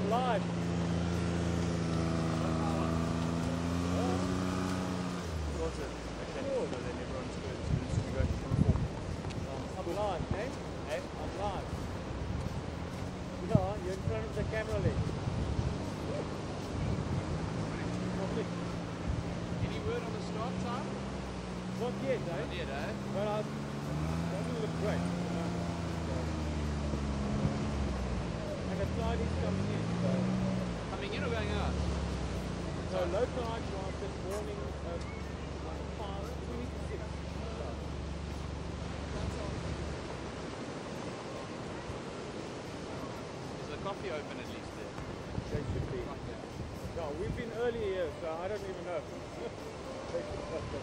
Live. What's it? Okay, so then everyone's good. So we're just going to go from I'm live, eh? Eh? I'm live. No, you're in front of the camera lens. Any word on the start time? Not yet, eh? Not yet, eh? But that doesn't look great. And the tide is coming in. Coming in or going out? So low tide was this morning at 5:26. Is the coffee open at least there? They should be. No, we've been early here, so I don't even know. They should stop them.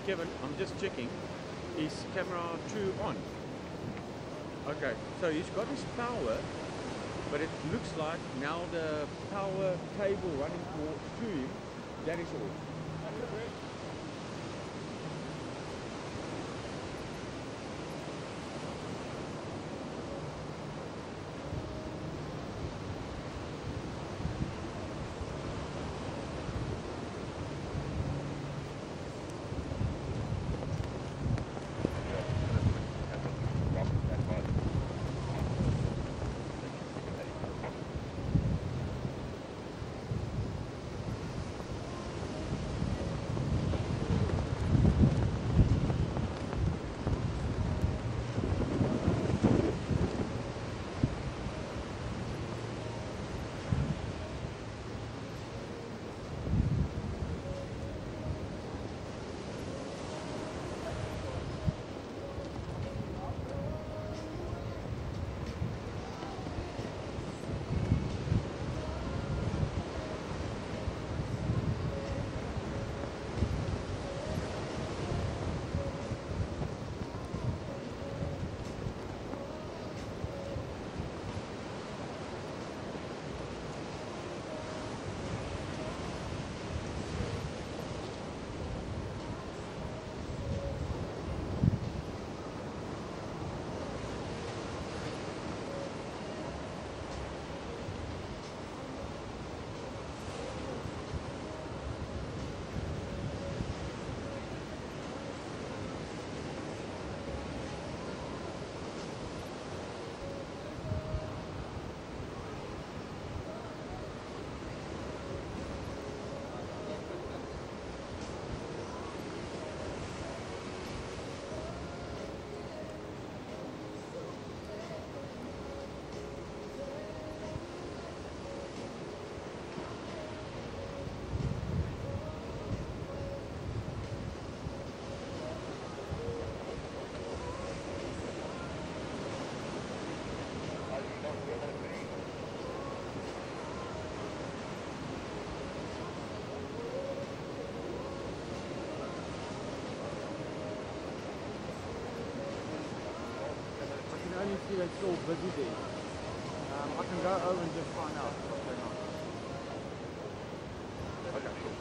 Kevin, I'm just checking. Is camera 2 on? Okay, so he's got his power, but it looks like now the power cable running to him, that is all. Obviously they're still busy there. I can go over and just find out what's going on. Okay, cool.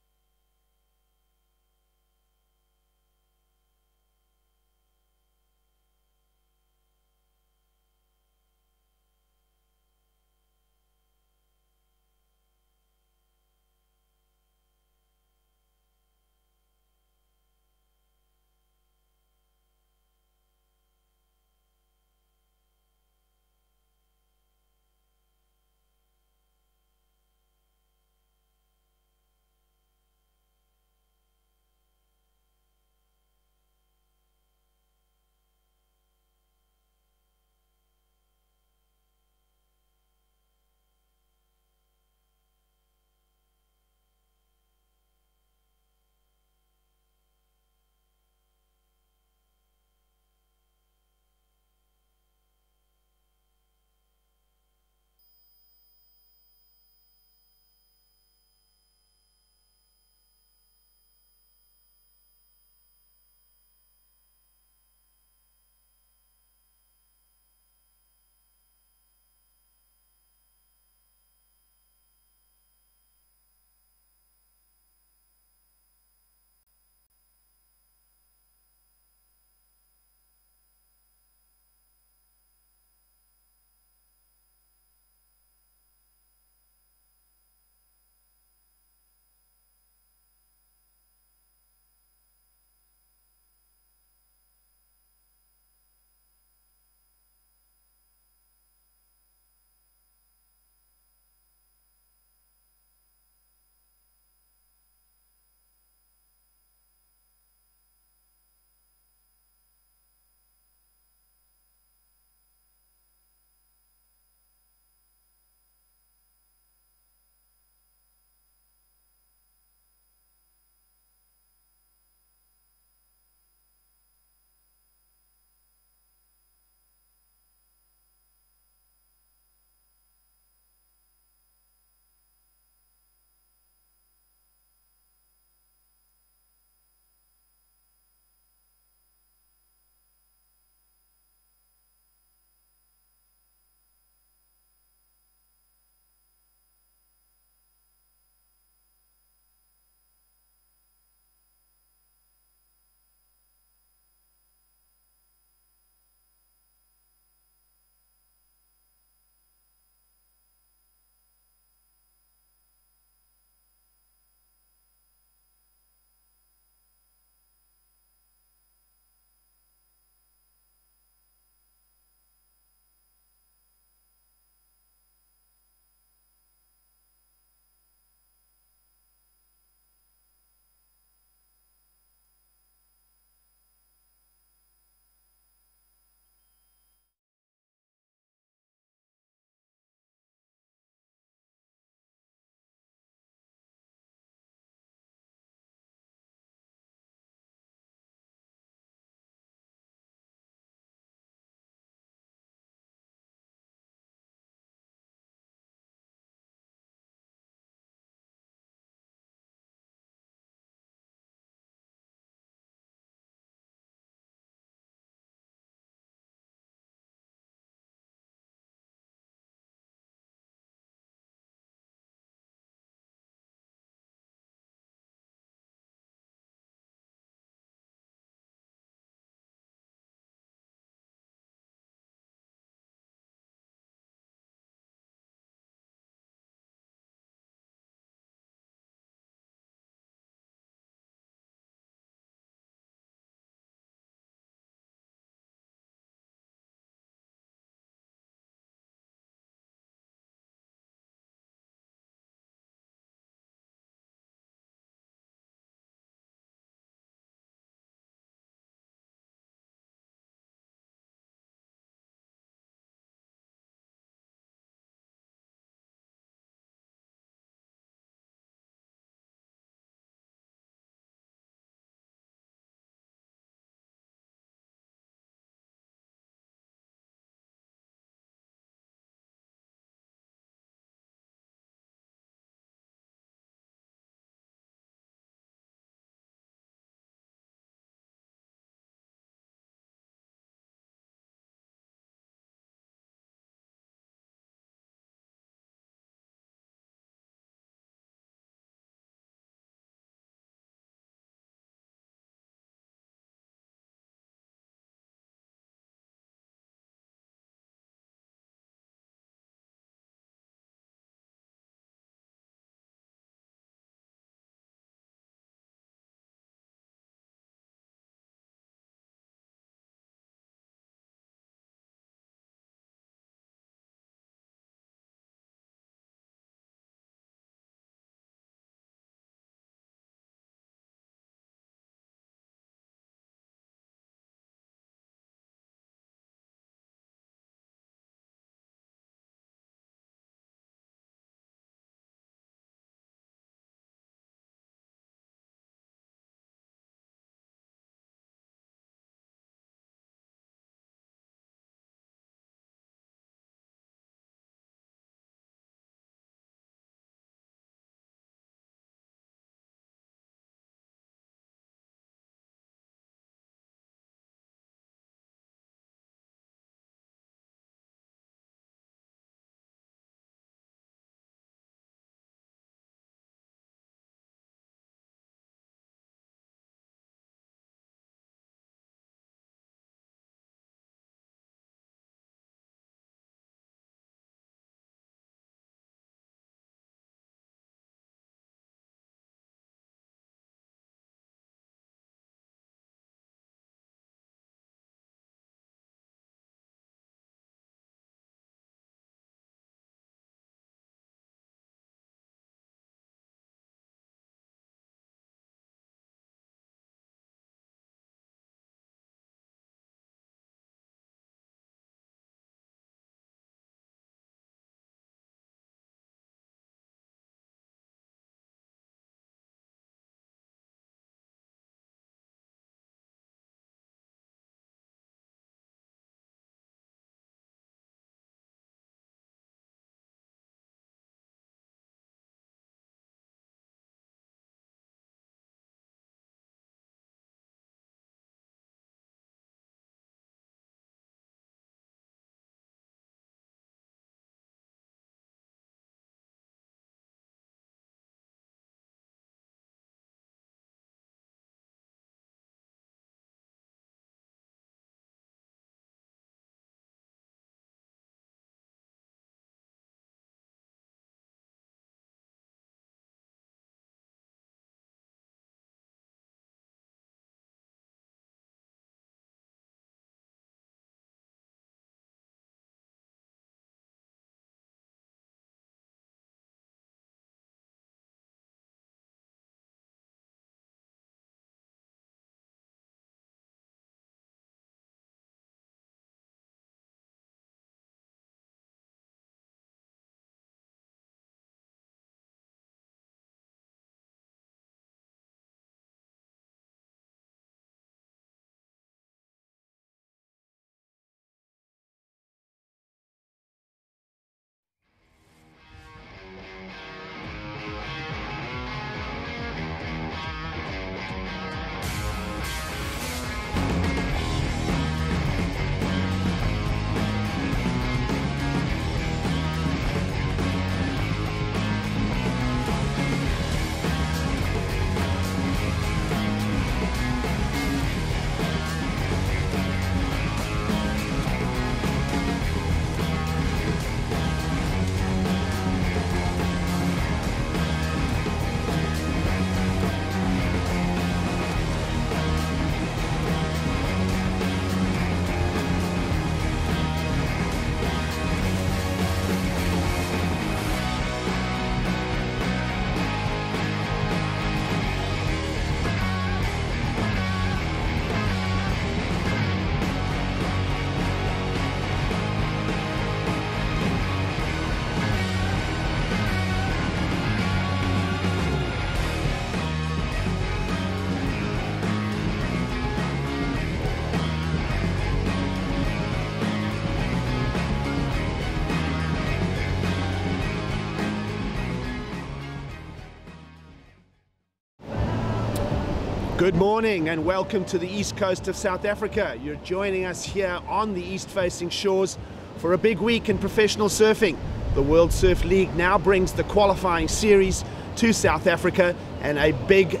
Good morning and welcome to the east coast of South Africa. You're joining us here on the east-facing shores for a big week in professional surfing. The World Surf League now brings the qualifying series to South Africa, and a big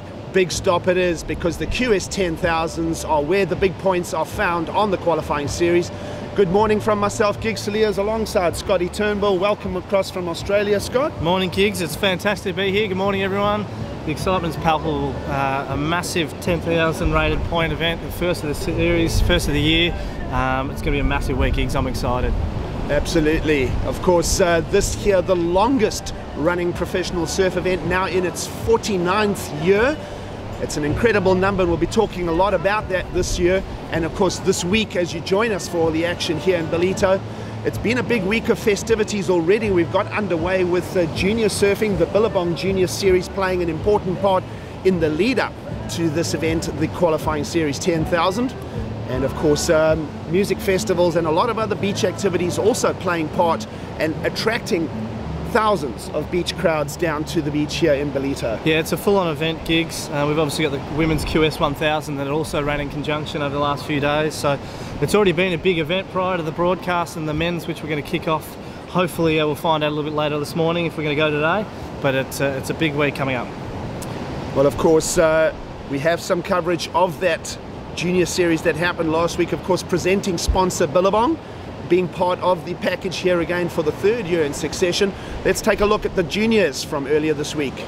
stop it is, because the QS 10,000s are where the big points are found on the qualifying series. Good morning from myself, Giggs Saliers, alongside Scotty Turnbull. Welcome across from Australia, Scott. Morning, Giggs. It's fantastic to be here. Good morning, everyone. The excitement's palpable. A massive 10,000 rated point event, the first of the series, first of the year. It's going to be a massive week, Giggs. I'm excited. Absolutely. Of course, this here, the longest running professional surf event, now in its 49th year. It's an incredible number, and we'll be talking a lot about that this year. And of course, this week, as you join us for all the action here in Ballito, it's been a big week of festivities already. We've got underway with junior surfing, the Billabong Junior Series playing an important part in the lead up to this event, the qualifying series 10,000. And of course, music festivals and a lot of other beach activities also playing part and attracting thousands of beach crowds down to the beach here in Ballito. Yeah, it's a full-on event, Giggs. We've obviously got the women's QS 1000 that also ran in conjunction over the last few days. So it's already been a big event prior to the broadcast and the men's, which we're going to kick off. Hopefully we'll find out a little bit later this morning if we're going to go today. But it's a big week coming up. Well, of course, we have some coverage of that junior series that happened last week. Of course, presenting sponsor Billabong, being part of the package here again for the third year in succession. Let's take a look at the juniors from earlier this week.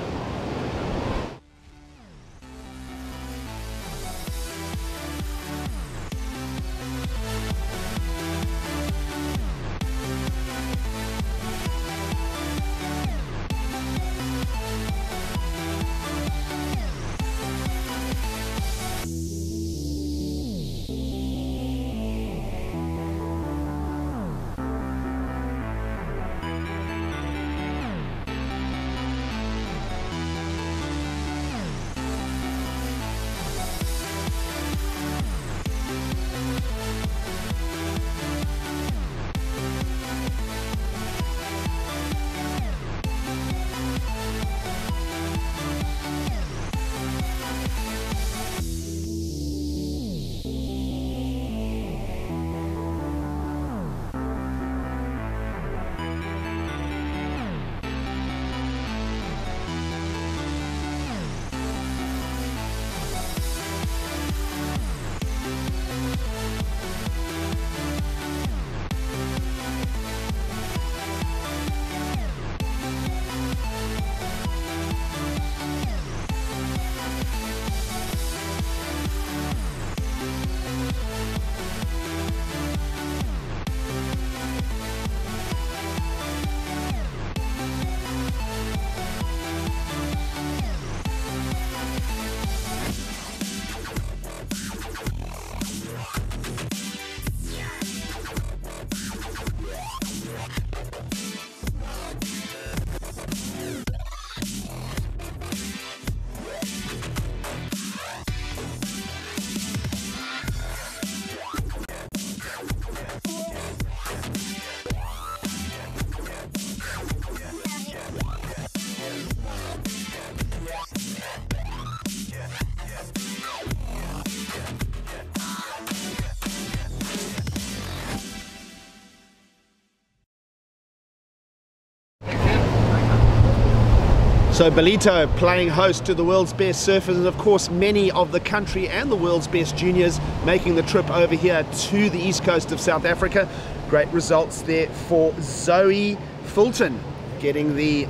So Ballito playing host to the world's best surfers, and of course many of the country and the world's best juniors making the trip over here to the east coast of South Africa. Great results there for Zoe Fulton getting the,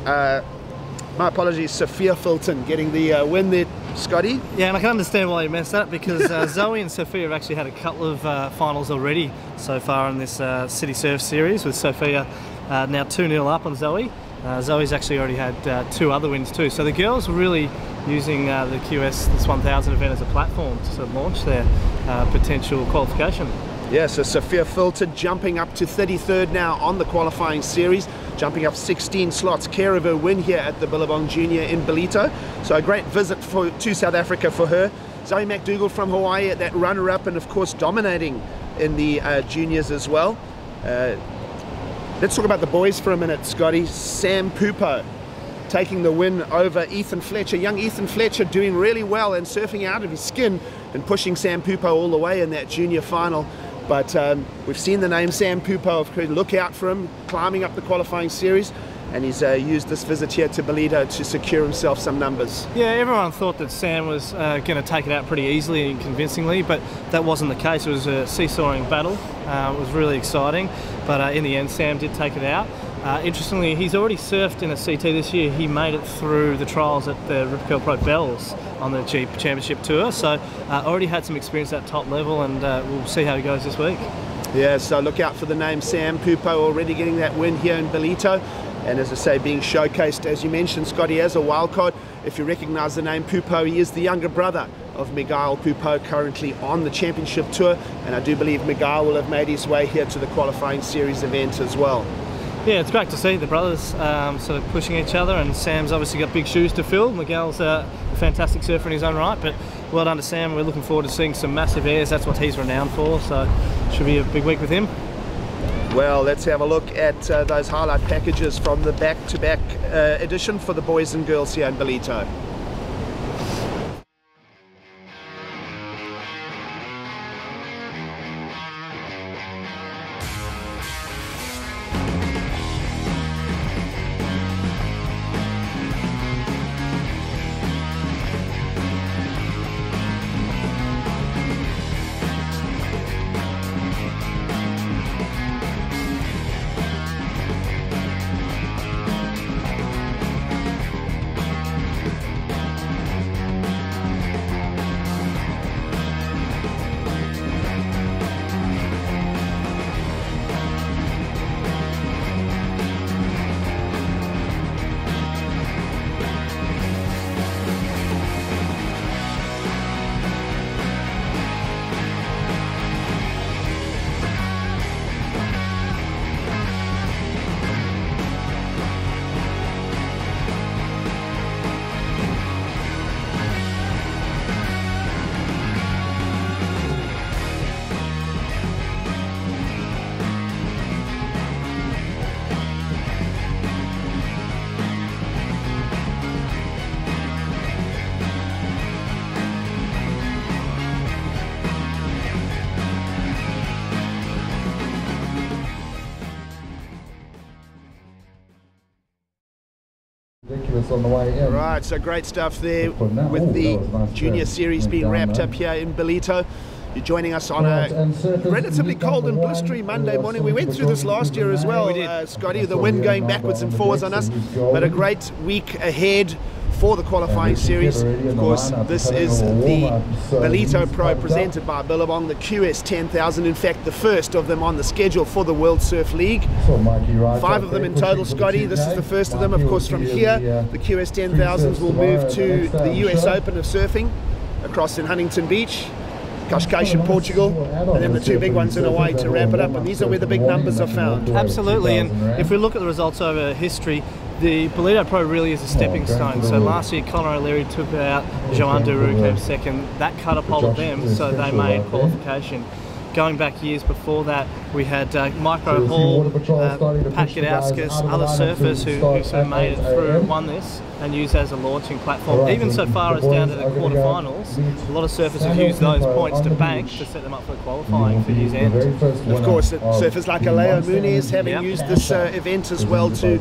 my apologies, Sophia Fulton getting the win there, Scotty. Yeah, and I can understand why you messed up, because Zoe and Sophia have actually had a couple of finals already so far in this City Surf series, with Sophia now 2-0 up on Zoe. Zoe's actually already had 2 other wins too. So the girls were really using the QS this 1000 event as a platform to launch their potential qualification. Yeah, so Sophia Fulton jumping up to 33rd now on the qualifying series, jumping up 16 slots, care of her win here at the Billabong Junior in Ballito. So a great visit to South Africa for her. Zoe McDougall from Hawaii at that runner-up, and of course dominating in the juniors as well. Let's talk about the boys for a minute, Scotty. Sam Pupo taking the win over Ethan Fletcher. Young Ethan Fletcher doing really well and surfing out of his skin and pushing Sam Pupo all the way in that junior final. But we've seen the name Sam Pupo. Look out for him climbing up the qualifying series, and he's used this visit here to Ballito to secure himself some numbers. Yeah, everyone thought that Sam was going to take it out pretty easily and convincingly, but that wasn't the case. It was a seesawing battle. It was really exciting, but in the end Sam did take it out. Interestingly, he's already surfed in a CT this year. He made it through the trials at the Rip Curl Pro Bells on the Jeep Championship Tour, so already had some experience at top level, and we'll see how he goes this week. Yeah, so look out for the name Sam Pupo, already getting that win here in Ballito. And as I say, being showcased, as you mentioned, Scotty, as a wildcard. If you recognise the name Pupo, he is the younger brother of Miguel Pupo, currently on the championship tour. And I do believe Miguel will have made his way here to the qualifying series event as well. Yeah, it's great to see the brothers sort of pushing each other, and Sam's obviously got big shoes to fill. Miguel's a fantastic surfer in his own right, but well done to Sam. We're looking forward to seeing some massive airs. That's what he's renowned for, so should be a big week with him. Well, let's have a look at those highlight packages from the back-to-back edition for the boys and girls here in Ballito. On the way in. Right, so great stuff there with the junior series being wrapped up here in Ballito. You're joining us on a relatively cold and blistery Monday morning. We went through this last year as well, Scotty, the wind going backwards and forwards on us, but a great week ahead for the qualifying series. Of course, this is the Ballito Pro presented by Billabong, the QS 10,000, in fact the first of them on the schedule for the World Surf League. 5 of them in total, Scotty. This is the first of them. Of course, from here the QS 10,000s will move to the US Open of Surfing across in Huntington Beach, Cascais in Portugal, and then the 2 big ones in Hawaii to wrap it up, and these are where the big numbers are found. Absolutely, and if we look at the results over history, the Ballito Pro really is a stepping stone. So last year Conor O'Leary took out Joan Duru, came second. That catapulted them, so they made qualification. Going back years before that, we had Micro Hall, Pat Gadauskas, other surfers who sort of made it through, won this, and used as a launching platform. Even so far as down to the quarterfinals, a lot of surfers have used those points to bank to set them up for qualifying for year's end. Of course, surfers like Aleo Muniz having used this event as well to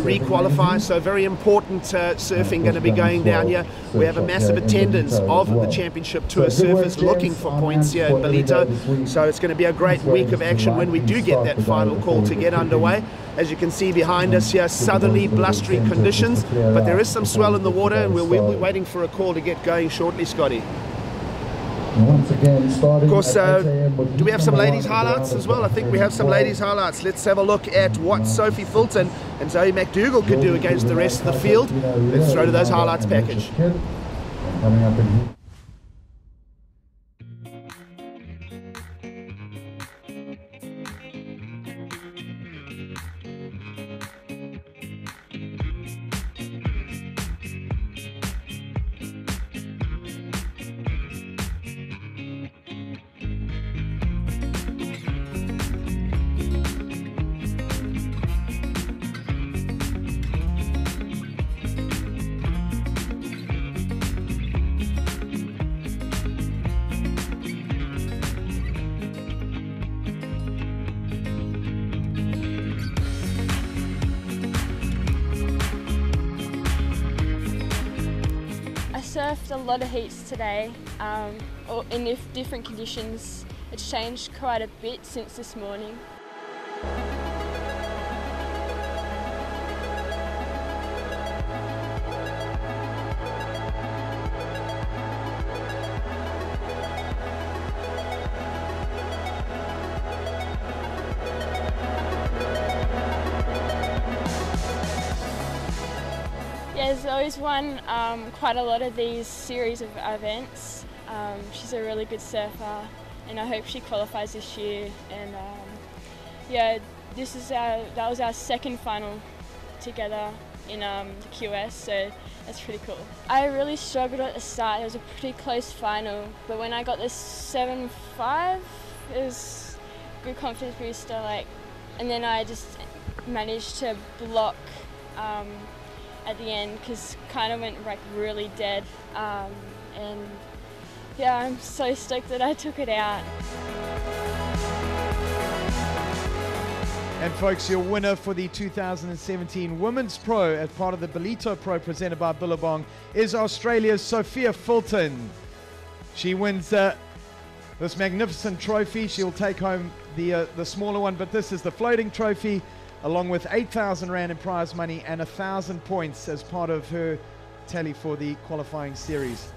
re-qualify, so very important surfing going to be going down here. We have a massive attendance of the Championship Tour surfers looking for points here in Ballito, so it's going to be a great week of action when we do get that final call to get underway. As you can see behind us here, southerly, blustery conditions, but there is some swell in the water, and we'll be waiting for a call to get going shortly, Scotty. Of course, do we have some ladies highlights as well? I think we have some ladies highlights. Let's have a look at what Sophie Fulton and Zoe McDougall could do against the rest of the field. Let's throw to those highlights package. surfed a lot of heats today, in different conditions. It's changed quite a bit since this morning. Yeah, Zoe's won quite a lot of these series of events. She's a really good surfer, and I hope she qualifies this year. And yeah, that was our second final together in the QS, so that's pretty cool. I really struggled at the start. It was a pretty close final, but when I got this 7.5, it was a good confidence booster. And then I just managed to block at the end, because kind of went really dead, and yeah, I'm so stoked that I took it out. And folks, your winner for the 2017 Women's Pro as part of the Ballito Pro presented by Billabong is Australia's Sophia Fulton. She wins this magnificent trophy. She'll take home the smaller one, but this is the floating trophy, along with 8,000 Rand in prize money and 1,000 points as part of her tally for the qualifying series.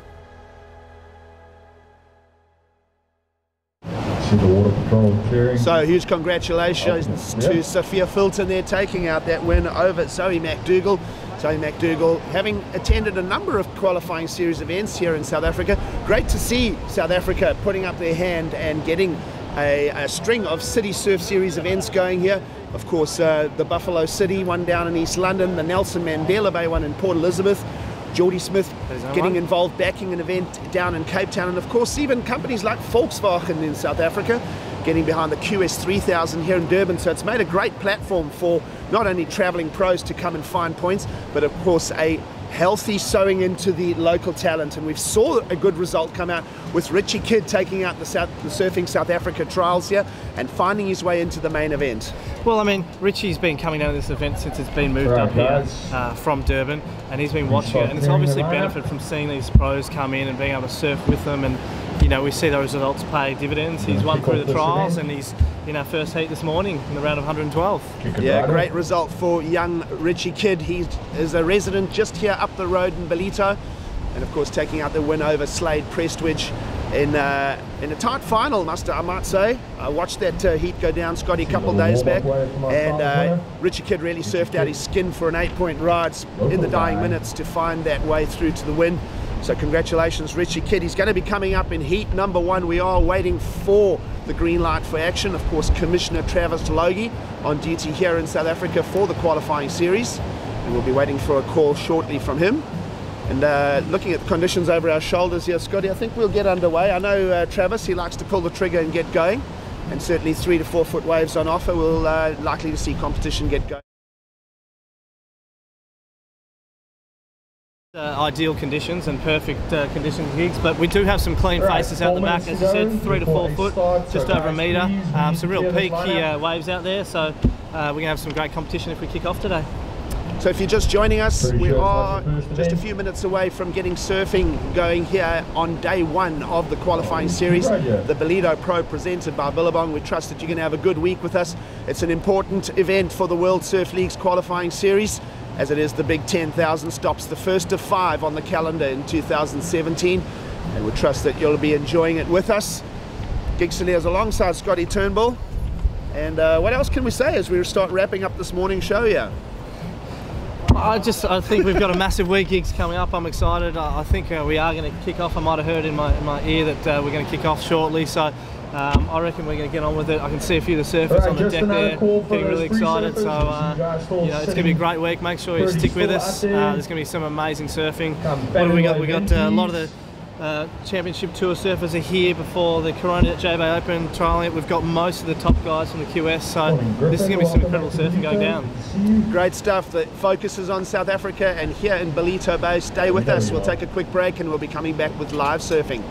So huge congratulations to Sophia Fulton there, taking out that win over Zoe McDougall. Zoe McDougall, having attended a number of qualifying series events here in South Africa. Great to see South Africa putting up their hand and getting a string of City Surf Series events going here. Of course, the Buffalo City one down in East London, the Nelson Mandela Bay one in Port Elizabeth, Geordie Smith getting involved, backing an event down in Cape Town, and of course even companies like Volkswagen in South Africa getting behind the QS 3000 here in Durban. So it's made a great platform for not only travelling pros to come and find points, but of course a healthy sowing into the local talent. And we saw a good result come out with Richie Kidd taking out the Surfing South Africa trials here and finding his way into the main event. Well, I mean, Richie's been coming down to this event since it's been moved up here from Durban, and he's been watching it, and it's obviously benefited from seeing these pros come in and being able to surf with them. And you know, we see those results pay dividends. He's won through the trials, and he's in our first heat this morning in the round of 112. Yeah, great result for young Richie Kidd. He is a resident just here up the road in Ballito, and of course taking out the win over Slade Prestwich in a tight final, I might say. I watched that heat go down, Scotty, a couple of days back, and Richie Kidd really surfed out his skin for an 8-point ride in the dying minutes to find that way through to the win. So congratulations, Richie Kidd. He's going to be coming up in heat number 1. We are waiting for the green light for action. Of course, Commissioner Travis Logie on duty here in South Africa for the qualifying series, and we'll be waiting for a call shortly from him. And looking at the conditions over our shoulders here, Scotty, I think we'll get underway. I know Travis, he likes to pull the trigger and get going, and certainly 3 to 4 foot waves on offer. We'll likely to see competition get going. Ideal conditions and perfect conditions gigs, but we do have some clean faces out the back, as you said, 3 to 4 foot, just over a metre. Some real peaky waves out there, so we're going to have some great competition if we kick off today. So if you're just joining us, we are just a few minutes away from getting surfing going here on day 1 of the qualifying series, the Ballito Pro presented by Billabong. We trust that you're going to have a good week with us. It's an important event for the World Surf League's qualifying series, as it is the big 10,000 stops, the first of 5 on the calendar in 2017, and we trust that you'll be enjoying it with us. Gig Saliers alongside Scotty Turnbull, and what else can we say as we start wrapping up this morning show here? I think we've got a massive week gigs coming up. I'm excited. I think we are going to kick off. I might have heard in my ear that we're going to kick off shortly, so I reckon we're going to get on with it. I can see a few of the surfers on the deck there getting really excited, so you know, it's going to be a great week. Make sure you stick with us. There's going to be some amazing surfing. What have we got? We got a lot of the Championship Tour surfers are here before the Corona JB Open trialling it. We've got most of the top guys from the QS, so this is going to be some incredible surfing going down. Great stuff. The focus is on South Africa and here in Ballito Bay. Stay with us. We'll take a quick break and we'll be coming back with live surfing.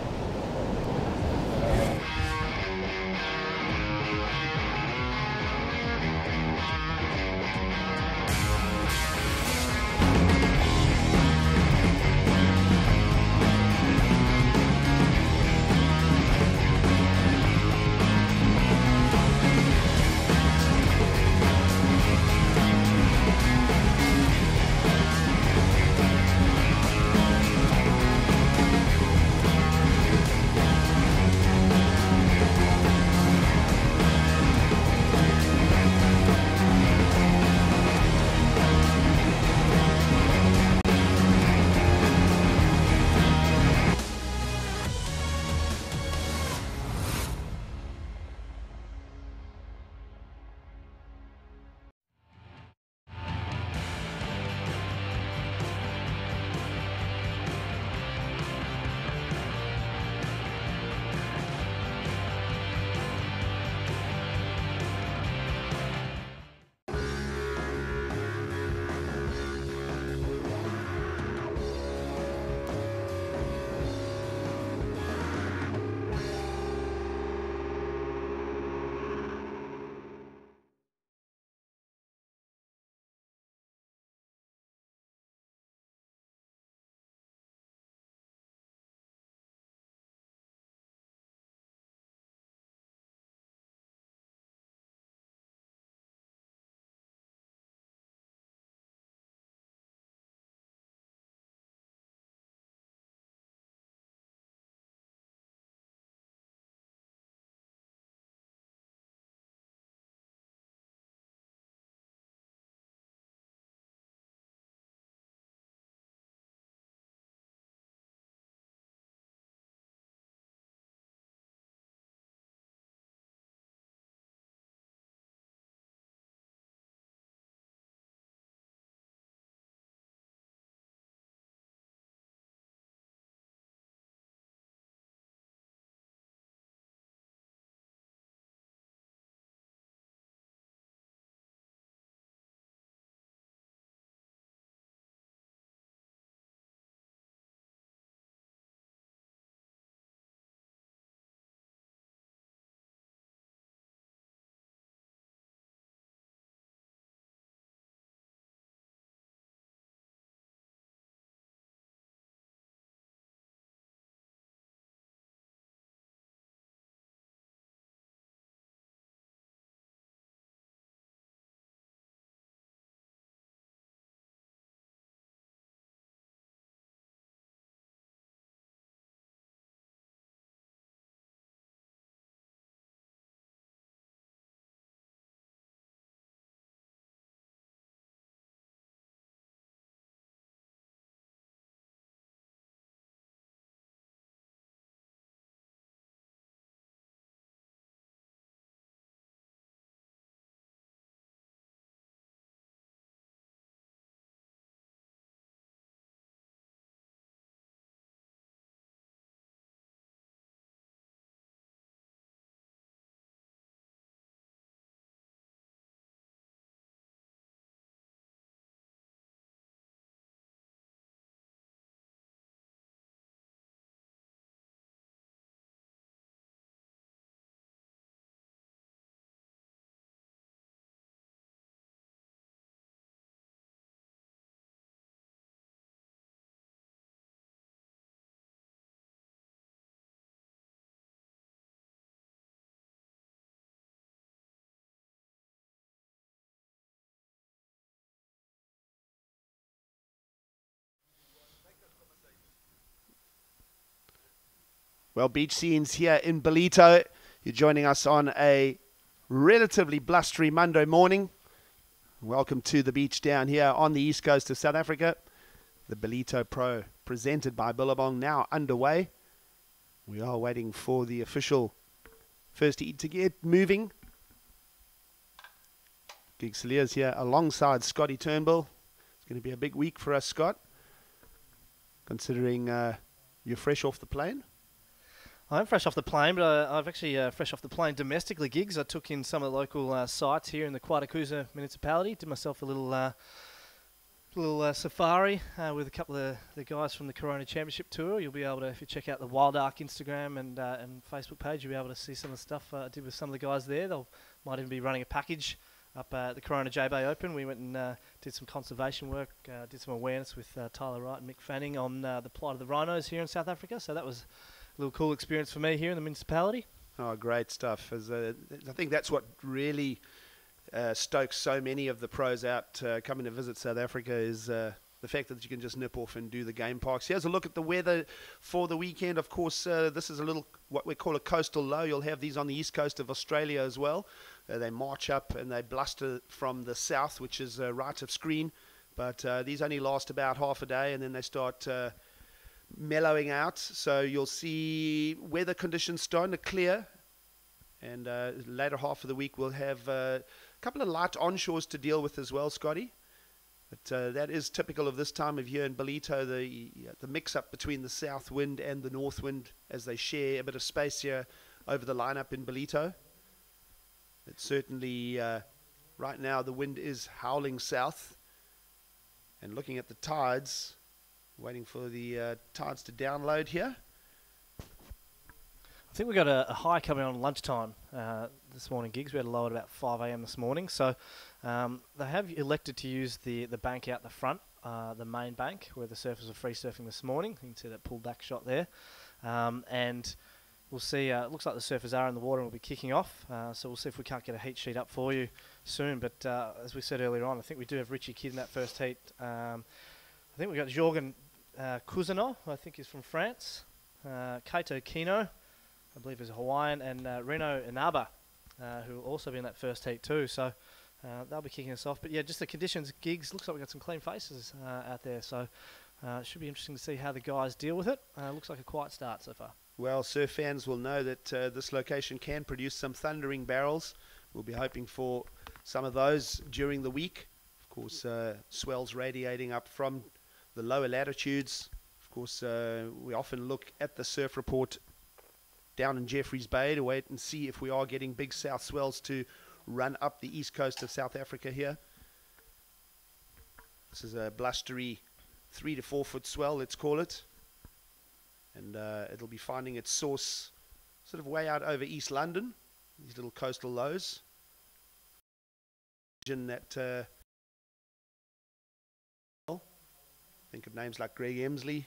Well, beach scenes here in Ballito. You're joining us on a relatively blustery Monday morning. Welcome to the beach down here on the east coast of South Africa. The Ballito Pro, presented by Billabong, now underway. We are waiting for the official first heat to get moving. Gig Saliers here alongside Scotty Turnbull. It's going to be a big week for us, Scott, considering you're fresh off the plane. I'm fresh off the plane, but I've actually fresh off the plane domestically, Gigs. I took in some of the local sites here in the Quatakusa municipality. Did myself a little safari with a couple of the guys from the Corona Championship Tour. You'll be able to, if you check out the Wild Ark Instagram and Facebook page, you'll be able to see some of the stuff I did with some of the guys there. They might even be running a package up at the Corona J-Bay Open. We went and did some conservation work, did some awareness with Tyler Wright and Mick Fanning on the plight of the rhinos here in South Africa. So that was a little cool experience for me here in the municipality. Oh, great stuff. I think that's what really stokes so many of the pros out coming to visit South Africa is the fact that you can just nip off and do the game parks. Here's a look at the weather for the weekend. Of course, this is a little, what we call a coastal low. You'll have these on the east coast of Australia as well. They march up and they bluster from the south, which is right of screen. But these only last about half a day, and then they start mellowing out. So you'll see weather conditions starting to clear. And later half of the week, we'll have a couple of light onshores to deal with as well, Scotty. But that is typical of this time of year in Ballito, the mix-up between the south wind and the north wind as they share a bit of space here over the lineup in Ballito. It's certainly, right now, the wind is howling south. And looking at the tides, waiting for the tides to download here. I think we got a high coming on lunchtime this morning, Gigs. We had a low at about 5 a.m. this morning. So they have elected to use the bank out the front, the main bank, where the surfers were free surfing this morning. You can see that pulled back shot there. And we'll see, it looks like the surfers are in the water and will be kicking off. So we'll see if we can't get a heat sheet up for you soon. But as we said earlier on, I think we do have Richie Kidd in that first heat. I think we've got Jorgen Cousineau, who I think is from France. Kaito Kino, I believe is a Hawaiian, and Reno Inaba, who will also be in that first heat too. So they'll be kicking us off. But yeah, just the conditions, Gigs, looks like we've got some clean faces out there. So it should be interesting to see how the guys deal with it. Looks like a quiet start so far. Well, surf fans will know that this location can produce some thundering barrels. We'll be hoping for some of those during the week. Of course, swells radiating up from the lower latitudes. Of course, we often look at the surf report down in Jeffreys Bay to wait and see if we are getting big south swells to run up the east coast of South Africa here. This is a blustery 3 to 4 foot swell, let's call it. And it'll be finding its source sort of way out over East London, these little coastal lows. That think of names like Greg Emsley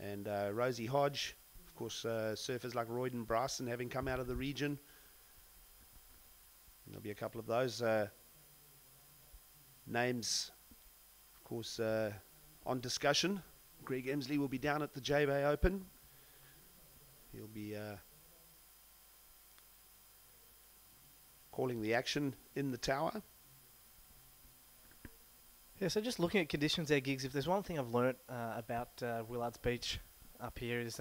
and Rosie Hodge. Of course, surfers like Royden Bryson having come out of the region. And there'll be a couple of those names, of course, on discussion. Greg Emsley will be down at the J-Bay Open. He'll be calling the action in the tower. Yeah, so just looking at conditions there, Gigs, if there's one thing I've learnt about Willard's Beach up here is,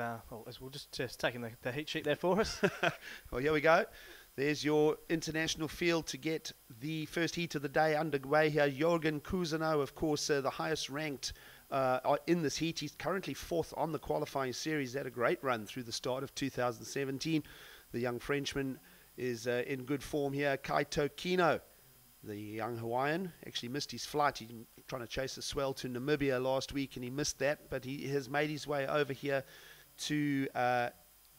we'll just taking the heat sheet there for us. Well, here we go. There's your international field to get the first heat of the day underway here. Jorgen Cousineau, of course, the highest ranked in this heat. He's currently 4th on the qualifying series. He had a great run through the start of 2017. The young Frenchman is in good form here. Kaito Kino, the young Hawaiian, actually missed his flight. He was trying to chase a swell to Namibia last week, and he missed that. But he has made his way over here to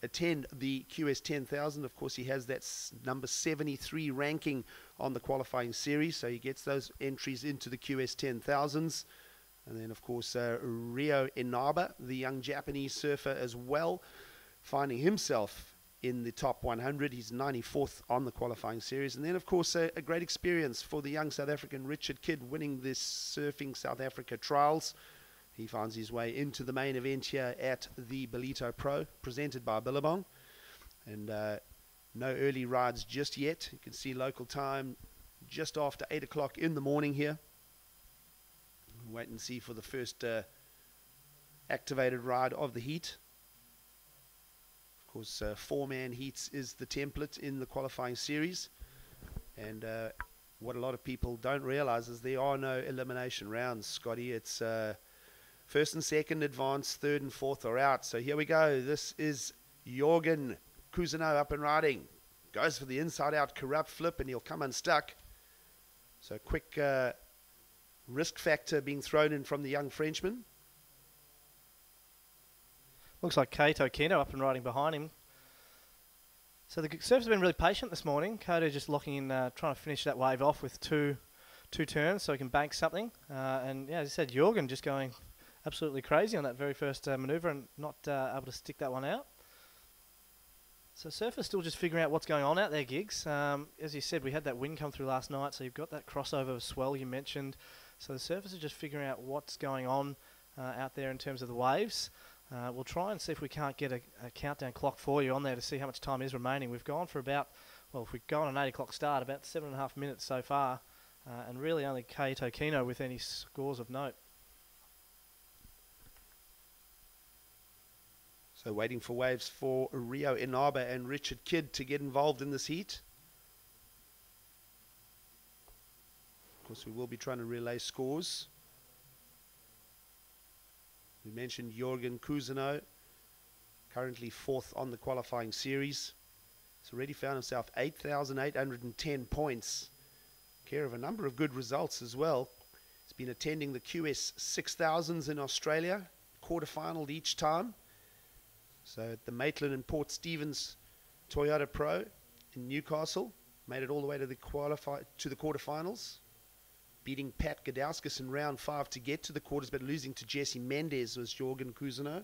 attend the QS 10,000. Of course, he has that number 73 ranking on the qualifying series, so he gets those entries into the QS 10,000s. And then, of course, Ryo Inaba, the young Japanese surfer as well, finding himself in the top 100. He's 94th on the qualifying series. And then, of course, a great experience for the young South African Richard Kidd, winning this Surfing South Africa Trials. He finds his way into the main event here at the Ballito Pro, presented by Billabong. And no early rides just yet. You can see local time just after 8 o'clock in the morning here. Wait and see for the first activated ride of the heat. Of course, 4-man heats is the template in the qualifying series. And what a lot of people don't realize is there are no elimination rounds, Scotty. It's first and second advance, third and fourth are out. So here we go. This is Jorgen Cousineau up and riding. Goes for the inside out corrupt flip and he'll come unstuck. So quick risk factor being thrown in from the young Frenchman. Looks like Kaito Kino up and riding behind him. So the surfers have been really patient this morning. Kaito just locking in, trying to finish that wave off with two turns so he can bank something. And yeah, as I said, Jorgen just going absolutely crazy on that very first manoeuvre and not able to stick that one out. So surfers still just figuring out what's going on out there, Gigs. As you said, we had that wind come through last night, so you've got that crossover of swell you mentioned. So the surfers are just figuring out what's going on out there in terms of the waves. We'll try and see if we can't get a countdown clock for you on there to see how much time is remaining. We've gone for about, well, if we go on an 8 o'clock start, about 7.5 minutes so far, and really only Kaito Kino with any scores of note. So waiting for waves for Rio Inaba and Richard Kidd to get involved in this heat. Of course, we will be trying to relay scores. We mentioned Jorgen Cousineau, currently fourth on the qualifying series. He's already found himself 8,810 points. Care of a number of good results as well. He's been attending the QS 6000s in Australia, quarterfinaled each time. So at the Maitland and Port Stevens Toyota Pro in Newcastle, made it all the way to the quarterfinals, beating Pat Gadauskas in round 5 to get to the quarters, but losing to Jesse Mendes was Jorgen Cousineau.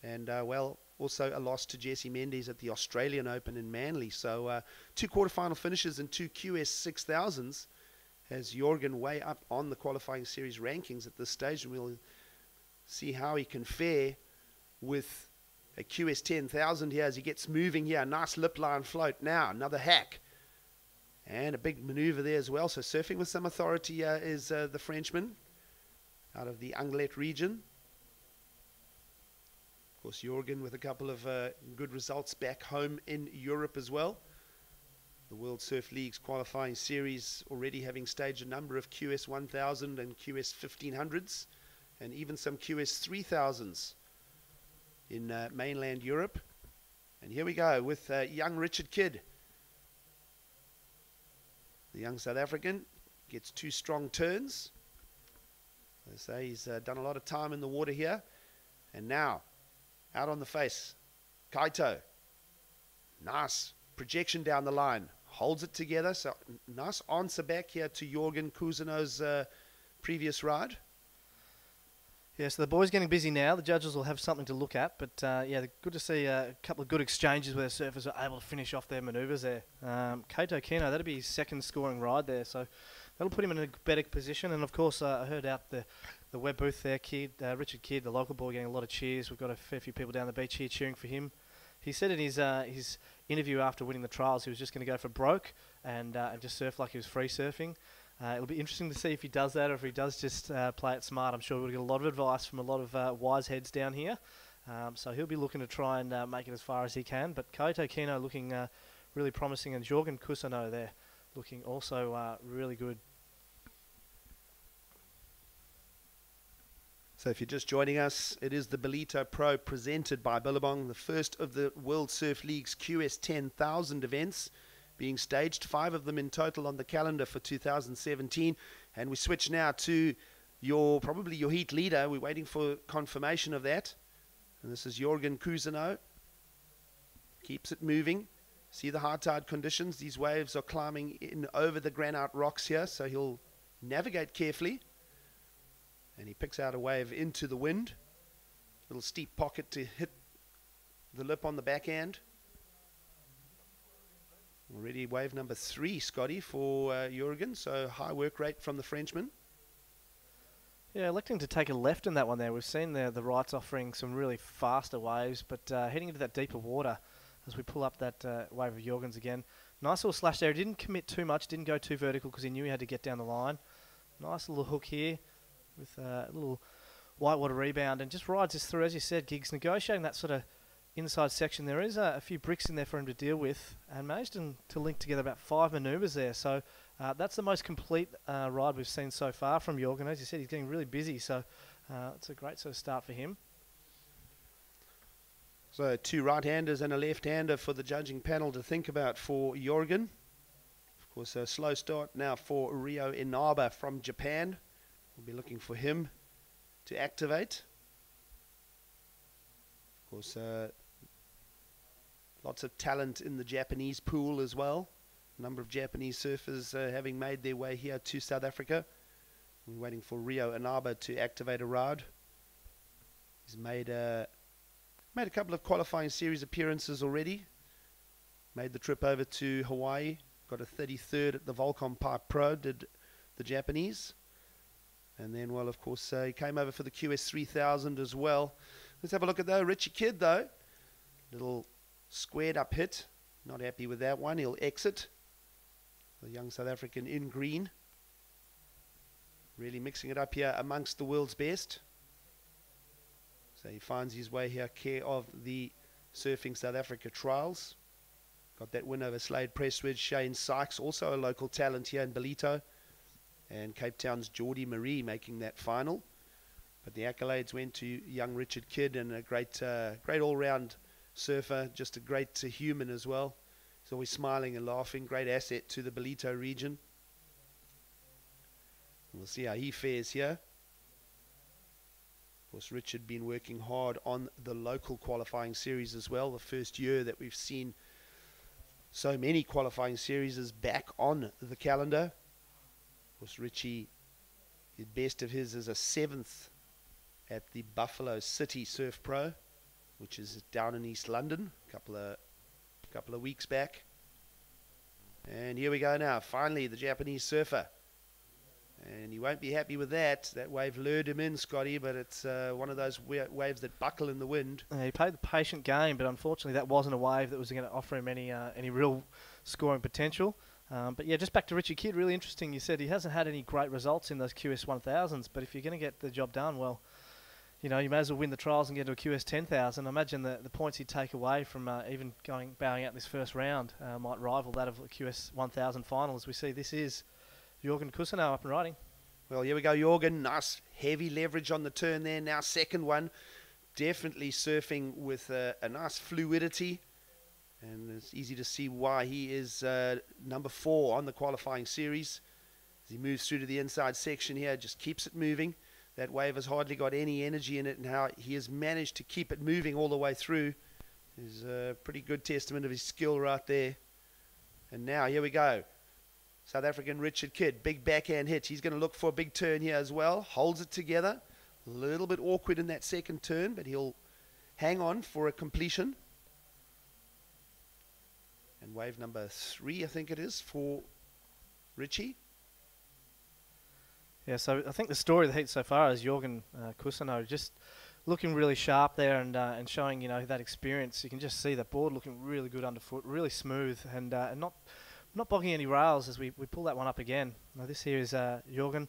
And well, also a loss to Jesse Mendes at the Australian Open in Manly. So 2 quarterfinal finishes and 2 QS 6000s has Jorgen way up on the qualifying series rankings at this stage, and we'll see how he can fare with a QS 10,000 here as he gets moving here. Nice lip line float now, another hack. And a big maneuver there as well. So surfing with some authority is the Frenchman out of the Anglet region. Of course, Jorgen with a couple of good results back home in Europe as well. The World Surf League's qualifying series already having staged a number of QS 1000 and QS 1500s and even some QS 3000s in mainland Europe. And here we go with young Richard Kidd. The young South African gets 2 strong turns. As I say, he's done a lot of time in the water here. And now, out on the face, Kaito. Nice projection down the line. Holds it together. So nice answer back here to Jorgen Cousineau's previous ride. Yeah, so the boys getting busy now. The judges will have something to look at, but yeah, good to see a couple of good exchanges where the surfers are able to finish off their manoeuvres there. Kaito Kino, that'll be his second scoring ride there, so that'll put him in a better position. And of course, I heard out the web booth there, Richard Kidd, the local boy, getting a lot of cheers. We've got a fair few people down the beach here cheering for him. He said in his interview after winning the trials, he was just going to go for broke and just surf like he was free surfing. It'll be interesting to see if he does that or if he does just play it smart. I'm sure we'll get a lot of advice from a lot of wise heads down here. So he'll be looking to try and make it as far as he can. But Kaito Kino looking really promising, and Jorgen Cousineau there looking also really good. So if you're just joining us, it is the Ballito Pro presented by Billabong, the first of the World Surf League's QS 10,000 events being staged, 5 of them in total on the calendar for 2017. And we switch now to probably your heat leader. We're waiting for confirmation of that. And this is Jorgen Cousineau. Keeps it moving. See the high tide conditions. These waves are climbing in over the granite rocks here, so he'll navigate carefully. And he picks out a wave into the wind. Little steep pocket to hit the lip on the backhand. Already wave number 3, Scotty, for Jorgen, so high work rate from the Frenchman. Yeah, electing to take a left in that one there. We've seen the rights offering some really faster waves, but heading into that deeper water as we pull up that wave of Jorgen's again. Nice little slash there. He didn't commit too much, didn't go too vertical because he knew he had to get down the line. Nice little hook here with a little whitewater rebound and just rides this through. As you said, Giggs negotiating that sort of inside section. There is a few bricks in there for him to deal with and managed to link together about 5 manoeuvres there. So that's the most complete ride we've seen so far from Jorgen. As you said, he's getting really busy, so it's a great sort of start for him. So 2 right-handers and a left-hander for the judging panel to think about for Jorgen. Of course, a slow start now for Ryo Inaba from Japan. We'll be looking for him to activate. Of course, lots of talent in the Japanese pool as well. A number of Japanese surfers having made their way here to South Africa. We're waiting for Ryo Inaba to activate a rod. He's made a couple of qualifying series appearances already. Made the trip over to Hawaii. Got a 33rd at the Volcom Park Pro, did the Japanese. And then, well, of course, he came over for the QS 3000 as well. Let's have a look at that. Richie Kidd, though. Little squared up hit. Not happy with that one. He'll exit. The young South African in green. Really mixing it up here amongst the world's best. So he finds his way here, care of the Surfing South Africa trials. Got that win over Slade Presswood. Shane Sykes, also a local talent here in Ballito. And Cape Town's Geordie Marie making that final. But the accolades went to young Richard Kidd, and a great all-round surfer, just a great human as well. He's always smiling and laughing, great asset to the Ballito region. We'll see how he fares here. Of course, Richard been working hard on the local qualifying series as well. The first year that we've seen so many qualifying series is back on the calendar. Of course, Richie, the best of his is a 7th at the Buffalo City Surf Pro, which is down in East London, a couple of weeks back. And here we go now, finally the Japanese surfer. And he won't be happy with that. That wave lured him in, Scotty, but it's one of those waves that buckle in the wind. He played the patient game, but unfortunately that wasn't a wave that was going to offer him any real scoring potential. But yeah, just back to Richie Kidd, really interesting. You said he hasn't had any great results in those QS 1000s, but if you're going to get the job done, well, you know, you may as well win the trials and get to a QS 10,000. I imagine the points he'd take away from even bowing out this first round might rival that of a QS 1000 final. As we see, this is Jorgen Kusano up and riding. Well, here we go, Jorgen. Nice heavy leverage on the turn there. Now second one. Definitely surfing with a nice fluidity. And it's easy to see why he is number 4 on the qualifying series. As he moves through to the inside section here, just keeps it moving. That wave has hardly got any energy in it, and how he has managed to keep it moving all the way through is a pretty good testament of his skill right there. And now, here we go. South African Richard Kidd, big backhand hit. He's going to look for a big turn here as well. Holds it together. A little bit awkward in that second turn, but he'll hang on for a completion. And wave number 3, I think it is, for Richie. Yeah, so I think the story of the heat so far is Jorgen Kusano just looking really sharp there and showing, you know, that experience. You can just see that board looking really good underfoot, really smooth, and not bogging any rails as we pull that one up again. Now this here is Jorgen.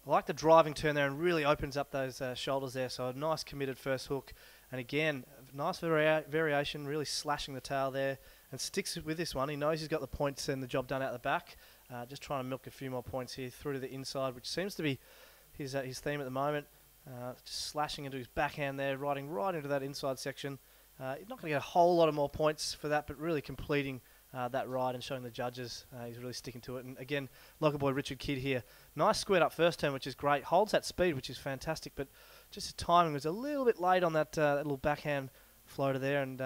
I like the driving turn there and really opens up those shoulders there. So a nice committed first hook. And again, nice variation, really slashing the tail there. And sticks with this one. He knows he's got the points and the job done out the back. Just trying to milk a few more points here through to the inside, which seems to be his theme at the moment. Just slashing into his backhand there, riding right into that inside section. He's not going to get a whole lot of more points for that, but really completing that ride and showing the judges he's really sticking to it. And again, local boy Richard Kidd here. Nice squared up first turn, which is great. Holds that speed, which is fantastic, but just his timing was a little bit late on that little backhand floater there, and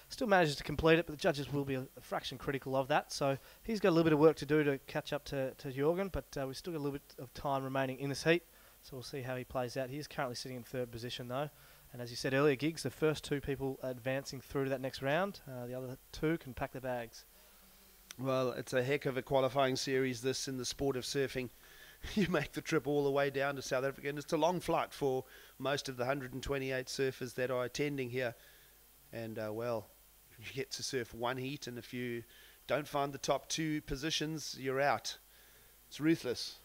still manages to complete it, but the judges will be a fraction critical of that. So he's got a little bit of work to do to catch up to Jorgen, but we've still got a little bit of time remaining in this heat, so we'll see how he plays out. He is currently sitting in 3rd position though, and as you said earlier, Giggs, the first 2 people advancing through to that next round. The other 2 can pack their bags. Well, it's a heck of a qualifying series, this, in the sport of surfing. you make the trip all the way down to South Africa. And it's a long flight for most of the 128 surfers that are attending here. And, well, you get to surf one heat, and if you don't find the top 2 positions, you're out. It's ruthless.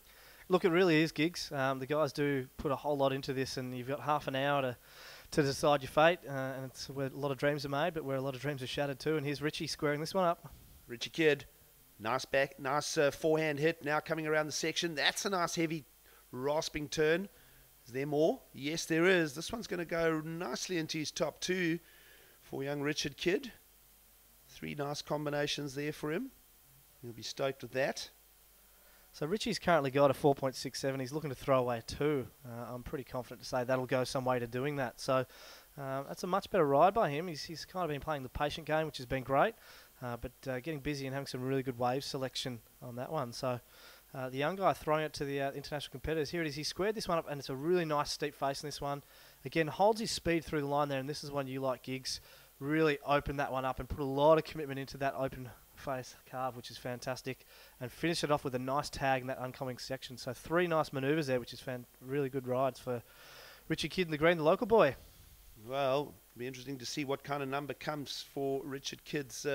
Look, it really is, Gigs. The guys do put a whole lot into this, and you've got half an hour to decide your fate. And it's where a lot of dreams are made, but where a lot of dreams are shattered too. And here's Richie squaring this one up. Richie Kidd, nice forehand hit now coming around the section. That's a nice heavy rasping turn. Is there more? Yes, there is. This one's going to go nicely into his top 2 for young Richard Kidd. 3 nice combinations there for him. He'll be stoked with that. So Richie's currently got a 4.67. He's looking to throw away a 2. I'm pretty confident to say that'll go some way to doing that. So that's a much better ride by him. He's kind of been playing the patient game, which has been great, but getting busy and having some really good wave selection on that one. So the young guy throwing it to the international competitors. Here it is. He squared this one up, and it's a really nice steep face in this one. Again, holds his speed through the line there, and this is one you like, Gigs. Really open that one up and put a lot of commitment into that open face carve, which is fantastic, and finish it off with a nice tag in that oncoming section. So 3 nice manoeuvres there, which is really good rides for Richard Kidd in the green, the local boy. Well, it'll be interesting to see what kind of number comes for Richard Kidd's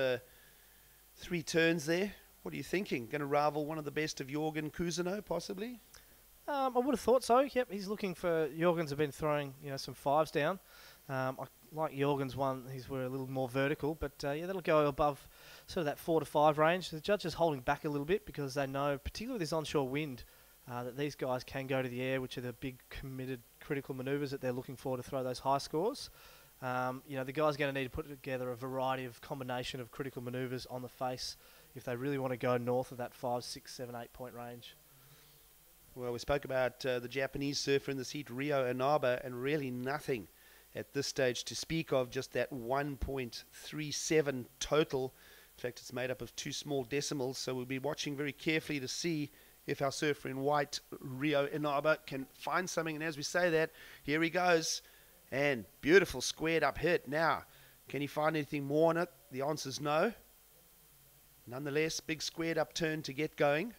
3 turns there. What are you thinking? Going to rival one of the best of Jorgen Cousineau, possibly? I would have thought so. Yep, he's looking for. Jorgen's have been throwing some 5s down. I like Jorgen's one. He's were a little more vertical, but yeah, that'll go above sort of that 4 to 5 range. The judge is holding back a little bit because they know, particularly with this onshore wind, that these guys can go to the air, which are the big committed critical manoeuvres that they're looking for to throw those high scores. The guy's going to need to put together a variety of combination of critical manoeuvres on the face if they really want to go north of that 5, 6, 7, 8 point range. Well, we spoke about the Japanese surfer in this heat, Ryo Inaba, and really nothing at this stage to speak of, just that 1.37 total. In fact, it's made up of 2 small decimals, so we'll be watching very carefully to see if our surfer in white, Ryo Inaba, can find something. And as we say that, here he goes. And beautiful squared up hit. Now, can he find anything more on it? The answer's no. Nonetheless, big squared up turn to get going.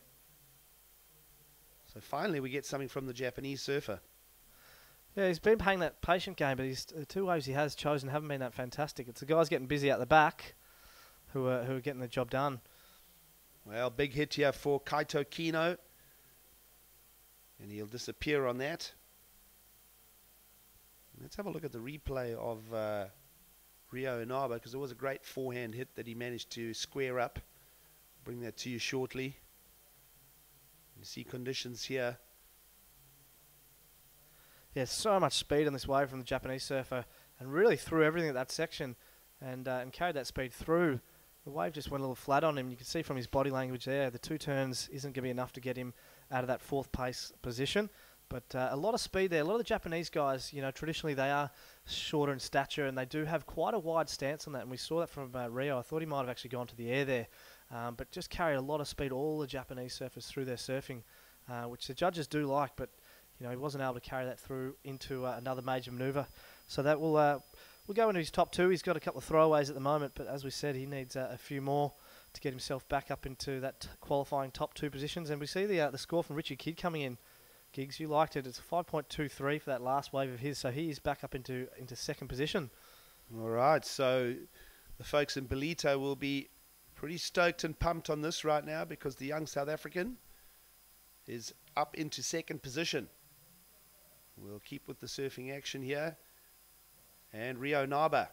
So finally we get something from the Japanese surfer. Yeah, he's been playing that patient game, but the 2 waves he has chosen haven't been that fantastic. It's the guys getting busy out the back who are getting the job done. Well, big hit here for Kaito Kino. And he'll disappear on that. Let's have a look at the replay of Ryo Inaba, because it was a great forehand hit that he managed to square up. Bring that to you shortly. You see conditions here. Yeah, so much speed on this wave from the Japanese surfer, and really threw everything at that section and carried that speed through. The wave just went a little flat on him. You can see from his body language there, the 2 turns isn't going to be enough to get him out of that 4th place position. But a lot of speed there. A lot of the Japanese guys, traditionally they are shorter in stature, and they do have quite a wide stance on that. And we saw that from Ryo. I thought he might have actually gone to the air there, but just carried a lot of speed, all the Japanese surfers through their surfing, which the judges do like. But he wasn't able to carry that through into another major manoeuvre. So that will we'll go into his top 2. He's got a couple of throwaways at the moment, but as we said, he needs a few more to get himself back up into that qualifying top 2 positions. And we see the score from Richard Kidd coming in. Gigs, you liked it. It's a 5.23 for that last wave of his, so he is back up into 2nd position. All right, so the folks in Ballito will be pretty stoked and pumped on this right now, because the young South African is up into 2nd position. We'll keep with the surfing action here. And Ryo Inaba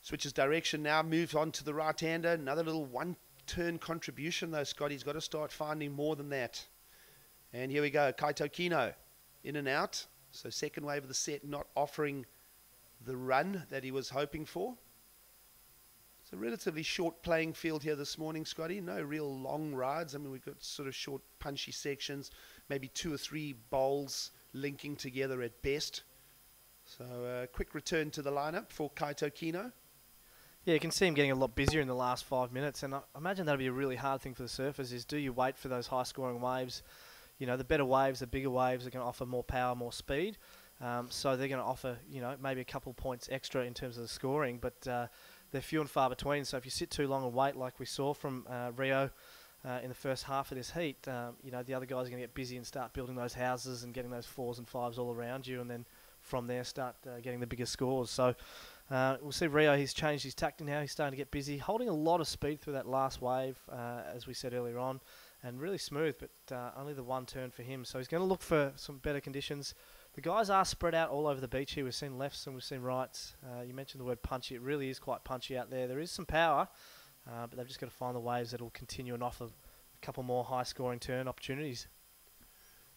switches direction now, moves on to the right-hander. Another little 1-turn contribution though, Scott. He's got to start finding more than that. And here we go, Kaito Kino in and out. So 2nd wave of the set, not offering the run that he was hoping for. It's a relatively short playing field here this morning, Scotty. No real long rides. I mean, we've got sort of short, punchy sections, maybe 2 or 3 bowls linking together at best. So quick return to the lineup for Kaito Kino. Yeah, you can see him getting a lot busier in the last 5 minutes, and I imagine that'll be a really hard thing for the surfers, is do you wait for those high-scoring waves? The better waves, the bigger waves are going to offer more power, more speed. So they're going to offer, maybe a couple points extra in terms of the scoring, but they're few and far between. So if you sit too long and wait, like we saw from Ryo, in the first half of this heat, you know, the other guys are going to get busy and start building those houses and getting those 4s and 5s all around you, and then from there start getting the bigger scores. So we'll see Rio, he's changed his tactic now, he's starting to get busy, holding a lot of speed through that last wave, as we said earlier on, and really smooth, but only the one turn for him. So he's going to look for some better conditions. The guys are spread out all over the beach here. We've seen lefts and we've seen rights. You mentioned the word punchy. It really is quite punchy out there. There is some power, but they've just got to find the waves that will continue and offer a couple more high-scoring turn opportunities.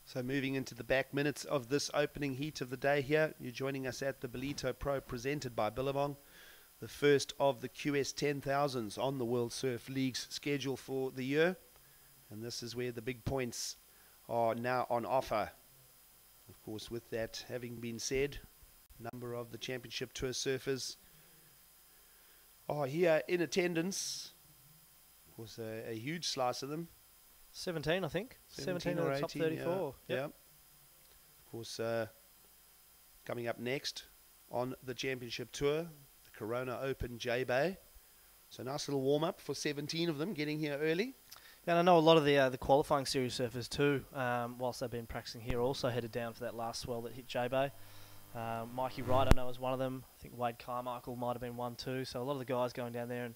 So moving into the back minutes of this opening heat of the day here, you're joining us at the Ballito Pro presented by Billabong, the first of the QS 10,000s on the World Surf League's schedule for the year. And this is where the big points are now on offer. Of course, with that having been said, a number of the Championship Tour surfers are here in attendance. Of course, a huge slice of them. 17, I think. 17 or of the top 18, 34. Yeah. Yep. Of course, coming up next on the Championship Tour, the Corona Open J-Bay. So nice little warm-up for 17 of them getting here early. And I know a lot of the qualifying series surfers too, whilst they've been practicing here, also headed down for that last swell that hit J-Bay. Mikey Wright, I know, is one of them. I think Wade Carmichael might have been one too. So a lot of the guys going down there and,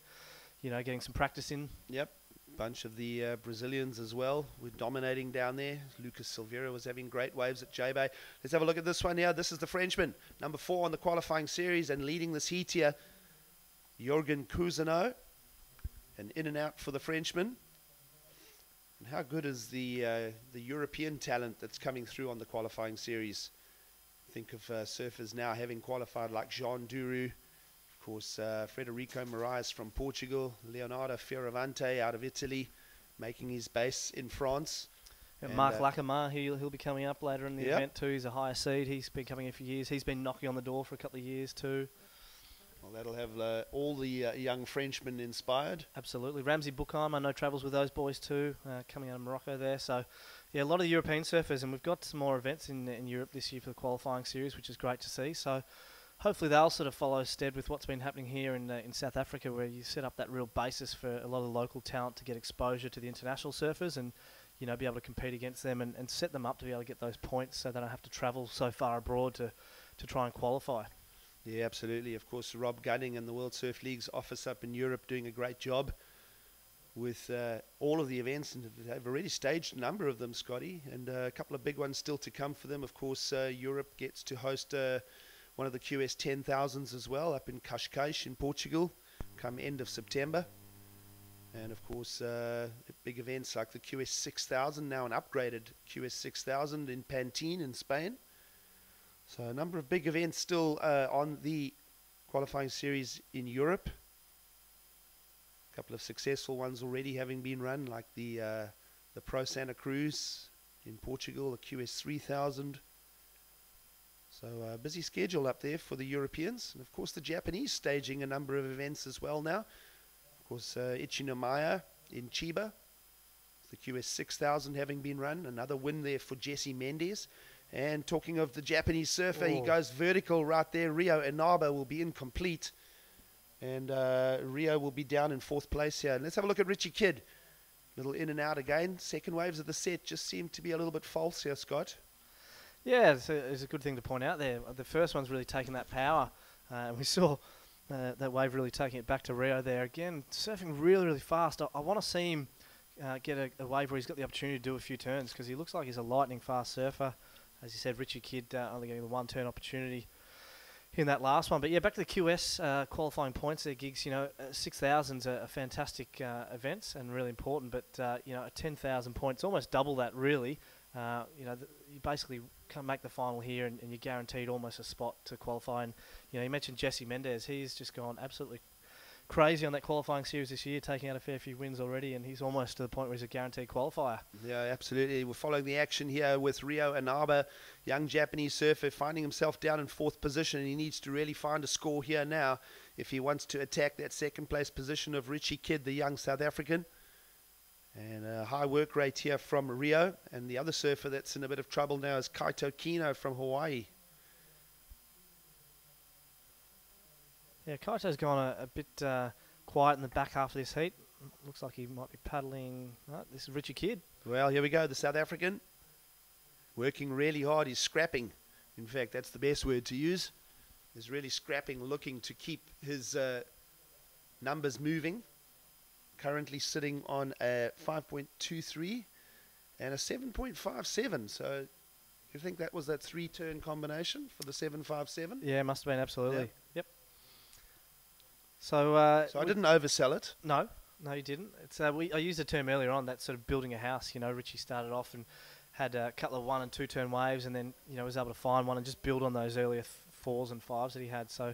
you know, getting some practice in. Yep. Bunch of the Brazilians as well. We're dominating down there. Lucas Silveira was having great waves at J-Bay. Let's have a look at this one here. This is the Frenchman, number 4 on the qualifying series and leading this heat here, Jorgen Cousineau. And in and out for the Frenchman. And how good is the European talent that's coming through on the qualifying series? Think of surfers now having qualified like Jean Duru, of course Frederico Moraes from Portugal, Leonardo Fioravante out of Italy, making his base in France. And Mark Lacamar, he'll be coming up later in the event too. He's a higher seed. He's been coming in for years. He's been knocking on the door for a couple of years too. Well, that'll have all the young Frenchmen inspired. Absolutely. Ramsey Bookheim, I know, travels with those boys too, coming out of Morocco there. So, yeah, a lot of the European surfers, and we've got some more events in Europe this year for the qualifying series, which is great to see. So, hopefully they'll sort of follow stead with what's been happening here in South Africa, where you set up that real basis for a lot of the local talent to get exposure to the international surfers and, you know, be able to compete against them and set them up to be able to get those points so they don't have to travel so far abroad to try and qualify. Yeah, absolutely. Of course, Rob Gunning and the World Surf League's office up in Europe doing a great job with all of the events, and they've already staged a number of them, Scotty, and a couple of big ones still to come for them. Of course, Europe gets to host one of the QS 10,000s as well up in Cascais in Portugal come end of September. And of course, big events like the QS 6000, now an upgraded QS 6000 in Pantene in Spain. So a number of big events still on the qualifying series in Europe. A couple of successful ones already having been run, like the Pro Santa Cruz in Portugal, the QS 3000. So a busy schedule up there for the Europeans. And of course the Japanese staging a number of events as well now. Of course Ichinomiya in Chiba, the QS 6000 having been run. Another win there for Jesse Mendes. And talking of the Japanese surfer, he goes vertical right there. Rio Inaba will be incomplete. And Rio will be down in 4th place here. And let's have a look at Richie Kidd. Little in and out again. Second waves of the set just seem to be a little bit false here, Scott. Yeah, it's a good thing to point out there. The first one's really taking that power. And we saw that wave really taking it back to Rio there. Again, surfing really, really fast. I want to see him get a wave where he's got the opportunity to do a few turns, because he looks like he's a lightning fast surfer. As you said, Richie Kidd only getting the one turn opportunity in that last one. But yeah, back to the QS qualifying points there, Gigs. You know, 6,000's a fantastic event and really important, but you know, a 10,000 points, almost double that really. You know, you basically can make the final here and you're guaranteed almost a spot to qualify. And you know, you mentioned Jesse Mendes. He's just gone absolutely crazy on that qualifying series this year, taking out a fair few wins already, and he's almost to the point where he's a guaranteed qualifier. Yeah, absolutely. We're following the action here with Rio Inaba, young Japanese surfer, finding himself down in 4th position, and he needs to really find a score here now if he wants to attack that 2nd place position of Richie Kidd, the young South African. And a high work rate here from Rio, and the other surfer that's in a bit of trouble now is Kaito Kino from Hawaii. Yeah, Kaito's gone a bit quiet in the back half of this heat. Looks like he might be paddling. Right, this is Richard Kidd. Well, here we go, the South African. Working really hard, he's scrapping. In fact, that's the best word to use. He's really scrapping, looking to keep his numbers moving. Currently sitting on a 5.23 and a 7.57. So you think that was that 3-turn combination for the 7.57? Yeah, must have been, absolutely. Yeah. Yep. So I didn't oversell it. No, you didn't. It's I used the term earlier on, that sort of building a house. You know, Richie started off and had a couple of 1- and 2-turn waves, and then was able to find one and just build on those earlier 4s and 5s that he had. So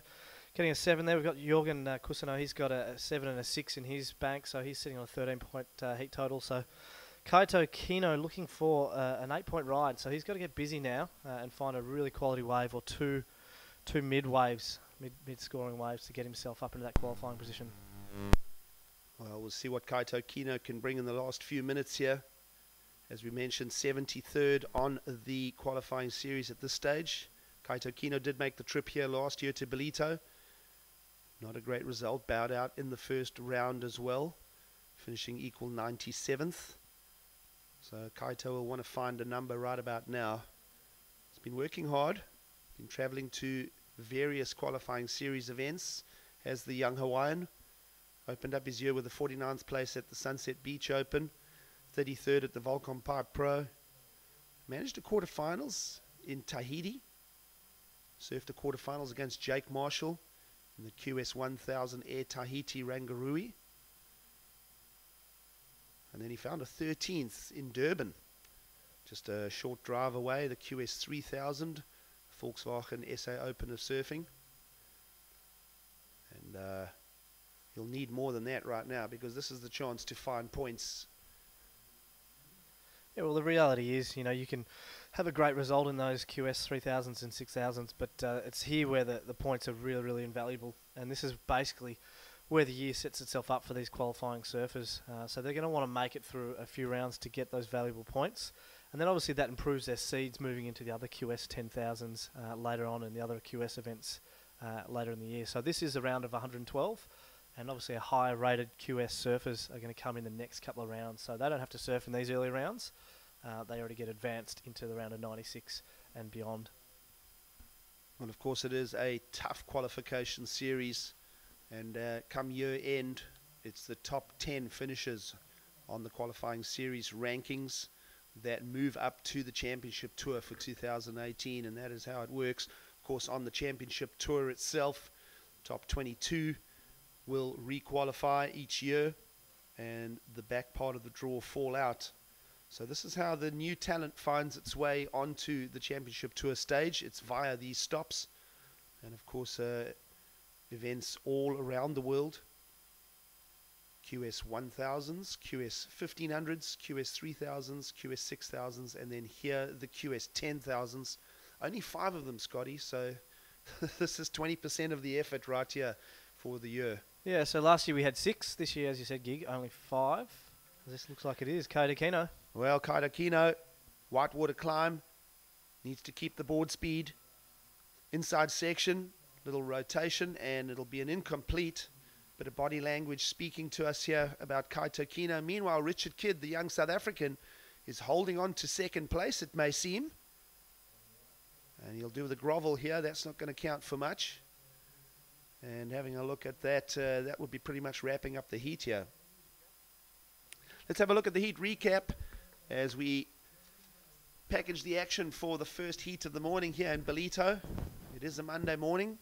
getting a 7 there. We've got Jorgen Kusano. He's got a 7 and a 6 in his bank, so he's sitting on a 13-point heat total. So Kaito Kino looking for an 8-point ride, so he's got to get busy now and find a really quality wave or two mid waves, mid-scoring waves to get himself up into that qualifying position. Well, we'll see what Kaito Kino can bring in the last few minutes here. As we mentioned, 73rd on the qualifying series at this stage. Kaito Kino did make the trip here last year to Ballito. Not a great result, bowed out in the first round as well, finishing equal 97th. So Kaito will want to find a number right about now. He's been working hard, been traveling to various qualifying series events as the young Hawaiian. Opened up his year with a 49th place at the Sunset Beach Open, 33rd at the Volcom Park Pro. Managed the quarterfinals in Tahiti. Surfed the quarterfinals against Jake Marshall in the QS 1000 Air Tahiti Rangarui. And then he found a 13th in Durban, just a short drive away, the QS 3000 Volkswagen SA Open of Surfing. And he'll need more than that right now, because this is the chance to find points. Yeah, well, the reality is, you can have a great result in those QS 3000s and 6000s, but it's here where the points are really, really invaluable. And this is basically where the year sets itself up for these qualifying surfers. So they're going to want to make it through a few rounds to get those valuable points. And then obviously that improves their seeds moving into the other QS 10,000s later on in the other QS events later in the year. So this is a round of 112. And obviously a higher rated QS surfers are going to come in the next couple of rounds. So they don't have to surf in these early rounds. They already get advanced into the round of 96 and beyond. Well, of course, it is a tough qualification series. And come year end, it's the top 10 finishers on the qualifying series rankings that move up to the championship tour for 2018. And that is how it works. Of course, on the championship tour itself, top 22 will re-qualify each year, and the back part of the draw fall out. So this is how the new talent finds its way onto the championship tour stage. It's via these stops, and of course events all around the world. QS 1000s, QS 1500s, QS 3000s, QS 6000s, and then here the QS 10,000s. Only 5 of them, Scotty, so this is 20% of the effort right here for the year. Yeah, so last year we had 6. This year, as you said, Gig, only 5. This looks like it is. Kaito Kino. Well, Kaito Kino, whitewater climb, needs to keep the board speed. Inside section, little rotation, and it'll be an incomplete bit of body language speaking to us here about Kaito Kino. Meanwhile, Richard Kidd, the young South African, is holding on to second place, it may seem. And he'll do the grovel here. That's not going to count for much. And having a look at that, that would be pretty much wrapping up the heat here. Let's have a look at the heat recap as we package the action for the first heat of the morning here in Ballito. It is a Monday morning.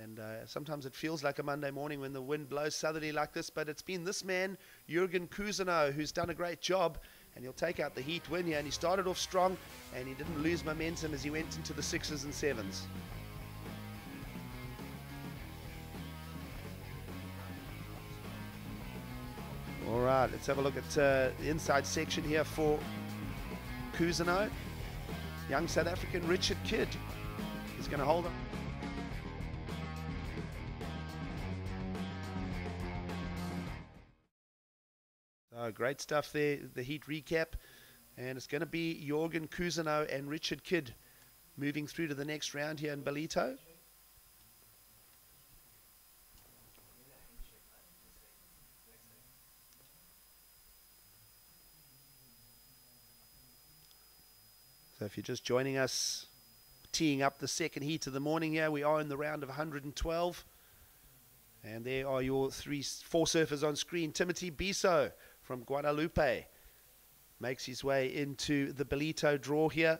And sometimes it feels like a Monday morning when the wind blows southerly like this, but it's been this man, Jorgen Kusano, who's done a great job, and he'll take out the heat win here. And he started off strong, and he didn't lose momentum as he went into the 6s and 7s. All right, let's have a look at the inside section here for Kusano. Young South African Richard Kidd is going to hold on. Great stuff there, the heat recap. And it's going to be Jorgen Kusano and Richard Kidd moving through to the next round here in Ballito. So if you're just joining us, teeing up the second heat of the morning here, we are in the round of 112. And there are your four surfers on screen. Timothy Biso from Guadalupe makes his way into the Ballito draw here.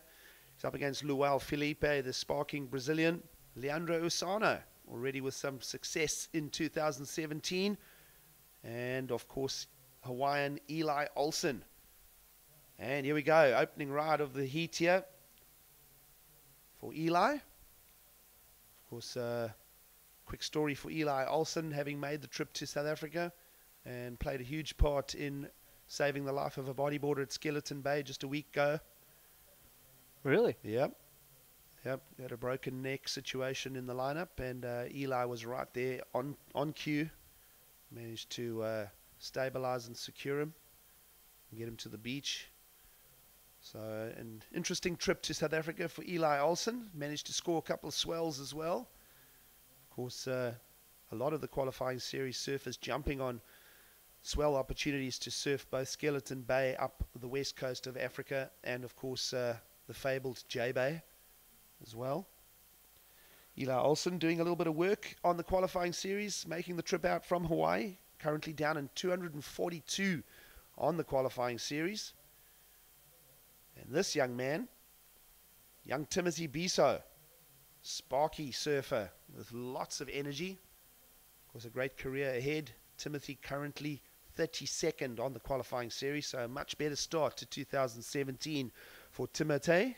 He's up against Luau Felipe, the sparking Brazilian. Leandro Usano, already with some success in 2017. And of course, Hawaiian Eli Olsen. And here we go, opening ride of the heat here for Eli. Of course, quick story for Eli Olsen, having made the trip to South Africa and played a huge part in saving the life of a bodyboarder at Skeleton Bay just a week ago. Really? Yep. Had a broken neck situation in the lineup, and Eli was right there on cue. Managed to stabilize and secure him and get him to the beach. So an interesting trip to South Africa for Eli Olsen. Managed to score a couple of swells as well. Of course, a lot of the qualifying series surfers jumping on swell opportunities to surf both Skeleton Bay up the west coast of Africa, and of course the fabled J Bay as well. Eli Olsen doing a little bit of work on the qualifying series, making the trip out from Hawaii, currently down in 242 on the qualifying series. And this young man, young Timothy Biso, sparky surfer with lots of energy. Of course, a great career ahead. Timothy currently 32nd on the qualifying series, so a much better start to 2017 for Timothy.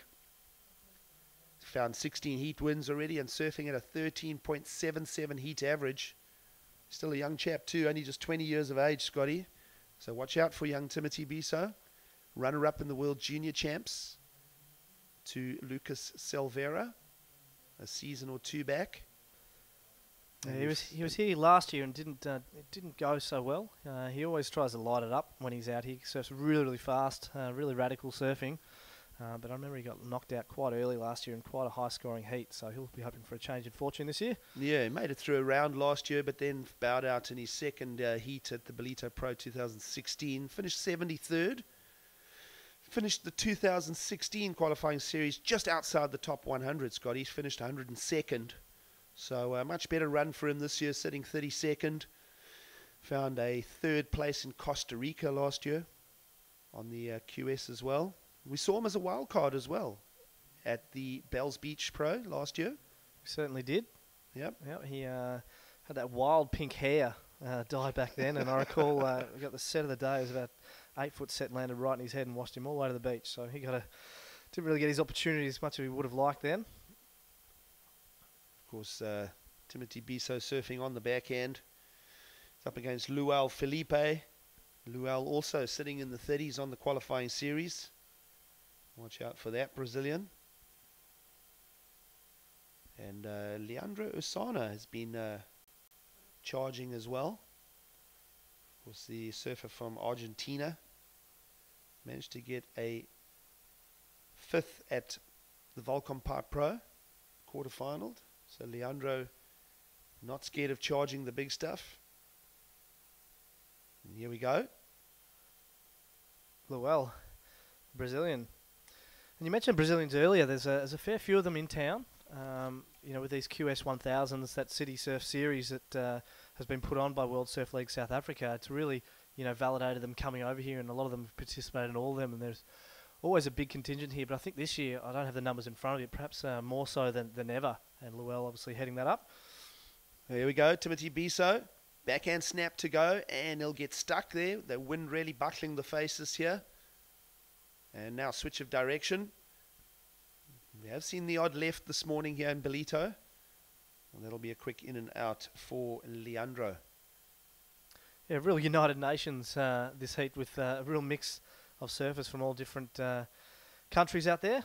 Found 16 heat wins already and surfing at a 13.77 heat average. Still a young chap too, only just 20 years of age, Scotty. So watch out for young Timothy Biso. Runner-up in the World Junior Champs to Lucas Silveira a season or two back. Yeah, he was here last year and it didn't go so well. He always tries to light it up when he's out. He surfs really fast, really radical surfing. But I remember he got knocked out quite early last year in quite a high-scoring heat, so he'll be hoping for a change in fortune this year. Yeah, he made it through a round last year, but then bowed out in his second heat at the Ballito Pro 2016. Finished 73rd. Finished the 2016 qualifying series just outside the top 100, Scott. He's finished 102nd. So a much better run for him this year, sitting 32nd. Found a third place in Costa Rica last year on the QS as well. We saw him as a wild card as well at the Bells Beach Pro last year. He certainly did. Yep. He had that wild pink hair dye back then, and I recall we got the set of the day. It was about 8 foot set, landed right in his head and washed him all the way to the beach. So he didn't really get his opportunity as much as he would have liked then. Of course, Timothy Biso surfing on the backhand. He's up against Luau Felipe. Luau also sitting in the 30s on the qualifying series. Watch out for that Brazilian. And Leandro Usana has been charging as well. Of course, the surfer from Argentina managed to get a 5th at the Volcom Pipe Pro quarterfinal. So Leandro not scared of charging the big stuff. And here we go. Luau, Brazilian. And you mentioned Brazilians earlier. There's a fair few of them in town. With these QS 1000s, that City Surf series that has been put on by World Surf League South Africa. It's really, validated them coming over here, and a lot of them have participated in all of them. And there's always a big contingent here. But I think this year, I don't have the numbers in front of you, perhaps more so than ever. And Luau obviously heading that up. Here we go, Timothy Biso. Backhand snap to go, and he'll get stuck there. The wind really buckling the faces here. And now switch of direction. We have seen the odd left this morning here in Ballito. And that'll be a quick in and out for Leandro. Yeah, real United Nations this heat, with a real mix of surfers from all different countries out there,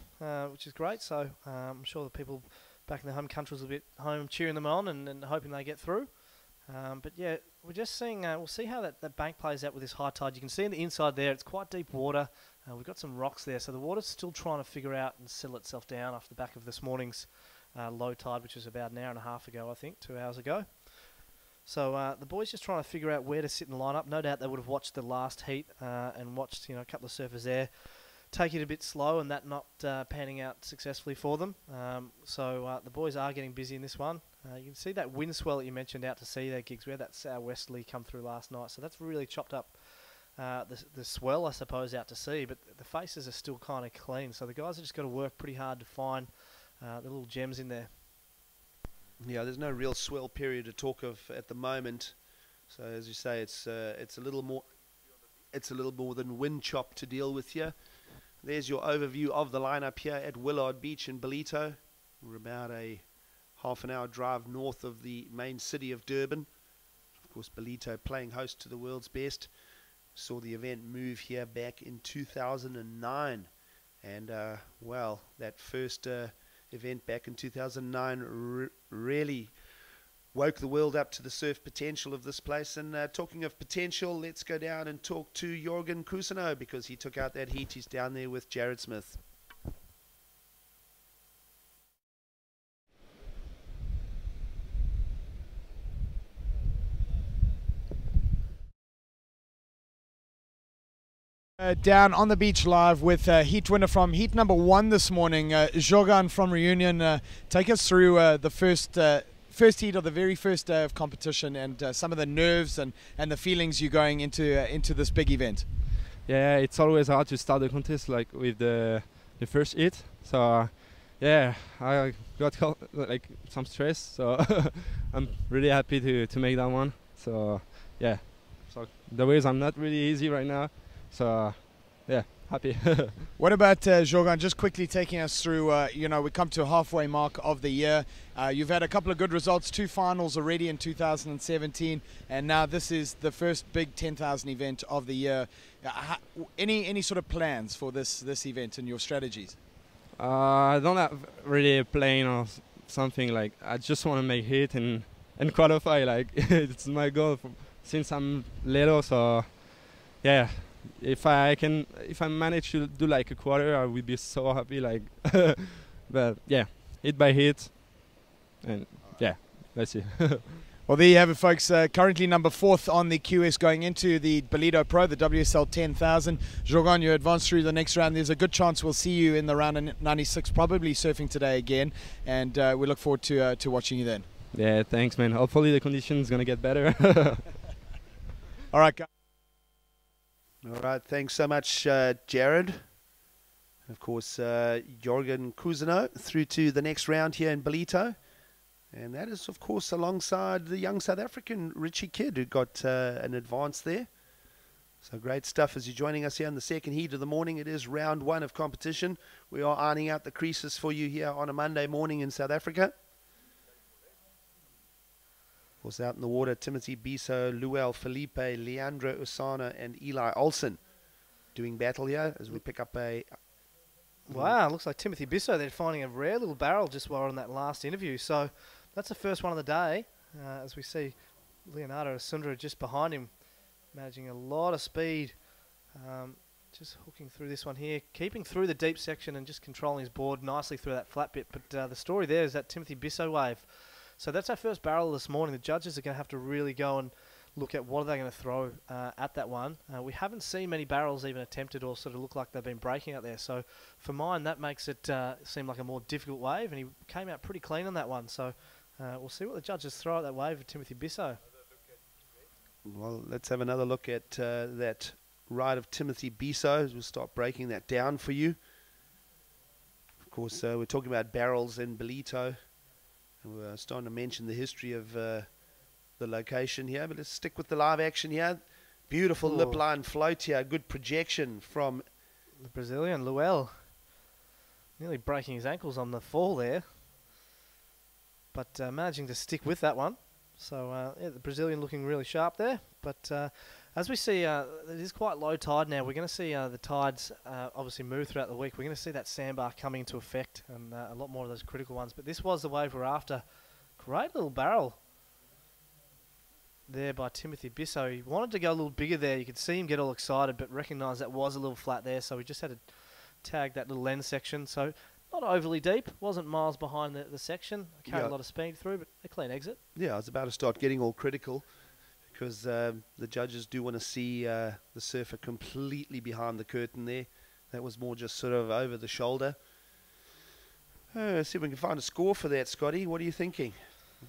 which is great. So I'm sure the people back in their home countries will be at home cheering them on and hoping they get through. But yeah, we're just seeing, we'll see how that bank plays out with this high tide. You can see on the inside there, it's quite deep water. We've got some rocks there, so the water's still trying to figure out and settle itself down off the back of this morning's low tide, which was about an hour and a half ago, I think, 2 hours ago. So the boys just trying to figure out where to sit and line up. No doubt they would have watched the last heat and watched a couple of surfers there take it a bit slow and that not panning out successfully for them. So the boys are getting busy in this one. You can see that wind swell that you mentioned out to sea there, Gigs. We had that southwesterly come through last night, so that's really chopped up the swell, I suppose, out to sea. But the faces are still kind of clean, so the guys have just got to work pretty hard to find the little gems in there. Yeah, there's no real swell period to talk of at the moment. So as you say, it's a little more than wind chop to deal with here. There's your overview of the lineup here at Willard Beach in Ballito. We're about a half an hour drive north of the main city of Durban. Of course, Ballito playing host to the world's best. Saw the event move here back in 2009. And, well, that first event back in 2009 really woke the world up to the surf potential of this place. And talking of potential, let's go down and talk to Jorgen Cousineau, because he took out that heat. He's down there with Jared Smith. Down on the beach live with heat winner from heat number 1 this morning, Jorgen from Reunion. Take us through the first heat of the very first day of competition, and some of the nerves and the feelings you're going into this big event. Yeah, it's always hard to start the contest like with the first heat. So yeah, I got like some stress. So I'm really happy to make that one. So yeah, so the waves are not really easy right now. So yeah, happy. What about Jorgen, just quickly taking us through, you know, we come to a halfway mark of the year. You've had a couple of good results, 2 finals already in 2017, and now this is the first big 10,000 event of the year. Any sort of plans for this event and your strategies? I don't have really a plan or something. Like, I just want to make heat and qualify. Like, it's my goal since I'm little. So yeah, if I manage to do like a quarter, I would be so happy. Like, but yeah, hit by hit, and yeah, let's see. Well, there you have it, folks. Currently number 4th on the QS going into the Ballito Pro, the WSL 10,000. Jorgen, you advance through the next round. There's a good chance we'll see you in the round of 96, probably surfing today again, and we look forward to watching you then. Yeah, thanks, man. Hopefully the condition's gonna get better. All right, guys. All right, thanks so much, Jared. Of course, Jorgen Cousineau through to the next round here in Ballito. And that is, of course, alongside the young South African Richie Kidd, who got an advance there. So great stuff as you're joining us here in the second heat of the morning. It is round 1 of competition. We are ironing out the creases for you here on a Monday morning in South Africa. Of course, out in the water, Timothy Biso, Luel Felipe, Leandro Usana, and Eli Olsen doing battle here as we pick up a... Wow, looks like Timothy Biso, they're finding a rare little barrel just while on that last interview. So that's the first one of the day, as we see Leonardo Sundra just behind him, managing a lot of speed, just hooking through this one here, keeping through the deep section and just controlling his board nicely through that flat bit. But the story there is that Timothy Biso wave. So that's our first barrel this morning. The judges are going to have to really go and look at what are they going to throw at that one. We haven't seen many barrels even attempted or sort of look like they've been breaking out there. So for mine, that makes it seem like a more difficult wave, and he came out pretty clean on that one. So we'll see what the judges throw at that wave of Timothy Biso. Well, let's have another look at that ride of Timothy Biso as we'll start breaking that down for you. Of course, we're talking about barrels in Ballito, and we're starting to mention the history of the location here, but let's stick with the live action here. Beautiful lip line float here, good projection from the Brazilian Luel, nearly breaking his ankles on the fall there, but managing to stick with that one. So yeah, the Brazilian looking really sharp there. But as we see, it is quite low tide now. We're going to see the tides obviously move throughout the week. We're going to see that sandbar coming into effect, and a lot more of those critical ones. But this was the wave we're after. Great little barrel there by Timothy Biso. He wanted to go a little bigger there. You could see him get all excited, but recognised that was a little flat there, so we just had to tag that little lens section. So not overly deep, wasn't miles behind the section. Carried a lot of speed through, but a clean exit. Yeah, I was about to start getting all critical because the judges do want to see the surfer completely behind the curtain there. That was more just sort of over the shoulder. Let's see if we can find a score for that, Scotty. What are you thinking?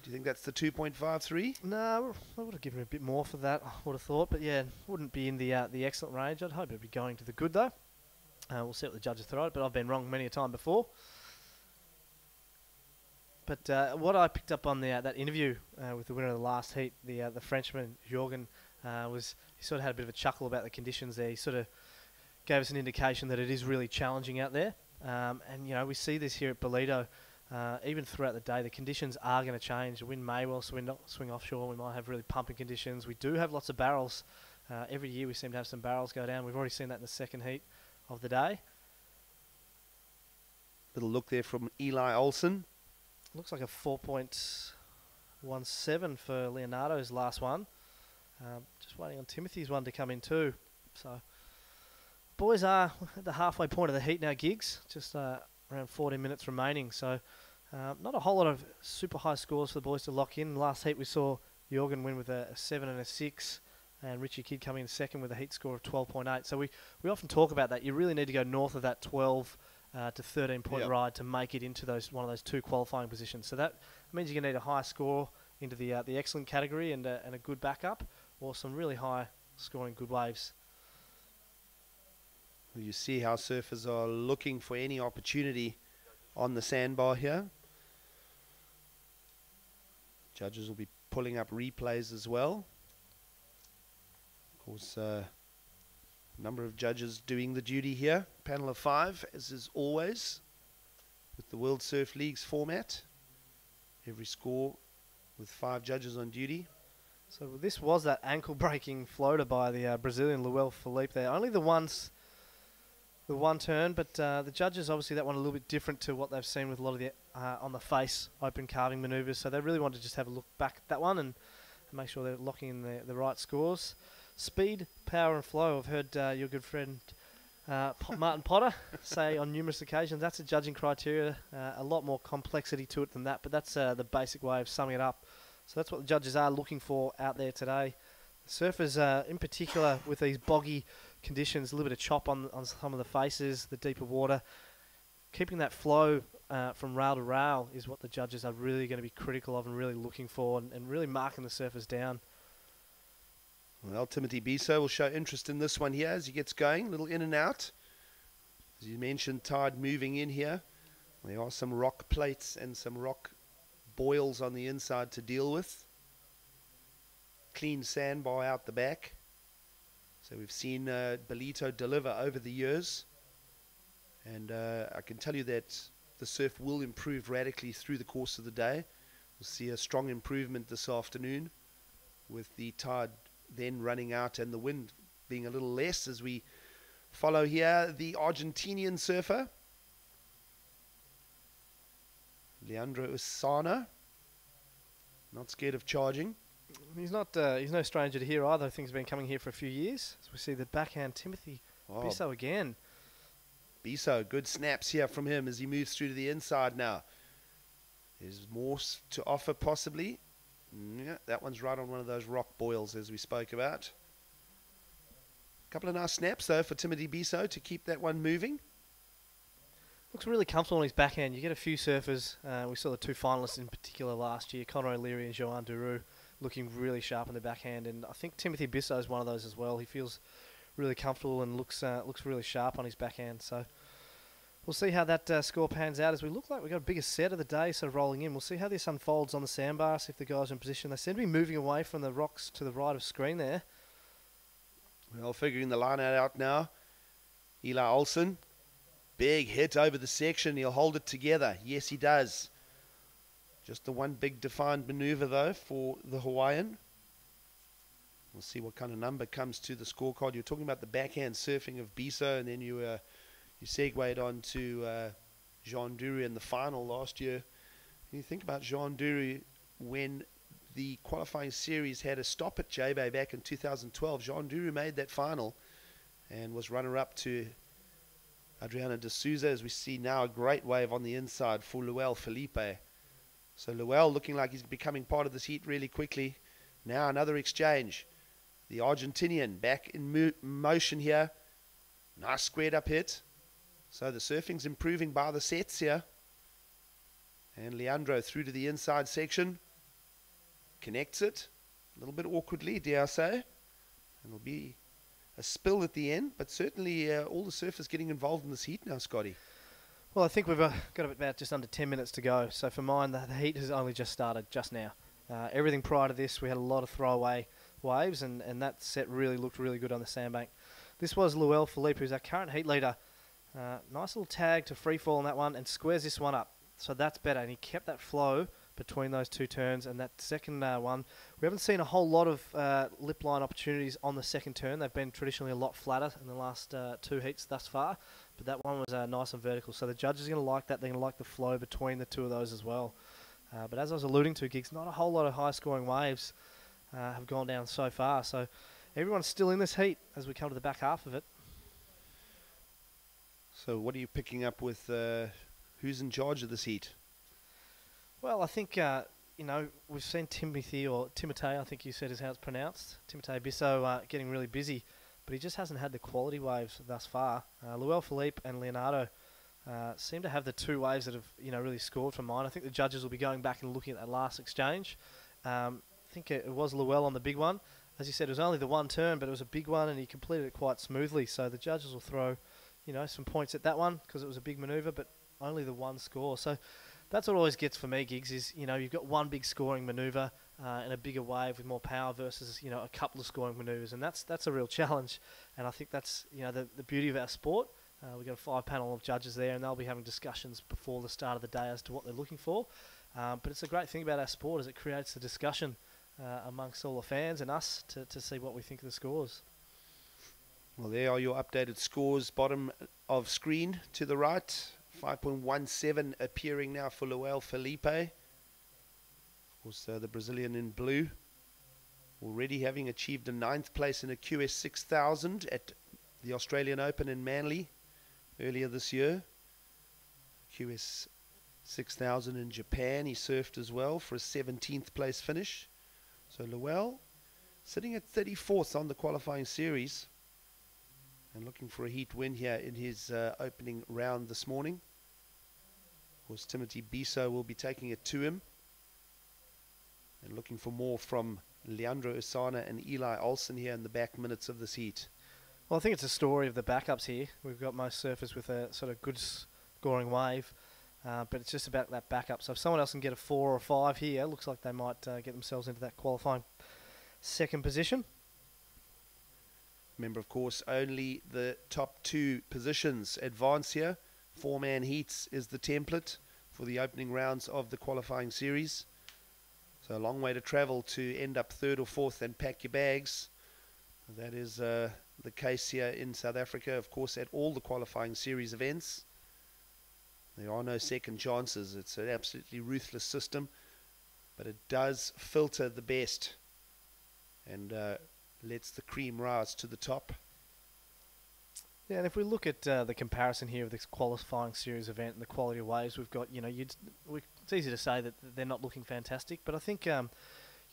Do you think that's the 2.53? No, I would have given him a bit more for that, I would have thought. But yeah, wouldn't be in the excellent range. I'd hope it'd be going to the good, though. We'll see what the judges throw it, but I've been wrong many a time before. But what I picked up on that interview with the winner of the last heat, the Frenchman, Jorgen, he sort of had a bit of a chuckle about the conditions there. He sort of gave us an indication that it is really challenging out there. And, you know, we see this here at Ballito. Even throughout the day, the conditions are going to change. The wind may well swing offshore. We might have really pumping conditions. We do have lots of barrels. Every year we seem to have some barrels go down. We've already seen that in the second heat of the day. Little look there from Eli Olsen. Looks like a 4.17 for Leonardo's last one. Just waiting on Timothy's one to come in too. So, boys are at the halfway point of the heat now, Gigs. Just around 14 minutes remaining. So, not a whole lot of super high scores for the boys to lock in. Last heat we saw Jorgen win with a 7 and a 6. And Richie Kidd coming in second with a heat score of 12.8. So we often talk about that. You really need to go north of that 12 to 13-point ride to make it into one of those two qualifying positions. So that means you're going to need a high score into the excellent category and a good backup, or some really high scoring good waves. You see how surfers are looking for any opportunity on the sandbar here. Judges will be pulling up replays as well. Of course, number of judges doing the duty here. Panel of 5, as is always, with the World Surf League's format. Every score with 5 judges on duty. So this was that ankle-breaking floater by the Brazilian Luel Felipe there. Only the one turn, but the judges, obviously that one a little bit different to what they've seen with a lot of the on the face open carving manoeuvres. So they really want to just have a look back at that one and make sure they're locking in the right scores. Speed, power and flow. I've heard your good friend Martin Potter say on numerous occasions that's a judging criteria. A lot more complexity to it than that, but that's the basic way of summing it up. So that's what the judges are looking for out there today. The surfers, in particular, with these boggy conditions, a little bit of chop on some of the faces, the deeper water. Keeping that flow from rail to rail is what the judges are really going to be critical of and really looking for, and really marking the surfers down. Well, Timothy Biso will show interest in this one here as he gets going. A little in and out. As you mentioned, tide moving in here. There are some rock plates and some rock boils on the inside to deal with. Clean sandbar out the back. So we've seen Ballito deliver over the years. And I can tell you that the surf will improve radically through the course of the day. We'll see a strong improvement this afternoon with the tide then running out and the wind being a little less as we follow here the Argentinian surfer Leandro Usana, not scared of charging. He's no stranger to here either. I think he's been coming here for a few years. As we see the backhand Timothy Biso again. Biso, good snaps here from him as he moves through to the inside now. There's more to offer possibly. Yeah, that one's right on one of those rock boils as we spoke about. A couple of nice snaps though for Timothy Biso to keep that one moving. Looks really comfortable on his backhand. You get a few surfers. We saw the two finalists in particular last year, Conor O'Leary and Joan Duru, looking really sharp on the backhand. And I think Timothy Biso is one of those as well. He feels really comfortable and looks really sharp on his backhand. So we'll see how that score pans out as we look like we've got a bigger set of the day sort of rolling in. We'll see how this unfolds on the sandbar, see if the guys are in position. They seem to be moving away from the rocks to the right of screen there. Well, figuring the line out now. Eli Olsen, big hit over the section. He'll hold it together. Yes, he does. Just the one big defined maneuver though for the Hawaiian. We'll see what kind of number comes to the scorecard. You're talking about the backhand surfing of Biso, and then you segued on to Jean Dury in the final last year. You think about Jean Dury when the qualifying series had a stop at J-Bay back in 2012. Jean Dury made that final and was runner-up to Adriana de Souza, as we see now a great wave on the inside for Luel Felipe. So Luel looking like he's becoming part of this heat really quickly. Now another exchange. The Argentinian back in motion here. Nice squared up hit. So the surfing's improving by the sets here. And Leandro through to the inside section. Connects it. A little bit awkwardly, dare I say. And it'll be a spill at the end, but certainly all the surfers getting involved in this heat now, Scotty. Well, I think we've got about just under 10 minutes to go. So for mine, the heat has only just started just now. Everything prior to this, we had a lot of throwaway waves, and that set really looked really good on the sandbank. This was Luel Philippe, who's our current heat leader. Nice little tag to free fall on that one and squares this one up. So that's better, and he kept that flow between those two turns, and that second one, we haven't seen a whole lot of lip line opportunities on the second turn. They've been traditionally a lot flatter in the last two heats thus far, but that one was nice and vertical. So the judges are going to like that. They're going to like the flow between the two of those as well. But as I was alluding to, Gigs, not a whole lot of high-scoring waves have gone down so far. So everyone's still in this heat as we come to the back half of it. So what are you picking up with who's in charge of this heat? Well, I think, we've seen Timothy, I think you said is how it's pronounced, Timotei Bissau getting really busy, but he just hasn't had the quality waves thus far. Luel Philippe and Leonardo seem to have the two waves that have, really scored for mine. I think the judges will be going back and looking at that last exchange. I think it was Luel on the big one. As you said, it was only the one turn, but it was a big one, and he completed it quite smoothly. So the judges will throw, some points at that one because it was a big manoeuvre, but only the one score. So that's what always gets for me, Gigs, is, you've got one big scoring manoeuvre and a bigger wave with more power versus, a couple of scoring manoeuvres. And that's a real challenge. And I think that's, the beauty of our sport. We've got a 5 panel of judges there, and they'll be having discussions before the start of the day as to what they're looking for. But it's a great thing about our sport is it creates a discussion amongst all the fans and us to see what we think of the scores. Well, there are your updated scores, bottom of screen to the right. 5.17 appearing now for Luel Felipe. Of course, the Brazilian in blue. Already having achieved a 9th place in a QS 6000 at the Australian Open in Manly earlier this year. QS 6000 in Japan, he surfed as well for a 17th place finish. So Luel sitting at 34th on the qualifying series and looking for a heat win here in his opening round this morning. Of course, Timotei Bissau will be taking it to him and looking for more from Leandro Usana and Eli Olsen here in the back minutes of this heat. Well, I think it's a story of the backups here. We've got most surfers with a sort of good scoring wave, but it's just about that backup. So if someone else can get a 4 or 5 here, looks like they might get themselves into that qualifying second position. Remember, of course, only the top 2 positions advance here. 4-man heats is the template for the opening rounds of the qualifying series. So a long way to travel to end up 3rd or 4th and pack your bags. That is the case here in South Africa, of course, at all the qualifying series events. There are no second chances. It's an absolutely ruthless system, but it does filter the best and lets the cream rise to the top. Yeah, and if we look at the comparison here of this qualifying series event and the quality of waves we've got, it's easy to say that they're not looking fantastic, but I think you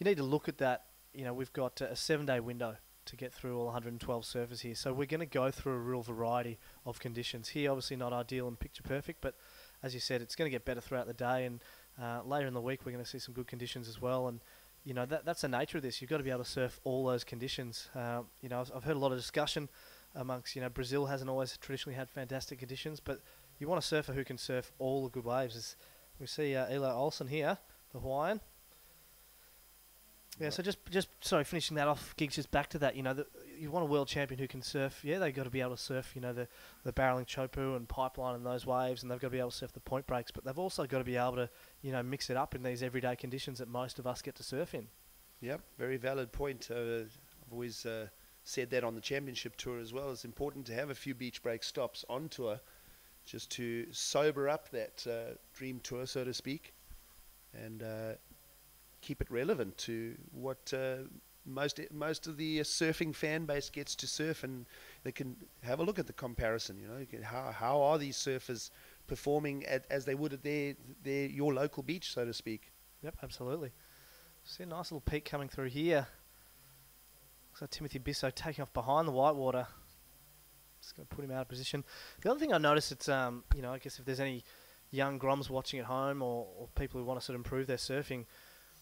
need to look at that. We've got a 7-day window to get through all 112 surfers here, so we're going to go through a real variety of conditions here. Obviously not ideal and picture perfect, but as you said, it's going to get better throughout the day, and later in the week we're going to see some good conditions as well. And that's the nature of this. You've got to be able to surf all those conditions. I've heard a lot of discussion amongst, Brazil hasn't always traditionally had fantastic conditions, but you want a surfer who can surf all the good waves. As we see Eli Olsen here, the Hawaiian. Yeah, so just finishing that off, Gigs, just back to that, you want a world champion who can surf. Yeah, they've got to be able to surf, the barreling Chopu and pipeline and those waves, and they've got to be able to surf the point breaks, but they've also got to be able to, mix it up in these everyday conditions that most of us get to surf in. Yep, very valid point. I've always said that on the championship tour as well. It's important to have a few beach break stops on tour just to sober up that dream tour, so to speak, and keep it relevant to what most of the surfing fan base gets to surf, and they can have a look at the comparison. How are these surfers performing as they would at your local beach, so to speak. Yep, absolutely. See a nice little peak coming through here. Looks like Timotei Bissau taking off behind the whitewater. Just going to put him out of position. The other thing I noticed, it's you know, I guess if there's any young groms watching at home or people who want to sort of improve their surfing,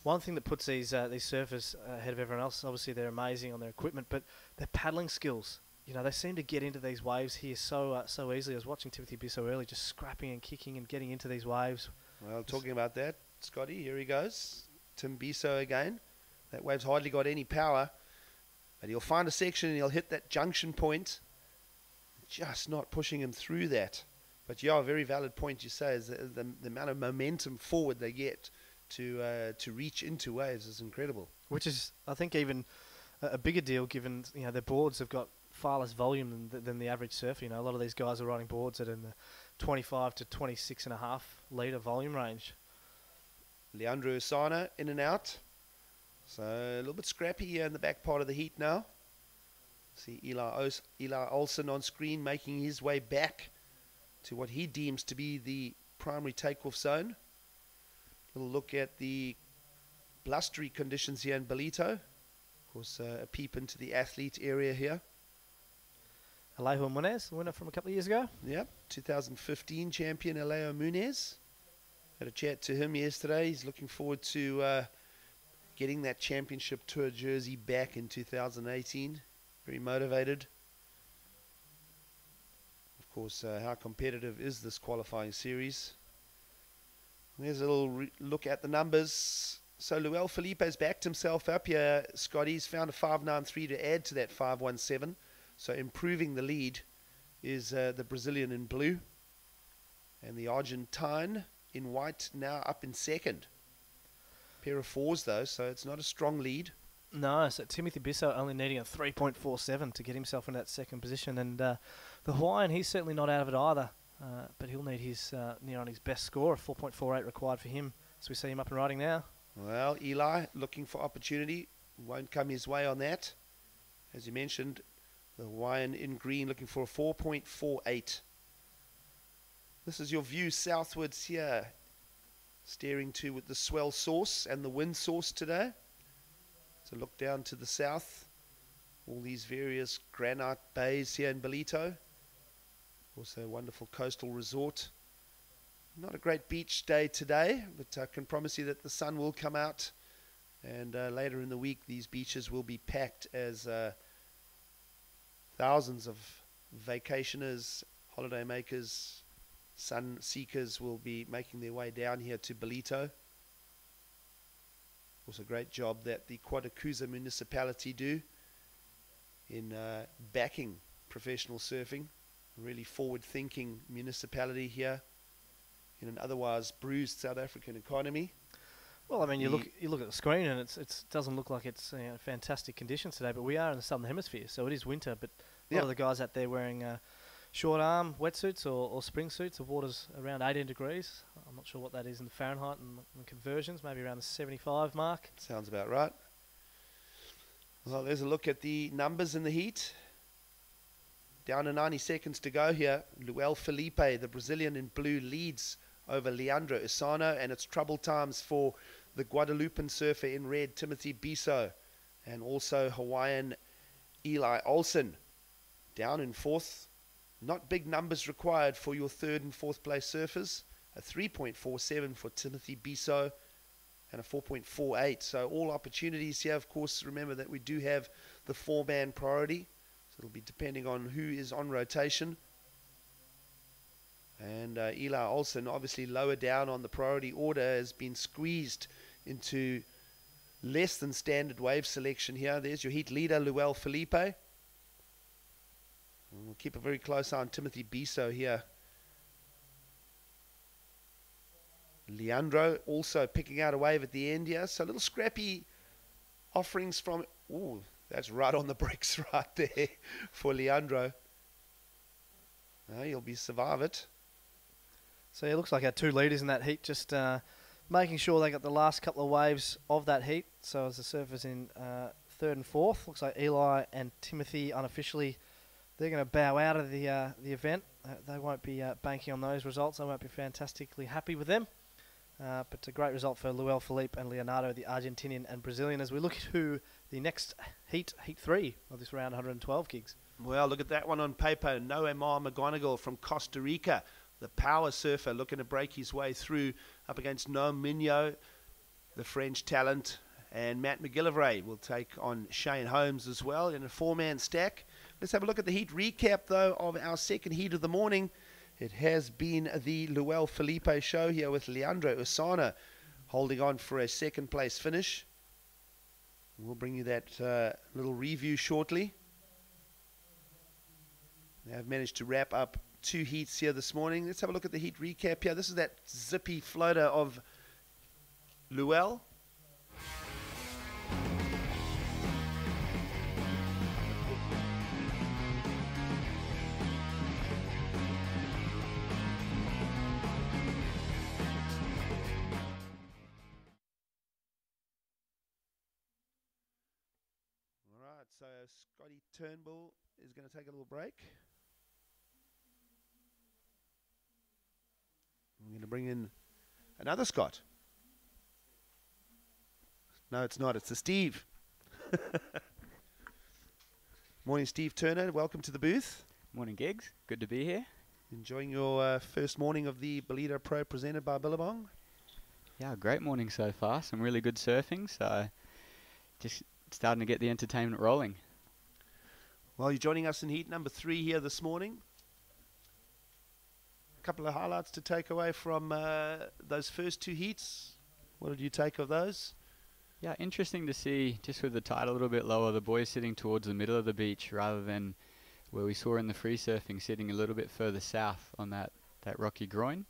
one thing that puts these surfers ahead of everyone else, obviously they're amazing on their equipment, but their paddling skills. You know, they seem to get into these waves here so easily. I was watching Timothy Bissell early, just scrapping and kicking and getting into these waves. Well, talking about that, Scotty, here he goes. Tim Bissell again. That wave's hardly got any power, but he'll find a section and he'll hit that junction point. Just not pushing him through that. But yeah, a very valid point you say is the amount of momentum forward they get to reach into waves is incredible. Which is, I think, even a bigger deal given, you know, their boards have got far less volume than the average surfer. You know, a lot of these guys are riding boards that are in the 25 to 26.5 litre volume range. Leandro Usana in and out. So a little bit scrappy here in the back part of the heat now. See Eli Olsen on screen making his way back to what he deems to be the primary takeoff zone. Little look at the blustery conditions here in Ballito. Of course, a peep into the athlete area here. Alejo Munez, the winner from a couple of years ago. Yep, 2015 champion Alejo Munez. Had a chat to him yesterday. He's looking forward to getting that championship tour jersey back in 2018. Very motivated. Of course, how competitive is this qualifying series? There's a little look at the numbers. So Luel Felipe's backed himself up here. Scotty's found a 5.93 to add to that 5.17. So improving the lead is the Brazilian in blue. And the Argentine in white now up in second. Pair of fours though, so it's not a strong lead. No, so Timothy Bissell only needing a 3.47 to get himself in that second position. And the Hawaiian, he's certainly not out of it either. But he'll need his near on his best score, a 4.48 required for him. So we see him up and riding now. Well, Eli looking for opportunity. Won't come his way on that. As you mentioned, the Hawaiian in green looking for a 4.48. This is your view southwards here. Steering to with the swell source and the wind source today. So look down to the south. All these various granite bays here in Ballito. Also a wonderful coastal resort. Not a great beach day today, but I can promise you that the sun will come out. And later in the week, these beaches will be packed as thousands of vacationers, holiday makers, sun seekers will be making their way down here to Ballito. Also a great job that the Quadacusa municipality do in backing professional surfing. A really forward-thinking municipality here in an otherwise bruised South African economy. Well, I mean, you look at the screen and it doesn't look like it's fantastic conditions today, but we are in the southern hemisphere, so it is winter. But a lot of the guys out there wearing short arm wetsuits or spring suits. The water's around 18 degrees. I'm not sure what that is in the Fahrenheit and conversions, maybe around the 75 mark. Sounds about right. Well, there's a look at the numbers in the heat. Down to 90 seconds to go here. Luel Felipe, the Brazilian in blue, leads over Leandro Usana, and it's trouble times for the Guadalupan surfer in red, Timothy Bissell, and also Hawaiian Eli Olsen. Down in fourth. Not big numbers required for your third and fourth place surfers. A 3.47 for Timothy Bissell and a 4.48. So all opportunities here. Of course, remember that we do have the four-man priority. So it'll be depending on who is on rotation. And Eli Olsen, obviously lower down on the priority order, has been squeezed into less than standard wave selection here. There's your heat leader, Luel Felipe. And we'll keep a very close eye on Timothy Bissell here. Leandro also picking out a wave at the end here. So little scrappy offerings from... Ooh, that's right on the bricks right there for Leandro. He'll survive it. So it looks like our two leaders in that heat just making sure they got the last couple of waves of that heat. So as the surfers in third and fourth, looks like Eli and Timothy unofficially, they're going to bow out of the event. They won't be banking on those results. They won't be fantastically happy with them. But it's a great result for Luel Felipe and Leonardo, the Argentinian and Brazilian, as we look to the next heat, Heat 3 of this round 112 gigs. Well, look at that one on paper. Noemar McGonigal from Costa Rica, the power surfer, looking to break his way through up against Noam Mignot, the French talent. And Matt McGillivray will take on Shane Holmes as well in a four-man stack. Let's have a look at the heat recap, though, of our second heat of the morning. It has been the Luel Felipe show here with Leandro Usana holding on for a second-place finish. We'll bring you that little review shortly. They have managed to wrap up 2 heats here this morning. Let's have a look at the heat recap here. This is that zippy floater of Luel. All right, so Scotty Turnbull is going to take a little break. I'm going to bring in another Scott. No, it's not. It's a Steve. Morning, Steve Turner. Welcome to the booth. Morning, Gigs. Good to be here. Enjoying your first morning of the Ballito Pro presented by Billabong? Yeah, great morning so far. Some really good surfing, so just starting to get the entertainment rolling. Well, you're joining us in heat number 3 here this morning. A couple of highlights to take away from those first 2 heats. What did you take of those? Yeah, interesting to see, just with the tide a little bit lower, the boys sitting towards the middle of the beach rather than where we saw in the free surfing, sitting a little bit further south on that rocky groin.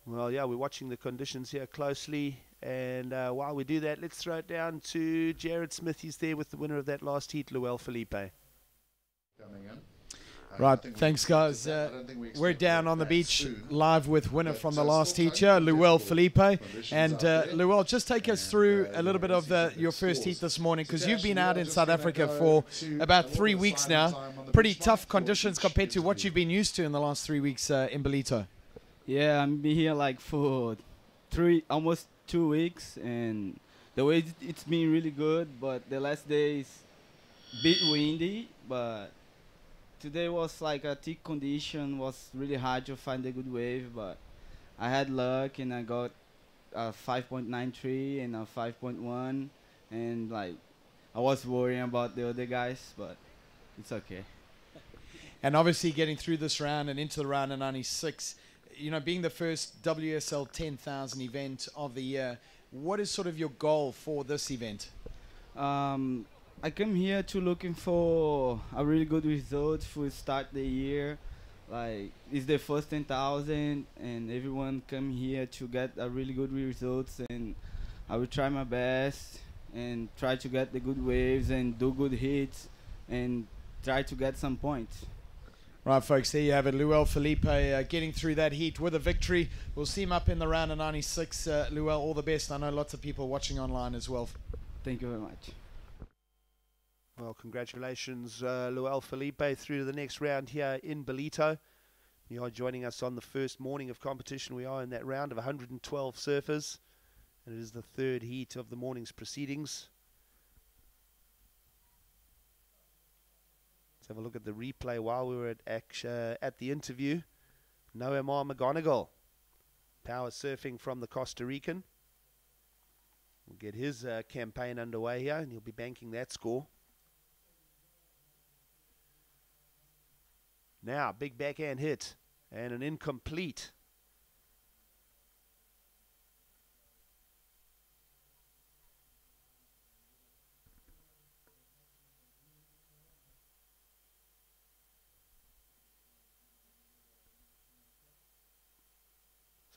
Well, yeah, we're watching the conditions here closely. And while we do that, let's throw it down to Jared Smith. He's there with the winner of that last heat, Luel Felipe. Coming in. Right, thanks guys. We're down on the beach live with winner from the last heat here, Luel Felipe. And Luel, just take us through a little bit of your first heat this morning, because you've been out in South Africa for about 3 weeks now. Pretty tough conditions compared to what you've been used to in the last 3 weeks in Ballito. Yeah, I'm been here like for almost 2 weeks, and the way it's been really good, but the last day is a bit windy, but today was like a thick condition, was really hard to find a good wave, but I had luck and I got a 5.93 and a 5.1, and like I was worrying about the other guys, but it's okay. And obviously getting through this round and into the round of 96, you know, being the first WSL 10,000 event of the year, what is sort of your goal for this event? I came here to looking for a really good result for start the year. Like, it's the first 10,000 and everyone come here to get a really good results, and I will try my best and try to get the good waves and do good hits and try to get some points. Right, folks, there you have it. Luel Felipe getting through that heat with a victory. We'll see him up in the round of 96. Luel, all the best. I know lots of people watching online as well. Thank you very much. Well, congratulations, Luel Felipe, through to the next round here in Ballito. You are joining us on the first morning of competition. We are in that round of 112 surfers, and it is the 3rd heat of the morning's proceedings. Let's have a look at the replay while we were at the interview. Noemar McGonigal, power surfing from the Costa Rican. We'll get his campaign underway here, and he'll be banking that score. Now, big backhand hit and an incomplete.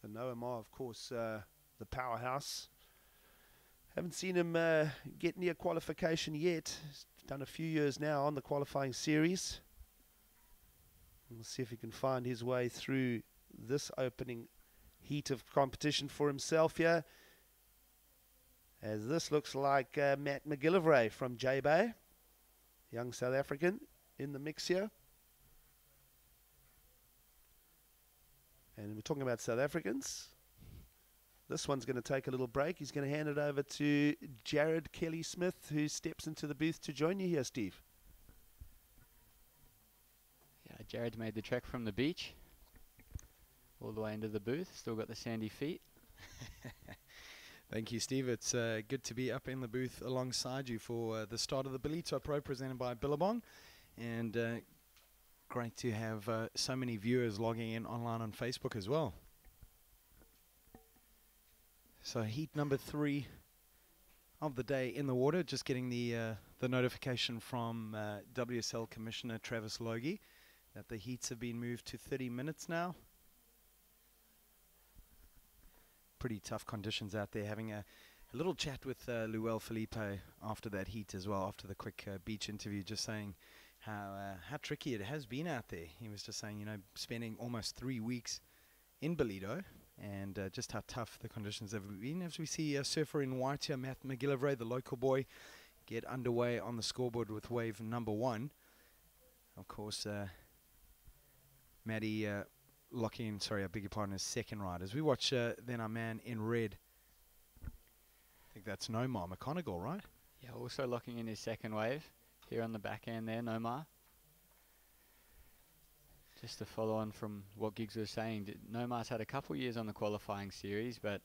So Noemar, of course, the powerhouse. Haven't seen him get near qualification yet. He's done a few years now on the qualifying series. We'll see if he can find his way through this opening heat of competition for himself here. As this looks like Matt McGillivray from J-Bay, young South African in the mix here. And we're talking about South Africans. This one's going to take a little break. He's going to hand it over to Jared Kelly-Smith, who steps into the booth to join you here, Steve. Jared's made the trek from the beach all the way into the booth. Still got the sandy feet. Thank you, Steve. It's good to be up in the booth alongside you for the start of the Ballito Pro presented by Billabong. And great to have so many viewers logging in online on Facebook as well. So heat number 3 of the day in the water. Just getting the notification from WSL Commissioner Travis Logie that the heats have been moved to 30 minutes now. Pretty tough conditions out there. Having a little chat with Luel Felipe after that heat as well, after the quick beach interview, just saying how tricky it has been out there. He was just saying, you know, spending almost 3 weeks in Ballito, and just how tough the conditions have been. As we see a surfer in white here, Matt McGillivray, the local boy, get underway on the scoreboard with wave number 1. Of course, Maddie locking in, sorry, I beg your pardon, his second ride. As we watch then our man in red, I think that's Nomar McConaughey, right? Yeah, also locking in his second wave here on the back end there, Nomar. Just to follow on from what Giggs was saying, Nomar's had a couple years on the qualifying series, but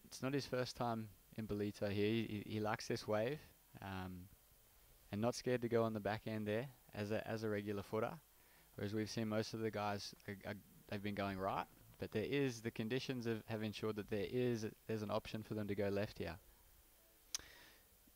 it's not his first time in Ballito here. He likes this wave, and not scared to go on the back end there as a regular footer. Whereas we've seen most of the guys, they've been going right, but the conditions have ensured that there's an option for them to go left here.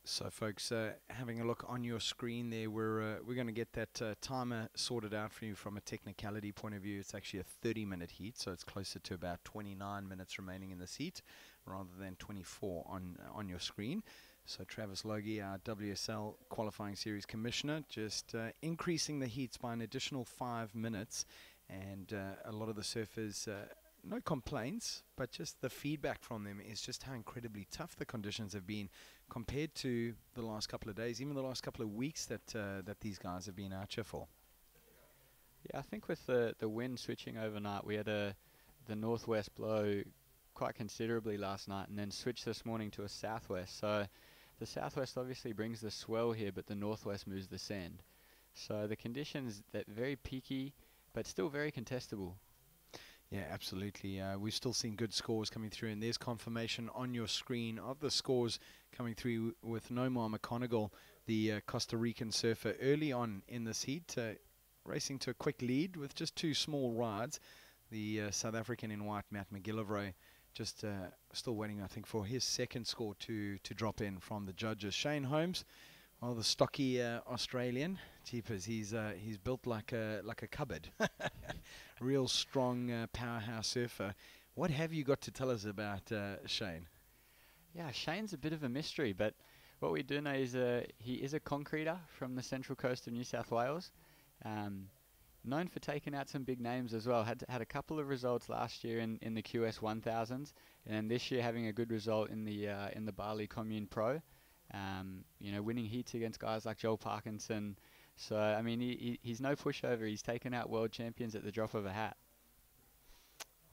So folks, having a look on your screen there, we're going to get that timer sorted out for you from a technicality point of view. It's actually a 30-minute heat, so it's closer to about 29 minutes remaining in this heat, rather than 24 on your screen. So Travis Logie, our WSL Qualifying Series Commissioner, just increasing the heats by an additional 5 minutes, and a lot of the surfers, no complaints, but just the feedback from them is just how incredibly tough the conditions have been compared to the last couple of days, even the last couple of weeks that these guys have been out here for. Yeah, I think with the wind switching overnight, we had the northwest blow quite considerably last night, and then switched this morning to a southwest. So the southwest obviously brings the swell here, but the northwest moves the sand. So the conditions that very peaky, but still very contestable. Yeah, absolutely. We've still seen good scores coming through, and there's confirmation on your screen of the scores coming through with Nomar McConaughey, the Costa Rican surfer, early on in this heat, racing to a quick lead with just 2 small rides. The South African in white, Matt McGillivray, just still waiting, I think, for his second score to drop in from the judges. Shane Holmes, well, the stocky Australian, jeepers, he's built like a cupboard. Real strong powerhouse surfer. What have you got to tell us about Shane? Yeah, Shane's a bit of a mystery, but what we do know is he is a concreter from the central coast of New South Wales. Known for taking out some big names as well. Had a couple of results last year in the QS 1000s, and this year having a good result in the Bali Commune Pro. You know, winning heats against guys like Joel Parkinson. So I mean, he's no pushover. He's taken out world champions at the drop of a hat.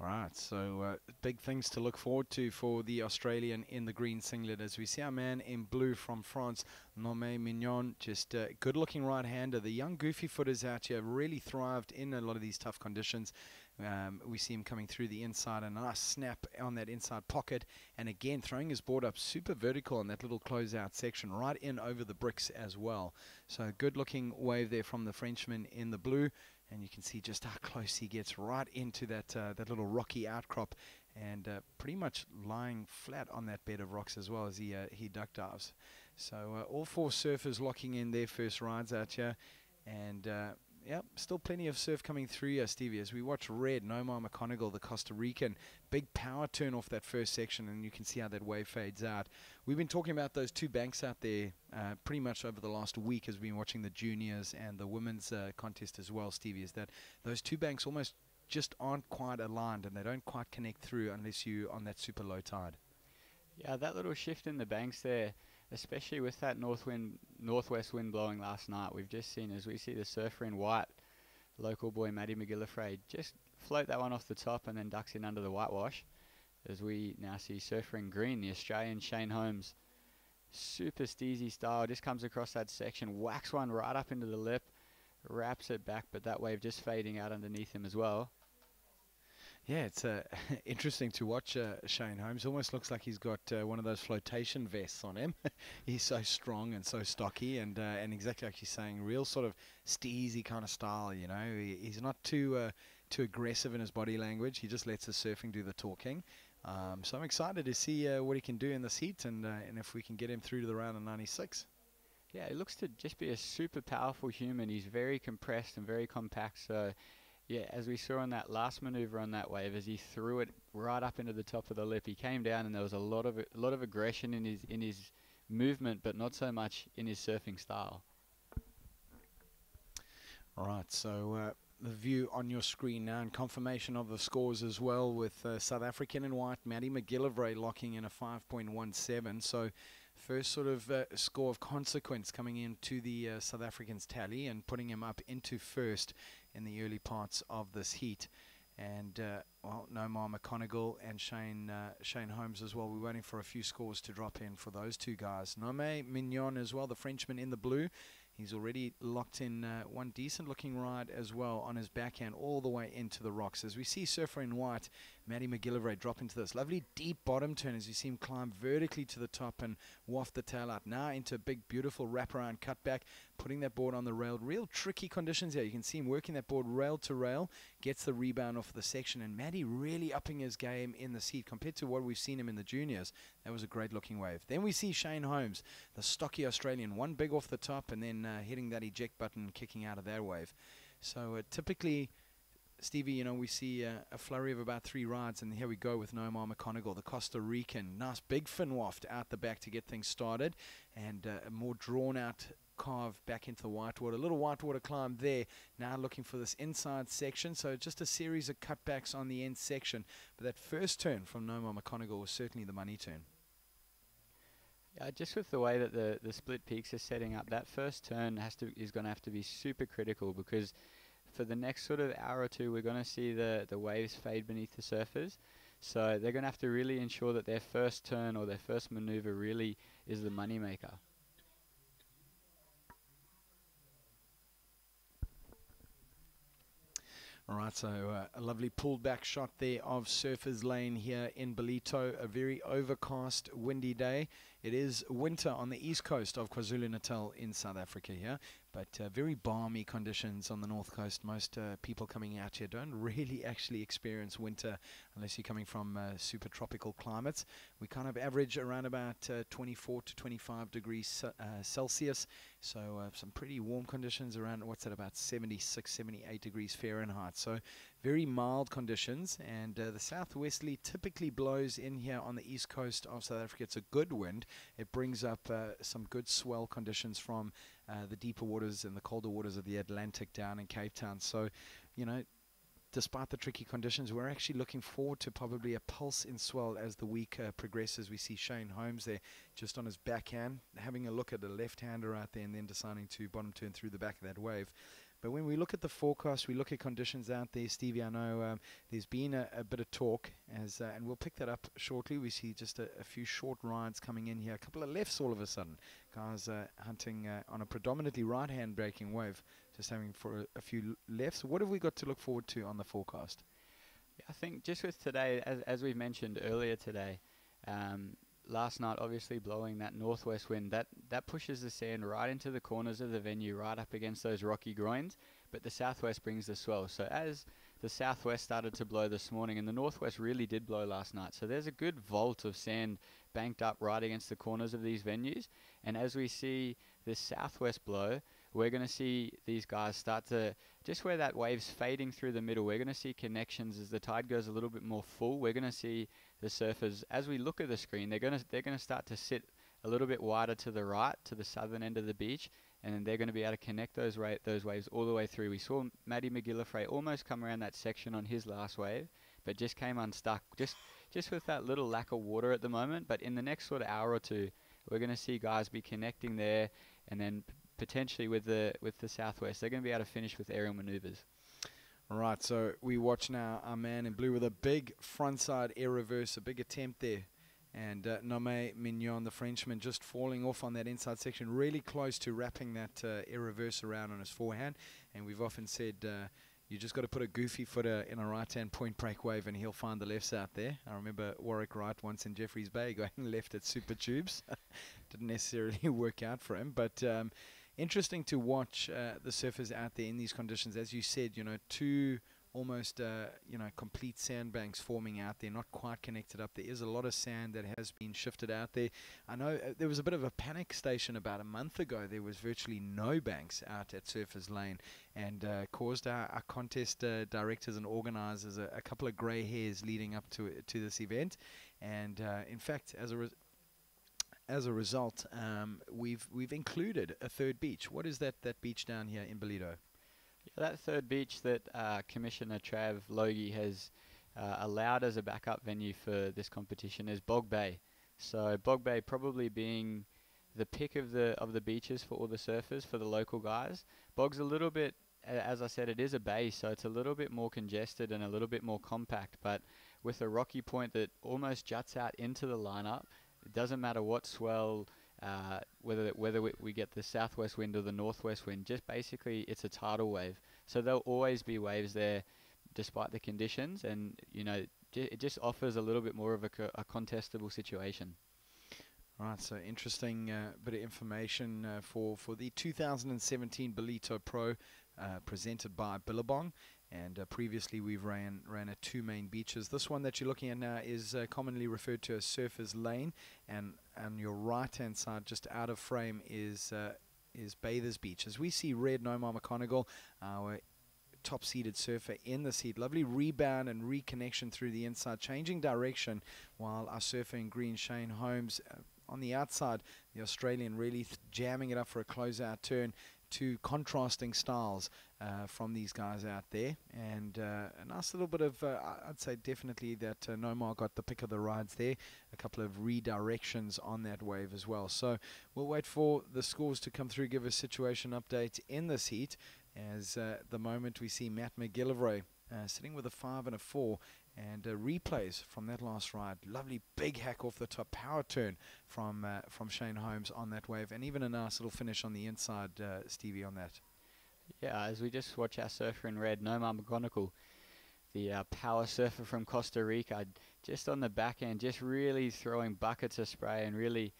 All right, so big things to look forward to for the Australian in the green singlet, as we see our man in blue from France, Nommé Mignon, just a good-looking right-hander. The young goofy footers out here have really thrived in a lot of these tough conditions. We see him coming through the inside, a nice snap on that inside pocket, and again throwing his board up super vertical on that little closeout section, right in over the bricks as well. So good-looking wave there from the Frenchman in the blue. And you can see just how close he gets right into that little rocky outcrop, and pretty much lying flat on that bed of rocks as well as he duck dives. So all 4 surfers locking in their first rides out here, and yep, still plenty of surf coming through here, Stevie, as we watch red, Nomar McConaughey, the Costa Rican. Big power turn off that first section, and you can see how that wave fades out. We've been talking about those 2 banks out there pretty much over the last week as we've been watching the juniors and the women's contest as well, Stevie, is that those 2 banks almost just aren't quite aligned, and they don't quite connect through unless you're on that super low tide. Yeah, that little shift in the banks there, especially with that northwest wind blowing last night, we've just seen, as we see the surfer in white, local boy Matty McGillivray, just float that one off the top and then ducks in under the whitewash, as we now see surfer in green, the Australian Shane Holmes, super steezy style, just comes across that section, whacks one right up into the lip, wraps it back, but that wave just fading out underneath him as well. Yeah, it's interesting to watch Shane Holmes. Almost looks like he's got one of those flotation vests on him. He's so strong and so stocky, and exactly like you're saying, real sort of steezy kind of style. You know, he's not too aggressive in his body language. He just lets the surfing do the talking. So I'm excited to see what he can do in this heat, and if we can get him through to the round of 96. Yeah, he looks to just be a super powerful human. He's very compressed and very compact. So yeah, as we saw in that last maneuver on that wave, as he threw it right up into the top of the lip, he came down, and there was a lot of aggression in his movement, but not so much in his surfing style. All right, so the view on your screen now, and confirmation of the scores as well, with South African in white, Maddie McGillivray locking in a 5.17. So first sort of score of consequence coming into the South Africans tally and putting him up into first in the early parts of this heat. And well, Nomar McConaughey and Shane Holmes as well. We're waiting for a few scores to drop in for those two guys. Nome Mignon as well, the Frenchman in the blue. He's already locked in one decent looking ride as well on his backhand all the way into the rocks. As we see surfer in white, Maddie McGillivray, drop into this lovely deep bottom turn as you see him climb vertically to the top and waft the tail out. Now into a big beautiful wraparound cutback, putting that board on the rail. Real tricky conditions here. You can see him working that board rail to rail, gets the rebound off the section, and Maddie really upping his game in this heat compared to what we've seen him in the juniors. That was a great looking wave. Then we see Shane Holmes, the stocky Australian, one big off the top and then hitting that eject button and kicking out of that wave. So typically, Stevie, you know, we see a flurry of about 3 rides, and here we go with Nomar McConaughey, the Costa Rican. Nice big fin waft out the back to get things started, and a more drawn out carve back into the whitewater. A little whitewater climb there. Now looking for this inside section, so just a series of cutbacks on the end section. But that first turn from Nomar McConaughey was certainly the money turn. Just with the way that the split peaks are setting up, that first turn is going to have to be super critical, because for the next sort of hour or two, we're going to see the waves fade beneath the surfers. So they're going to have to really ensure that their first turn or their first maneuver really is the money maker. All right, so a lovely pulled back shot there of Surfers Lane here in Ballito. A very overcast, windy day. It is winter on the east coast of KwaZulu-Natal in South Africa here, but very balmy conditions on the north coast. Most people coming out here don't really actually experience winter unless you're coming from super tropical climates. We kind of average around about 24 to 25 degrees Celsius, so some pretty warm conditions around, what's that, about 76, 78 degrees Fahrenheit. So very mild conditions, and the southwesterly typically blows in here on the east coast of South Africa. It's a good wind. It brings up some good swell conditions from the deeper waters and the colder waters of the Atlantic down in Cape Town. So, you know, despite the tricky conditions, we're actually looking forward to probably a pulse in swell as the week progresses. We see Shane Holmes there just on his backhand, having a look at the left-hander out there and then deciding to bottom turn through the back of that wave. But when we look at the forecast, we look at conditions out there, Stevie, I know there's been a bit of talk, and we'll pick that up shortly. We see just a few short rides coming in here, a couple of lefts all of a sudden. Guys hunting on a predominantly right-hand breaking wave, just having for a few lefts. What have we got to look forward to on the forecast? Yeah, I think just with today, as we mentioned earlier today, last night obviously blowing that northwest wind, that pushes the sand right into the corners of the venue, right up against those rocky groins, but the southwest brings the swell. So as the southwest started to blow this morning, and the northwest really did blow last night, so there's a good vault of sand banked up right against the corners of these venues, and as we see this southwest blow, we're going to see these guys start to, just where that wave's fading through the middle, we're going to see connections as the tide goes a little bit more full. We're going to see the surfers, as we look at the screen, they're going to start to sit a little bit wider to the right, to the southern end of the beach, and then they're going to be able to connect those waves all the way through. We saw Maddie McGillivray almost come around that section on his last wave, but just came unstuck, just with that little lack of water at the moment. But in the next sort of hour or two, we're going to see guys be connecting there, and then potentially with the southwest, they're going to be able to finish with aerial maneuvers. All right, so we watch now our man in blue with a big frontside air reverse, a big attempt there And Nome Mignon, the Frenchman, just falling off on that inside section, really close to wrapping that air reverse around on his forehand. And we've often said you just got to put a goofy footer in a right-hand point break wave and he'll find the lefts out there. I remember Warwick Wright once in Jeffreys Bay going left at Super Tubes. Didn't necessarily work out for him, but interesting to watch the surfers out there in these conditions. As you said, you know, two almost complete sandbanks forming out there, not quite connected up. There is a lot of sand that has been shifted out there. I know there was a bit of a panic station about a month ago. There was virtually no banks out at Surfers Lane, and caused our contest directors and organizers a couple of grey hairs leading up to this event. And in fact, as a result, we've included a third beach. What is that beach down here in Ballito? Yeah, that third beach that Commissioner Trav Logie has allowed as a backup venue for this competition is Bog Bay. So Bog Bay probably being the pick of the beaches for all the surfers, for the local guys. Bog's a little bit, as I said, it is a bay, so it's a little bit more congested and a little bit more compact, but with a rocky point that almost juts out into the lineup, it doesn't matter what swell, whether we get the southwest wind or the northwest wind, just basically it's a tidal wave. So there'll always be waves there despite the conditions, and you know, it just offers a little bit more of a contestable situation. Right, so interesting bit of information for the 2017 Ballito Pro presented by Billabong. And previously we've ran at two main beaches. This one that you're looking at now is commonly referred to as Surfers Lane, and on your right hand side, just out of frame, is Bathers Beach. As we see red Nomar McConaughey, our top seeded surfer in the seat, lovely rebound and reconnection through the inside, changing direction, while our surfer in green, Shane Holmes, on the outside, the Australian really jamming it up for a closeout turn. Two contrasting styles from these guys out there, and a nice little bit of I'd say definitely that Nomar got the pick of the rides there, a couple of redirections on that wave as well. So we'll wait for the scores to come through, give a situation update in this heat, as the moment we see Matt McGillivray sitting with a 5 and a 4, and replays from that last ride. Lovely big hack off the top, power turn from Shane Holmes on that wave, and even a nice little finish on the inside, Stevie, on that. Yeah, as we just watch our surfer in red, Nomar McGonigal, the power surfer from Costa Rica, just on the back end, just really throwing buckets of spray and really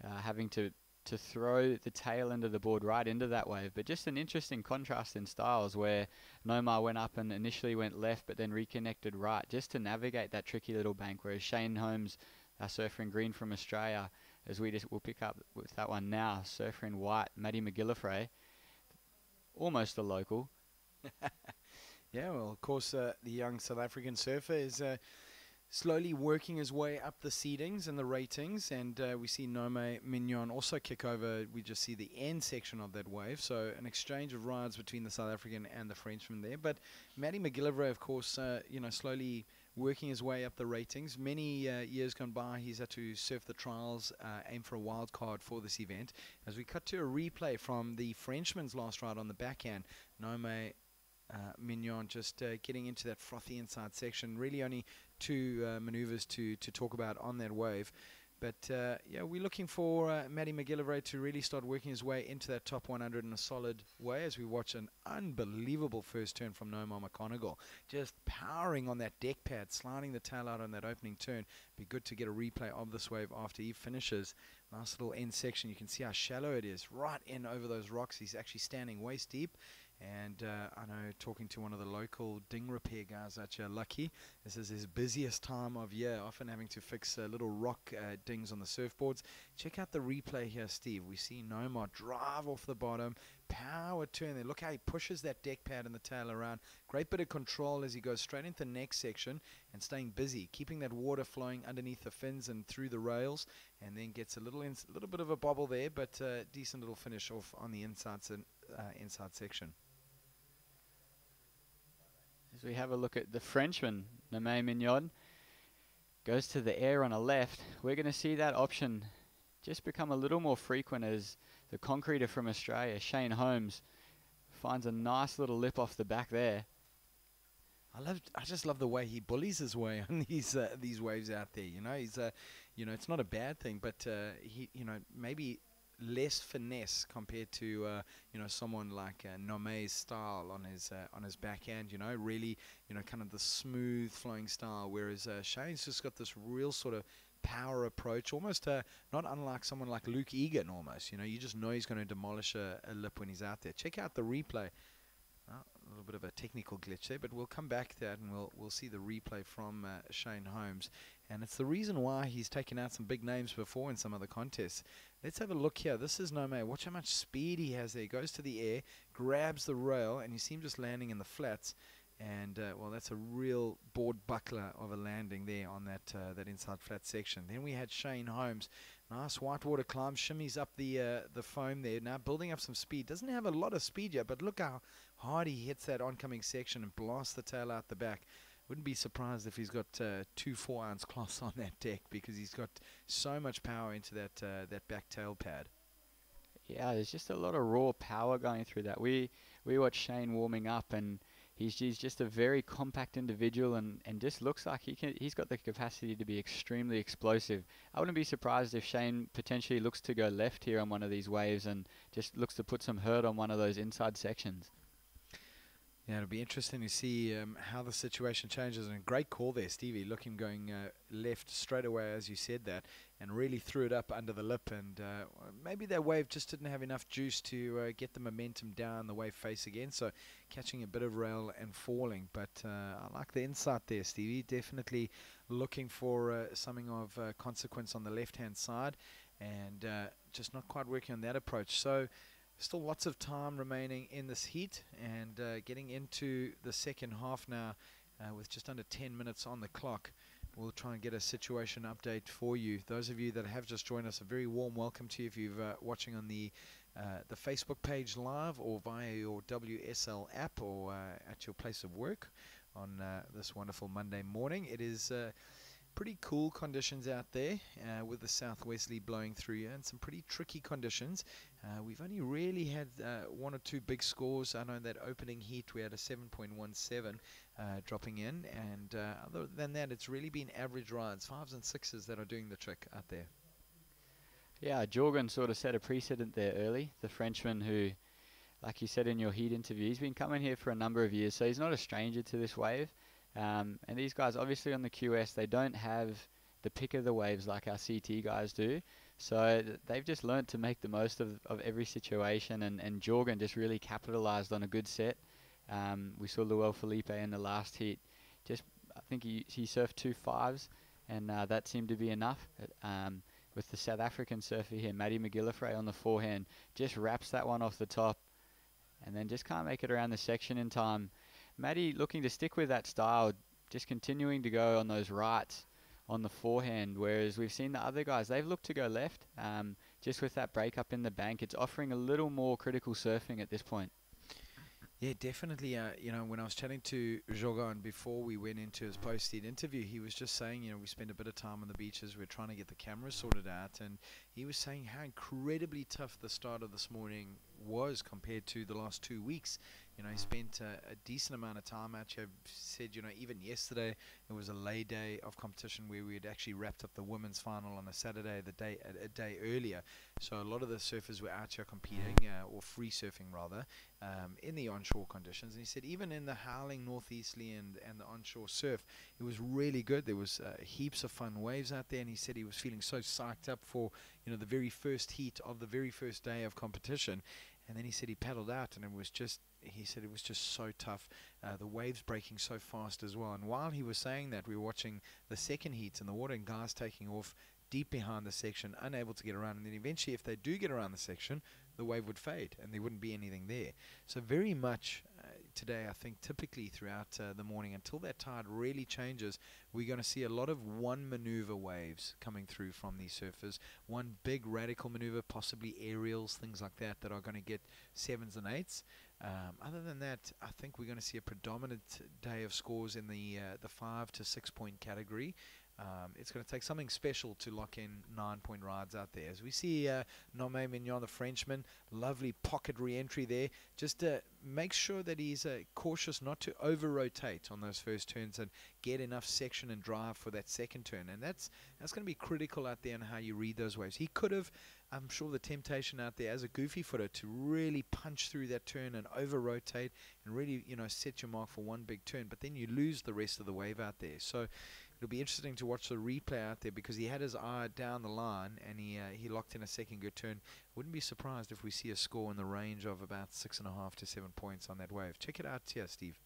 having to throw the tail end of the board right into that wave. But just an interesting contrast in styles, where Nomar went up and initially went left but then reconnected right just to navigate that tricky little bank, whereas Shane Holmes, our surfer in green from Australia, as we'll pick up with that one now, surfer in white, Matty McGillivray, almost a local. Yeah, well, of course, the young South African surfer is slowly working his way up the seedings and the ratings, and we see Nome Mignon also kick over. We just see the end section of that wave, so an exchange of rides between the South African and the Frenchman there. But Matty McGillivray, of course, slowly working his way up the ratings. Many years gone by, he's had to surf the trials, aim for a wild card for this event. As we cut to a replay from the Frenchman's last ride on the backhand, Nome Mignon just getting into that frothy inside section. Really only two maneuvers to talk about on that wave. But yeah, we're looking for Matty McGillivray to really start working his way into that top 100 in a solid way, as we watch an unbelievable first turn from Nomar McConaughey. Just powering on that deck pad, sliding the tail out on that opening turn. Be good to get a replay of this wave after he finishes. Nice little end section. You can see how shallow it is, right in over those rocks. He's actually standing waist deep. And I know, talking to one of the local ding repair guys out here, Lucky, this is his busiest time of year, often having to fix little rock dings on the surfboards. Check out the replay here, Steve. We see Nomar drive off the bottom, power turn there. Look how he pushes that deck pad and the tail around. Great bit of control as he goes straight into the next section and staying busy, keeping that water flowing underneath the fins and through the rails, and then gets a little bit of a bobble there, but decent little finish off on the inside section. As we have a look at the Frenchman, Nome Mignon, goes to the air on a left. We're going to see that option just become a little more frequent as the concreter from Australia, Shane Holmes, finds a nice little lip off the back there. I just love the way he bullies his way on these waves out there. You know, it's not a bad thing, but he, maybe less finesse compared to someone like Nome's style on his backhand. Really, kind of the smooth flowing style. Whereas Shane's just got this real sort of power approach, almost not unlike someone like Luke Egan. Almost, you just know he's going to demolish a lip when he's out there. Check out the replay. A little bit of a technical glitch there, but we'll come back to that and we'll see the replay from Shane Holmes. And it's the reason why he's taken out some big names before in some other contests. Let's have a look here. This is Nome. Watch how much speed he has there. He goes to the air, grabs the rail, and you see him just landing in the flats. And, well, that's a real board buckler of a landing there on that inside flat section. Then we had Shane Holmes. Nice whitewater climb, shimmies up the foam there. Now building up some speed. Doesn't have a lot of speed yet, but look how hard he hits that oncoming section and blasts the tail out the back. Wouldn't be surprised if he's got 2 4-ounce cloths on that deck, because he's got so much power into that back tail pad. Yeah, there's just a lot of raw power going through that. We watched Shane warming up, and he's just a very compact individual, and just looks like he's got the capacity to be extremely explosive. I wouldn't be surprised if Shane potentially looks to go left here on one of these waves and just looks to put some hurt on one of those inside sections. Yeah, it'll be interesting to see how the situation changes. And a great call there, Stevie. Look, him going left straight away as you said that, and really threw it up under the lip. And maybe that wave just didn't have enough juice to get the momentum down the wave face again. So catching a bit of rail and falling. But I like the insight there, Stevie. Definitely looking for something of consequence on the left-hand side, and just not quite working on that approach. So still lots of time remaining in this heat, and getting into the second half now with just under 10 minutes on the clock. We'll try and get a situation update for you. Those of you that have just joined us, a very warm welcome to you if you're watching on the Facebook page live, or via your WSL app, or at your place of work on this wonderful Monday morning. It is pretty cool conditions out there with the southwesterly blowing through you, and some pretty tricky conditions. We've only really had 1 or 2 big scores. I know that opening heat we had a 7.17 dropping in, and other than that it's really been average rides, 5s and 6s that are doing the trick out there. Yeah, Jorgen sort of set a precedent there early, the Frenchman who, like you said in your heat interview, he's been coming here for a number of years, so he's not a stranger to this wave. And these guys, obviously on the QS, they don't have the pick of the waves like our CT guys do. So they've just learnt to make the most of every situation, and Jorgen just really capitalised on a good set. We saw Luel Felipe in the last heat. I think he surfed 2 5s, and that seemed to be enough. With the South African surfer here, Matty McGillifray on the forehand, just wraps that one off the top, and then just can't make it around the section in time. Matty looking to stick with that style, just continuing to go on those rights on the forehand, whereas we've seen the other guys, they've looked to go left. Just with that break up in the bank, it's offering a little more critical surfing at this point. Yeah, definitely. When I was chatting to Jorgen before we went into his post-heat interview, he was just saying, we spent a bit of time on the beaches, we're trying to get the cameras sorted out, and he was saying how incredibly tough the start of this morning was compared to the last 2 weeks. He spent a decent amount of time out here. Said, even yesterday it was a lay day of competition where we had actually wrapped up the women's final on a Saturday, a day earlier. So a lot of the surfers were out here competing, or free surfing rather, in the onshore conditions. And he said even in the howling northeasterly and the onshore surf, it was really good. There was heaps of fun waves out there, and he said he was feeling so psyched up for the very first heat of the very first day of competition. And then he said he paddled out, and he said it was just so tough. The waves breaking so fast as well. And while he was saying that, we were watching the second heat in the water, and guys taking off deep behind the section, unable to get around. And then eventually, if they do get around the section, the wave would fade, and there wouldn't be anything there. So very much today, I think, typically throughout the morning, until that tide really changes, we're going to see a lot of one maneuver waves coming through from these surfers. One big radical maneuver, possibly aerials, things like that are going to get 7s and 8s. Other than that, I think we're going to see a predominant day of scores in the 5 to 6 point category. It's going to take something special to lock in 9-point rides out there. As we see Nome Mignon, the Frenchman, lovely pocket re-entry there. Just make sure that he's cautious not to over-rotate on those first turns and get enough section and drive for that second turn. And that's going to be critical out there in how you read those waves. He could have, I'm sure, the temptation out there as a goofy footer to really punch through that turn and over-rotate and really, set your mark for one big turn. But then you lose the rest of the wave out there. So it'll be interesting to watch the replay out there, because he had his eye down the line and he locked in a second good turn. Wouldn't be surprised if we see a score in the range of about 6.5 to 7 points on that wave. Check it out here, Steve.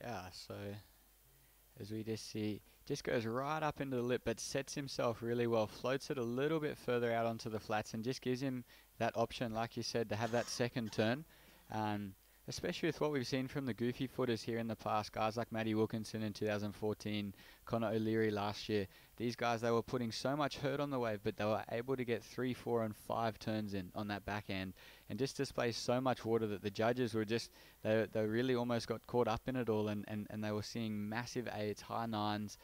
Yeah, so as we just see, just goes right up into the lip, but sets himself really well, floats it a little bit further out onto the flats, and just gives him that option, like you said, to have that second turn. Especially with what we've seen from the goofy footers here in the past, guys like Matty Wilkinson in 2014, Connor O'Leary last year. These guys, they were putting so much hurt on the wave, but they were able to get 3, 4 and 5 turns in on that back end and just display so much water that the judges were just, they really almost got caught up in it all, and they were seeing massive 8s, high 9s.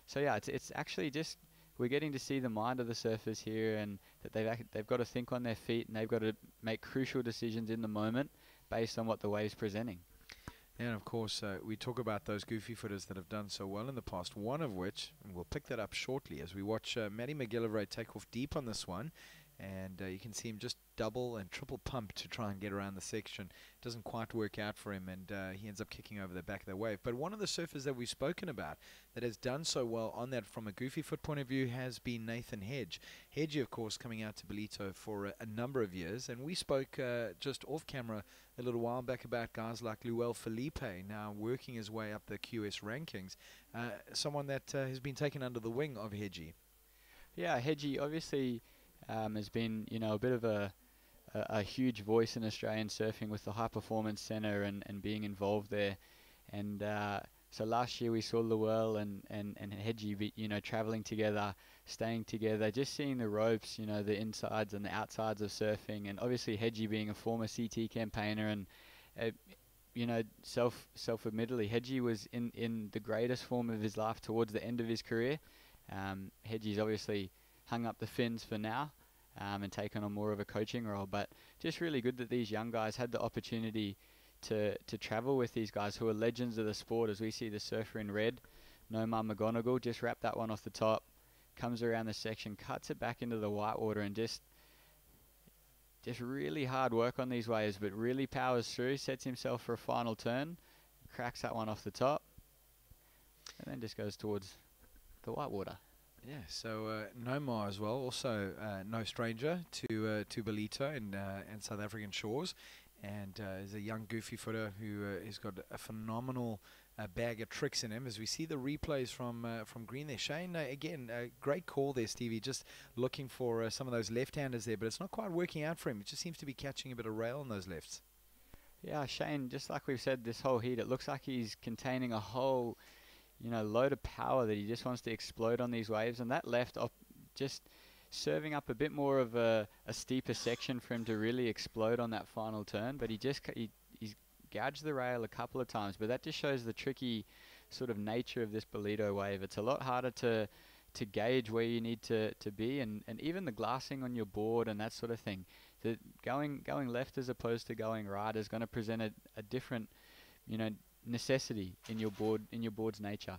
So yeah, it's actually just, we're getting to see the mind of the surfers here, and that they've got to think on their feet, and they've got to make crucial decisions in the moment based on what the wave's presenting. And of course, we talk about those goofy footers that have done so well in the past, one of which, and we'll pick that up shortly as we watch Matty McGillivray take off deep on this one. And you can see him just double and triple pump to try and get around the section. Doesn't quite work out for him, and he ends up kicking over the back of the wave. But one of the surfers that we've spoken about that has done so well on that from a goofy foot point of view has been Nathan Hedge. Hedge, of course, coming out to Ballito for a number of years. And we spoke just off camera a little while back about guys like Luel Felipe now working his way up the QS rankings. Someone that has been taken under the wing of Hedgie. Yeah, Hedgie obviously has been, a bit of a huge voice in Australian surfing with the High Performance Centre and being involved there. And so last year we saw Luel and Hedgie, travelling together, staying together, just seeing the ropes, the insides and the outsides of surfing. And obviously Hedgie being a former CT campaigner and, self-admittedly, Hedgie was in the greatest form of his life towards the end of his career. Hedgie's obviously hung up the fins for now and taken on more of a coaching role, but just really good that these young guys had the opportunity to travel with these guys who are legends of the sport. As we see the surfer in red, Nomar McGonigal, just wrapped that one off the top, comes around the section, cuts it back into the whitewater, and just really hard work on these waves, but really powers through, sets himself for a final turn, cracks that one off the top, and then just goes towards the whitewater. Yeah, so Nomar as well, also no stranger to Ballito and South African shores, and is a young goofy footer who has got a phenomenal bag of tricks in him. As we see the replays from green there, Shane, again, a great call there, Stevie, just looking for some of those left-handers there, but it's not quite working out for him. It just seems to be catching a bit of rail on those lefts. Yeah, Shane, just like we've said this whole heat, it looks like he's containing a whole load of power that he just wants to explode on these waves, and that left up just serving up a bit more of a steeper section for him to really explode on that final turn. But he's gouged the rail a couple of times, but that just shows the tricky sort of nature of this Ballito wave. It's a lot harder to gauge where you need to be, and even the glassing on your board and that sort of thing. The going left as opposed to going right is going to present a different necessity in your board's nature.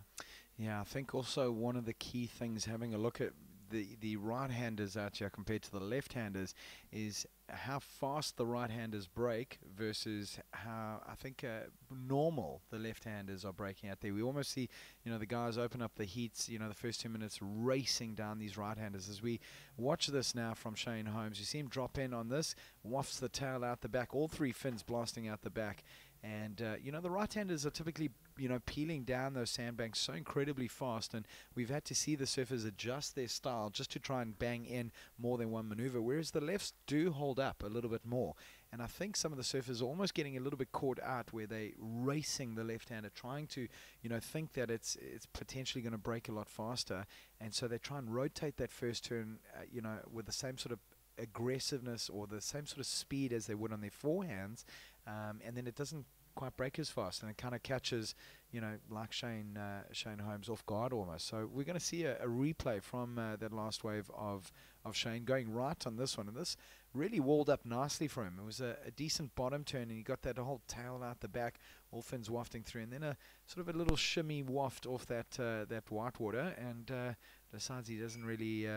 Yeah, I think also one of the key things, having a look at the right-handers out here compared to the left-handers, is how fast the right-handers break versus how I think normal the left-handers are breaking out there. We almost see the guys open up the heats, the first 2 minutes racing down these right-handers. As we watch this now from Shane Holmes, you see him drop in on this, wafts the tail out the back, all three fins blasting out the back. And, the right-handers are typically, peeling down those sandbanks so incredibly fast. And we've had to see the surfers adjust their style just to try and bang in more than one maneuver, whereas the lefts do hold up a little bit more. And I think some of the surfers are almost getting a little bit caught out where they're racing the left-hander, trying to, think that it's potentially going to break a lot faster. And so they try and rotate that first turn, with the same sort of aggressiveness or the same sort of speed as they would on their forehands, and then it doesn't quite breakers fast, and it kind of catches, you know, like Shane Holmes off guard almost. So we're going to see a replay from that last wave of Shane going right on this one, and this really walled up nicely for him. It was a decent bottom turn, and he got that whole tail out the back, all fins wafting through, and then a sort of a little shimmy waft off that whitewater, and decides he doesn't really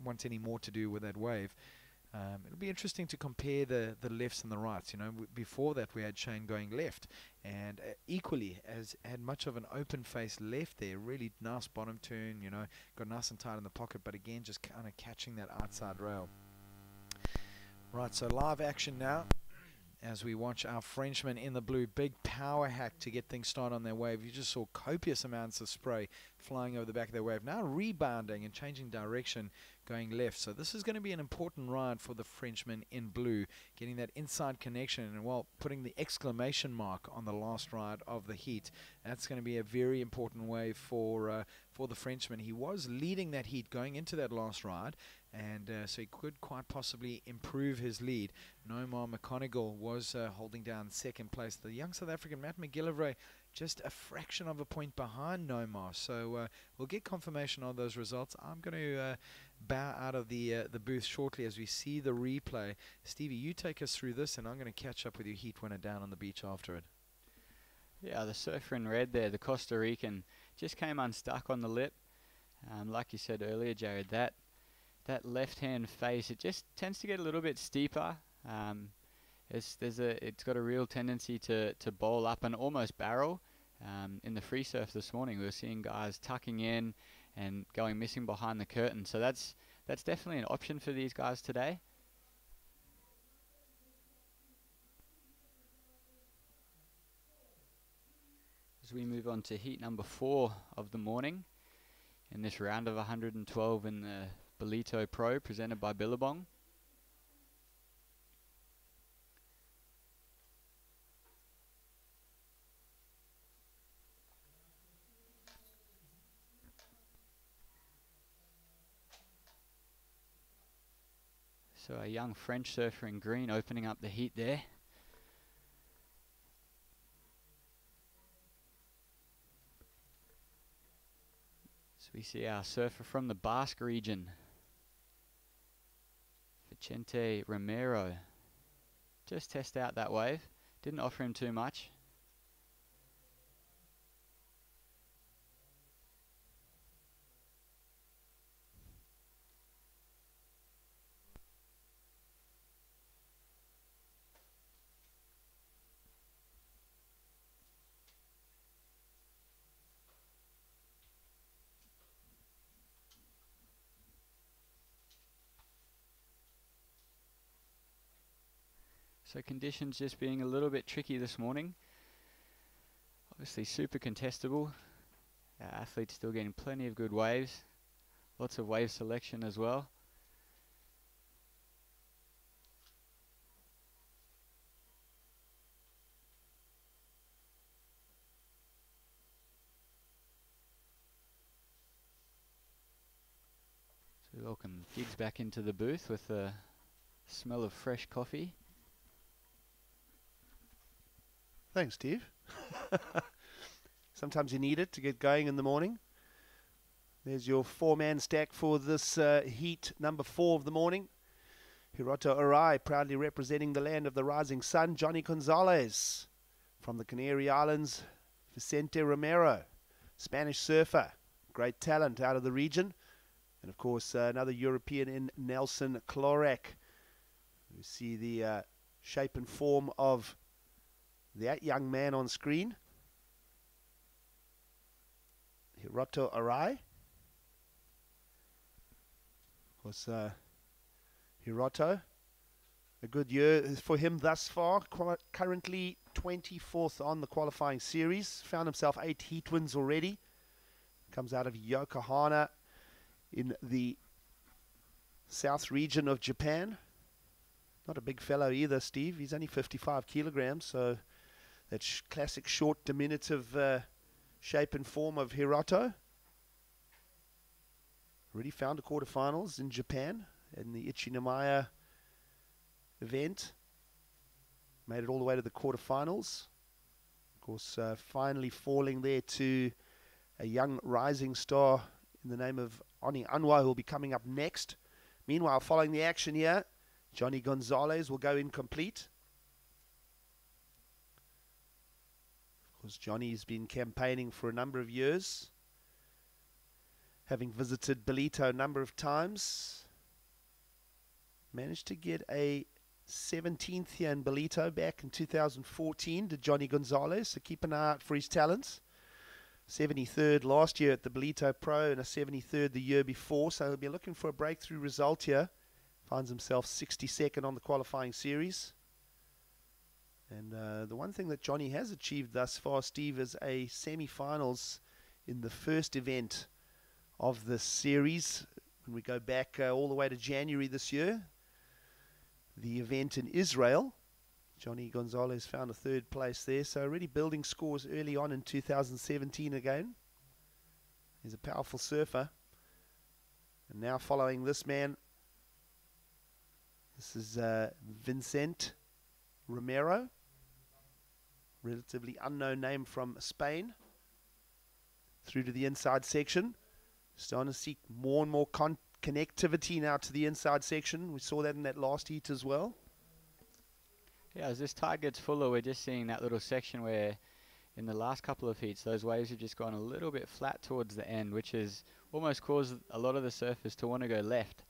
want any more to do with that wave. It'll be interesting to compare the lefts and the rights. You know, before that we had Shane going left, and equally had much of an open face left there. Really nice bottom turn. You know, got nice and tight in the pocket, but again just kind of catching that outside rail. Right, so live action now as we watch our Frenchman in the blue. Big power hack to get things started on their wave. You just saw copious amounts of spray flying over the back of their wave. Now rebounding and changing direction, going left. So this is going to be an important ride for the Frenchman in blue, getting that inside connection, and well, putting the exclamation mark on the last ride of the heat. That's going to be a very important wave for the Frenchman. He was leading that heat going into that last ride, and so he could quite possibly improve his lead. Nomar McConigal was holding down second place. The young South African Matt McGillivray just a fraction of a point behind Nomar. So we'll get confirmation on those results. I'm going to bow out of the booth shortly as we see the replay. Stevie, you take us through this, and I'm going to catch up with you heat winner down on the beach after it. Yeah, the surfer in red there, the Costa Rican, just came unstuck on the lip. Like you said earlier, Jared, that left-hand face, it just tends to get a little bit steeper. It's got a real tendency to bowl up and almost barrel. In the free surf this morning, we were seeing guys tucking in and going missing behind the curtain. So that's definitely an option for these guys today. As we move on to heat number 4 of the morning in this round of 112 in the Ballito Pro presented by Billabong. So a young French surfer in green opening up the heat there. So we see our surfer from the Basque region, Vicente Romero. Just test out that wave. Didn't offer him too much. So conditions just being a little bit tricky this morning. Obviously super contestable. Our athletes still getting plenty of good waves. Lots of wave selection as well. So we welcome Gigs back into the booth with the smell of fresh coffee. Thanks, Steve. Sometimes you need it to get going in the morning. There's your 4-man stack for this heat number 4 of the morning. Hiroto Arai proudly representing the land of the rising sun. Johnny Gonzalez from the Canary Islands. Vicente Romero, Spanish surfer. Great talent out of the region. And of course another European in Nelson Klorak. We see the shape and form of that young man on screen, Hiroto Arai. Of course, Hiroto, a good year for him thus far. Currently 24th on the qualifying series. Found himself 8 heat wins already. Comes out of Yokohama in the south region of Japan. Not a big fellow either, Steve. He's only 55 kilograms, so that classic short, diminutive shape and form of Hiroto. Already found the quarterfinals in Japan in the Ichinomiya event. Made it all the way to the quarterfinals. Of course, finally falling there to a young rising star in the name of Oni Anwar, who will be coming up next. Meanwhile, following the action here, Johnny Gonzalez will go incomplete. Of course, Johnny's been campaigning for a number of years, having visited Ballito a number of times. Managed to get a 17th here in Ballito back in 2014 to Johnny Gonzalez, so keep an eye out for his talents. 73rd last year at the Ballito Pro and a 73rd the year before, so he'll be looking for a breakthrough result here. Finds himself 62nd on the qualifying series. And the one thing that Johnny has achieved thus far, Steve, is a semi-finals in the first event of this series. When we go back all the way to January this year, the event in Israel, Johnny Gonzalez found a 3rd place there, so already building scores early on in 2017 again. He's a powerful surfer. And now following this man, this is Vincent Romero, relatively unknown name from Spain, through to the inside section. Starting to see more and more connectivity now to the inside section. We saw that in that last heat as well. Yeah, as this tide gets fuller, we're just seeing that little section where in the last couple of heats, those waves have just gone a little bit flat towards the end, which has almost caused a lot of the surfers to want to go left.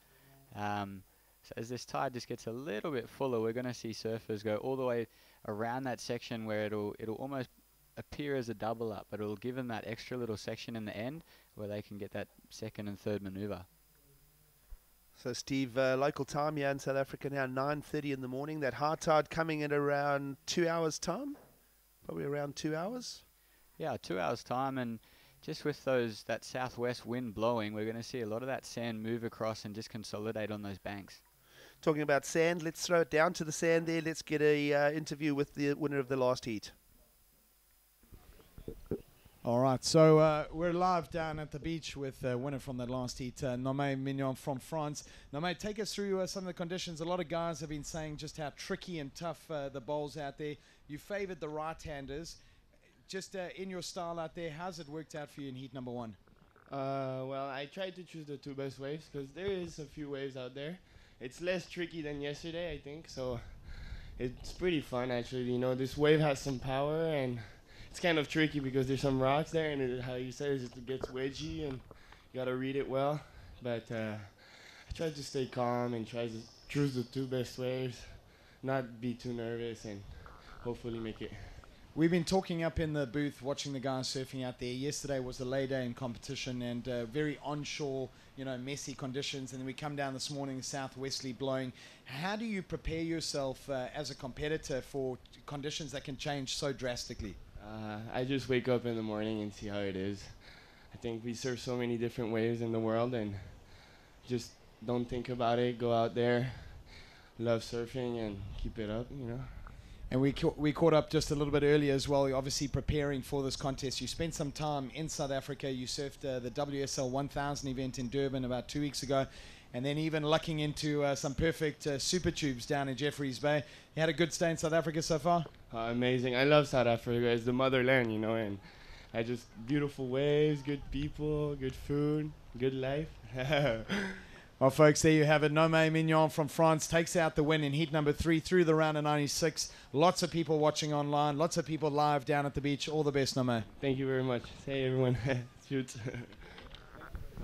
So as this tide just gets a little bit fuller, we're going to see surfers go all the way around that section where it'll almost appear as a double up, but it'll give them that extra little section in the end where they can get that 2nd and 3rd maneuver. So Steve, local time here in South Africa now, 9:30 in the morning. That high tide coming at around 2 hours time, probably around 2 hours. Yeah, 2 hours time, and just with that southwest wind blowing, we're going to see a lot of that sand move across and just consolidate on those banks. Talking about sand, let's throw it down to the sand there. Let's get a interview with the winner of the last heat. All right, so we're live down at the beach with the winner from that last heat, Nomé Mignon from France. Nomé, take us through some of the conditions. A lot of guys have been saying just how tricky and tough the bowls out there. You favoured the right-handers. Just in your style out there, how's it worked out for you in heat number 1? Well, I tried to choose the 2 best waves because there is a few waves out there. It's less tricky than yesterday, I think, so it's pretty fun actually. You know, this wave has some power and it's kind of tricky because there's some rocks there, and how you said it gets wedgy and you gotta read it well. But I tried to stay calm and try to choose the 2 best waves, not be too nervous, and hopefully make it. We've been talking up in the booth, watching the guys surfing out there. Yesterday was the lay day in competition and very onshore, you know, messy conditions. And then we come down this morning, southwesterly blowing. How do you prepare yourself as a competitor for conditions that can change so drastically? I just wake up in the morning and see how it is. I think we surf so many different waves in the world, and just don't think about it. Go out there, love surfing, and keep it up, you know. And we caught up just a little bit earlier as well, obviously preparing for this contest. You spent some time in South Africa. You surfed the WSL 1000 event in Durban about 2 weeks ago, and then even lucking into some perfect super tubes down in Jeffreys Bay. You had a good stay in South Africa so far? Amazing. I love South Africa. It's the motherland, you know, and I just beautiful waves, good people, good food, good life. Well, folks, there you have it. Nomé Mignon from France takes out the win in heat number 3 through the round of 96. Lots of people watching online, lots of people live down at the beach. All the best, Nomé. Thank you very much. Hey, everyone. Shoot.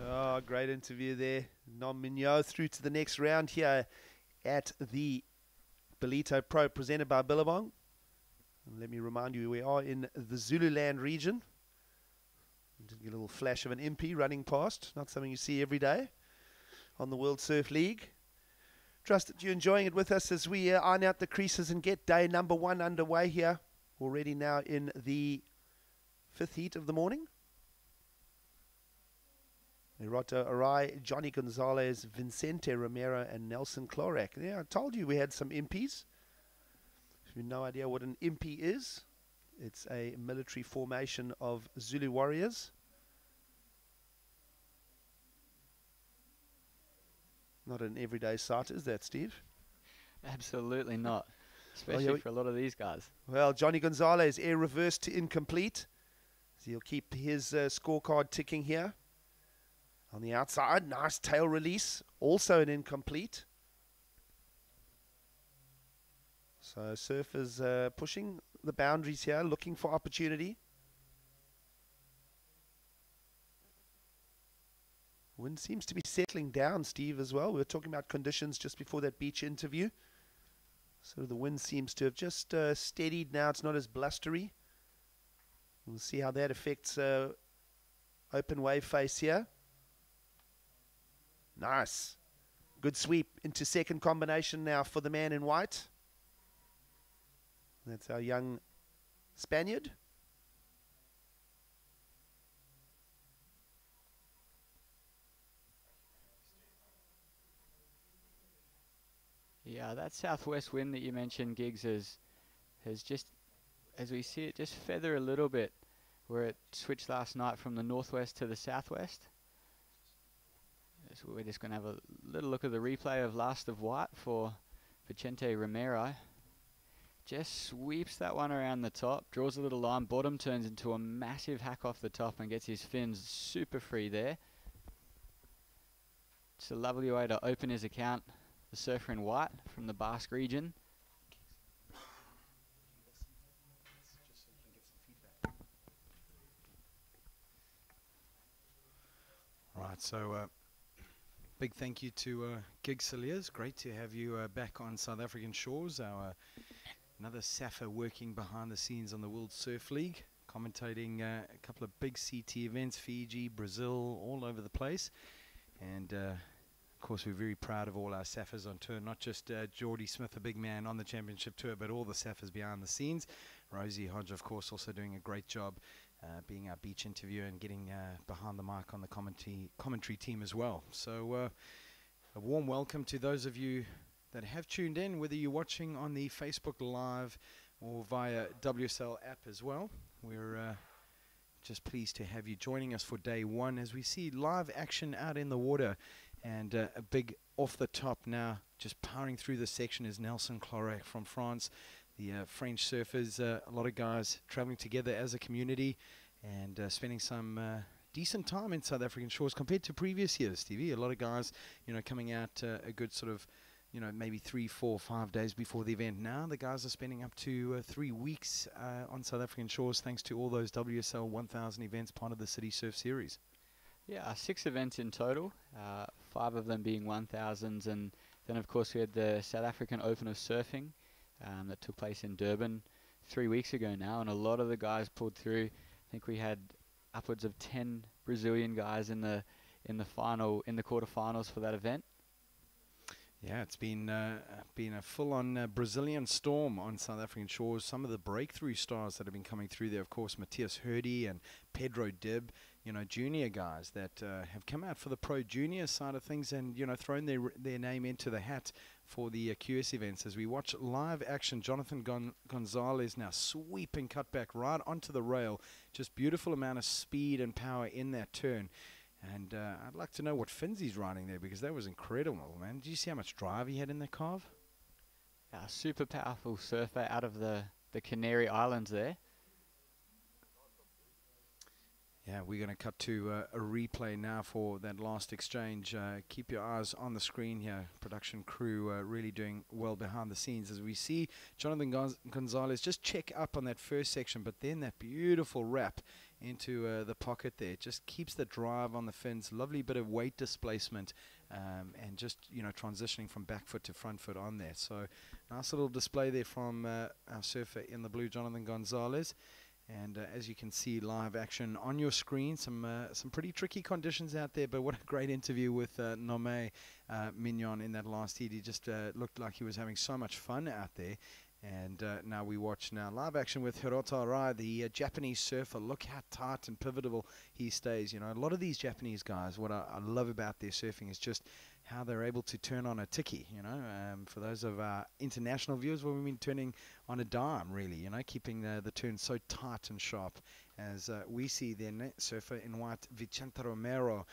Oh, great interview there. Nomé Mignon through to the next round here at the Ballito Pro presented by Billabong. And let me remind you, we are in the Zululand region. Just get a little flash of an impy running past. Not something you see every day on the World Surf League. Trust that you're enjoying it with us as we iron out the creases and get day number 1 underway here. Already now in the 5th heat of the morning. Eroto Arai, Johnny Gonzalez, Vicente Romero, and Nelson Klorak. Yeah, I told you we had some impies. If you have no idea what an impy is, it's a military formation of Zulu warriors. Not an everyday sight, is that, Steve? Absolutely not. especially for a lot of these guys. Well, Johnny Gonzalez, air reverse to incomplete. So he'll keep his scorecard ticking here. On the outside, nice tail release, also an incomplete. So surfers pushing the boundaries here, looking for opportunity. Wind seems to be settling down, Steve, as well. We were talking about conditions just before that beach interview. So the wind seems to have just steadied now. It's not as blustery. We'll see how that affects open wave face here. Nice. Good sweep into second combination now for the man in white. That's our young Spaniard. Yeah, that southwest wind that you mentioned, Giggs, has just, as we see it, just feather a little bit, where it switched last night from the northwest to the southwest. So we're just going to have a little look at the replay of Last of White for Vicente Romero. Just sweeps that one around the top, draws a little line, bottom turns into a massive hack off the top and gets his fins super free there. It's a lovely way to open his account, the surfer in white from the Basque region. Right, so big thank you to Gig Cilliers. Great to have you back on South African shores. Another SAFA working behind the scenes on the World Surf League, commentating a couple of big CT events, Fiji, Brazil, all over the place. And of course, we're very proud of all our SAFAs on tour, not just Geordie Smith, the big man on the championship tour, but all the SAFAs behind the scenes. Rosie Hodge, of course, also doing a great job being our beach interviewer and getting behind the mic on the commentary team as well. So a warm welcome to those of you that have tuned in, whether you're watching on the Facebook Live or via WSL app as well. We're just pleased to have you joining us for day one as we see live action out in the water. And a big off the top now, just powering through the section is Nelson Clorac from France. The French surfers, a lot of guys traveling together as a community and spending some decent time in South African shores compared to previous years, Stevie. A lot of guys, coming out a good sort of, maybe 3, 4, 5 days before the event. Now the guys are spending up to 3 weeks on South African shores thanks to all those WSL 1000 events, part of the City Surf Series. Yeah, 6 events in total, 5 of them being 1000s, and then of course we had the South African Open of Surfing that took place in Durban 3 weeks ago now, and a lot of the guys pulled through. I think we had upwards of 10 Brazilian guys in the quarterfinals for that event. Yeah, it's been a full-on Brazilian storm on South African shores. Some of the breakthrough stars that have been coming through there, of course, Matthias Hurdy and Pedro Dib, junior guys that have come out for the pro junior side of things and, thrown their name into the hat for the QS events. As we watch live action, Jonathan Gonzalez now sweeping cutback right onto the rail. Just beautiful amount of speed and power in that turn. And I'd like to know what fins he's riding there, because that was incredible, man. Did you see how much drive he had in that carve? Yeah, super powerful surfer out of the Canary Islands there. Yeah, we're going to cut to a replay now for that last exchange. Keep your eyes on the screen here. Production crew really doing well behind the scenes as we see Jonathan Gonzalez just check up on that first section, but then that beautiful wrap into the pocket there. Just keeps the drive on the fins. Lovely bit of weight displacement and just, transitioning from back foot to front foot on there. So nice little display there from our surfer in the blue, Jonathan Gonzalez. And as you can see, live action on your screen, some pretty tricky conditions out there, but what a great interview with Nome Mignon in that last heat. He just looked like he was having so much fun out there. And now we watch live action with Hirota Arai, the Japanese surfer. Look how tight and pivotal he stays. A lot of these Japanese guys, what I love about their surfing is just how they're able to turn on a tiki, for those of our international viewers, we've been turning on a dime, really, keeping the turn so tight and sharp as we see their surfer in white, Vicente Romero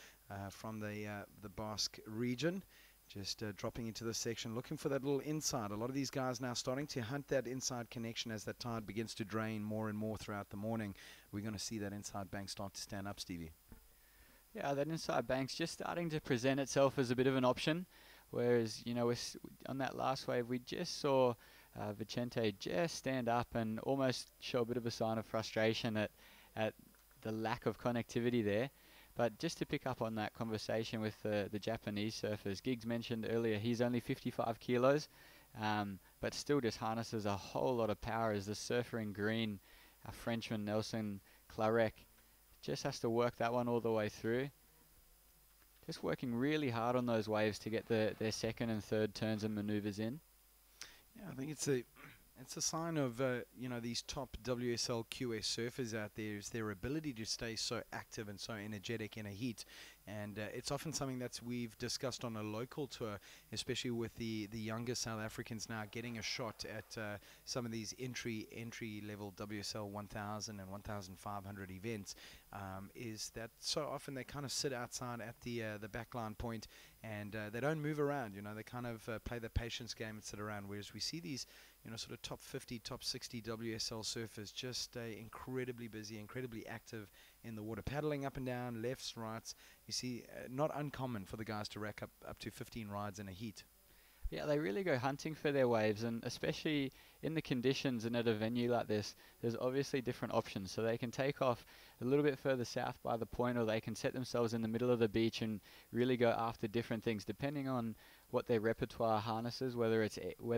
from the Basque region. Just dropping into the section, looking for that little inside. A lot of these guys now starting to hunt that inside connection as that tide begins to drain more and more throughout the morning. We're going to see that inside bank start to stand up, Stevie. Yeah, that inside bank's just starting to present itself as a bit of an option. Whereas, you know, on that last wave, we just saw Vicente just stand up and almost show a bit of a sign of frustration at the lack of connectivity there. But just to pick up on that conversation with the Japanese surfers, Giggs mentioned earlier he's only 55 kilos, but still just harnesses a whole lot of power as the surfer in green, our Frenchman Nelson Clarec, just has to work that one all the way through. Just working really hard on those waves to get their second and third turns and maneuvers in. Yeah, I think it's a sign of you know, these top WSL QS surfers out there, is their ability to stay so active and so energetic in a heat. And it's often something that we've discussed on a local tour, especially with the younger South Africans now getting a shot at some of these entry level WSL 1000 and 1500 events. Is that so often they kind of sit outside at the backline point and they don't move around. You know, they kind of play the patience game and sit around. Whereas we see these, you know, sort of top 50, top 60 WSL surfers just stay incredibly busy, incredibly active in the water, paddling up and down, lefts, rights. You see, not uncommon for the guys to rack up to 15 rides in a heat. Yeah, they really go hunting for their waves, and especially in the conditions and at a venue like this, there's obviously different options. So they can take off a little bit further south by the point, or they can set themselves in the middle of the beach and really go after different things, depending on what their repertoire harnesses, whether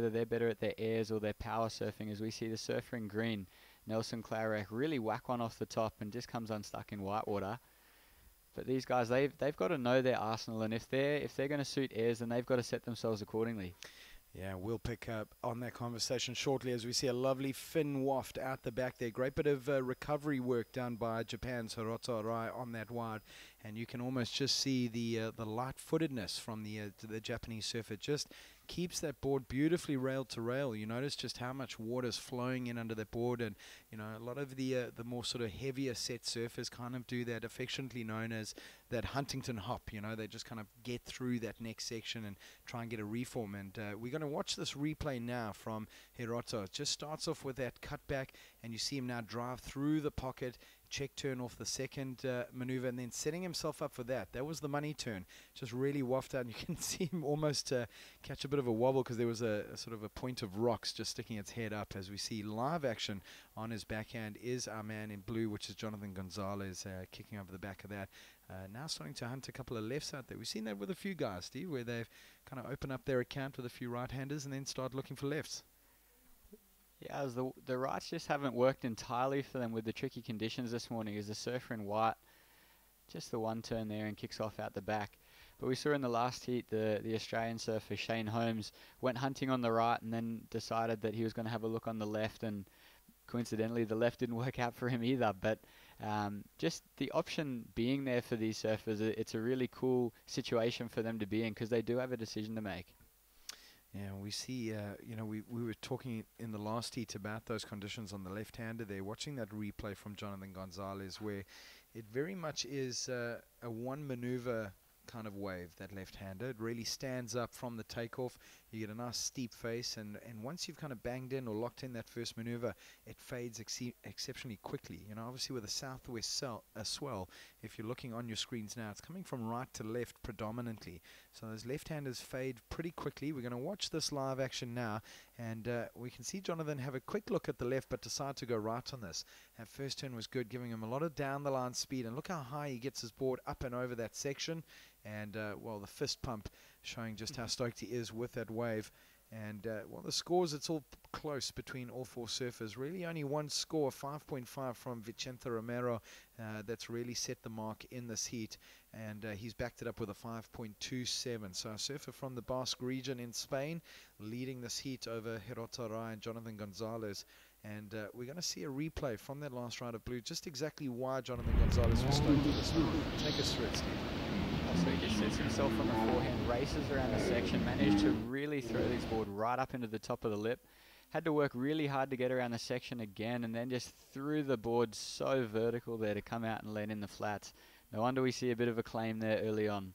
they're better at their airs or their power surfing. As we see the surfer in green, Nelson Clarec, really whack one off the top and just comes unstuck in whitewater. But these guys, they've got to know their arsenal, and if they're going to suit airs, then they've got to set themselves accordingly. Yeah, we'll pick up on that conversation shortly as we see a lovely fin waft out the back there. Great bit of recovery work done by Japan's Hiroto Arai on that wide, and you can almost just see the light-footedness from the Japanese surfer. Just keeps that board beautifully rail to rail. You notice just how much water is flowing in under that board, and you know, a lot of the more sort of heavier set surfers kind of do that, affectionately known as that Huntington hop. You know, they just kind of get through that next section and try and get a reform. And we're going to watch this replay now from Hiroto. It just starts off with that cutback, and you see him now drive through the pocket, check turn off the second maneuver, and then setting himself up for that. That was the money turn. Just really wafted out, and you can see him almost catch a bit of a wobble because there was a sort of a point of rocks just sticking its head up. As we see live action on his backhand is our man in blue, which is Jonathan Gonzalez, kicking over the back of that. Now starting to hunt a couple of lefts out there. We've seen that with a few guys, Steve, where they've kind of opened up their account with a few right-handers and then start looking for lefts. Yeah, as the rights just haven't worked entirely for them with the tricky conditions this morning. As the surfer in white, just the one turn there and kicks off out the back. But we saw in the last heat the Australian surfer Shane Holmes went hunting on the right and then decided that he was going to have a look on the left, and coincidentally the left didn't work out for him either. But just the option being there for these surfers, it's a really cool situation for them to be in because they do have a decision to make. Yeah, we see, you know, we were talking in the last heat about those conditions on the left-hander there, watching that replay from Jonathan Gonzalez, where it very much is a one maneuver kind of wave, that left-hander. It really stands up from the takeoff. You get a nice steep face, and once you've kind of banged in or locked in that first maneuver, it fades exceptionally quickly. You know, obviously with a southwest swell, if you're looking on your screens now, it's coming from right to left predominantly. So those left-handers fade pretty quickly. We're going to watch this live action now, and we can see Jonathan have a quick look at the left, but decide to go right on this. That first turn was good, giving him a lot of down-the-line speed, and look how high he gets his board up and over that section. And, well, the fist pump showing just how stoked he is with that wave. And, well, the scores, it's all close between all four surfers. Really only one score, 5.5 from Vicente Romero, that's really set the mark in this heat. And he's backed it up with a 5.27. So a surfer from the Basque region in Spain leading this heat over Hiroto Arai and Jonathan Gonzalez. And we're going to see a replay from that last ride of blue, just exactly why Jonathan Gonzalez was stoked with this one. Take us through it, Steve. So he just sets himself on the forehand, races around the section, managed to really throw this board right up into the top of the lip. Had to work really hard to get around the section again, and then just threw the board so vertical there to come out and land in the flats. No wonder we see a bit of a claim there early on.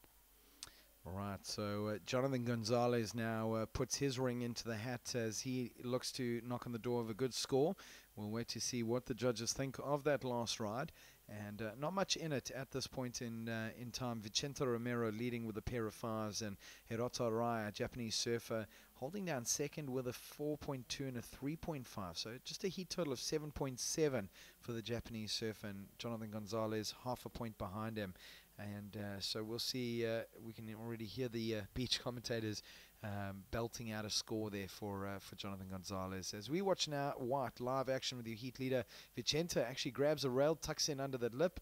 All right, Right, so Jonathan Gonzalez now puts his ring into the hat as he looks to knock on the door of a good score. We'll wait to see what the judges think of that last ride. And not much in it at this point in time. Vicente Romero leading with a pair of fives, and Hirota Arai, a Japanese surfer, holding down second with a 4.2 and a 3.5. So just a heat total of 7.7 for the Japanese surfer, and Jonathan Gonzalez half a point behind him. And so we'll see. We can already hear the beach commentators belting out a score there for Jonathan Gonzalez. As we watch now, White live action with your heat leader. Vicente actually grabs a rail, tucks in under that lip.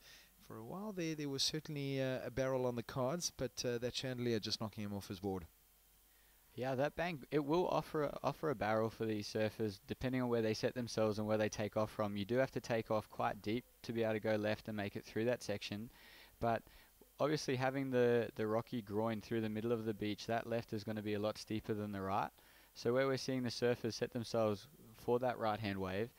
For a while there was certainly a barrel on the cards, but that chandelier just knocking him off his board. Yeah, that bank, it will offer a barrel for these surfers, depending on where they set themselves and where they take off from. You do have to take off quite deep to be able to go left and make it through that section. But obviously having the rocky groin through the middle of the beach, that left is going to be a lot steeper than the right. So where we're seeing the surfers set themselves for that right-hand wave,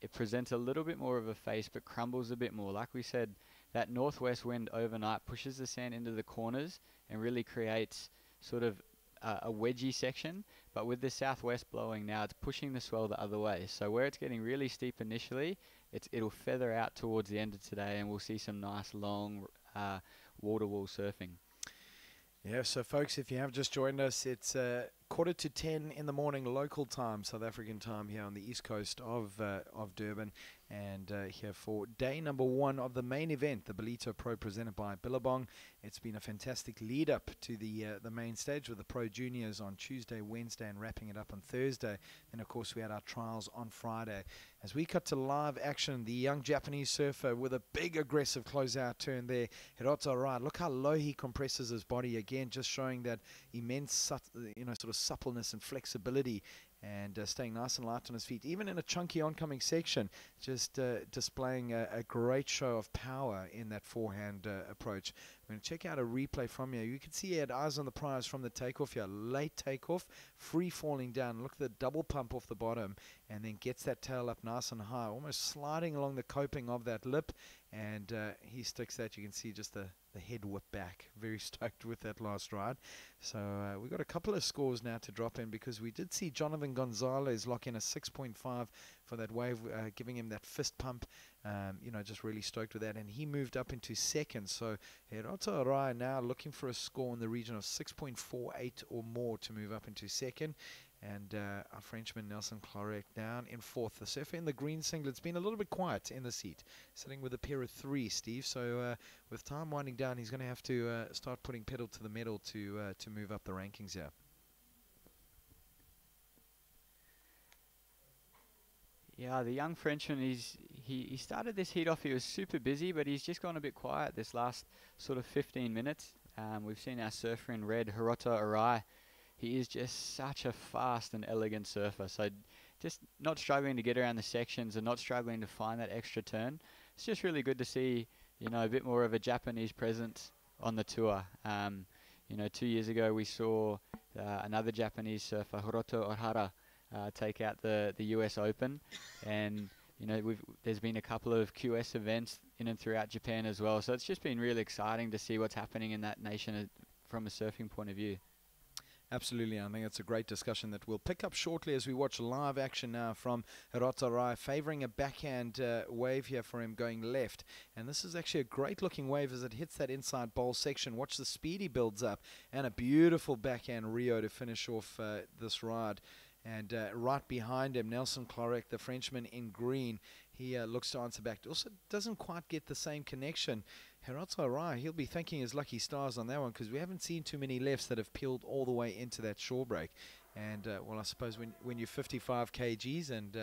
it presents a little bit more of a face but crumbles a bit more. Like we said, that northwest wind overnight pushes the sand into the corners and really creates sort of a wedgy section, but with the southwest blowing now, it's pushing the swell the other way. So where it's getting really steep initially, it'll feather out towards the end of today, and we'll see some nice long water wall surfing. Yeah, so folks, if you have just joined us, it's 9:45 in the morning local time, South African time, here on the east coast of Durban, and here for day number 1 of the main event, the Ballito Pro presented by Billabong. It's been a fantastic lead up to the main stage with the Pro Juniors on Tuesday, Wednesday, and wrapping it up on Thursday. And of course we had our trials on Friday. As we cut to live action, the young Japanese surfer with a big aggressive closeout turn there, Hirota Arai. Look how low he compresses his body again, just showing that immense sort of suppleness and flexibility, and staying nice and light on his feet, even in a chunky oncoming section, just displaying a great show of power in that forehand approach. We're going to check out a replay from here. You can see he had eyes on the prize from the takeoff here. Late takeoff, free falling down. Look at the double pump off the bottom, and then gets that tail up nice and high, almost sliding along the coping of that lip, and he sticks that. You can see just the head whip back. Very stoked with that last ride. So we've got a couple of scores now to drop in, because we did see Jonathan Gonzalez lock in a 6.5 for that wave, giving him that fist pump. Just really stoked with that, and he moved up into second. So Hirota Arai now looking for a score in the region of 6.48 or more to move up into second. And our Frenchman Nelson Clarek down in fourth. The surfer in the green singlet's been a little bit quiet in the seat, sitting with a pair of 3, Steve. So with time winding down, he's going to have to start putting pedal to the metal to move up the rankings here. Yeah, the young Frenchman, he started this heat off, he was super busy, but he's just gone a bit quiet this last sort of 15 minutes. We've seen our surfer in red, Hirota Arai. He is just such a fast and elegant surfer, so just not struggling to get around the sections and not struggling to find that extra turn. It's just really good to see, a bit more of a Japanese presence on the tour. 2 years ago we saw another Japanese surfer, Hiroto Ohara, take out the US Open, and there's been a couple of QS events in and throughout Japan as well, so it's just been really exciting to see what's happening in that nation from a surfing point of view. Absolutely, I think it's a great discussion that we'll pick up shortly as we watch live action now from Hirota Arai, favouring a backhand wave here for him going left. And this is actually a great looking wave as it hits that inside bowl section. Watch the speed he builds up, and a beautiful backhand Rio to finish off this ride. And right behind him, Nelson Clarek, the Frenchman in green. He looks to answer back. Also doesn't quite get the same connection. Hirota Arai, he'll be thanking his lucky stars on that one, because we haven't seen too many lefts that have peeled all the way into that shore break. And, well, I suppose when you're 55 kgs and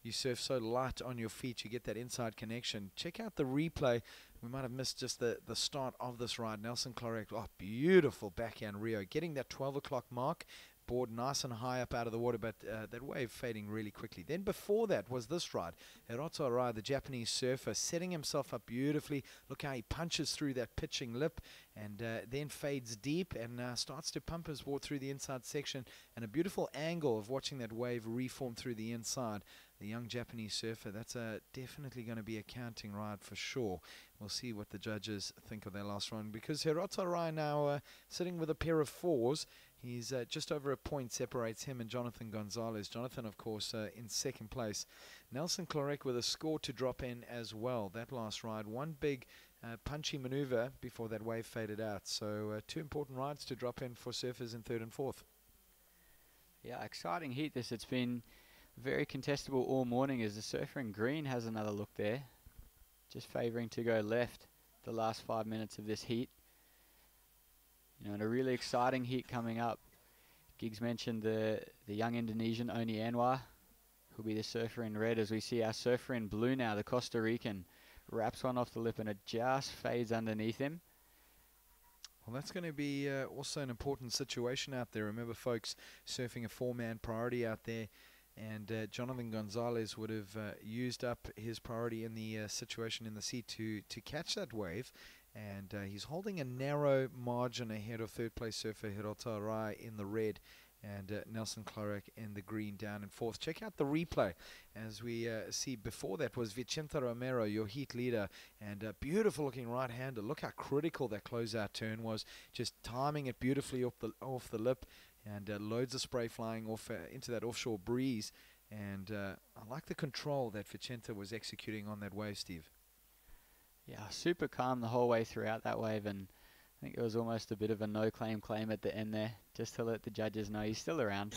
you surf so light on your feet, you get that inside connection. Check out the replay. We might have missed just the start of this ride. Nelson Clarek, beautiful backhand Rio, getting that 12 o'clock mark. Board nice and high up out of the water, but that wave fading really quickly. Then before that was this ride. Hirota Arai, the Japanese surfer, setting himself up beautifully. Look how he punches through that pitching lip, and then fades deep and starts to pump his board through the inside section, and a beautiful angle of watching that wave reform through the inside. the young Japanese surfer. That's definitely going to be a counting ride for sure. We'll see what the judges think of their last run, because Hirota Rai now sitting with a pair of 4s. He's just over a point separates him and Jonathan Gonzalez. Jonathan, of course, in second place. Nelson Clarek with a score to drop in as well. That last ride, one big punchy maneuver before that wave faded out. So 2 important rides to drop in for surfers in 3rd and 4th. Yeah, exciting heat this. It's been very contestable all morning, as the surfer in green has another look there. Just favouring to go left the last 5 minutes of this heat. You know, and a really exciting heat coming up. Giggs mentioned the young Indonesian Oni Anwar, who'll be the surfer in red, as we see our surfer in blue now, the Costa Rican, wraps one off the lip and it just fades underneath him. Well, that's going to be also an important situation out there. Remember, folks, surfing a 4-man priority out there, and Jonathan Gonzalez would have used up his priority in the situation in the sea to catch that wave. And he's holding a narrow margin ahead of 3rd place surfer Hirota Rai in the red, and Nelson Clarek in the green down in 4th. Check out the replay. As we see, before that was Vicente Romero, your heat leader, and a beautiful looking right-hander. Look how critical that closeout turn was, just timing it beautifully off the lip, and loads of spray flying off into that offshore breeze. And I like the control that Vicente was executing on that wave, Steve. Yeah, super calm the whole way throughout that wave, and I think it was almost a bit of a no-claim claim at the end there, just to let the judges know he's still around.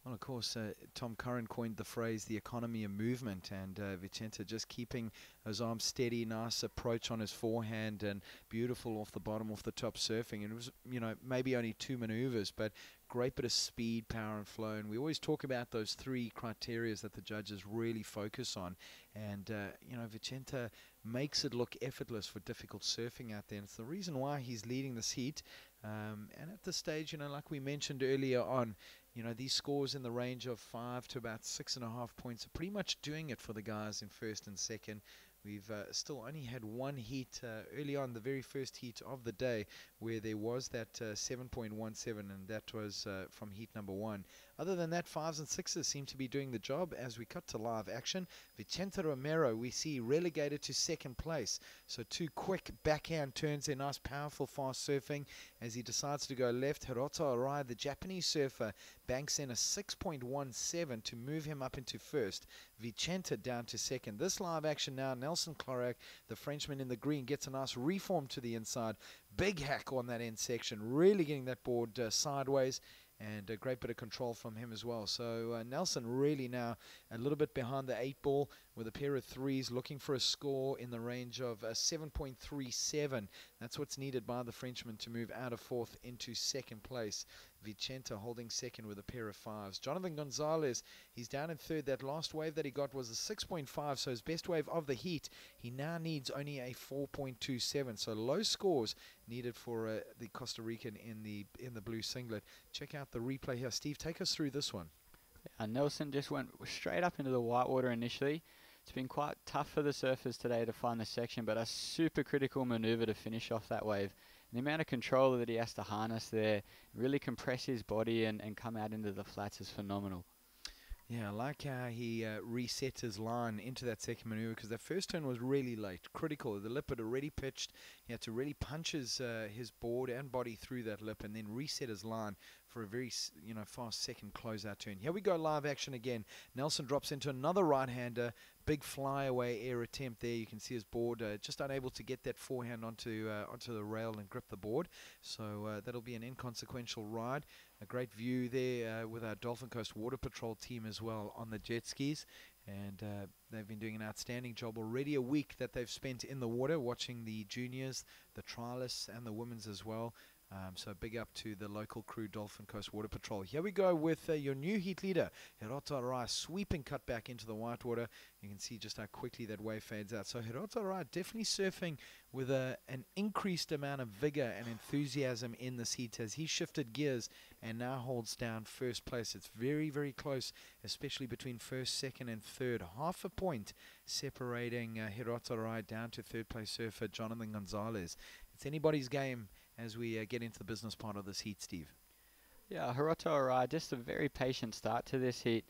Well, of course, Tom Curran coined the phrase the economy of movement, and Vicente just keeping his arms steady, nice approach on his forehand, and beautiful off the bottom, off the top surfing. And it was, you know, maybe only 2 maneuvers, but great bit of speed, power, and flow. And we always talk about those 3 criteria that the judges really focus on. And, you know, Vicente makes it look effortless for difficult surfing out there. And it's the reason why he's leading this heat. And at this stage, you know, like we mentioned earlier on, you know, these scores in the range of 5 to about 6.5 points are pretty much doing it for the guys in 1st and 2nd. We've still only had one heat early on, the very first heat of the day, where there was that 7.17, and that was from heat number 1. Other than that, 5s and 6s seem to be doing the job. As we cut to live action, Vicente Romero we see relegated to 2nd place. So 2 quick backhand turns there, nice, powerful, fast surfing. As he decides to go left, Hirota Rai, the Japanese surfer, banks in a 6.17 to move him up into 1st. Vicente down to 2nd. This live action now, Nelson Clarek, the Frenchman in the green, gets a nice reform to the inside. Big hack on that end section, really getting that board sideways, and a great bit of control from him as well. So Nelson really now a little bit behind the 8 ball with a pair of 3s, looking for a score in the range of 7.37. That's what's needed by the Frenchman to move out of 4th into 2nd place. Vicente holding 2nd with a pair of 5s. Jonathan Gonzalez, he's down in 3rd. That last wave that he got was a 6.5, so his best wave of the heat. He now needs only a 4.27, so low scores needed for the Costa Rican in the blue singlet. Check out the replay here. Steve, take us through this one. Nelson just went straight up into the whitewater initially. It's been quite tough for the surfers today to find the section, but a super critical maneuver to finish off that wave. And the amount of control that he has to harness there, really compress his body and come out into the flats is phenomenal. Yeah, I like how he reset his line into that second maneuver, because that first turn was really late, critical. The lip had already pitched. He had to really punch his board and body through that lip and then reset his line for a very fast second closeout turn. Here we go, live action again. Nelson drops into another right-hander. Big flyaway air attempt there. You can see his board just unable to get that forehand onto the rail and grip the board. So that'll be an inconsequential ride. A great view there with our Dolphin Coast Water Patrol team as well on the jet skis. And they've been doing an outstanding job already. A week that they've spent in the water watching the juniors, the trialists, and the women's as well. So big up to the local crew, Dolphin Coast Water Patrol. Here we go with your new heat leader, Hirota Rai, sweeping cut back into the whitewater. You can see just how quickly that wave fades out. So Hirota Rai definitely surfing with an increased amount of vigor and enthusiasm in this heat as he shifted gears and now holds down first place. It's very, very close, especially between 1st, 2nd, and 3rd. Half a point separating Hirota Rai down to 3rd place surfer Jonathan Gonzalez. It's anybody's game as we get into the business part of this heat, Steve. Yeah, Hirota Rai, just a very patient start to this heat.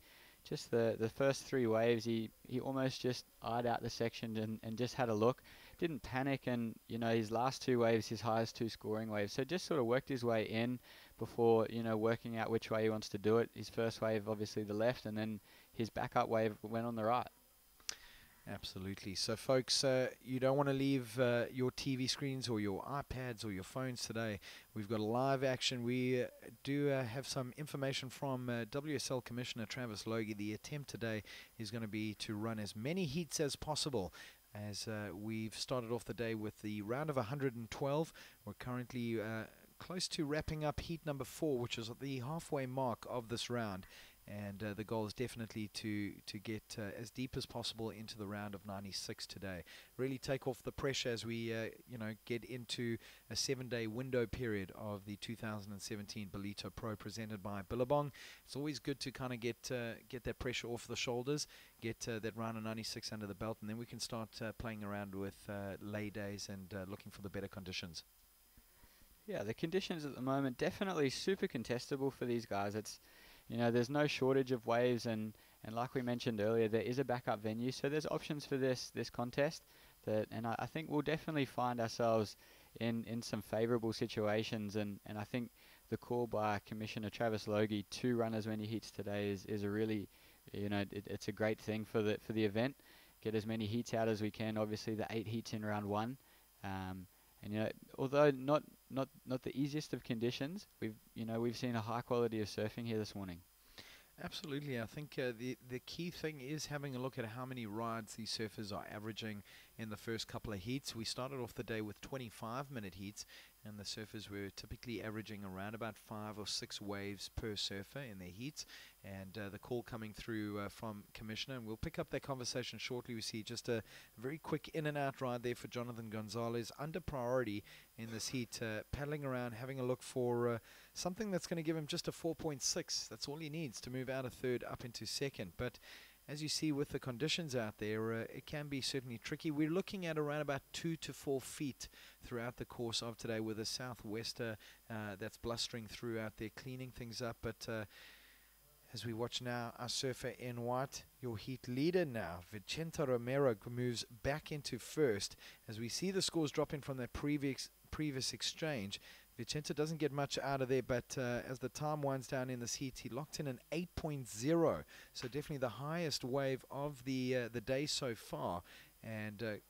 just the first 3 waves, he almost just eyed out the section and just had a look. Didn't panic, and his last 2 waves, his highest 2 scoring waves. So just sort of worked his way in before working out which way he wants to do it. His first wave, obviously the left, and then his backup wave went on the right. Absolutely. So, folks, you don't want to leave your TV screens or your iPads or your phones today. We've got live action. We do have some information from WSL Commissioner Travis Logie. The attempt today is going to be to run as many heats as possible. As we've started off the day with the round of 112. We're currently close to wrapping up heat number 4, which is at the halfway mark of this round. And the goal is definitely to get as deep as possible into the round of 96 today. Really take off the pressure as we get into a 7-day window period of the 2017 Ballito Pro presented by Billabong. It's always good to kind of get that pressure off the shoulders, get that round of 96 under the belt, and then we can start playing around with lay days and looking for the better conditions. Yeah, the conditions at the moment definitely super contestable for these guys. It's there's no shortage of waves, and like we mentioned earlier, there is a backup venue, so there's options for this contest. And I think we'll definitely find ourselves in some favourable situations, and I think the call by Commissioner Travis Logie to run as many heats today is a really, it's a great thing for the event. Get as many heats out as we can. Obviously, the 8 heats in round 1. And although not the easiest of conditions, we've seen a high quality of surfing here this morning. Absolutely. I think the key thing is having a look at how many rides these surfers are averaging in the first couple of heats. We started off the day with 25-minute heats, and the surfers were typically averaging around about 5 or 6 waves per surfer in their heats. And the call coming through from Commissioner, and we'll pick up that conversation shortly. We see just a very quick in and out ride there for Jonathan Gonzalez under priority in this heat, paddling around, having a look for something that's going to give him just a 4.6. That's all he needs to move out of third up into second. But as you see with the conditions out there, it can be certainly tricky. We're looking at around about 2 to 4 feet throughout the course of today, with a southwester that's blustering through out there, cleaning things up. But as we watch now, our surfer in white, your heat leader now, Vicente Romero, moves back into first. As we see the scores dropping from that previous exchange, Vicente doesn't get much out of there, but as the time winds down in this heat, he locked in an 8.0, so definitely the highest wave of the day so far, and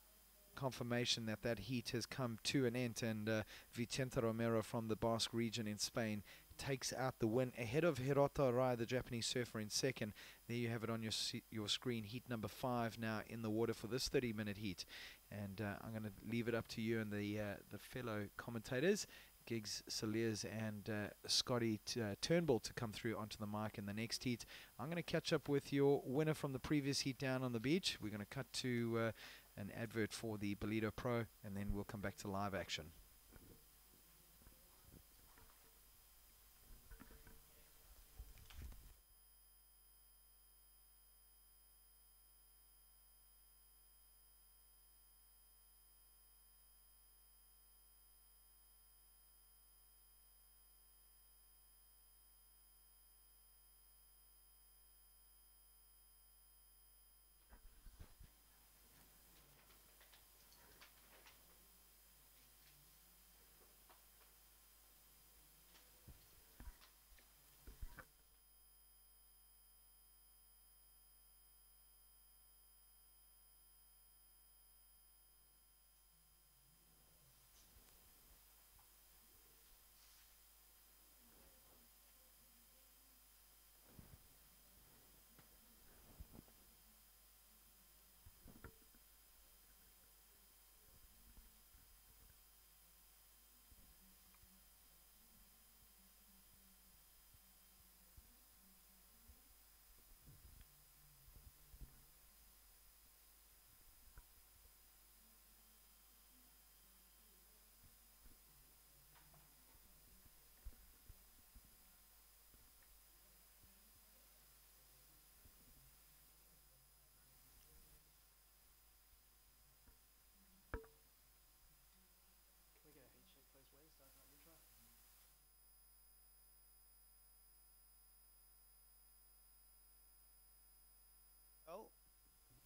confirmation that heat has come to an end, and Vicente Romero from the Basque region in Spain takes out the win ahead of Hirota Arai, the Japanese surfer, in second. There you have it on your screen, heat number 5 now in the water for this 30-minute heat. And I'm going to leave it up to you and the fellow commentators, Giggs Saliers and Scotty Turnbull, to come through onto the mic in the next heat. I'm going to catch up with your winner from the previous heat down on the beach. We're going to cut to an advert for the Ballito Pro, and then we'll come back to live action.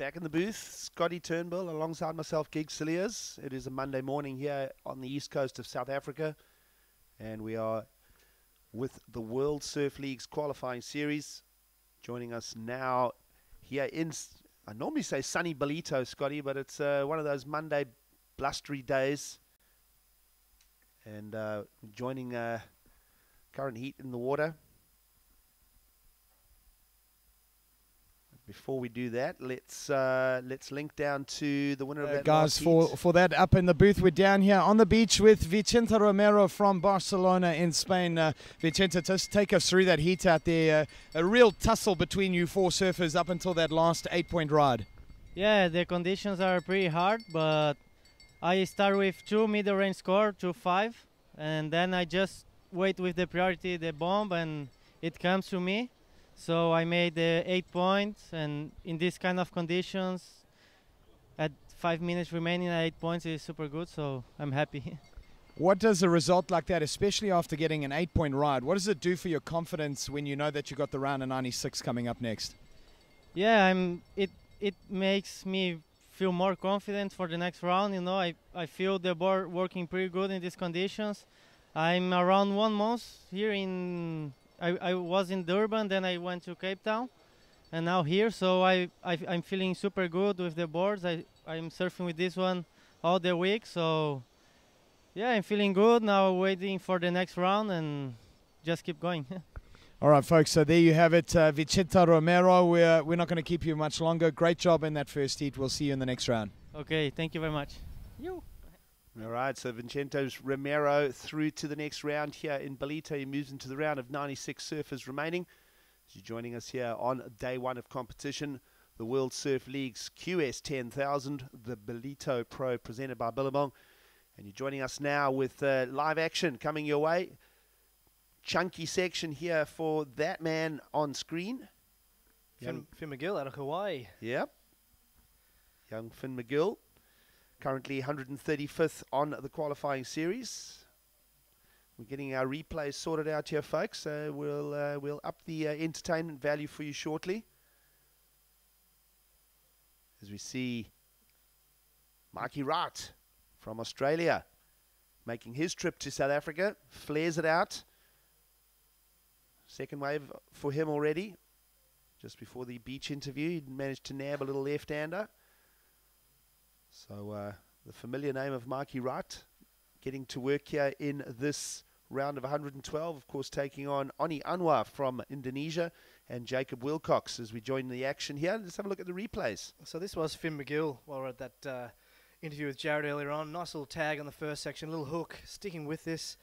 Back in the booth, Scotty Turnbull alongside myself, Gig Cilliers. It is a Monday morning here on the east coast of South Africa, and we are with the World Surf League's qualifying series. Joining us now here in, I normally say sunny Ballito, Scotty, but it's one of those Monday blustery days. And joining current heat in the water. Before we do that, let's link down to the winner of that guys, last heat. for that up in the booth, we're down here on the beach with Vicente Romero from Barcelona in Spain. Vicente, just take us through that heat out there. A real tussle between you four surfers up until that last 8-point ride. Yeah, the conditions are pretty hard, but I start with 2 middle range score, 2.5, and then I just wait with the priority, the bomb, and it comes to me. So I made 8 points, and in this kind of conditions, at 5 minutes remaining at 8 points is super good, so I'm happy. What does a result like that, especially after getting an 8-point ride, what does it do for your confidence when you know that you got the round of 96 coming up next? Yeah, it makes me feel more confident for the next round. You know, I feel the board working pretty good in these conditions. I'm around 1 month here in. I was in Durban, then I went to Cape Town, and now here. So I'm feeling super good with the boards. I'm surfing with this one all the week. So yeah, I'm feeling good now. Waiting for the next round and just keep going. All right, folks, so there you have it. Vicente Romero, we're not going to keep you much longer. Great job in that first heat. We'll see you in the next round. Okay, thank you very much. You. All right, so Vicente Romero through to the next round here in Ballito. He moves into the round of 96 surfers remaining. As you're joining us here on day one of competition, the World Surf League's QS 10,000, the Ballito Pro presented by Billabong. And you're joining us now with live action coming your way. Chunky section here for that man on screen. Finn McGill out of Hawaii. Yep. Young Finn McGill. Currently 135th on the qualifying series. We're getting our replays sorted out here, folks. We'll up the entertainment value for you shortly. As we see Mikey Wright from Australia making his trip to South Africa. Flares it out. Second wave for him already. Just before the beach interview, he managed to nab a little left-hander. So the familiar name of Mikey Wright getting to work here in this round of 112, of course taking on Oni Anwar from Indonesia and Jacob Wilcox as we join the action here. Let's have a look at the replays. So this was Finn McGill while we were at that interview with Jared earlier on. Nice little tag on the first section, little hook, sticking with this.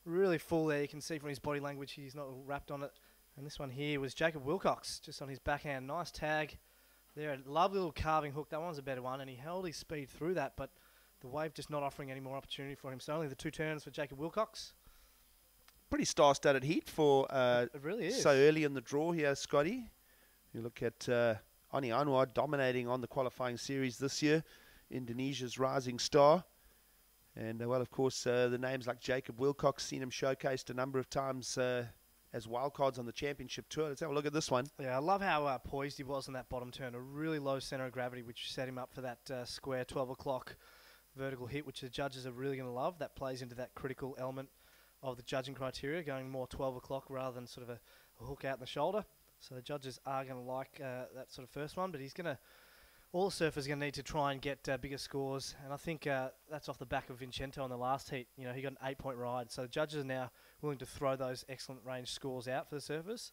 Really full there, you can see from his body language he's not wrapped on it. And this one here was Jacob Wilcox, just on his backhand. Nice tag. There, a lovely little carving hook. That one's a better one, and he held his speed through that, but the wave just not offering any more opportunity for him. So only the 2 turns for Jacob Wilcox. Pretty star-studded heat for it really is. So early in the draw here, Scotty. You look at Oni Anwar dominating on the qualifying series this year, Indonesia's rising star. And, well, of course, the names like Jacob Wilcox, seen him showcased a number of times as wildcards on the championship tour. Let's have a look at this one. Yeah, I love how poised he was on that bottom turn. A really low center of gravity, which set him up for that square 12 o'clock vertical hit, which the judges are really going to love. That plays into that critical element of the judging criteria, going more 12 o'clock rather than sort of a hook out in the shoulder. So the judges are going to like that sort of first one, but he's going to... All surfers are going to need to try and get bigger scores, and I think that's off the back of Vicente on the last heat. You know, he got an 8-point ride, so the judges are now willing to throw those excellent range scores out for the surfers.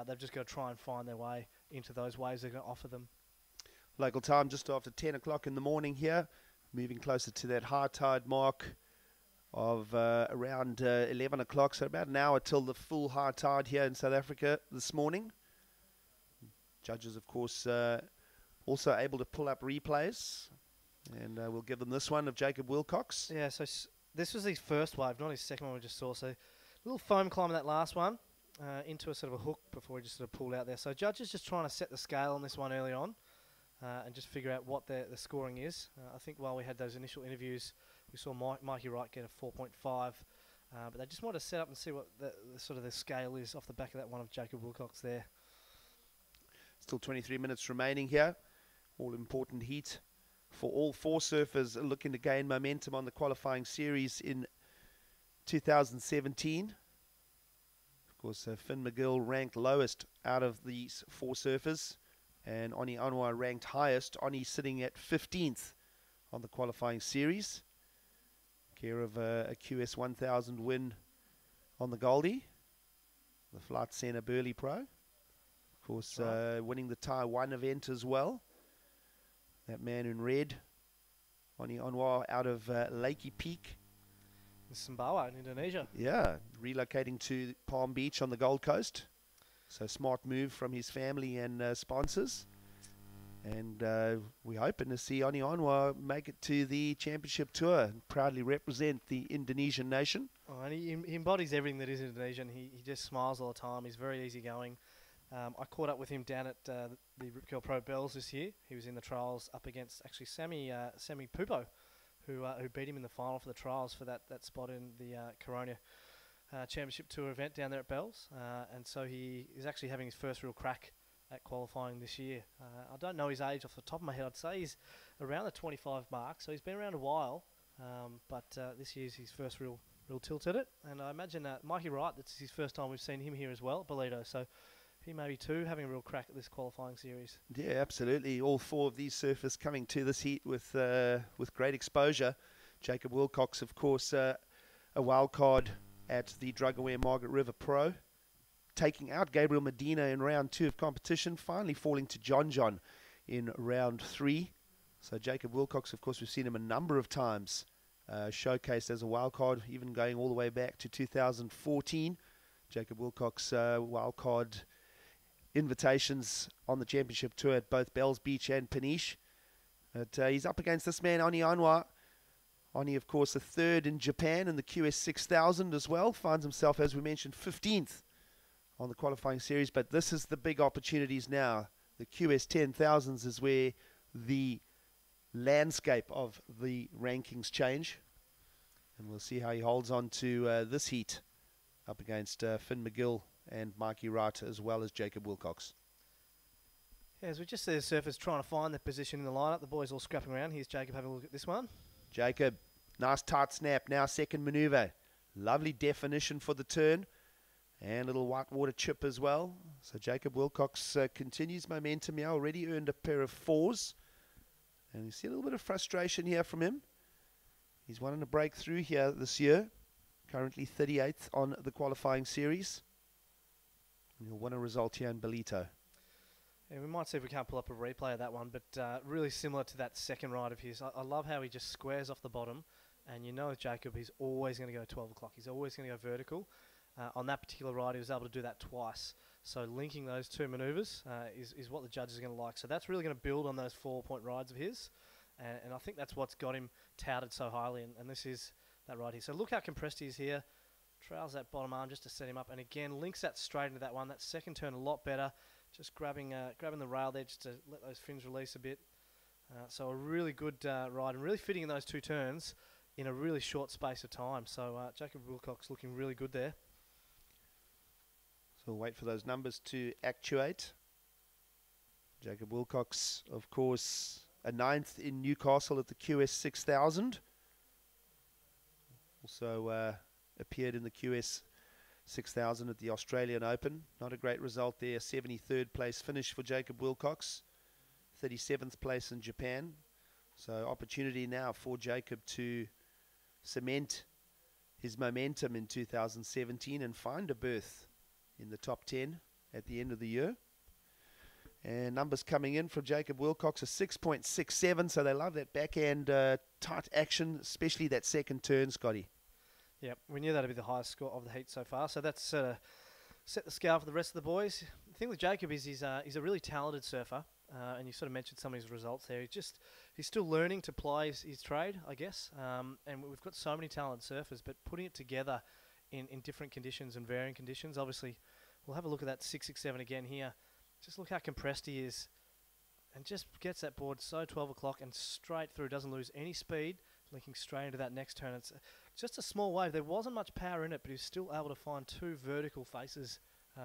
They've just got to try and find their way into those waves they're going to offer them. Local time just after 10 o'clock in the morning here, moving closer to that high tide mark of around 11 o'clock, so about an hour till the full high tide here in South Africa this morning. Judges, of course... also able to pull up replays, and we'll give them this one of Jacob Wilcox. Yeah, so this was his first wave, not his second one we just saw. So a little foam climb in that last one into a sort of a hook before he just sort of pulled out there. So judges just trying to set the scale on this one early on and just figure out what the scoring is. I think while we had those initial interviews, we saw Mikey Wright get a 4.5, but they just wanted to set up and see what the sort of the scale is off the back of that one of Jacob Wilcox there. Still 23 minutes remaining here. all-important heat for all four surfers looking to gain momentum on the qualifying series in 2017. Of course, Finn McGill ranked lowest out of these four surfers, and Oni Anwar ranked highest. Oni sitting at 15th on the qualifying series, care of a QS 1000 win on the Goldie, the Flight Center Burley Pro. Of course, winning the Taiwan event as well. That man in red, Oni Anwar, out of Lakey Peak, in Sumbawa in Indonesia. Yeah, relocating to Palm Beach on the Gold Coast. So smart move from his family and sponsors. And we're hoping to see Oni Anwar make it to the championship tour and proudly represent the Indonesian nation. Oh, and he embodies everything that is Indonesian. He just smiles all the time. He's very easygoing. I caught up with him down at the Rip Curl Pro Bells this year. He was in the trials up against actually Sammy Pupo, who beat him in the final for the trials for that spot in the Corona Championship Tour event down there at Bells. And so he is actually having his first real crack at qualifying this year. I don't know his age off the top of my head. I'd say he's around the 25 mark, so he's been around a while. But this year's his first real tilt at it. And I imagine Mikey Wright, that's his first time we've seen him here as well, Ballito. So he may be too having a real crack at this qualifying series. Yeah, absolutely. All four of these surfers coming to this heat with great exposure. Jacob Wilcox, of course, a wild card at the Drug-Aware Margaret River Pro, taking out Gabriel Medina in round 2 of competition, finally falling to John in round 3. So Jacob Wilcox, of course, we've seen him a number of times showcased as a wild card, even going all the way back to 2014. Jacob Wilcox wild card invitations on the championship tour at both Bells Beach and Peniche. But he's up against this man, Oni Anwar. Oni, of course, a third in Japan in the QS 6000 as well. Finds himself, as we mentioned, 15th on the qualifying series. But this is the big opportunities now. The QS 10,000s is where the landscape of the rankings change. And we'll see how he holds on to this heat up against Finn McGill and Mikey Wright, as well as Jacob Wilcox. Yeah, as we just see the surfers trying to find their position in the lineup, the boys all scrapping around. Here's Jacob having a look at this one. Jacob, nice tight snap, now second maneuver. Lovely definition for the turn, and a little whitewater chip as well. So Jacob Wilcox continues momentum here, already earned a pair of 4s. And you see a little bit of frustration here from him. He's wanting to break through here this year, currently 38th on the qualifying series. He'll want a result here in Ballito. Yeah, we might see if we can't pull up a replay of that one, but really similar to that second ride of his. I love how he just squares off the bottom, and you know with Jacob, he's always going to go 12 o'clock. He's always going to go vertical. On that particular ride, he was able to do that twice. So linking those two manoeuvres is what the judges are going to like. So that's really going to build on those 4-point rides of his, and I think that's what's got him touted so highly, and this is that ride here. So look how compressed he is here. Trails that bottom arm just to set him up, and again links that straight into that one. That second turn a lot better, just grabbing the rail there just to let those fins release a bit. So a really good ride, and really fitting in those two turns in a really short space of time. So Jacob Wilcox looking really good there. So we'll wait for those numbers to actuate. Jacob Wilcox, of course, a 9th in Newcastle at the QS 6000. Also appeared in the QS 6000 at the Australian Open. Not a great result there. 73rd place finish for Jacob Wilcox. 37th place in Japan. So opportunity now for Jacob to cement his momentum in 2017 and find a berth in the top 10 at the end of the year. And numbers coming in from Jacob Wilcox are 6.67, so they love that backhand tight action, especially that second turn, Scotty. Yep, we knew that would be the highest score of the heat so far, so that's set the scale for the rest of the boys. The thing with Jacob is he's a really talented surfer, and you sort of mentioned some of his results there. He's still learning to ply his trade, I guess, and we've got so many talented surfers, but putting it together in different conditions and varying conditions. Obviously, we'll have a look at that 667 again here. Just look how compressed he is, and just gets that board so 12 o'clock and straight through, doesn't lose any speed, linking straight into that next turn. It's just a small wave. There wasn't much power in it, but he was still able to find two vertical faces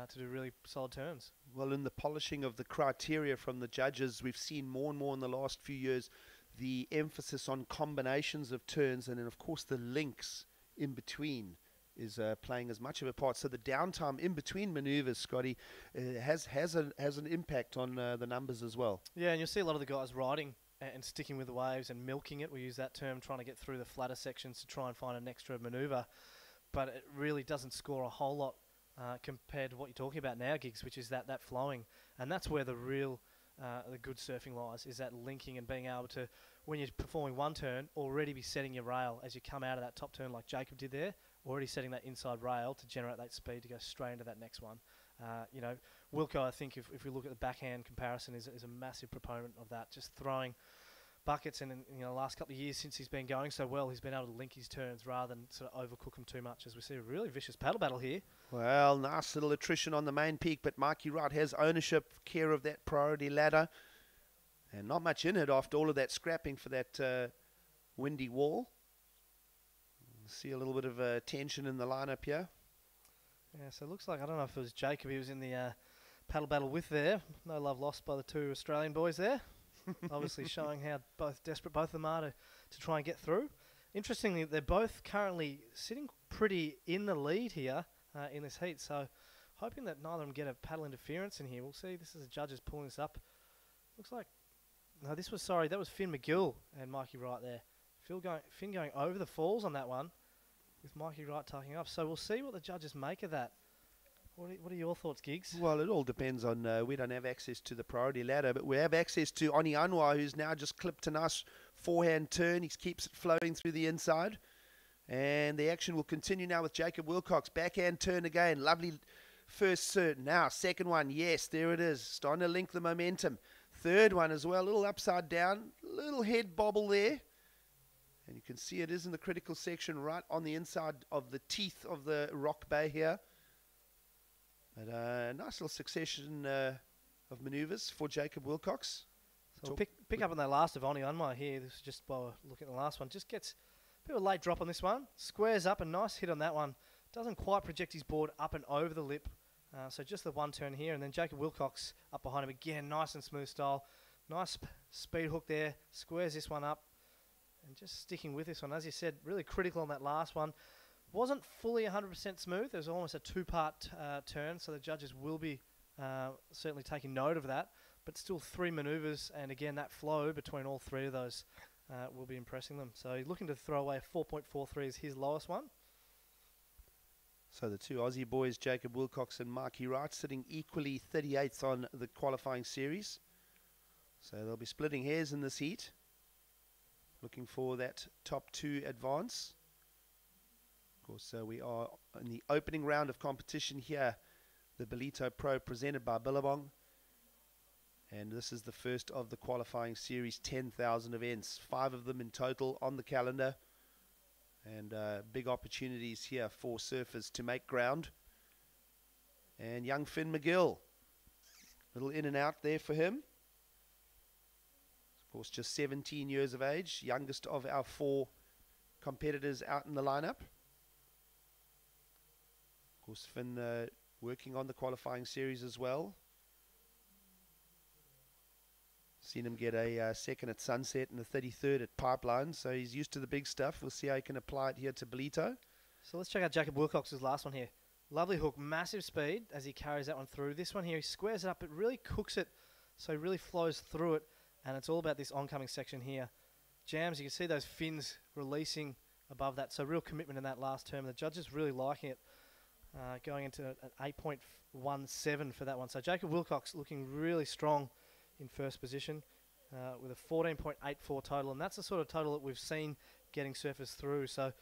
to do really solid turns. Well, in the polishing of the criteria from the judges, we've seen more and more in the last few years the emphasis on combinations of turns, and then of course the links in between is playing as much of a part. So the downtime in between maneuvers, Scotty, has an impact on the numbers as well. Yeah, and you'll see a lot of the guys riding and sticking with the waves and milking it. We use that term, trying to get through the flatter sections to try and find an extra manoeuvre. But it really doesn't score a whole lot compared to what you're talking about now, Gigs, which is that flowing. And that's where the real, the good surfing lies, is that linking and being able to, when you're performing one turn, already be setting your rail as you come out of that top turn like Jacob did there, already setting that inside rail to generate that speed to go straight into that next one. You know, Wilco, I think if we look at the backhand comparison, is a massive proponent of that, just throwing buckets, and in the last couple of years since he's been going so well, he's been able to link his turns rather than sort of overcook them too much, as we see a really vicious paddle battle here. Well, nice little attrition on the main peak, but Mikey Wright has ownership, care of that priority ladder, and not much in it after all of that scrapping for that windy wall. See a little bit of tension in the lineup here. Yeah, so it looks like, I don't know if it was Jacob he was in the paddle battle with there. No love lost by the two Australian boys there. Obviously showing how desperate both of them are to try and get through. Interestingly, they're both currently sitting pretty in the lead here in this heat, so hoping that neither of them get a paddle interference in here. We'll see. This is the judges pulling this up. Looks like, no, that was Finn McGill and Mikey Wright there. Finn going over the falls on that one with Mikey Wright tucking up. So we'll see what the judges make of that. What are your thoughts, Gigs? Well, it all depends on, we don't have access to the priority ladder, but we have access to Oni Anwar, who's now just clipped a nice forehand turn. He keeps it flowing through the inside. And the action will continue now with Jacob Wilcox. Backhand turn again. Lovely first cert. Now, second one. Yes, there it is. Starting to link the momentum. Third one as well. A little upside down. Little head bobble there. And you can see it is in the critical section right on the inside of the teeth of the rock bay here. But a nice little succession of manoeuvres for Jacob Wilcox. So we'll pick up on that last of Oni Anwar here. This is just while looking at the last one. Just gets a bit of a late drop on this one. Squares up, a nice hit on that one. Doesn't quite project his board up and over the lip. So just the one turn here. And then Jacob Wilcox up behind him again. Nice and smooth style. Nice speed hook there. Squares this one up. And just sticking with this one. As you said, really critical on that last one. Wasn't fully 100% smooth. There was almost a two-part turn, so the judges will be certainly taking note of that. But still 3 manoeuvres, and again, that flow between all 3 of those will be impressing them. So he's looking to throw away a 4.43 as his lowest one. So the two Aussie boys, Jacob Wilcox and Mikey Wright, sitting equally 38th on the qualifying series. So they'll be splitting hairs in this heat, looking for that top 2 advance. Of course, we are in the opening round of competition here, the Ballito Pro presented by Billabong. And this is the first of the qualifying series, 10,000 events, 5 of them in total on the calendar. And big opportunities here for surfers to make ground. And young Finn McGill, little in and out there for him. Of course, just 17 years of age, youngest of our 4 competitors out in the lineup. Of course, Finn working on the qualifying series as well. Seen him get a second at Sunset and a 33rd at Pipeline, so he's used to the big stuff. We'll see how he can apply it here to Ballito. So let's check out Jacob Wilcox's last one here. Lovely hook, massive speed as he carries that one through. This one here, he squares it up, but really cooks it, so he really flows through it, and it's all about this oncoming section here. Jams, you can see those fins releasing above that, so real commitment in that last term. The judges really liking it. Going into an 8.17 for that one. So Jacob Wilcox looking really strong in first position with a 14.84 total. And that's the sort of total that we've seen getting surfers through. So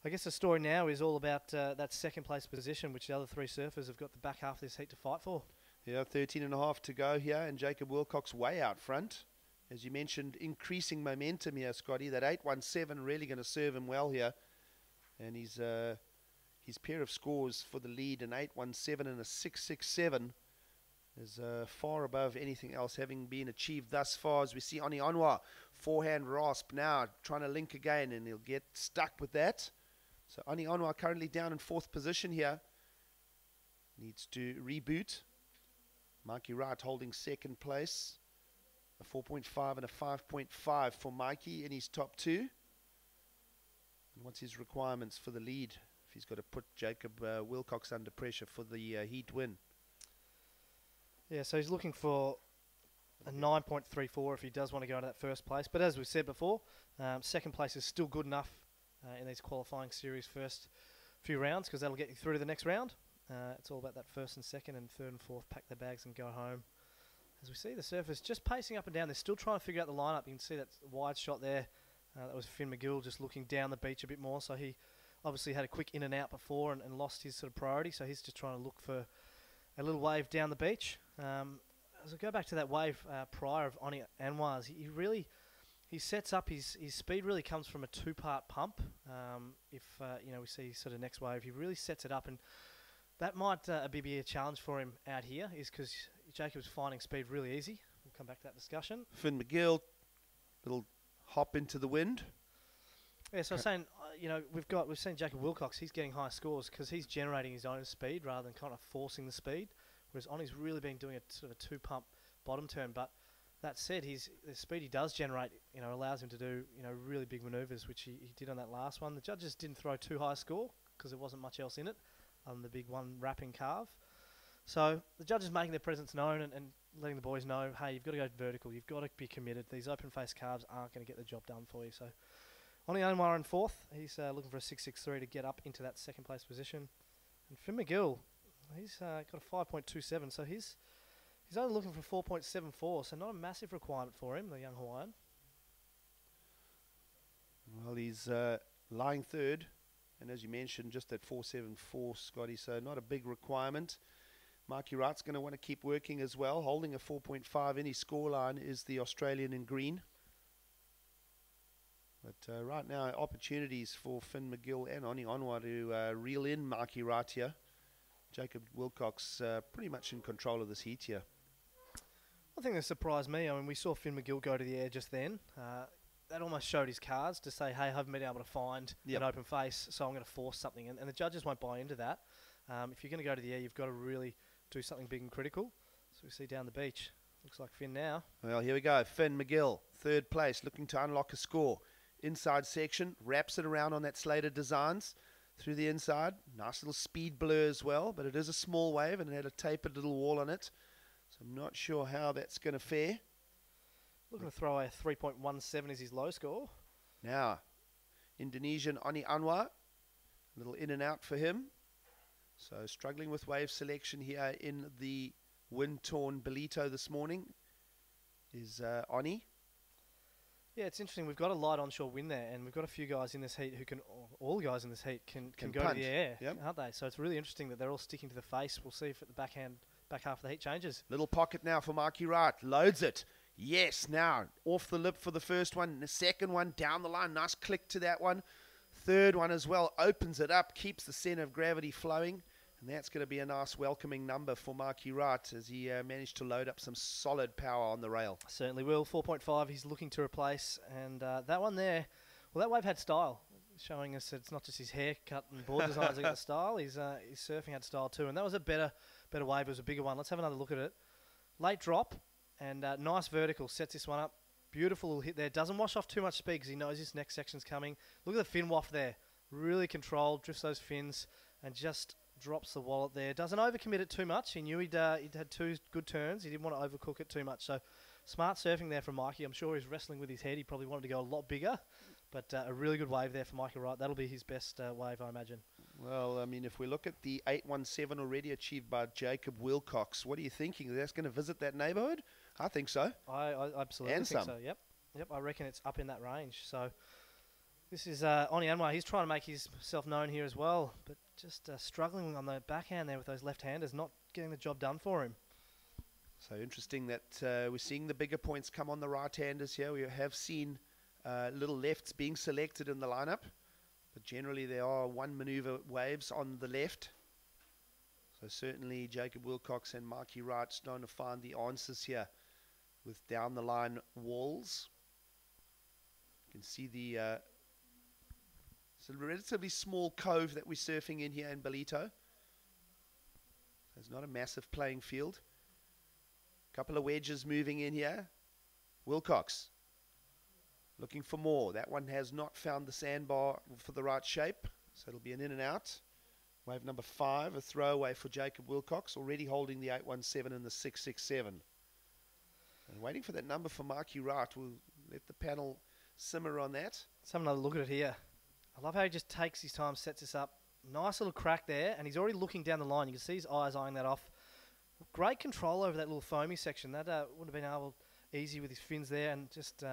I guess the story now is all about that second place position, which the other 3 surfers have got the back half of this heat to fight for. Yeah, 13.5 to go here, and Jacob Wilcox way out front. As you mentioned, increasing momentum here, Scotty. That 8.17 really going to serve him well here. And his pair of scores for the lead, an 8.17 and a 6.67, is far above anything else having been achieved thus far. As we see Oni Anwar, forehand rasp now, trying to link again, and he'll get stuck with that. So Oni Anwar currently down in 4th position here. needs to reboot. Mikey Wright holding second place. A 4.5 and a 5.5 for Mikey in his top two. And what's his requirements for the lead if he's got to put Jacob Wilcox under pressure for the heat win? Yeah, so he's looking for a 9.34 if he does want to go into that first place. But as we said before, second place is still good enough in these qualifying series first few rounds, because that'll get you through to the next round. It's all about that first and second, and third and fourth, pack their bags and go home. As we see the surfers just pacing up and down, they're still trying to figure out the lineup. You can see that wide shot there. That was Finn McGill just looking down the beach a bit more. So he obviously had a quick in and out before and lost his sort of priority. So he's just trying to look for a little wave down the beach. As I go back to that wave prior of Oni Anwar's, he sets up his speed really comes from a two-part pump. If we see sort of next wave, he really sets it up, and that might be a challenge for him out here, is because Jacob's finding speed really easy. We'll come back to that discussion. Finn McGill, little hop into the wind. Yeah, so I'm saying, we've seen Jacob Wilcox. He's getting high scores because he's generating his own speed rather than kind of forcing the speed. Whereas Oni's really been doing a sort of two-pump bottom turn. But that said, the speed he does generate, allows him to do, really big manoeuvres, which he did on that last one. The judges didn't throw too high a score because there wasn't much else in it on the big one wrapping carve. So the judges making their presence known and letting the boys know, hey, you've got to go vertical. You've got to be committed. These open-face carves aren't going to get the job done for you. So Oni Anwar in fourth. He's looking for a 6.63 to get up into that second place position. And Finn McGill, he's got a 5.27, so he's only looking for 4.74, so not a massive requirement for him, the young Hawaiian. Well, he's lying third, and as you mentioned, just at 4.74, Scotty, so not a big requirement. Mikey Wright's going to want to keep working as well. Holding a 4.5 in his scoreline is the Australian in green. But right now, opportunities for Finn McGill and Oni Anwar to reel in Mikey Wright here. Jacob Wilcox pretty much in control of this heat here. One thing that surprised me, we saw Finn McGill go to the air just then. That almost showed his cards to say, hey, I haven't been able to find an open face, so I'm going to force something. And the judges won't buy into that. If you're going to go to the air, you've got to really do something big and critical. So we see down the beach. Looks like Finn now. Well, here we go. Finn McGill, third place, looking to unlock a score. Inside section, wraps it around on that Slater Designs. Through the inside, nice little speed blur as well, but it is a small wave and it had a tapered little wall on it, so I'm not sure how that's going to fare. Looking to throw a 3.17 is his low score. Now, Indonesian Oni Anwar, a little in and out for him, so struggling with wave selection here in the wind-torn Ballito this morning is Oni. Yeah, it's interesting. We've got a light onshore wind there, and we've got a few guys in this heat who all the guys in this heat can go punch to the air, yep. aren't they? So it's really interesting that they're all sticking to the face. We'll see if at the back half of the heat changes. Little pocket now for Mikey Wright. Loads it. Yes, now off the lip for the first one. The second one down the line. Nice click to that one. Third one as well. Opens it up. Keeps the center of gravity flowing. And that's going to be a nice welcoming number for Mikey Wright as he managed to load up some solid power on the rail. Certainly will. 4.5 he's looking to replace. And that one there, well, that wave had style, showing us that it's not just his haircut and board designs that got the style. His surfing had style too. And that was a better wave. It was a bigger one. Let's have another look at it. Late drop and nice vertical. Sets this one up. Beautiful little hit there. Doesn't wash off too much speed because he knows this next section's coming. Look at the fin waft there. Really controlled. Drifts those fins and just drops the wallet there. Doesn't overcommit it too much. He knew he'd had two good turns. He didn't want to overcook it too much. So smart surfing there from Mikey. I'm sure he's wrestling with his head. He probably wanted to go a lot bigger. But a really good wave there for Mikey Wright. That'll be his best wave, I imagine. Well, I mean, if we look at the 817 already achieved by Jacob Wilcox, what are you thinking? That's going to visit that neighbourhood? I think so. I absolutely and think some. so. Yep. I reckon it's up in that range. So this is Oni Anwar. He's trying to make himself known here as well, but just struggling on the backhand there with those left-handers, not getting the job done for him. So interesting that we're seeing the bigger points come on the right-handers here. We have seen little lefts being selected in the lineup, but generally there are one manoeuvre waves on the left. So certainly Jacob Wilcox and Mikey Wright starting to find the answers here with down-the-line walls. You can see the it's a relatively small cove that we're surfing in here in Ballito. There's not a massive playing field. Couple of wedges moving in here. Wilcox looking for more. That one has not found the sandbar for the right shape, so it'll be an in and out. Wave number 5, a throwaway for Jacob Wilcox, already holding the 817 and the 667. And waiting for that number for Marky Wright. We'll let the panel simmer on that. Let's have another look at it here. I love how he just takes his time, sets this up. Nice little crack there, and he's already looking down the line. You can see his eyes eyeing that off. Great control over that little foamy section. That would have been able easy with his fins there, and just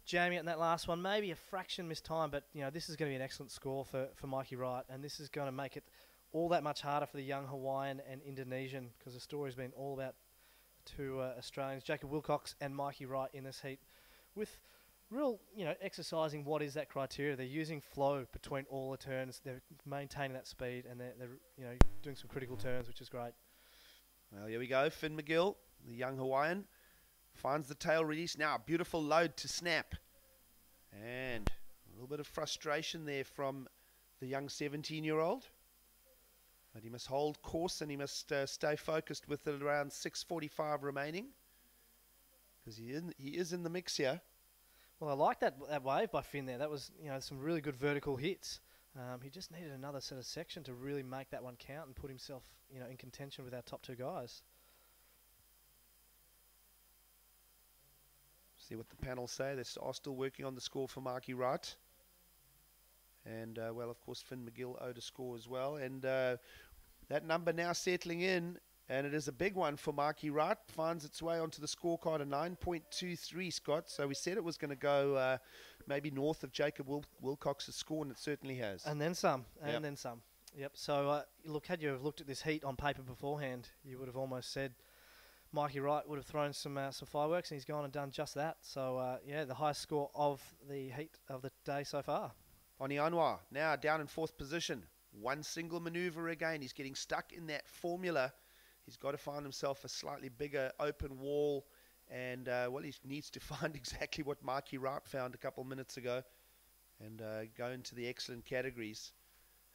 jamming it in that last one. Maybe a fraction missed time, but you know, this is going to be an excellent score for Mikey Wright, and this is going to make it all that much harder for the young Hawaiian and Indonesian, because the story's been all about two Australians, Jacob Wilcox and Mikey Wright, in this heat, with real, you know, exercising what is that criteria. They're using flow between all the turns. They're maintaining that speed, and they're you know, doing some critical turns, which is great. Well, here we go. Finn McGill, the young Hawaiian, finds the tail release now. Beautiful load to snap. And a little bit of frustration there from the young 17-year-old. But he must hold course, and he must stay focused with it around 6:45 remaining, because he is in the mix here. Well, I like that wave by Finn there. That was, you know, some really good vertical hits. He just needed another sort of section to really make that one count and put himself, you know, in contention with our top two guys. See what the panel say. They are still working on the score for Marky Wright. And, well, of course, Finn McGill owed a score as well. And that number now settling in, and it is a big one for Marky Wright. Finds its way onto the scorecard, a 9.23, Scott. So we said it was going to go maybe north of Jacob Wilcox's score, and it certainly has. And then some, and then some. Yep. So, look, had you have looked at this heat on paper beforehand, you would have almost said Mikey Wright would have thrown some fireworks, and he's gone and done just that. So, yeah, the highest score of the heat of the day so far. Oni Anwar now down in 4th position. One single maneuver again. He's getting stuck in that formula. He's got to find himself a slightly bigger open wall, and well, he needs to find exactly what Mikey Wright found a couple minutes ago, and go into the excellent categories.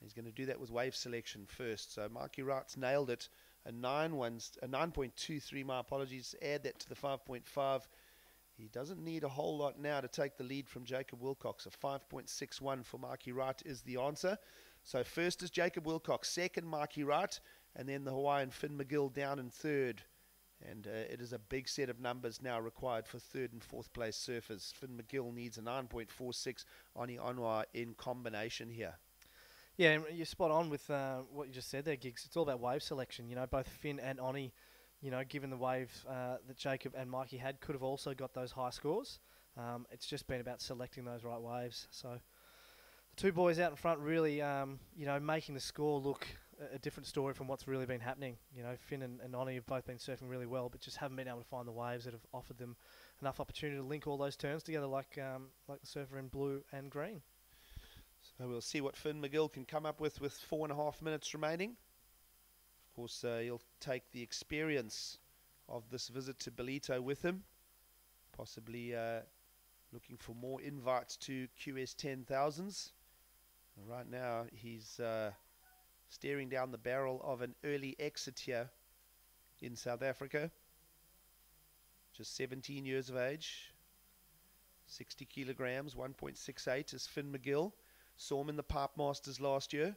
He's going to do that with wave selection first. So Mikey Wright's nailed it. A 9.23. My apologies. Add that to the 5.5. He doesn't need a whole lot now to take the lead from Jacob Wilcox. A 5.61 for Mikey Wright is the answer. So first is Jacob Wilcox, second Mikey Wright, and then the Hawaiian Finn McGill down in 3rd. And it is a big set of numbers now required for 3rd and 4th place surfers. Finn McGill needs a 9.46. Oni Anwar in combination here. Yeah, and you're spot on with what you just said there, Giggs. It's all about wave selection. You know, both Finn and Oni, you know, given the wave that Jacob and Mikey had, could have also got those high scores. It's just been about selecting those right waves. So the two boys out in front really, you know, making the score look a different story from what's really been happening. You know, Finn and Oni have both been surfing really well, but just haven't been able to find the waves that have offered them enough opportunity to link all those turns together like the surfer in blue and green. So we'll see what Finn McGill can come up with 4.5 minutes remaining. Of course, he'll take the experience of this visit to Ballito with him, possibly looking for more invites to QS 10,000s. Right now, he's staring down the barrel of an early exit here in South Africa. Just 17 years of age, 60 kilograms, 1.68 is Finn McGill. Saw him in the Pipe Masters last year.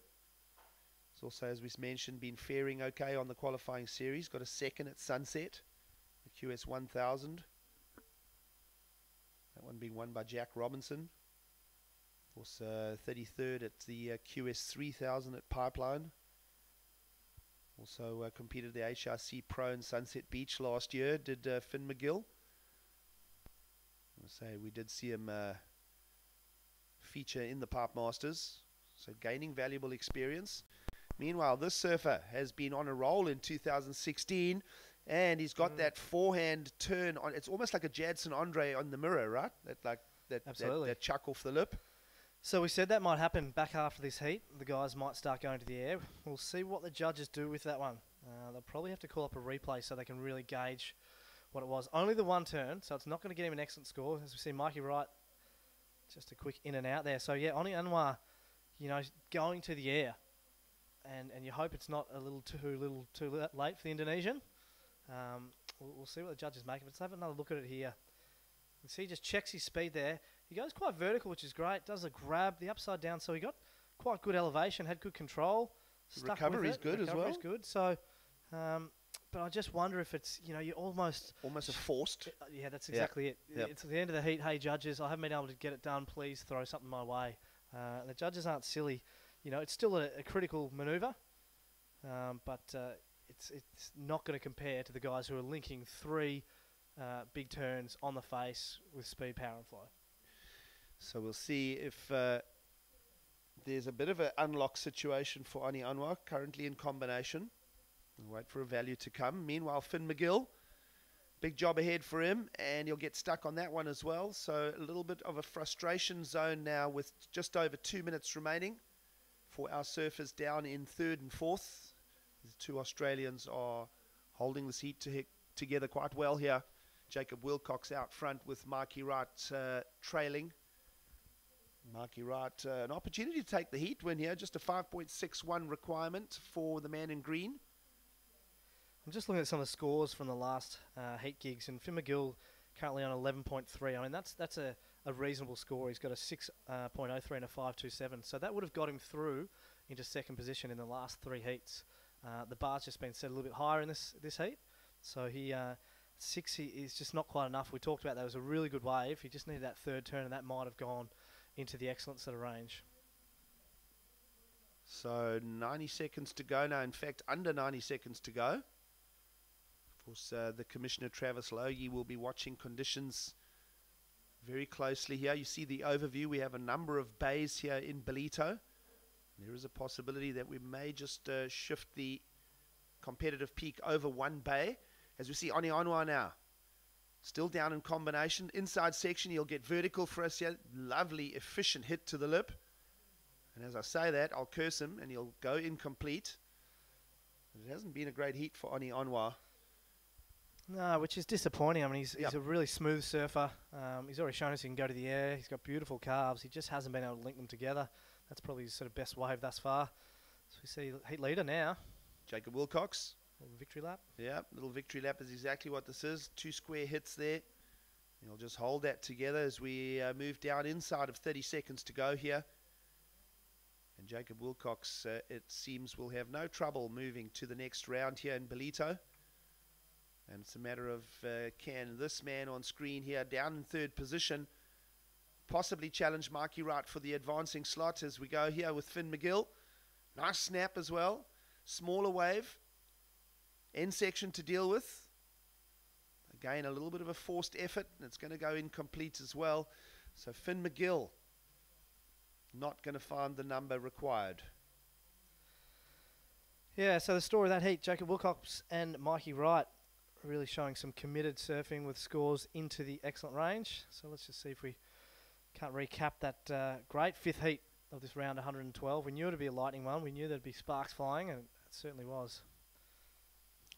He's also, as we mentioned, been faring okay on the qualifying series. Got a 2nd at Sunset, the QS 1000. That one being won by Jack Robinson. Also 33rd at the QS 3000 at Pipeline. Also competed the HRC Pro in Sunset Beach last year, did Finn McGill. I say we did see him feature in the Pipe Masters, so gaining valuable experience. Meanwhile, this surfer has been on a roll in 2016, and he's got that forehand turn on. It's almost like a Jadson Andre on the mirror, right? That chuck off the lip. So we said that might happen back after this heat. The guys might start going to the air. We'll see what the judges do with that one. They'll probably have to call up a replay so they can really gauge what it was. Only the one turn, so it's not going to get him an excellent score. As we see Mikey Wright, just a quick in and out there. So yeah, Oni Anwar, you know, going to the air. and you hope it's not a little too late for the Indonesian. We'll see what the judges make of it. Let's have another look at it here. You see, he just checks his speed there. He goes quite vertical, which is great. Does a grab, the upside down, so he got quite good elevation, had good control. Recovery's good as well. Recovery's good. So, but I just wonder if it's, you know, you're almost a forced. Yeah, that's exactly it. Yep. It's at the end of the heat. Hey, judges, I haven't been able to get it done. Please throw something my way. The judges aren't silly. You know, it's still a critical manoeuvre, but it's not going to compare to the guys who are linking 3 big turns on the face with speed, power, and flow. So we'll see if there's a bit of an unlock situation for Ani Anwar, currently in combination. We'll wait for a value to come. Meanwhile, Finn McGill, big job ahead for him, and he'll get stuck on that one as well. So a little bit of a frustration zone now with just over 2 minutes remaining for our surfers down in 3rd and 4th. The 2 Australians are holding this heat together quite well here. Jacob Wilcox out front with Marky Wright trailing. Marky Wright, an opportunity to take the heat win here, just a 5.61 requirement for the man in green. I'm just looking at some of the scores from the last heat gigs, and Finn McGill currently on 11.3. I mean, that's a reasonable score. He's got a 6.03 and a 5.27, so that would have got him through into 2nd position in the last 3 heats. The bar's just been set a little bit higher in this heat, so he 6 is just not quite enough. We talked about that was a really good wave. He just needed that 3rd turn, and that might have gone into the excellent sort of range. So 90 seconds to go now. In fact, under 90 seconds to go. Of course, the Commissioner Travis Logie will be watching conditions very closely here. You see the overview. We have a number of bays here in Ballito. There is a possibility that we may just shift the competitive peak over 1 bay. As we see Ani Anwar now, still down in combination. Inside section, he'll get vertical for us here. Lovely, efficient hit to the lip. And as I say that, I'll curse him, and he'll go incomplete. It hasn't been a great heat for Ani Anwar. No, which is disappointing. I mean, he's a really smooth surfer. He's already shown us he can go to the air. He's got beautiful calves. He just hasn't been able to link them together. That's probably his sort of best wave thus far. So we see heat leader now. Jacob Wilcox. Little victory lap. Yeah, little victory lap is exactly what this is. 2 square hits there. He'll just hold that together as we move down inside of 30 seconds to go here. And Jacob Wilcox, it seems, will have no trouble moving to the next round here in Ballito. And it's a matter of can this man on screen here, down in 3rd position, possibly challenge Marky Wright for the advancing slot as we go here with Finn McGill. Nice snap as well. Smaller wave. End section to deal with. Again, a little bit of a forced effort, and it's going to go incomplete as well. So Finn McGill not going to find the number required. Yeah, so the story of that heat, Jacob Wilcox and Mikey Wright really showing some committed surfing with scores into the excellent range. So let's just see if we can't recap that great 5th heat of this round 112. We knew it would be a lightning one. We knew there'd be sparks flying, and it certainly was.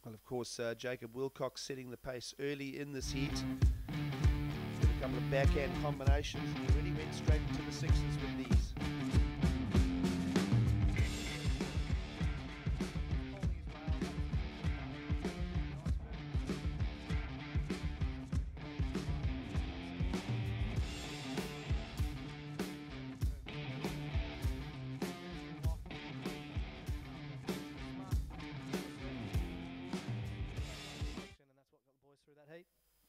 Well, of course, Jacob Wilcox setting the pace early in this heat. Did a couple of backhand combinations and really went straight into the 6s with these.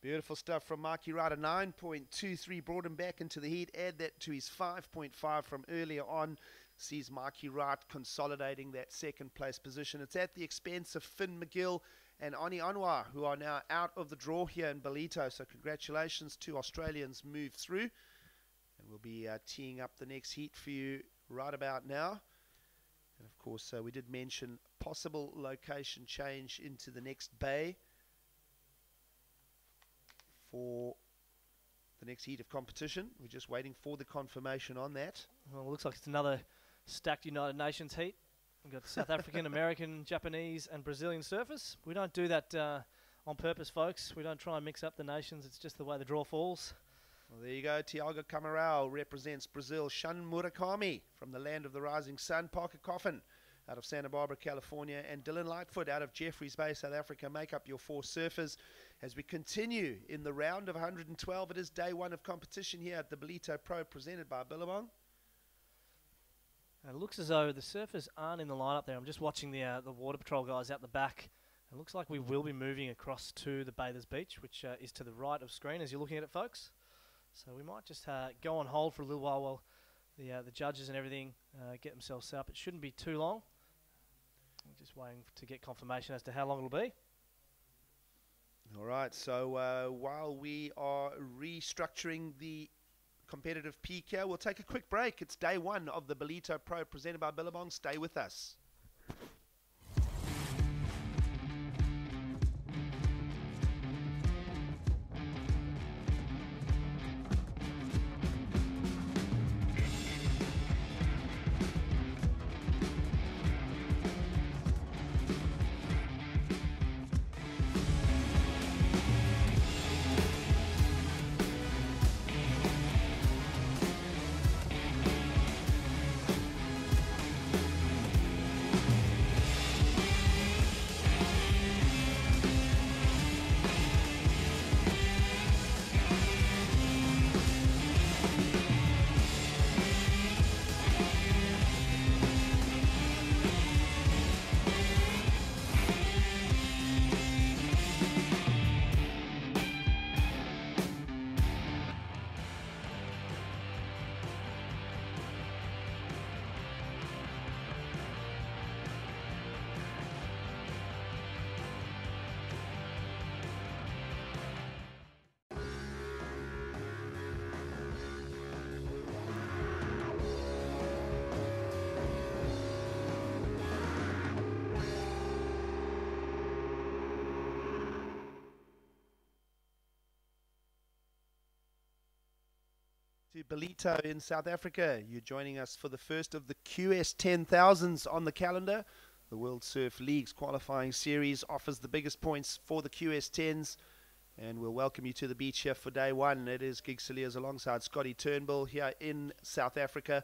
Beautiful stuff from Marky Wright. A 9.23 brought him back into the heat. Add that to his 5.5 from earlier on. Sees Marky Wright consolidating that 2nd place position. It's at the expense of Finn McGill and Ani Anwar, who are now out of the draw here in Ballito. So congratulations, 2 Australians move through. And we'll be teeing up the next heat for you right about now. And of course, we did mention possible location change into the next bay for the next heat of competition. We're just waiting for the confirmation on that. Well, it looks like it's another stacked United Nations heat. We've got South African, American, Japanese and Brazilian surfers. We don't do that on purpose, folks. We don't try and mix up the nations. It's just the way the draw falls. Well, there you go. Tiago Camarão represents Brazil. Shun Murakami from the land of the rising sun. Parker Coffin out of Santa Barbara, California, and Dylan Lightfoot out of Jeffreys Bay, South Africa, make up your 4 surfers. As we continue in the round of 112, it is day 1 of competition here at the Ballito Pro, presented by Billabong. It looks as though the surfers aren't in the lineup there. I'm just watching the water patrol guys out the back. It looks like we will be moving across to the Bathers Beach, which is to the right of screen as you're looking at it, folks. So we might just go on hold for a little while the judges and everything get themselves set up. It shouldn't be too long. I'm just waiting to get confirmation as to how long it'll be. All right, so while we are restructuring the competitive peak here, we'll take a quick break. It's day 1 of the Ballito Pro, presented by Billabong. Stay with us. To Ballito in South Africa. You're joining us for the first of the QS 10,000s on the calendar. The World Surf League's qualifying series offers the biggest points for the QS 10s, and we'll welcome you to the beach here for day 1. It is Gig Cilliers alongside Scotty Turnbull here in South Africa,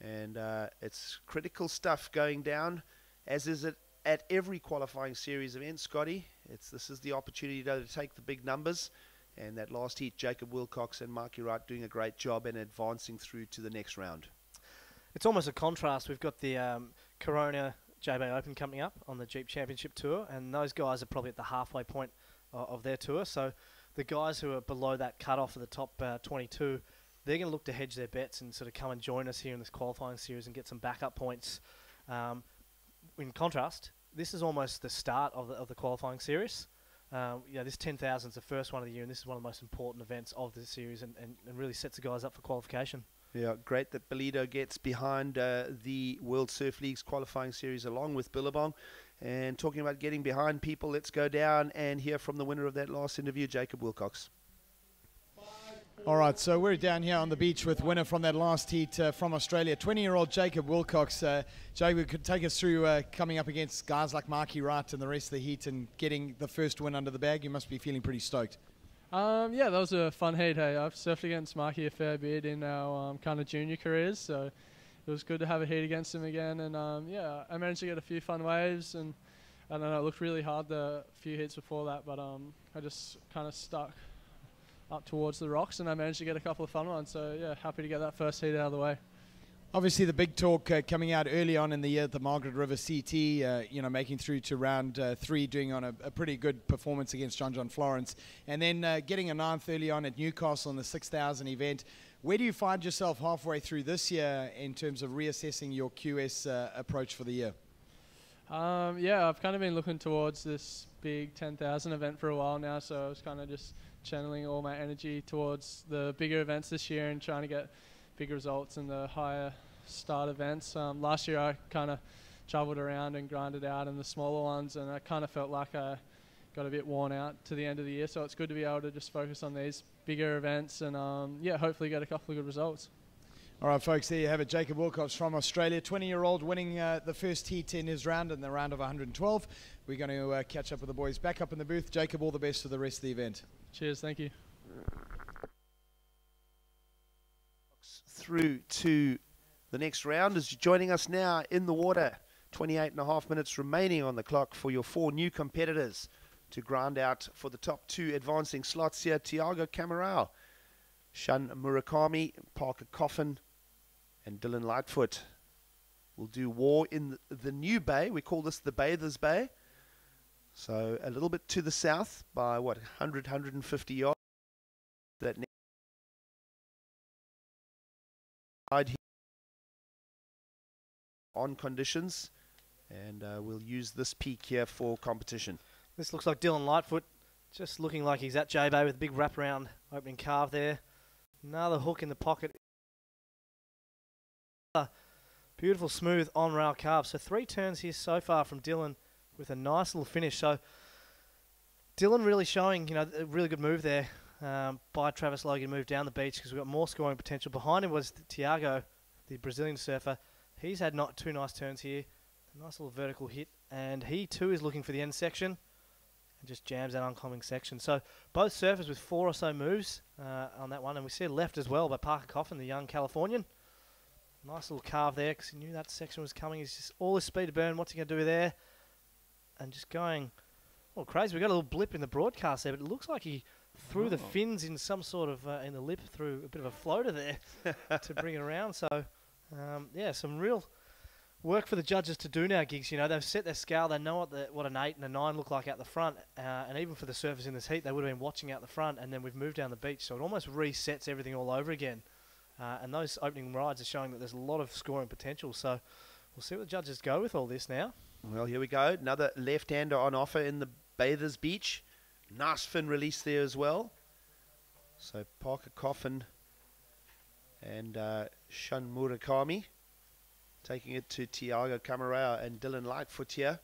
and it's critical stuff going down, as is it at every qualifying series event, Scotty. This is the opportunity to take the big numbers. And that last heat, Jacob Wilcox and Marky Wright doing a great job and advancing through to the next round. It's almost a contrast. We've got the Corona JB Open coming up on the Jeep Championship Tour, and those guys are probably at the halfway point of their tour. So the guys who are below that cutoff of the top 22, they're going to look to hedge their bets and sort of come and join us here in this qualifying series and get some backup points. In contrast, this is almost the start of the qualifying series. This 10,000 is the first one of the year, and this is one of the most important events of the series, and really sets the guys up for qualification. Yeah, great that Ballito gets behind the World Surf League's qualifying series along with Billabong. And talking about getting behind people, let's go down and hear from the winner of that last interview, Jacob Wilcox. All right, so we're down here on the beach with winner from that last heat from Australia, 20-year-old Jacob Wilcox. Jacob, could take us through coming up against guys like Marky Wright and the rest of the heat and getting the first win under the bag. You must be feeling pretty stoked. Yeah, that was a fun heat. Hey, I've surfed against Marky a fair bit in our kind of junior careers, so it was good to have a heat against him again. And I managed to get a few fun waves, and I don't know, it looked really hard the few hits before that, but I just kind of stuck up towards the rocks, and I managed to get a couple of fun ones. So yeah, happy to get that first heat out of the way. Obviously, the big talk coming out early on in the year at the Margaret River CT, making through to round 3, doing on a pretty good performance against John Florence, and then getting a 9th early on at Newcastle in the 6,000 event. Where do you find yourself halfway through this year in terms of reassessing your QS approach for the year? I've kind of been looking towards this big 10,000 event for a while now, so I was kind of just channeling all my energy towards the bigger events this year and trying to get big results in the higher start events. Last year I kind of travelled around and grinded out in the smaller ones, and I kind of felt like I got a bit worn out to the end of the year, so it's good to be able to just focus on these bigger events and hopefully get a couple of good results. All right, folks, there you have it. Jacob Wilcox from Australia, 20-year-old, winning the first heat in his round, in the round of 112. We're going to catch up with the boys back up in the booth. Jacob, all the best for the rest of the event. Cheers, thank you. Through to the next round is joining us now in the water. 28.5 minutes remaining on the clock for your 4 new competitors to grind out for the top 2 advancing slots here. Tiago Camarao, Shun Murakami, Parker Coffin, and Dylan Lightfoot will do war in the new bay. We call this the Bathers Bay. So a little bit to the south by, what, 100, 150 yards. That on conditions, and we'll use this peak here for competition. This looks like Dylan Lightfoot, just looking like he's at J-Bay with a big wraparound opening carve there. Another hook in the pocket. Beautiful smooth on-rail carve. So 3 turns here so far from Dylan with a nice little finish. So Dylan really showing, a really good move there by Travis Logan, move down the beach because we've got more scoring potential. Behind him was Tiago, the Brazilian surfer. He's had not 2 nice turns here. A nice little vertical hit, and he too is looking for the end section and just jams that oncoming section. So both surfers with 4 or so moves on that one, and we see left as well by Parker Coffin, the young Californian. Nice little carve there because he knew that section was coming. He's just all his speed to burn. What's he going to do there? And just going, well, crazy. We got a little blip in the broadcast there, but it looks like he threw the fins in some sort of in the lip through a bit of a floater there to bring it around. So yeah, some real work for the judges to do now, Gigs. They've set their scale. They know what an 8 and a 9 look like out the front. And even for the surfers in this heat, they would have been watching out the front, and then we've moved down the beach. So it almost resets everything all over again. And those opening rides are showing that there's a lot of scoring potential. So we'll see what the judges go with all this now. Well, here we go. Another left-hander on offer in the Bathers Beach. Nice fin release there as well. So Parker Coffin and Shun Murakami taking it to Tiago Camarao and Dylan Lightfoot here.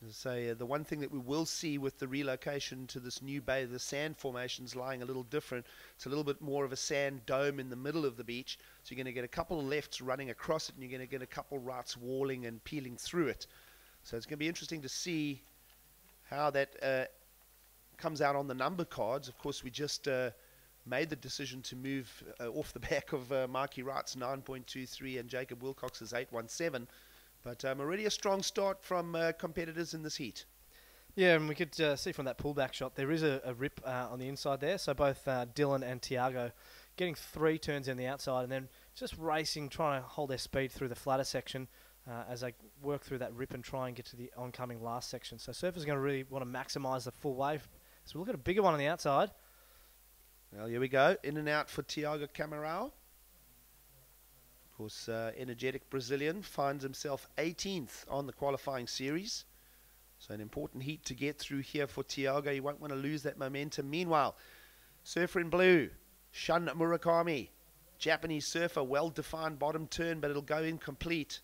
As I say, the one thing that we will see with the relocation to this new bay, the sand formation's lying a little different. It's a little bit more of a sand dome in the middle of the beach. So you're going to get a couple of lefts running across it, and you're going to get a couple rights walling and peeling through it. So it's going to be interesting to see how that comes out on the number cards. Of course, we just made the decision to move off the back of Mikey Wright's 9.23 and Jacob Wilcox's 8.17. But already a strong start from competitors in this heat. Yeah, and we could see from that pullback shot, there is a rip on the inside there. So both Dylan and Tiago getting 3 turns in the outside and then just racing, trying to hold their speed through the flatter section as they work through that rip and try and get to the oncoming last section. So surfers are going to really want to maximise the full wave. So we'll look at a bigger one on the outside. Well, here we go. In and out for Tiago Camarao. Of course, energetic Brazilian finds himself 18th on the qualifying series. So an important heat to get through here for Tiago. You won't want to lose that momentum. Meanwhile, surfer in blue, Shun Murakami. Japanese surfer, well-defined bottom turn, but it'll go incomplete.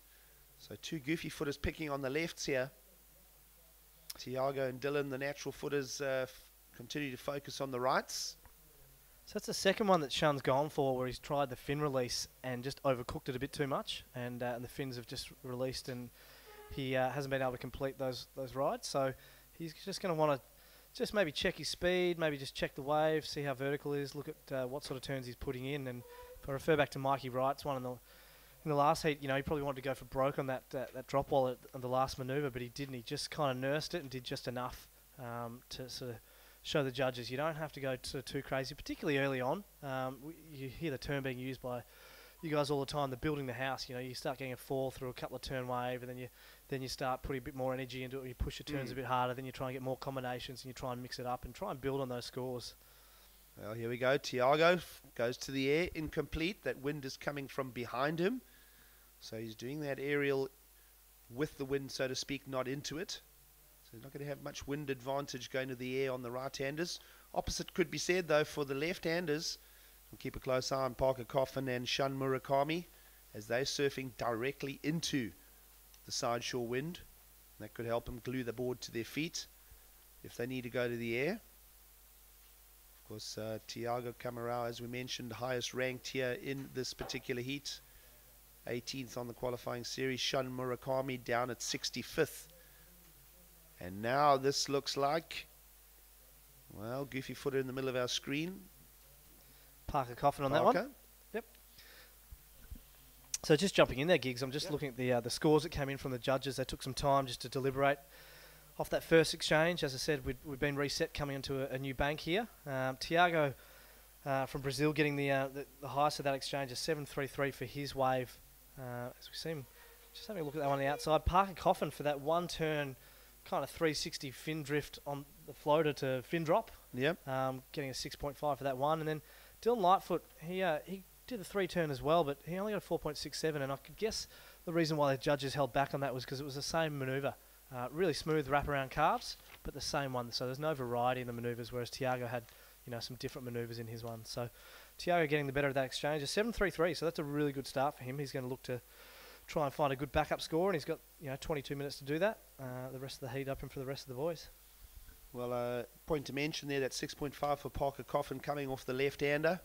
So 2 goofy footers picking on the lefts here. Tiago and Dylan, the natural footers, continue to focus on the rights. So that's the second one that Shun's gone for, where he's tried the fin release and just overcooked it a bit too much, and the fins have just released, and he hasn't been able to complete those rides. So he's just going to want to just maybe check his speed, maybe just check the wave, see how vertical it is, look at what sort of turns he's putting in. And if I refer back to Mikey Wright's one in the last heat, he probably wanted to go for broke on that drop wall at the last manoeuvre, but he didn't. He just kind of nursed it and did just enough to sort of show the judges you don't have to go too crazy, particularly early on. You hear the term being used by you guys all the time, the building the house. You start getting a fall through a couple of turn wave, and then you start putting a bit more energy into it. You push your turns a bit harder, then you try and get more combinations, and you try and mix it up and try and build on those scores. Well, here we go. Tiago goes to the air, incomplete. That wind is coming from behind him. So he's doing that aerial with the wind, so to speak, not into it. So he's not going to have much wind advantage going to the air on the right-handers. Opposite could be said, though, for the left-handers. We'll keep a close eye on Parker Coffin and Shun Murakami as they're surfing directly into the side shore wind. That could help them glue the board to their feet if they need to go to the air. Of course, Tiago Camarao, as we mentioned, highest ranked here in this particular heat. 18th on the qualifying series. Shun Murakami down at 65th. And now this looks like, well, goofy footer in the middle of our screen. Parker Coffin on that one. Yep. So just jumping in there, Gigs, I'm just looking at the scores that came in from the judges. They took some time just to deliberate off that first exchange. As I said, we've been reset coming into a new bank here. Tiago from Brazil getting the highest of that exchange is 7.33 for his wave. As we see him, just having a look at that one on the outside. Parker Coffin for that one turn, kind of 360 fin drift on the floater to fin drop. Yep. Getting a 6.5 for that one. And then Dylan Lightfoot, he did the 3-turn as well, but he only got a 4.67, and I could guess the reason why the judges held back on that was because it was the same manoeuvre. Really smooth wraparound calves, but the same one. So there's no variety in the manoeuvres, whereas Tiago had, some different manoeuvres in his one. So Tiago getting the better of that exchange. A 7.33, so that's a really good start for him. He's going to look to try and find a good backup score, and he's got 22 minutes to do that. The rest of the heat open for the rest of the boys. Well, point to mention there, that 6.5 for Parker Coffin coming off the left-hander.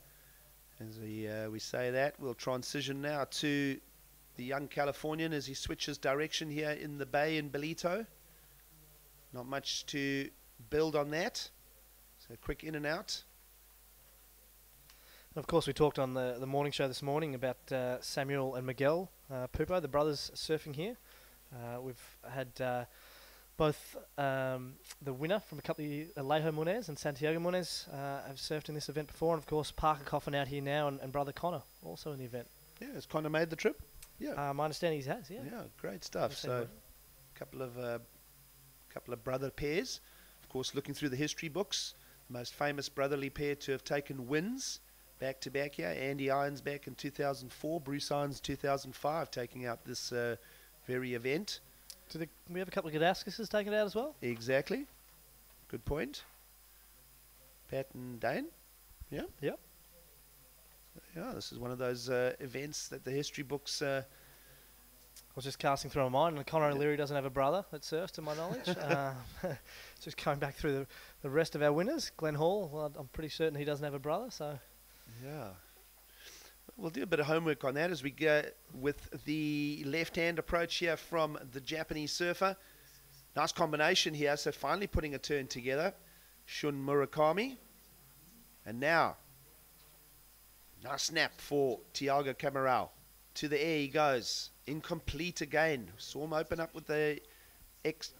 As we say that, we'll transition now to the young Californian as he switches direction here in the bay in Ballito. Not much to build on that. So quick in and out. And of course, we talked on the morning show this morning about Samuel and Miguel Pupo, the brothers surfing here. We've had both the winner from a couple of Alejo Munez and Santiago Munez have surfed in this event before, and of course Parker Coffin out here now, and brother Connor also in the event. Yeah, has Connor made the trip? Yeah. My understanding he has, yeah. Yeah, great stuff. So couple of brother pairs. Of course, looking through the history books, the most famous brotherly pair to have taken wins back-to-back here. Andy Irons back in 2004, Bruce Irons 2005, taking out this very event. We have a couple of Gadaskuses taking it out as well? Exactly. Good point. Pat and Dane. Yeah. Yep. Yeah, this is one of those events that the history books... I was just casting through my mind, and Conor O'Leary doesn't have a brother that surfs, to my knowledge. Just going back through the rest of our winners. Glenn Hall, well, I'm pretty certain he doesn't have a brother, so... Yeah. We'll do a bit of homework on that as we go with the left-hand approach here from the Japanese surfer. Nice combination here, so finally putting a turn together. Shun Murakami. And now, nice snap for Tiago Camarão. To the air he goes. Incomplete again. Saw him open up with a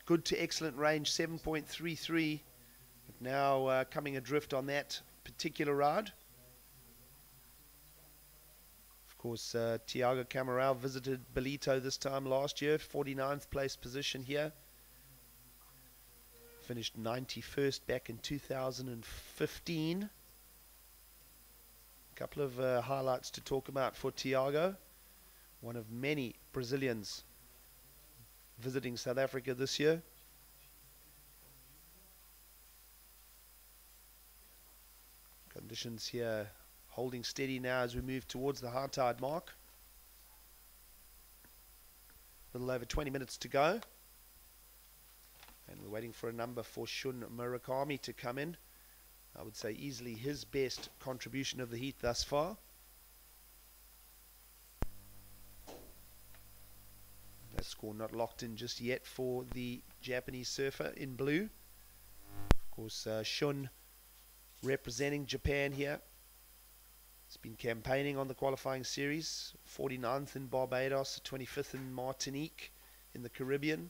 good to excellent range, 7.33. But now coming adrift on that particular ride. Of course, Tiago Camarão visited Ballito this time last year, 49th place position here. Finished 91st back in 2015. A couple of highlights to talk about for Tiago. One of many Brazilians visiting South Africa this year. Conditions here holding steady now as we move towards the high tide mark. A little over 20 minutes to go. And we're waiting for a number for Shun Murakami to come in. I would say easily his best contribution of the heat thus far. That score not locked in just yet for the Japanese surfer in blue. Of course, Shun representing Japan here. He's been campaigning on the qualifying series. 49th in Barbados, 25th in Martinique in the Caribbean,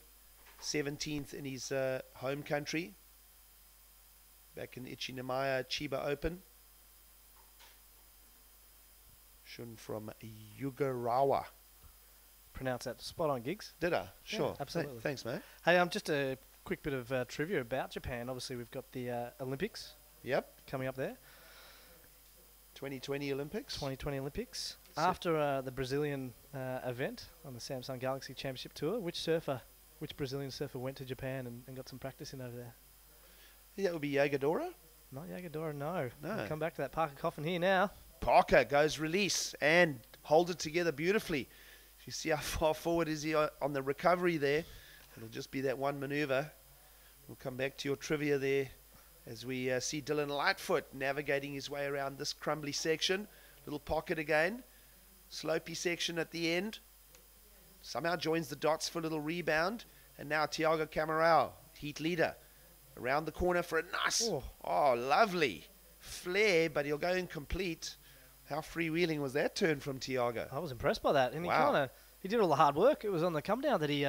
17th in his home country, back in Ichinomiya Chiba Open. Shun from Yugarawa. Pronounce that spot on, Gigs. Did I? Sure. Yeah, absolutely. Thanks, mate. Hey, just a quick bit of trivia about Japan. Obviously, we've got the Olympics. Yep. Coming up there. 2020 Olympics. 2020 Olympics. After the Brazilian event on the Samsung Galaxy Championship Tour, which Brazilian surfer went to Japan and got some practice in over there? Yeah, that would be Yagadora. Not Yagadora, no. No. We'll come back to that. Parker Coffin here now. Parker goes release and holds it together beautifully. You see how far forward is he on the recovery there. It'll just be that one maneuver. We'll come back to your trivia there as we see Dylan Lightfoot navigating his way around this crumbly section. Little pocket again. Slopey section at the end. Somehow joins the dots for a little rebound. And now Tiago Camarão, heat leader. Around the corner for a nice, oh lovely flare, but he'll go incomplete. How freewheeling was that turn from Tiago? I was impressed by that, and Wow. he did all the hard work. It was on the come down that he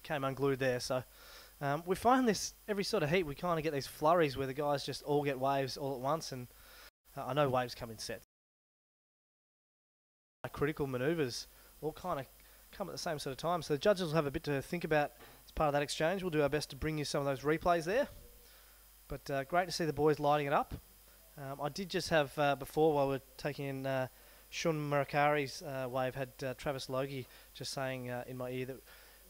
came unglued there. So we find this every sort of heat. We kind of get these flurries where the guys just all get waves all at once, and I know waves come in sets. Critical manoeuvres all kind of come at the same sort of time. So the judges will have a bit to think about as part of that exchange. We'll do our best to bring you some of those replays there. But great to see the boys lighting it up. I did just have, before while we were taking in Shun Murakari's wave, had Travis Logie just saying in my ear that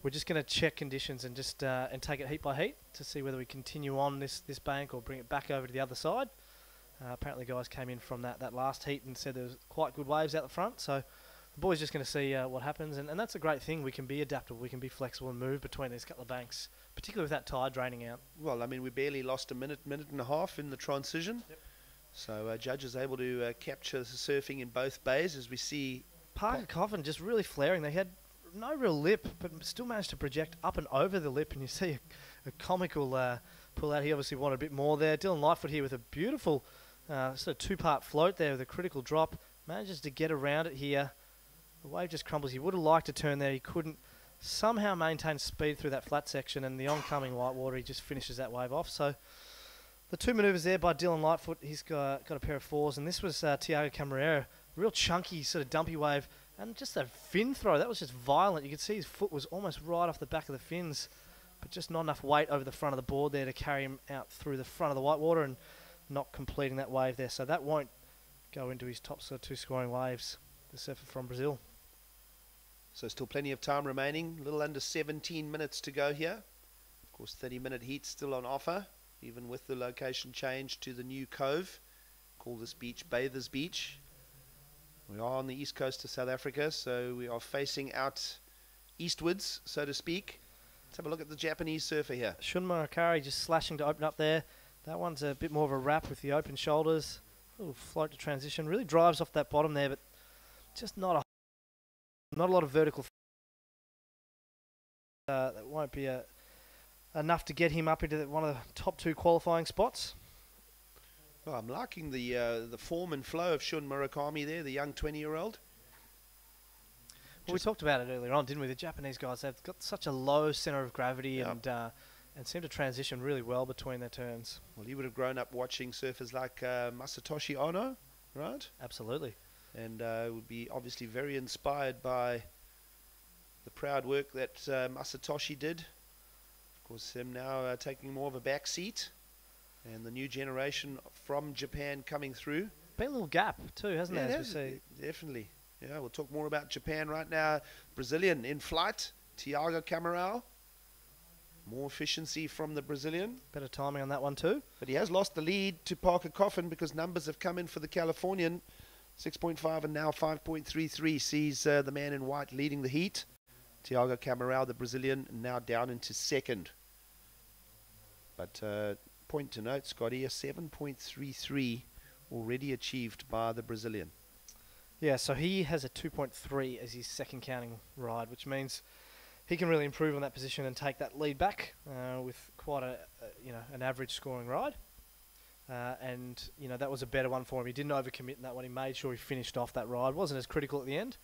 we're just going to check conditions and just and take it heat by heat to see whether we continue on this bank or bring it back over to the other side. Apparently guys came in from that last heat and said there was quite good waves out the front, so the boys just going to see what happens, and that's a great thing. We can be adaptable, we can be flexible and move between these couple of banks, particularly with that tide draining out. Well, I mean, we barely lost a minute and a half in the transition. Yep. So judges able to capture the surfing in both bays as we see. Parker Coffin just really flaring. They had no real lip, but still managed to project up and over the lip, and you see a comical pull out. He obviously wanted a bit more there. Dylan Lightfoot here with a beautiful sort of two-part float there with a critical drop. Manages to get around it here. The wave just crumbles. He would have liked to turn there. He couldn't somehow maintain speed through that flat section, and the oncoming whitewater, he just finishes that wave off. So the two manoeuvres there by Dylan Lightfoot. He's got a pair of fours, and this was Tiago Camarera. Real chunky sort of dumpy wave, and just a fin throw. That was just violent. You could see his foot was almost right off the back of the fins, but just not enough weight over the front of the board there to carry him out through the front of the whitewater and not completing that wave there. So that won't go into his top sort of two scoring waves, the surfer from Brazil. So still plenty of time remaining. A little under 17 minutes to go here. Of course, 30-minute heat still on offer, even with the location change to the new cove. Call this beach Bathers Beach. We are on the east coast of South Africa, so we are facing out eastwards, so to speak. Let's have a look at the Japanese surfer here. Shun Murakari just slashing to open up there. That one's a bit more of a wrap with the open shoulders. A little float to transition. Really drives off that bottom there, but just not a lot of vertical. That won't be enough to get him up into one of the top two qualifying spots. Well, I'm liking the form and flow of Shun Murakami there, the young 20-year-old. Well, we talked about it earlier on, didn't we? The Japanese guys, they've got such a low center of gravity and seem to transition really well between their turns. Well, he would have grown up watching surfers like Masatoshi Ono, right? Absolutely. And would be obviously very inspired by the proud work that Masatoshi did. Of course, him now taking more of a back seat, and the new generation from Japan coming through. Been a little gap too, hasn't there? As we see. Definitely. Yeah, we'll talk more about Japan right now. Brazilian in flight, Tiago Camarão. More efficiency from the Brazilian. Better timing on that one too. But he has lost the lead to Parker Coffin because numbers have come in for the Californian. 6.5 and now 5.33 sees the man in white leading the heat. Tiago Camarão, the Brazilian, now down into second. But point to note, Scotty, a 7.33 already achieved by the Brazilian. Yeah, so he has a 2.3 as his second counting ride, which means he can really improve on that position and take that lead back with quite an average scoring ride. And that was a better one for him. He didn't overcommit in that one. He made sure he finished off that ride. Wasn't as critical at the end,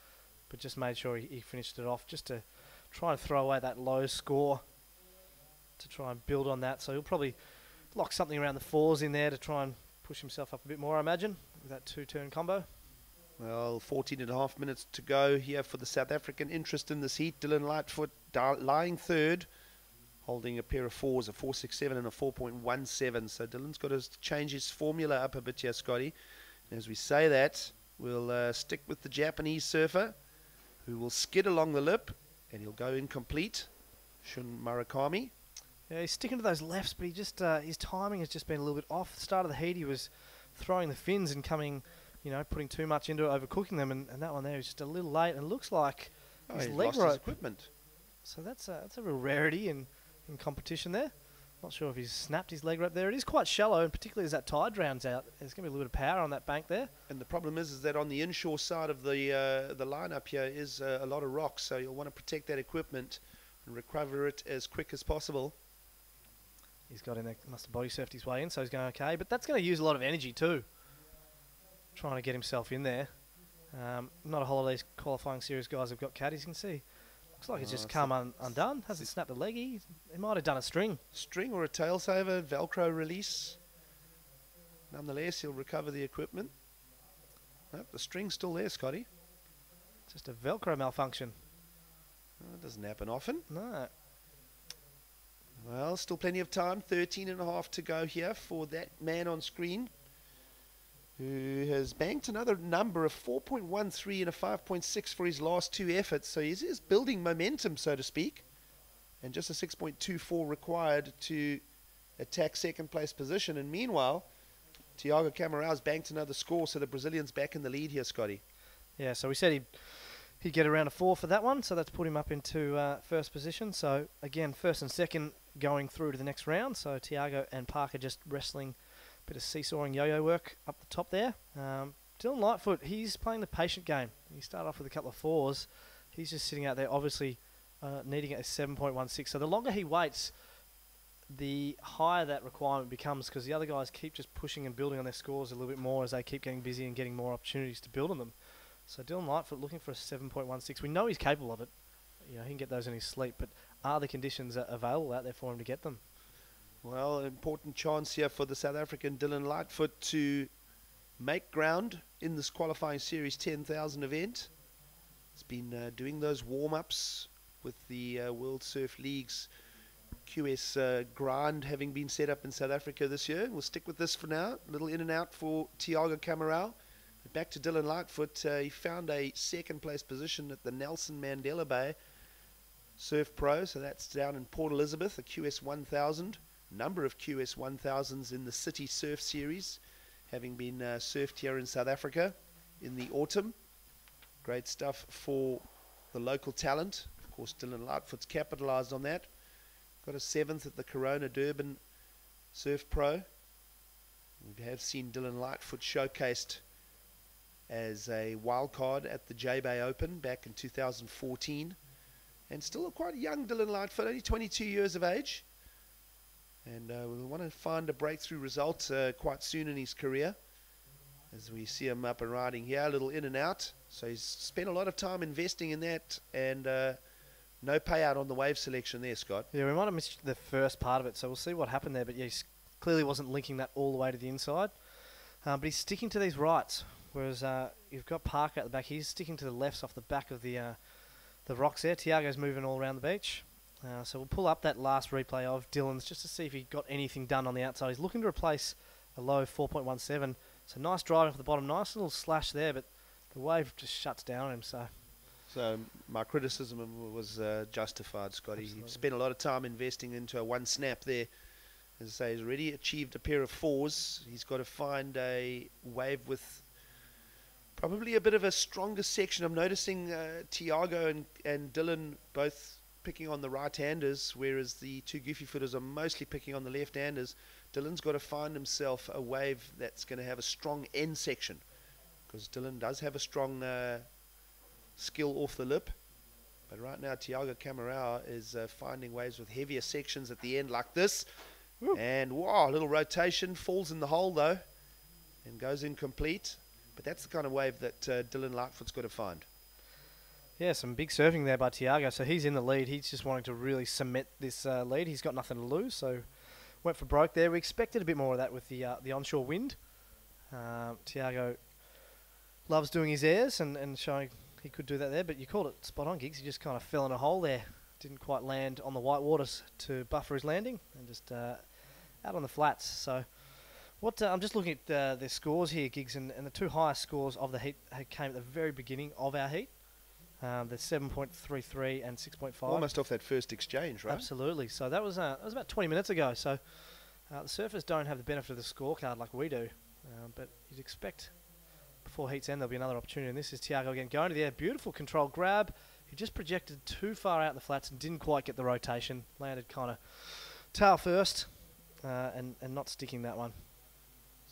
but just made sure he finished it off just to try and throw away that low score to try and build on that. So he'll probably lock something around the fours in there to try and push himself up a bit more, I imagine, with that two-turn combo. Well, 14 and a half minutes to go here for the South African interest in this heat. Dylan Lightfoot lying third, holding a pair of fours, a 4.67 and a 4.17. So Dylan's got to change his formula up a bit here, Scotty. And as we say that, we'll stick with the Japanese surfer, who will skid along the lip, and he'll go incomplete. Shun Murakami. Yeah, he's sticking to those lefts, but he just his timing has just been a little bit off. At the start of the heat, he was throwing the fins and coming, putting too much into it, overcooking them, and that one there is just a little late, and it looks like his leg lost rope. his equipment. So that's a real rarity in competition there. Not sure if he's snapped his leg rope there. It is quite shallow, and particularly as that tide drowns out, there's going to be a little bit of power on that bank there. And the problem is that on the inshore side of the lineup here is a lot of rocks, so you'll want to protect that equipment and recover it as quick as possible. He's got in there, must have body surfed his way in, so he's going okay. But that's going to use a lot of energy too. trying to get himself in there. Not a whole lot of these qualifying series guys have got caddies. You can see. Looks like he's just come undone. Hasn't snapped the leg. He might have done a string. String or a tail saver, Velcro release. Nonetheless, he'll recover the equipment. Nope, the string's still there, Scotty. Just a Velcro malfunction. It doesn't happen often. No. Well, still plenty of time. 13 and a half to go here for that man on screen, who has banked another number of 4.13 and a 5.6 for his last two efforts. So he's building momentum, so to speak. And just a 6.24 required to attack second place position. And meanwhile, Tiago Camarão's banked another score, so the Brazilian's back in the lead here, Scotty. Yeah, so we said he'd get around a 4 for that one, so that's put him up into first position. So again, first and second going through to the next round. So Tiago and Parker just wrestling. Bit of seesawing yo-yo work up the top there. Dylan Lightfoot, he's playing the patient game. He started off with a couple of 4s. He's just sitting out there, obviously needing a 7.16. So the longer he waits, the higher that requirement becomes, because the other guys keep just pushing and building on their scores a little bit more as they keep getting busy and getting more opportunities to build on them. So Dylan Lightfoot looking for a 7.16. We know he's capable of it. You know, he can get those in his sleep, but are the conditions available out there for him to get them? Well, an important chance here for the South African Dylan Lightfoot to make ground in this qualifying series 10,000 event. He's been doing those warm-ups with the World Surf League's QS grind having been set up in South Africa this year. We'll stick with this for now. A little in and out for Tiago Camarão. Back to Dylan Lightfoot. He found a second place position at the Nelson Mandela Bay Surf Pro. So that's down in Port Elizabeth, a QS 1000. Number of QS 1000s in the City Surf Series, having been surfed here in South Africa in the autumn. Great stuff for the local talent. Of course, Dylan Lightfoot's capitalized on that. Got a 7th at the Corona Durban Surf Pro. We have seen Dylan Lightfoot showcased as a wild card at the J-Bay Open back in 2014. And still a quite young Dylan Lightfoot, only 22 years of age. And we want to find a breakthrough result quite soon in his career, as we see him up and riding here, a little in and out. So he's spent a lot of time investing in that, and no payout on the wave selection there, Scott. Yeah, we might have missed the first part of it, so we'll see what happened there. But yeah, he clearly wasn't linking that all the way to the inside. But he's sticking to these rights, whereas you've got Parker at the back. He's sticking to the lefts off the back of the rocks there. Tiago's moving all around the beach. So we'll pull up that last replay of Dylan's just to see if he got anything done on the outside. He's looking to replace a low 4.17. So nice driving off the bottom. Nice little slash there, but the wave just shuts down on him. So my criticism was justified, Scotty. Absolutely. He spent a lot of time investing into a one snap there. As I say, he's already achieved a pair of 4s. He's got to find a wave with probably a bit of a stronger section. I'm noticing Tiago and Dylan both picking on the right-handers, whereas the two goofy footers are mostly picking on the left-handers. Dylan's got to find himself a wave that's going to have a strong end section, because Dylan does have a strong skill off the lip. But right now, Tiago Camarão is finding waves with heavier sections at the end like this. Woo. And wow, a little rotation, falls in the hole though, and goes incomplete. But that's the kind of wave that Dylan Lightfoot's got to find. Yeah, some big surfing there by Tiago. So he's in the lead. He's just wanting to really cement this lead. He's got nothing to lose, so went for broke there. We expected a bit more of that with the onshore wind. Tiago loves doing his airs and showing he could do that there, but you called it spot on, Giggs. He just kind of fell in a hole there. Didn't quite land on the white waters to buffer his landing, and just out on the flats. So what I'm just looking at the scores here, Giggs, and the two highest scores of the heat came at the very beginning of our heat. The 7.33 and 6.5. Almost off that first exchange, right? Absolutely. So that was about 20 minutes ago. So the surfers don't have the benefit of the scorecard like we do, but you'd expect before heats end there'll be another opportunity. And this is Tiago again going to the air. Beautiful control grab. He just projected too far out the flats and didn't quite get the rotation. Landed kind of tail first and not sticking that one.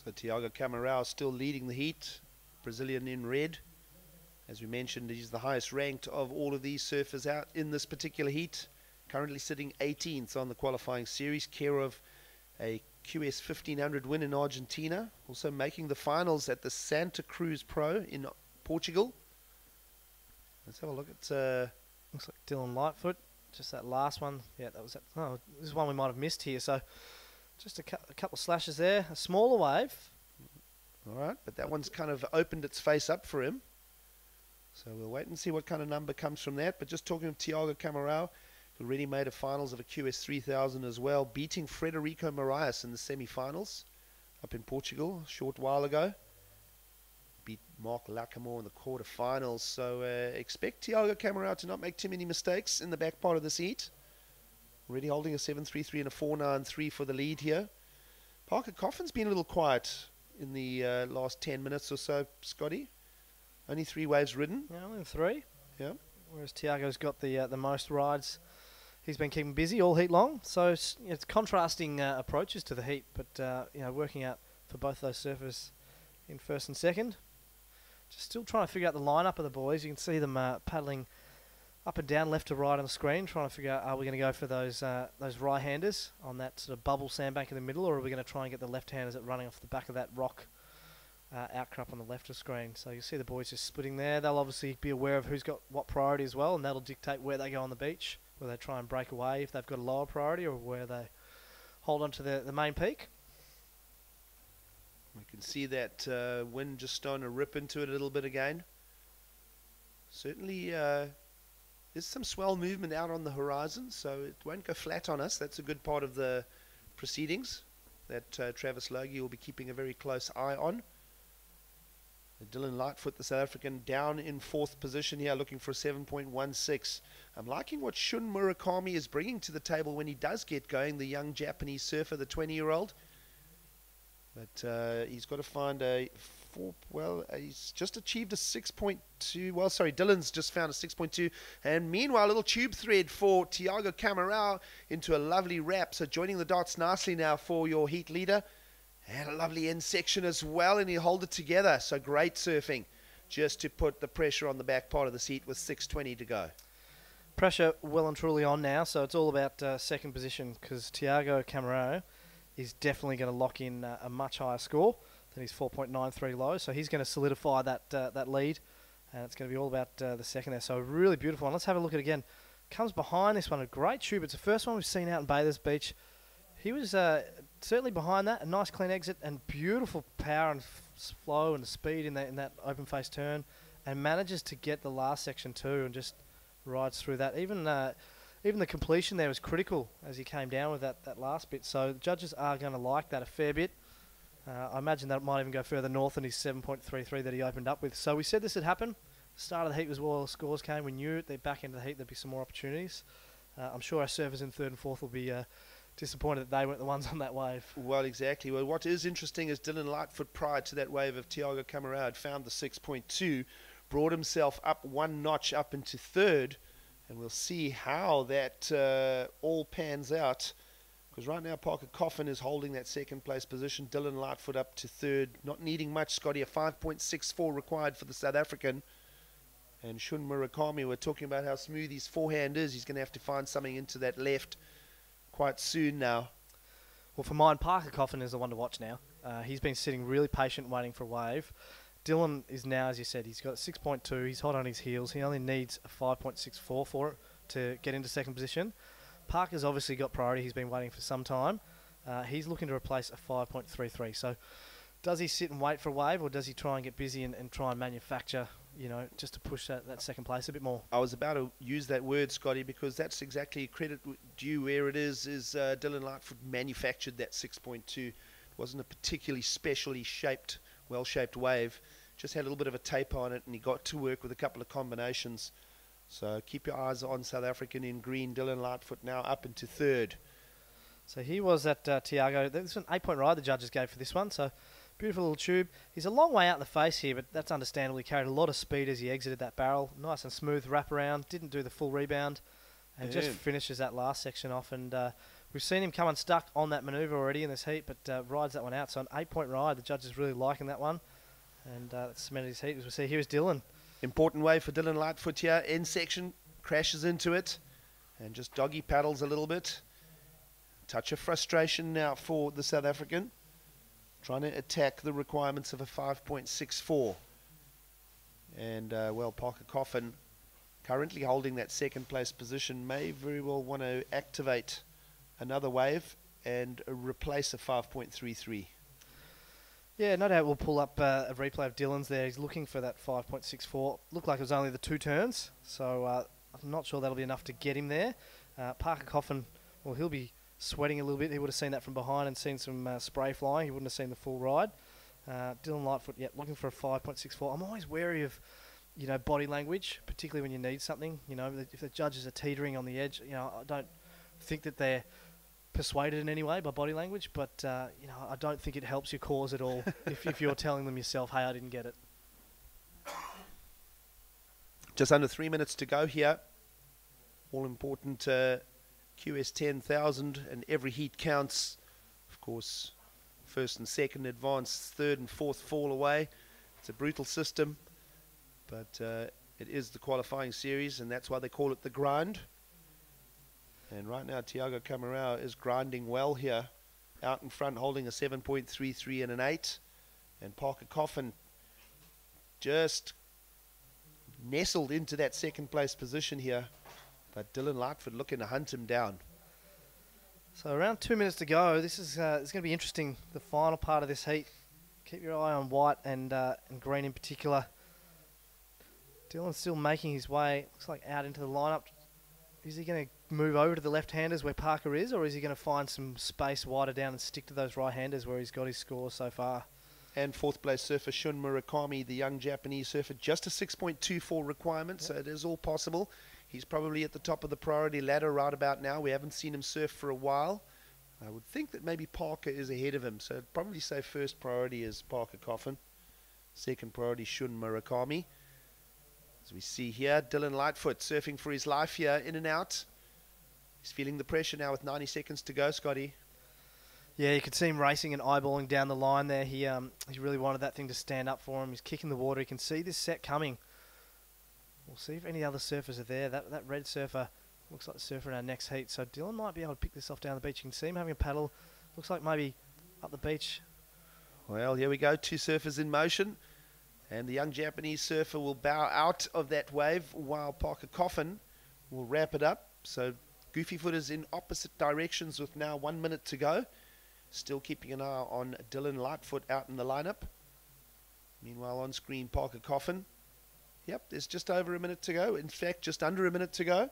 So Tiago Camarão still leading the heat. Brazilian in red. As we mentioned, he's the highest ranked of all of these surfers out in this particular heat. Currently sitting 18th on the qualifying series, care of a QS 1500 win in Argentina. Also making the finals at the Santa Cruz Pro in Portugal. Let's have a look at... Looks like Dylan Lightfoot. Just that last one. Yeah, that was that. Oh, this is one we might have missed here. So just a couple of slashes there. A smaller wave. All right, but that one's kind of opened its face up for him. So we'll wait and see what kind of number comes from that. But just talking of Thiago Camarão, who already made a finals of a QS 3000 as well, beating Frederico Moraes in the semi-finals up in Portugal a short while ago. Beat Mark Lacamore in the quarterfinals. So expect Thiago Camarão to not make too many mistakes in the back part of this heat. Already holding a 7.33 and a 4.93 for the lead here. Parker Coffin's been a little quiet in the last 10 minutes or so, Scotty. Only 3 waves ridden. Yeah, only 3. Yeah. Whereas Thiago's got the most rides. He's been keeping busy all heat long. So it's contrasting approaches to the heat, but working out for both those surfers in first and second. Just still trying to figure out the lineup of the boys. You can see them paddling up and down, left to right on the screen, trying to figure out, are we going to go for those right-handers on that sort of bubble sandbank in the middle, or are we going to try and get the left-handers that running off the back of that rock outcrop on the left of screen? So you see the boys just splitting there. They'll obviously be aware of who's got what priority as well, and that'll dictate where they go on the beach, whether they try and break away if they've got a lower priority, or where they hold on to the main peak. We can see that wind just starting to rip into it a little bit again. Certainly there's some swell movement out on the horizon, so it won't go flat on us. That's a good part of the proceedings that Travis Logie will be keeping a very close eye on. Dylan Lightfoot, the South African, down in 4th position here, looking for a 7.16. I'm liking what Shun Murakami is bringing to the table when he does get going, the young Japanese surfer, the 20-year-old. But he's got to find a 4. Well, he's just achieved a 6.2. Well, sorry, Dylan's just found a 6.2. And meanwhile, a little tube thread for Thiago Camarão into a lovely wrap. So joining the dots nicely now for your heat leader. And a lovely end section as well, and he'll hold it together. So great surfing just to put the pressure on the back part of the seat with 6.20 to go. Pressure well and truly on now, so it's all about second position, because Thiago Camarão is definitely going to lock in a much higher score than his 4.93 low. So he's going to solidify that lead, and it's going to be all about the second there. So a really beautiful one. Let's have a look at it again. Comes behind this one, a great tube. It's the first one we've seen out in Bathurst Beach. He was certainly behind that, a nice clean exit and beautiful power and flow and speed in that open face turn, and manages to get the last section too and just rides through that. Even the completion there was critical as he came down with that last bit. So the judges are going to like that a fair bit. I imagine that it might even go further north than his 7.33 that he opened up with. So we said this would happen. Start of the heat was where all the scores came. We knew at the back end of the heat there'd be some more opportunities. I'm sure our surfers in 3rd and 4th will be disappointed that they weren't the ones on that wave. Well, exactly. Well, what is interesting is Dylan Lightfoot, prior to that wave of Thiago Camarão, had found the 6.2, brought himself up 1 notch up into 3rd, and we'll see how that all pans out. Because right now Parker Coffin is holding that 2nd place position. Dylan Lightfoot up to 3rd, not needing much, Scotty. A 5.64 required for the South African. And Shun Murakami, we're talking about how smooth his forehand is. He's going to have to find something into that left quite soon now. Well, for mine, Parker Coffin is the one to watch now. He's been sitting really patient, waiting for a wave. Dylan is now, as you said, he's got 6.2. He's hot on his heels. He only needs a 5.64 for it to get into 2nd position. Parker's obviously got priority. He's been waiting for some time. He's looking to replace a 5.33. So does he sit and wait for a wave, or does he try and get busy and try and manufacture, just to push that 2nd place a bit more? I was about to use that word, Scotty, because that's exactly credit due where it is Dylan Lightfoot manufactured that 6.2. It wasn't a particularly specially shaped, well-shaped wave. Just had a little bit of a taper on it, and he got to work with a couple of combinations. So keep your eyes on South African in green. Dylan Lightfoot now up into 3rd. So he was at Thiago. This was an 8-point ride the judges gave for this one. So beautiful little tube. He's a long way out in the face here, but that's understandable. He carried a lot of speed as he exited that barrel. Nice and smooth wrap around. Didn't do the full rebound, and just finishes that last section off. And we've seen him come unstuck on that manoeuvre already in this heat, but rides that one out. So an 8-point ride. The judges really liking that one, and that cemented his heat. As we see, here's Dylan. Important wave for Dylan Lightfoot here. End section, crashes into it, and just doggy paddles a little bit. Touch of frustration now for the South African, trying to attack the requirements of a 5.64. And well, Parker Coffin, currently holding that second place position, may very well want to activate another wave and replace a 5.33. Yeah, no doubt we'll pull up a replay of Dylan's there. He's looking for that 5.64. Looked like it was only the 2 turns, so I'm not sure that'll be enough to get him there. Parker Coffin, well, he'll be sweating a little bit. He would have seen that from behind and seen some spray flying. He wouldn't have seen the full ride. Dylan Lightfoot, yeah, looking for a 5.64. I'm always wary of, you know, body language, particularly when you need something. You know, if the judges are teetering on the edge, you know, I don't think that they're persuaded in any way by body language, but you know, I don't think it helps your cause at all if you're telling them yourself, hey, I didn't get it. Just under 3 minutes to go here. All important QS 10,000, and every heat counts. Of course, first and second advance, third and fourth fall away. It's a brutal system, but it is the qualifying series, and that's why they call it the grind. And right now, Thiago Camarão is grinding well here, out in front, holding a 7.33 and an 8. And Parker Coffin just nestled into that second place position here. But Dylan Lightfoot looking to hunt him down. So around 2 minutes to go. This is it's going to be interesting, the final part of this heat. Keep your eye on white and green in particular. Dylan's still making his way, looks like, out into the lineup. Is he going to move over to the left-handers where Parker is, or is he going to find some space wider down and stick to those right-handers where he's got his score so far? And fourth place surfer Shun Murakami, the young Japanese surfer, just a 6.24 requirement, so it is all possible. He's probably at the top of the priority ladder right about now. We haven't seen him surf for a while. I would think that maybe Parker is ahead of him, so I'd probably say first priority is Parker Coffin. Second priority Shun Murakami. As we see here, Dylan Lightfoot surfing for his life here, in and out. He's feeling the pressure now with 90 seconds to go, Scotty. Yeah, you could see him racing and eyeballing down the line there. He really wanted that thing to stand up for him. He's kicking the water. He can see this set coming. We'll see if any other surfers are there. That red surfer looks like the surfer in our next heat. So Dylan might be able to pick this off down the beach. You can see him having a paddle. Looks like maybe up the beach. Well, here we go. 2 surfers in motion. And the young Japanese surfer will bow out of that wave while Parker Coffin will wrap it up. So Goofy Footers in opposite directions with now 1 minute to go. Still keeping an eye on Dylan Lightfoot out in the lineup. Meanwhile, on screen, Parker Coffin. Yep, there's just over a minute to go. In fact, just under a minute to go.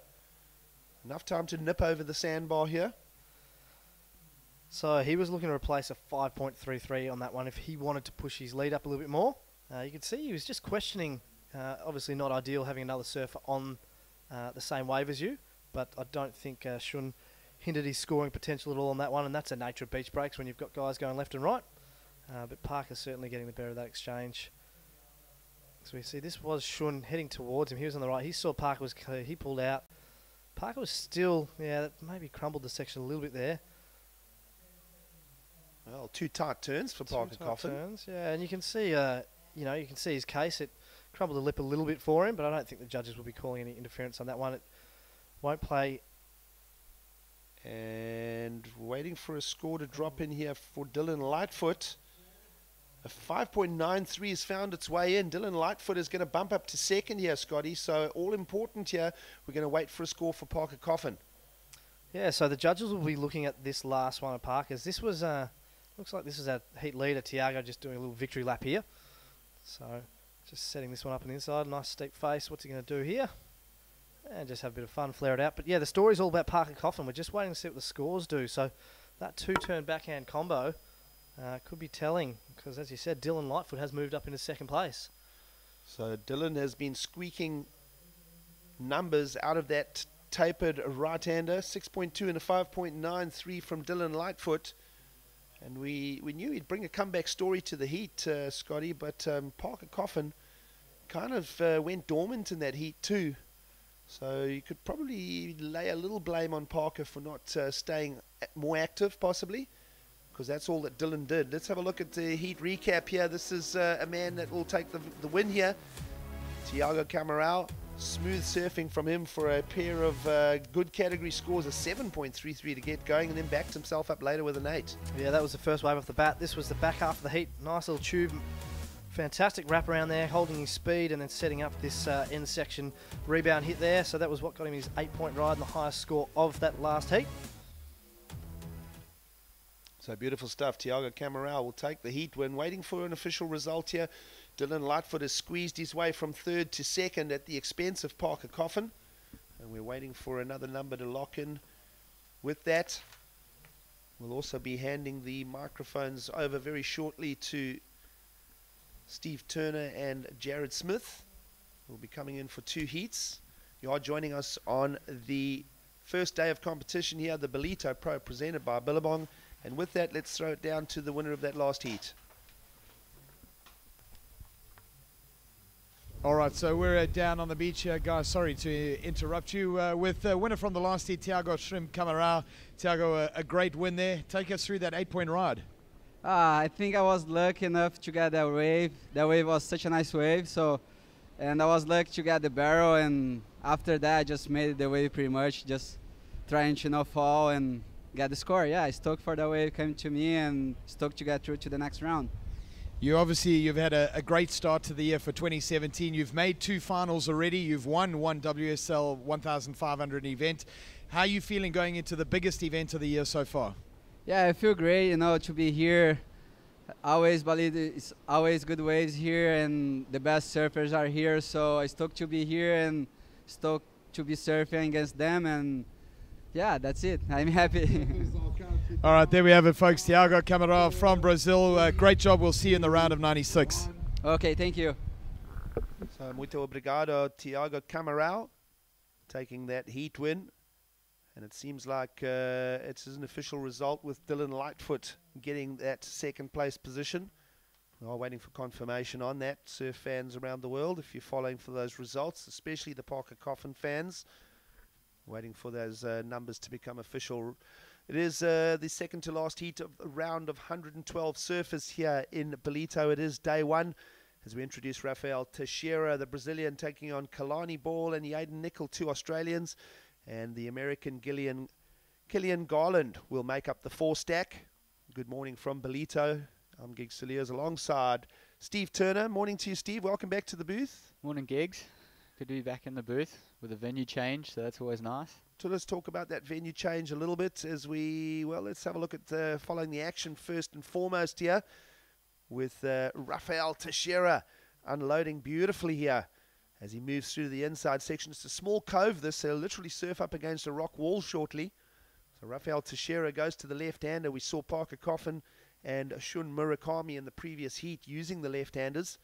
Enough time to nip over the sandbar here. So he was looking to replace a 5.33 on that one if he wanted to push his lead up a little bit more. You can see he was just questioning, obviously not ideal having another surfer on the same wave as you, but I don't think Shun hindered his scoring potential at all on that one, and that's the nature of beach breaks when you've got guys going left and right. But Parker's certainly getting the better of that exchange. So we see this was Shun heading towards him. He was on the right. He saw Parker was clear. He pulled out. Parker was still, yeah, that maybe crumbled the section a little bit there. Well, 2 tight turns for Parker Coffin. Turns, yeah, and you can see, you know, you can see his case. It crumbled the lip a little bit for him, but I don't think the judges will be calling any interference on that one. It won't play. And waiting for a score to drop in here for Dylan Lightfoot. A 5.93 has found its way in. Dylan Lightfoot is going to bump up to second here, Scotty. So all important here. We're going to wait for a score for Parker Coffin. Yeah, so the judges will be looking at this last one of Parker's. This was, looks like this is our heat leader, Thiago, just doing a little victory lap here. So just setting this one up on the inside. Nice steep face. What's he going to do here? And just have a bit of fun, flare it out. But yeah, the story's all about Parker Coffin. We're just waiting to see what the scores do. So that 2-turn backhand combo could be telling, because as you said, Dylan Lightfoot has moved up into second place. So Dylan has been squeaking numbers out of that tapered right-hander. 6.2 and a 5.93 from Dylan Lightfoot. And we knew he'd bring a comeback story to the heat, Scotty, but Parker Coffin kind of went dormant in that heat too. So you could probably lay a little blame on Parker for not staying more active, possibly, because that's all that Dylan did. Let's have a look at the heat recap here. This is a man that will take the win here. Thiago Camarão Smooth surfing from him for a pair of good category scores, a 7.33 to get going, and then backed himself up later with an 8. Yeah, that was the first wave off the bat. This was the back half of the heat. Nice little tube. Fantastic wrap around there, holding his speed and then setting up this end section rebound hit there. So that was what got him his 8-point ride and the highest score of that last heat. So beautiful stuff. Tiago Camarão will take the heat when waiting for an official result here. Dylan Lightfoot has squeezed his way from third to second at the expense of Parker Coffin. And we're waiting for another number to lock in with that. We'll also be handing the microphones over very shortly to Steve Turner and Jared Smith, who will be coming in for 2 heats. You are joining us on the first day of competition here, the Ballito Pro presented by Billabong. And with that, let's throw it down to the winner of that last heat. All right, so we're down on the beach here, guys. Sorry to interrupt you. With the winner from the last heat, Tiago Camarão. Tiago, a great win there. Take us through that 8-point ride. I think I was lucky enough to get that wave. That wave was such a nice wave, and I was lucky to get the barrel, and after that I just made the wave pretty much, just trying to not fall and get the score. Yeah, I stoked for the wave coming to me and stoked to get through to the next round. You've had a great start to the year for 2017. You've made 2 finals already. You've won one WSL 1,500 event. How are you feeling going into the biggest event of the year so far? Yeah, I feel great, to be here. Always Ballito, it's always good waves here, and the best surfers are here. So I stoked to be here and stoked to be surfing against them, and yeah, that's it. I'm happy. All right, there we have it, folks. Tiago Camarão from Brazil. Great job. We'll see you in the round of 96. Okay, thank you. So, muito obrigado, Tiago Camarão, taking that heat win. And it seems like it's an official result with Dylan Lightfoot getting that second place position. We are waiting for confirmation on that, surf fans around the world, if you're following for those results, especially the Parker Coffin fans. Waiting for those numbers to become official. It is the second to last heat of a round of 112 surfers here in Ballito. It is day 1 as we introduce Rafael Teixeira, the Brazilian, taking on Kalani Ball and Yaden Nickel, 2 Australians. And the American Killian Garland will make up the 4 stack. Good morning from Ballito. I'm Gig Saliers alongside Steve Turner. Morning to you, Steve. Welcome back to the booth. Morning, Gigs. Good to be back in the booth with a venue change, so that's always nice. So let's talk about that venue change a little bit as let's have a look at following the action first and foremost here with Rafael Teixeira unloading beautifully here as he moves through the inside section. It's a small cove, this. He'll literally surf up against a rock wall shortly. So Rafael Teixeira goes to the left-hander. We saw Parker Coffin and Shun Murakami in the previous heat using the left-handers.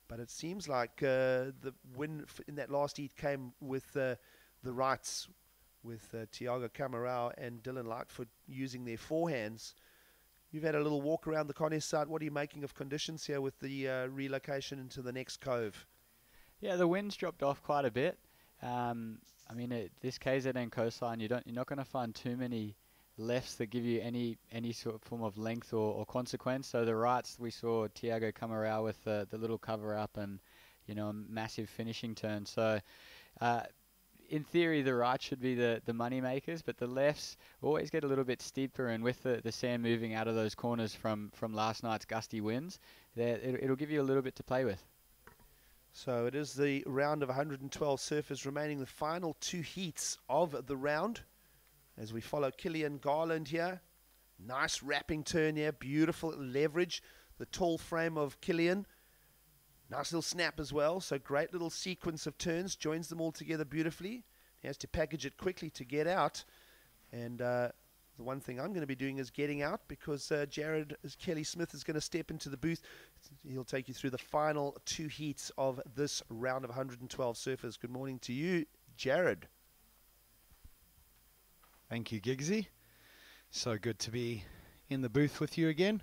But it seems like the win in that last heat came with the rights, with Tiago Camarão and Dylan Lightfoot using their forehands. You've had a little walk around the contest site. What are you making of conditions here with the relocation into the next cove? Yeah, the wind's dropped off quite a bit. This KZN coastline, you're not going to find too many lefts that give you any sort of form of length or consequence. So the rights, we saw Tiago Camarão with the little cover up and a massive finishing turn. So in theory, the right should be the money makers, but the lefts always get a little bit steeper, and with the sand moving out of those corners from last night's gusty winds, it'll give you a little bit to play with. So it is the round of 112 surfers remaining, the final 2 heats of the round, as we follow Killian Garland here. Nice wrapping turn here, beautiful leverage, the tall frame of Killian. Nice little snap as well, so great little sequence of turns, joins them all together beautifully. He has to package it quickly to get out, and the one thing I'm going to be doing is getting out, because Jared Kelly Smith is going to step into the booth. He'll take you through the final 2 heats of this round of 112 surfers. Good morning to you, Jared. Thank you, Giggsy. So good to be in the booth with you again,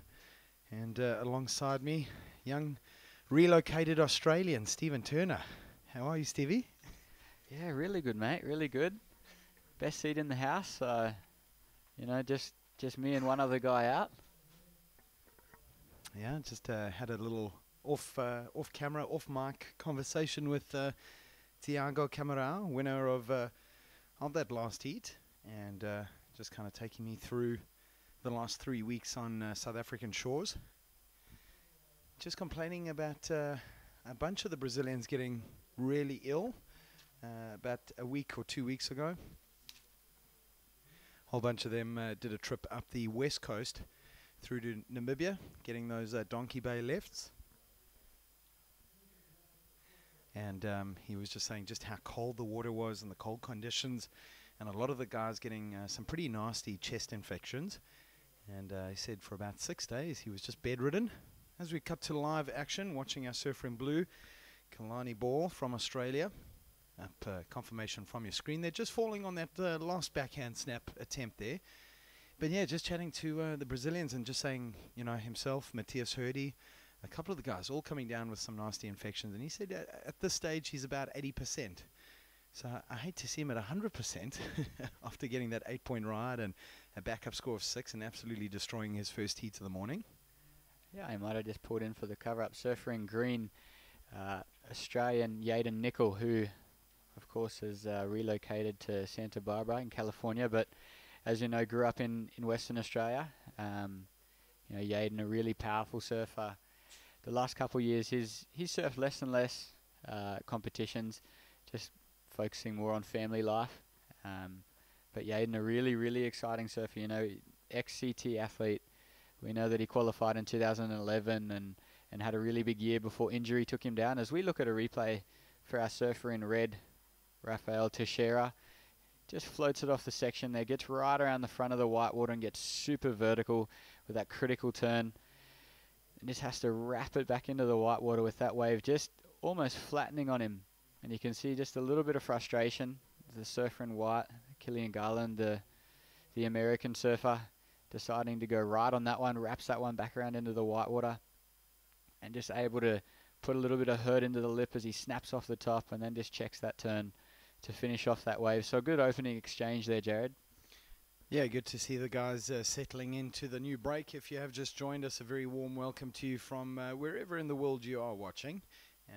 and alongside me, young relocated Australian Stephen Turner. How are you, Stevie? Yeah, really good, mate. Really good. Best seat in the house. So, just me and one other guy out. Yeah, just had a little off camera, off mic conversation with Thiago Camarão, winner of that last heat, and just kind of taking me through the last 3 weeks on South African shores. Just complaining about a bunch of the Brazilians getting really ill about a week or 2 weeks ago. A whole bunch of them did a trip up the west coast through to Namibia, getting those Donkey Bay lifts. And he was just saying just how cold the water was and the cold conditions, and a lot of the guys getting some pretty nasty chest infections. And he said for about 6 days he was just bedridden. As we cut to live action, watching our surfer in blue, Kalani Ball from Australia. Up confirmation from your screen. They're just falling on that last backhand snap attempt there. But yeah, just chatting to the Brazilians and just saying, you know, himself, Matthias Hurdy, a couple of the guys all coming down with some nasty infections. And he said at this stage he's about 80%. So I hate to see him at 100% after getting that 8-point ride and a backup score of 6 and absolutely destroying his first heat of the morning. Yeah, I might have just pulled in for the cover-up surfer in green, Australian Yaden Nickel, who, of course, has relocated to Santa Barbara in California, but as you know, grew up in Western Australia. You know, Yaden, a really powerful surfer. The last couple of years, he's surfed less and less competitions, just focusing more on family life. But Yaden, a really, really exciting surfer. You know, ex-CT athlete. We know that he qualified in 2011 and had a really big year before injury took him down. As we look at a replay for our surfer in red, Rafael Teixeira, just floats it off the section there, gets right around the front of the whitewater and gets super vertical with that critical turn. And just has to wrap it back into the whitewater with that wave just almost flattening on him. And you can see just a little bit of frustration. The surfer in white, Killian Garland, the American surfer, deciding to go right on that one, wraps that one back around into the whitewater, and just able to put a little bit of hurt into the lip as he snaps off the top and then just checks that turn to finish off that wave. So a good opening exchange there, Jared. Yeah, good to see the guys settling into the new break. If you have just joined us, a very warm welcome to you from wherever in the world you are watching.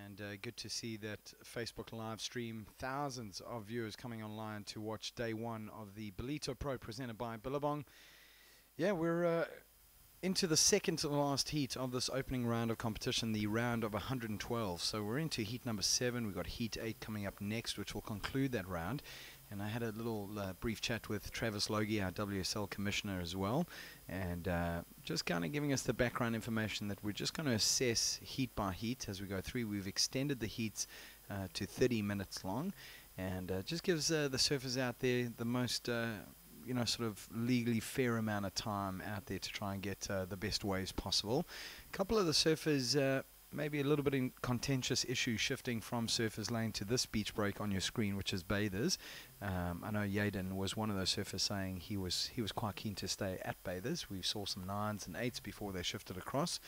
And good to see that Facebook live stream, thousands of viewers coming online to watch day one of the Ballito Pro presented by Billabong. Yeah, we're into the second to the last heat of this opening round of competition, the round of 112. So we're into heat number 7. We've got heat 8 coming up next, which will conclude that round. And I had a little brief chat with Travis Logie, our WSL commissioner as well, and just kind of giving us the background information that we're just going to assess heat by heat as we go through. We've extended the heats to 30 minutes long, and just gives the surfers out there the most you know, sort of legally fair amount of time out there to try and get the best waves possible. A couple of the surfers maybe a little bit in contentious issue shifting from surfers lane to this beach break on your screen, which is bathers. I know Yaden was one of those surfers saying he was quite keen to stay at bathers. We saw some 9s and 8s before they shifted across.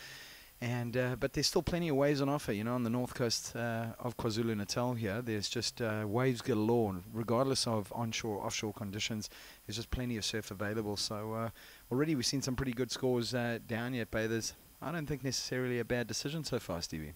And but there's still plenty of waves on offer, you know, on the north coast of KwaZulu-Natal here. There's just waves galore, regardless of onshore, offshore conditions. There's just plenty of surf available. So already we've seen some pretty good scores down here at Bathers. I don't think necessarily a bad decision so far, Stevie.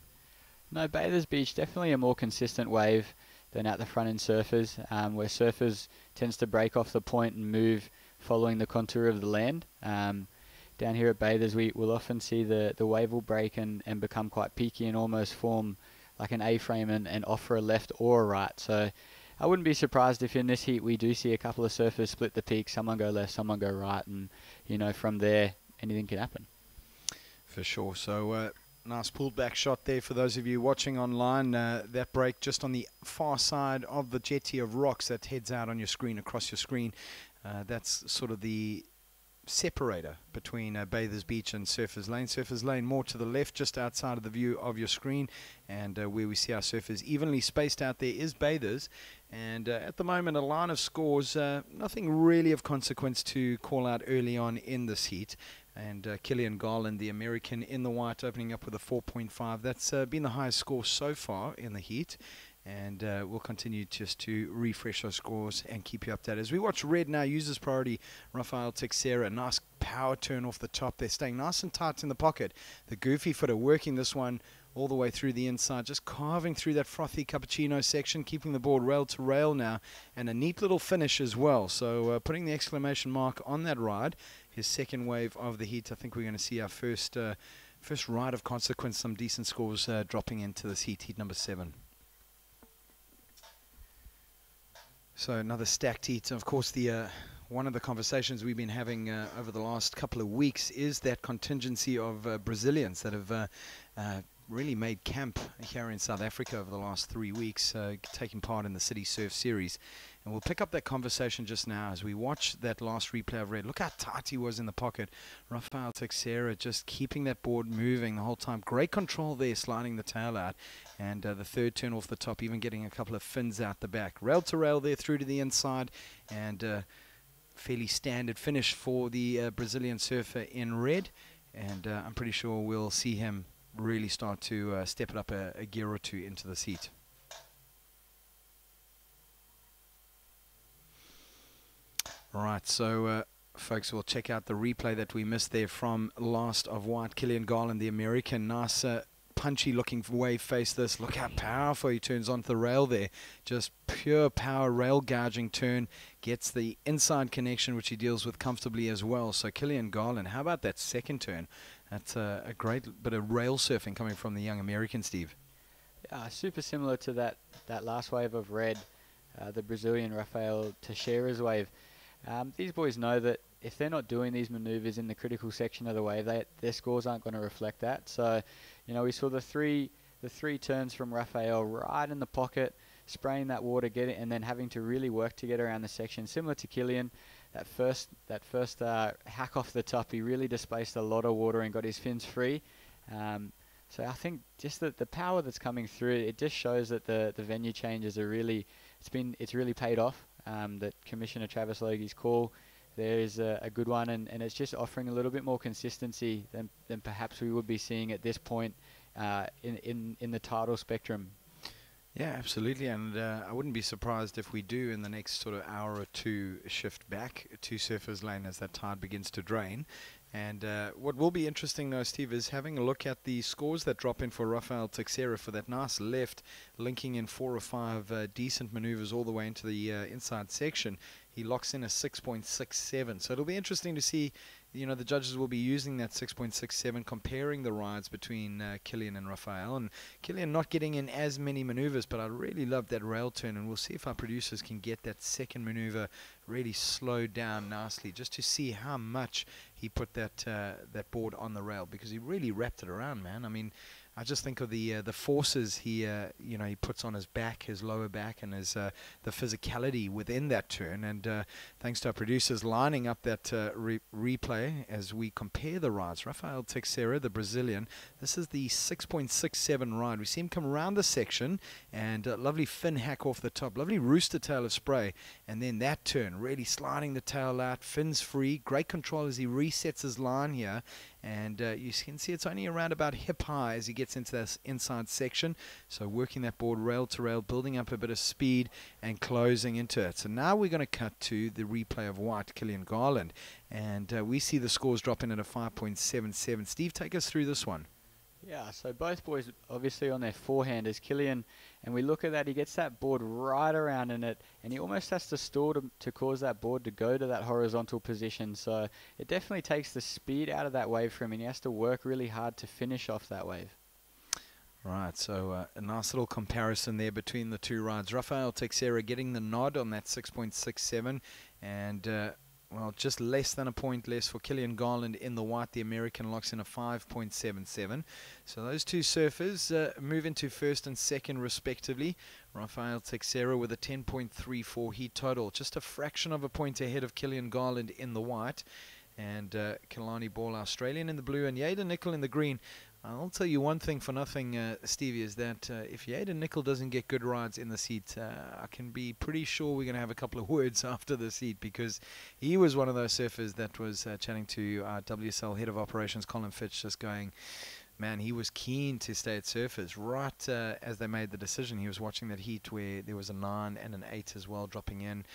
No, Bathers Beach, definitely a more consistent wave than at the front end surfers, where surfers tends to break off the point and move following the contour of the land. Down here at Bathers, we will often see the wave will break and become quite peaky and almost form like an A-frame and offer a left or a right. So I wouldn't be surprised if in this heat we do see a couple of surfers split the peak, someone go left, someone go right, and you know, from there anything can happen. For sure. So nice pulled back shot there for those of you watching online. That break just on the far side of the jetty of rocks that heads out on your screen, across your screen. That's sort of the separator between Bathers Beach and Surfers Lane. Surfers Lane more to the left, just outside of the view of your screen, and where we see our surfers evenly spaced out there is Bathers. And at the moment, a line of scores, nothing really of consequence to call out early on in this heat. And Killian Garland, the American, in the white, opening up with a 4.5. That's been the highest score so far in the heat. And we'll continue just to refresh those scores and keep you updated. As we watch red now, users priority, Rafael Teixeira, nice power turn off the top. They're staying nice and tight in the pocket. The goofy footer working this one all the way through the inside, just carving through that frothy cappuccino section, keeping the board rail to rail now, and a neat little finish as well. So putting the exclamation mark on that ride, his second wave of the heat. I think we're going to see our first ride of consequence, some decent scores dropping into this heat number 7. So another stacked heat. Of course, the one of the conversations we've been having over the last couple of weeks is that contingency of Brazilians that have really made camp here in South Africa over the last 3 weeks, taking part in the City Surf Series. And we'll pick up that conversation just now as we watch that last replay I've read. Look how tight he was in the pocket. Rafael Teixeira just keeping that board moving the whole time. Great control there, sliding the tail out. And the third turn off the top, even getting a couple of fins out the back. Rail to rail there through to the inside. And fairly standard finish for the Brazilian surfer in red. And I'm pretty sure we'll see him really start to step it up a gear or two into this heat. Right, so folks, we'll check out the replay that we missed there from last of white. Kilian Garland, the American, nice punchy looking wave face this. Look how powerful he turns onto the rail there. Just pure power rail gouging turn. Gets the inside connection, which he deals with comfortably as well. So Kilian Garland, how about that second turn? That's a great bit of rail surfing coming from the young American, Steve. Yeah, super similar to that last wave of red, the Brazilian Rafael Teixeira's wave. These boys know that if they're not doing these maneuvers in the critical section of the wave, their scores aren't going to reflect that. So, you know, we saw the three turns from Rafael right in the pocket, spraying that water, and then having to really work to get around the section. Similar to Kilian, that first hack off the top, he really displaced a lot of water and got his fins free. So I think just the power that's coming through, it just shows that the venue changes are really, it's really paid off. That Commissioner Travis Logie's call there is a good one, and it's just offering a little bit more consistency than perhaps we would be seeing at this point in the tidal spectrum. Yeah, absolutely, and I wouldn't be surprised if we do in the next sort of hour or two shift back to Surfers Lane as that tide begins to drain. And what will be interesting though, Steve, is having a look at the scores that drop in for Rafael Teixeira for that nice left, linking in 4 or 5 decent maneuvers all the way into the inside section. He locks in a 6.67. So it'll be interesting to see, you know, the judges will be using that 6.67, comparing the rides between Kilian and Rafael. And Kilian not getting in as many maneuvers, but I really love that rail turn, and we'll see if our producers can get that second maneuver really slowed down nicely, just to see how much he put that board on the rail, because he really wrapped it around, man. I mean, I just think of the forces he puts on his back, his lower back, and his the physicality within that turn. And thanks to our producers lining up that replay as we compare the rides. Rafael Teixeira, the Brazilian, this is the 6.67 ride. We see him come around the section, and lovely fin hack off the top, lovely rooster tail of spray, and then that turn, really sliding the tail out, fins free, great control as he resets his line here. And you can see it's only around about hip high as he gets into this inside section. So working that board rail to rail, building up a bit of speed and closing into it. So now we're going to cut to the replay of white, Kilian Garland. And we see the scores dropping at a 5.77. Steve, take us through this one. Yeah, so both boys obviously on their forehanders. Kilian, and we look at that, he gets that board right around in it, and he almost has to stall to cause that board to go to that horizontal position. So it definitely takes the speed out of that wave for him, and he has to work really hard to finish off that wave. Right, so a nice little comparison there between the two rides. Rafael Teixeira getting the nod on that 6.67, and well, just less than a point less for Kilian Garland in the white. The American locks in a 5.77. So those two surfers move into first and second respectively. Rafael Teixeira with a 10.34 heat total, just a fraction of a point ahead of Kilian Garland in the white. And Kalani Ball, Australian, in the blue, and Yaden Nicol in the green. I'll tell you one thing for nothing, Stevie, is that if Yaden Nicol doesn't get good rides in this heat, I can be pretty sure we're going to have a couple of words after this heat, because he was one of those surfers that was chatting to our WSL head of operations, Colin Fitch, just going, man, he was keen to stay at Surfers right as they made the decision. He was watching that heat where there was a 9 and an 8 as well dropping in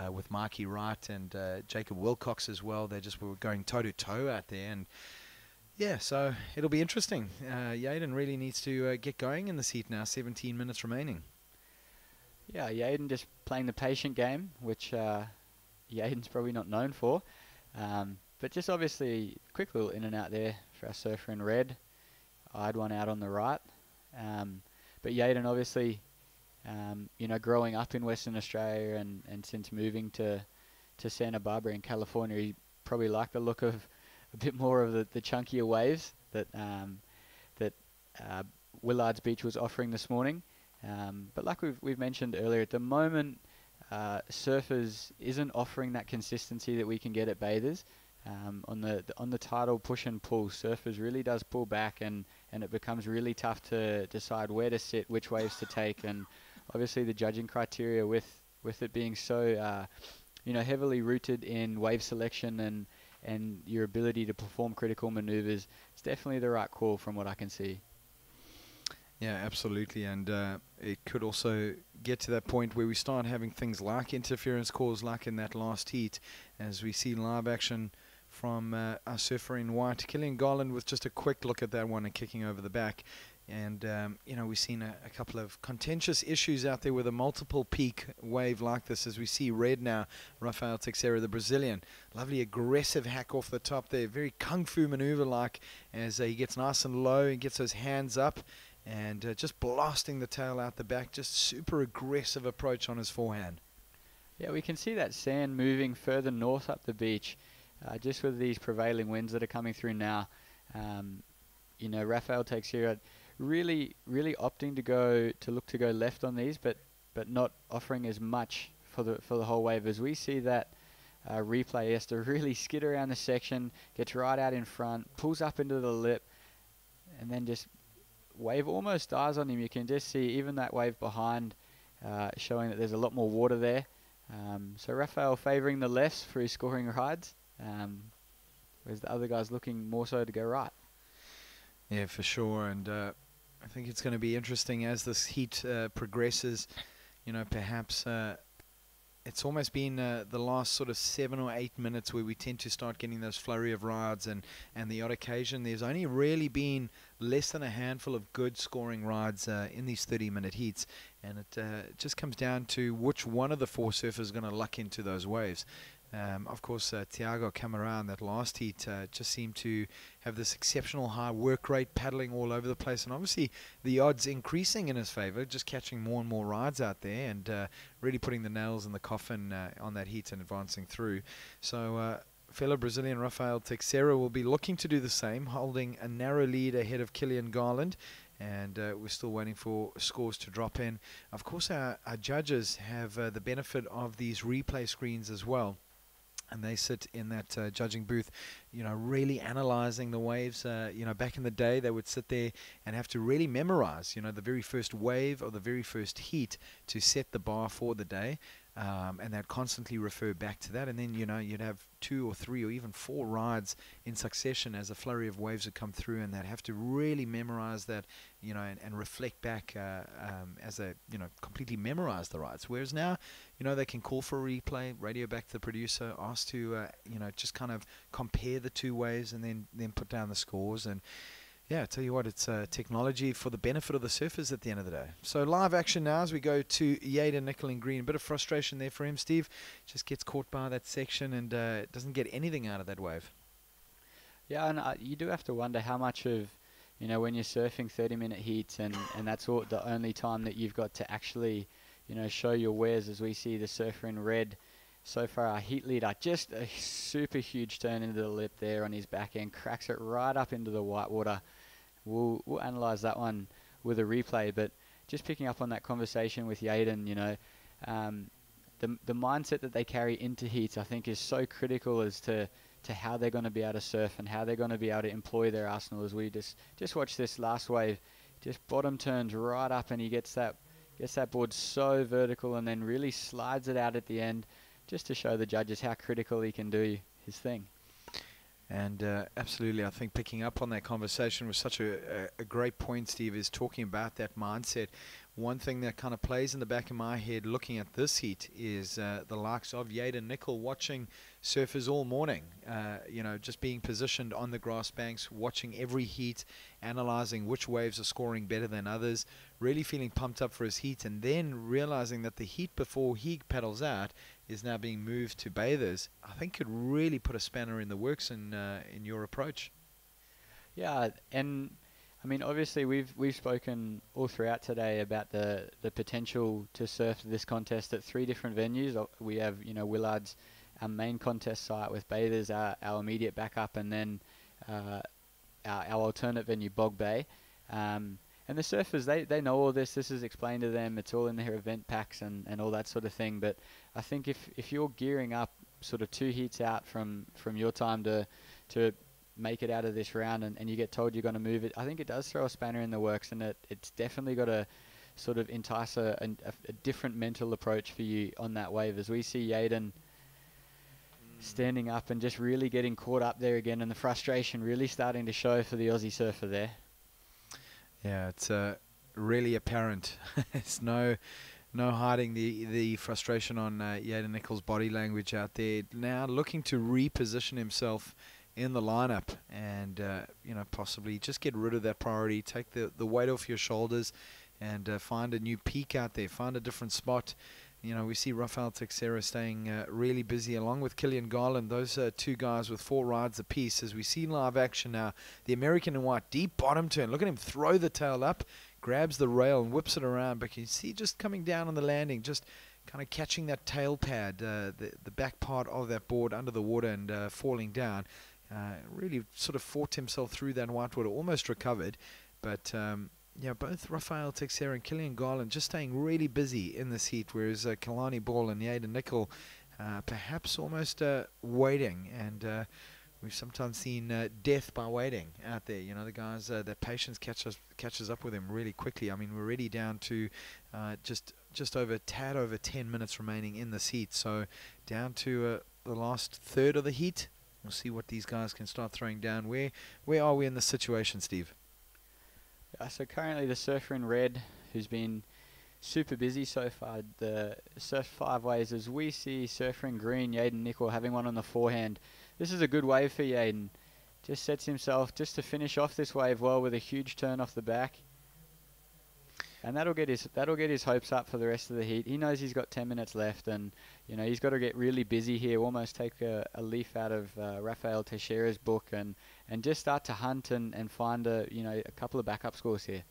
with Mikey Wright and Jacob Wilcox as well. They just were going toe-to-toe out there, and Yeah, so it'll be interesting. Yaden really needs to get going in this heat now. 17 minutes remaining. Yeah, Yaden just playing the patient game, which Yaden's probably not known for. But just obviously, quick little in and out there for our surfer in red. I had one out on the right. But Yaden obviously, growing up in Western Australia and since moving to Santa Barbara in California, he probably liked the look of a bit more of the chunkier waves that Willard's Beach was offering this morning. But like we've mentioned earlier, at the moment, surfers isn't offering that consistency that we can get at bathers. On the tidal push and pull, surfers really does pull back, and it becomes really tough to decide where to sit, which waves to take, and obviously the judging criteria with it being so heavily rooted in wave selection and your ability to perform critical maneuvers, it's definitely the right call from what I can see. Yeah, absolutely, and it could also get to that point where we start having things like interference calls, like in that last heat, as we see live action from our surfer in white, Killian Garland, with just a quick look at that one and kicking over the back. And, we've seen a couple of contentious issues out there with a multiple peak wave like this, as we see red now, Rafael Teixeira, the Brazilian. Lovely aggressive hack off the top there, very kung fu maneuver-like, as he gets nice and low and gets those hands up and just blasting the tail out the back, just super aggressive approach on his forehand. Yeah, we can see that sand moving further north up the beach, just with these prevailing winds that are coming through now. Rafael Teixeira really opting to look to go left on these, but not offering as much for the whole wave. As we see that replay, he has to really skid around the section, gets right out in front, pulls up into the lip, and then just wave almost dies on him. You can just see even that wave behind, showing that there's a lot more water there. So Rafael favouring the lefts for his scoring rides, whereas the other guy's looking more so to go right. Yeah, for sure, and I think it's going to be interesting as this heat progresses. Perhaps it's almost been the last sort of 7 or 8 minutes where we tend to start getting those flurry of rides, and the odd occasion there's only really been less than a handful of good scoring rides in these 30-minute heats, and it just comes down to which one of the four surfers is going to luck into those waves. Of course, Thiago Camará in that last heat just seemed to have this exceptional high work rate, paddling all over the place, and obviously the odds increasing in his favour, just catching more and more rides out there and really putting the nails in the coffin on that heat and advancing through. So fellow Brazilian Rafael Teixeira will be looking to do the same, holding a narrow lead ahead of Killian Garland. And we're still waiting for scores to drop in. Of course, our judges have the benefit of these replay screens as well. And they sit in that judging booth, really analyzing the waves. Back in the day, they would sit there and have to really memorize, the very first wave or the very first heat to set the bar for the day. And they'd constantly refer back to that. And then, you'd have 2 or 3 or even 4 rides in succession as a flurry of waves would come through, and they'd have to really memorize that, and reflect back as they, completely memorize the rides. Whereas now, they can call for a replay, radio back to the producer, ask to, just kind of compare the two waves and then put down the scores. And yeah, I tell you what, it's technology for the benefit of the surfers at the end of the day. So live action now as we go to Yaden Nickel and Green. A bit of frustration there for him, Steve. Just gets caught by that section and doesn't get anything out of that wave. Yeah, and you do have to wonder how much of, when you're surfing 30-minute heats and that's the only time that you've got to actually, show your wares, as we see the surfer in red. So far, our heat leader, just a super huge turn into the lip there on his back end, cracks it right up into the white water. We'll analyse that one with a replay, but just picking up on that conversation with Yaden, the mindset that they carry into heats, I think, is so critical as to how they're going to be able to surf and how they're going to be able to employ their arsenal. As we just watch this last wave, just bottom turns right up, and he gets that board so vertical and then really slides it out at the end, just to show the judges how critical he can do his thing. And absolutely, I think picking up on that conversation was such a great point, Steve, is talking about that mindset. One thing that kind of plays in the back of my head looking at this heat is the likes of Yaden Nicol watching surfers all morning, you know, just being positioned on the grass banks, watching every heat, analyzing which waves are scoring better than others, really feeling pumped up for his heat, and then realizing that the heat before he paddles out is now being moved to bathers. I think could really put a spanner in the works in your approach. Yeah, and I mean, obviously we've spoken all throughout today about the potential to surf this contest at 3 different venues. We have, you know, Willard's, our main contest site with bathers, our immediate backup, and then our alternate venue, Bog Bay. And the surfers, they know all this. This is explained to them. It's all in their event packs and all that sort of thing. But I think if you're gearing up sort of 2 heats out from your time to make it out of this round and you get told you're going to move it, I think it does throw a spanner in the works, and it's definitely got to sort of entice a different mental approach for you on that wave, as we see Yaden standing up and just really getting caught up there again, and the frustration really starting to show for the Aussie surfer there. Yeah, it's really apparent. There's no hiding the frustration on Yaden Nicol's body language out there. Now looking to reposition himself in the lineup and you know, possibly just get rid of that priority, take the weight off your shoulders, and find a new peak out there, find a different spot. You know, we see Rafael Teixeira staying really busy along with Killian Garland, those 2 guys with 4 rides apiece. As we see live action now, the American in white, deep bottom turn. Look at him throw the tail up, grabs the rail and whips it around. But you see just coming down on the landing, just kind of catching that tail pad, the back part of that board under the water and falling down. Really sort of fought himself through that whitewater, almost recovered. But yeah, both Rafael Teixeira and Killian Garland just staying really busy in this heat, whereas Kalani Ball and Yaden Nicol perhaps almost waiting. And we've sometimes seen death by waiting out there. You know, the guys, their patience catches up with them really quickly. I mean, we're already down to just over a tad over 10 minutes remaining in this heat. So down to the last third of the heat. We'll see what these guys can start throwing down. Where are we in this situation, Steve? So currently the surfer in red, who's been super busy so far, the surf 5 waves, as we see surfer in green, Yaden Nicol, having one on the forehand. This is a good wave for Yaden. Just sets himself just to finish off this wave well with a huge turn off the back. And that'll get his hopes up for the rest of the heat. He knows he's got 10 minutes left, and you know he's got to get really busy here, almost take a leaf out of Rafael Teixeira's book, and just start to hunt and find a couple of backup scores here.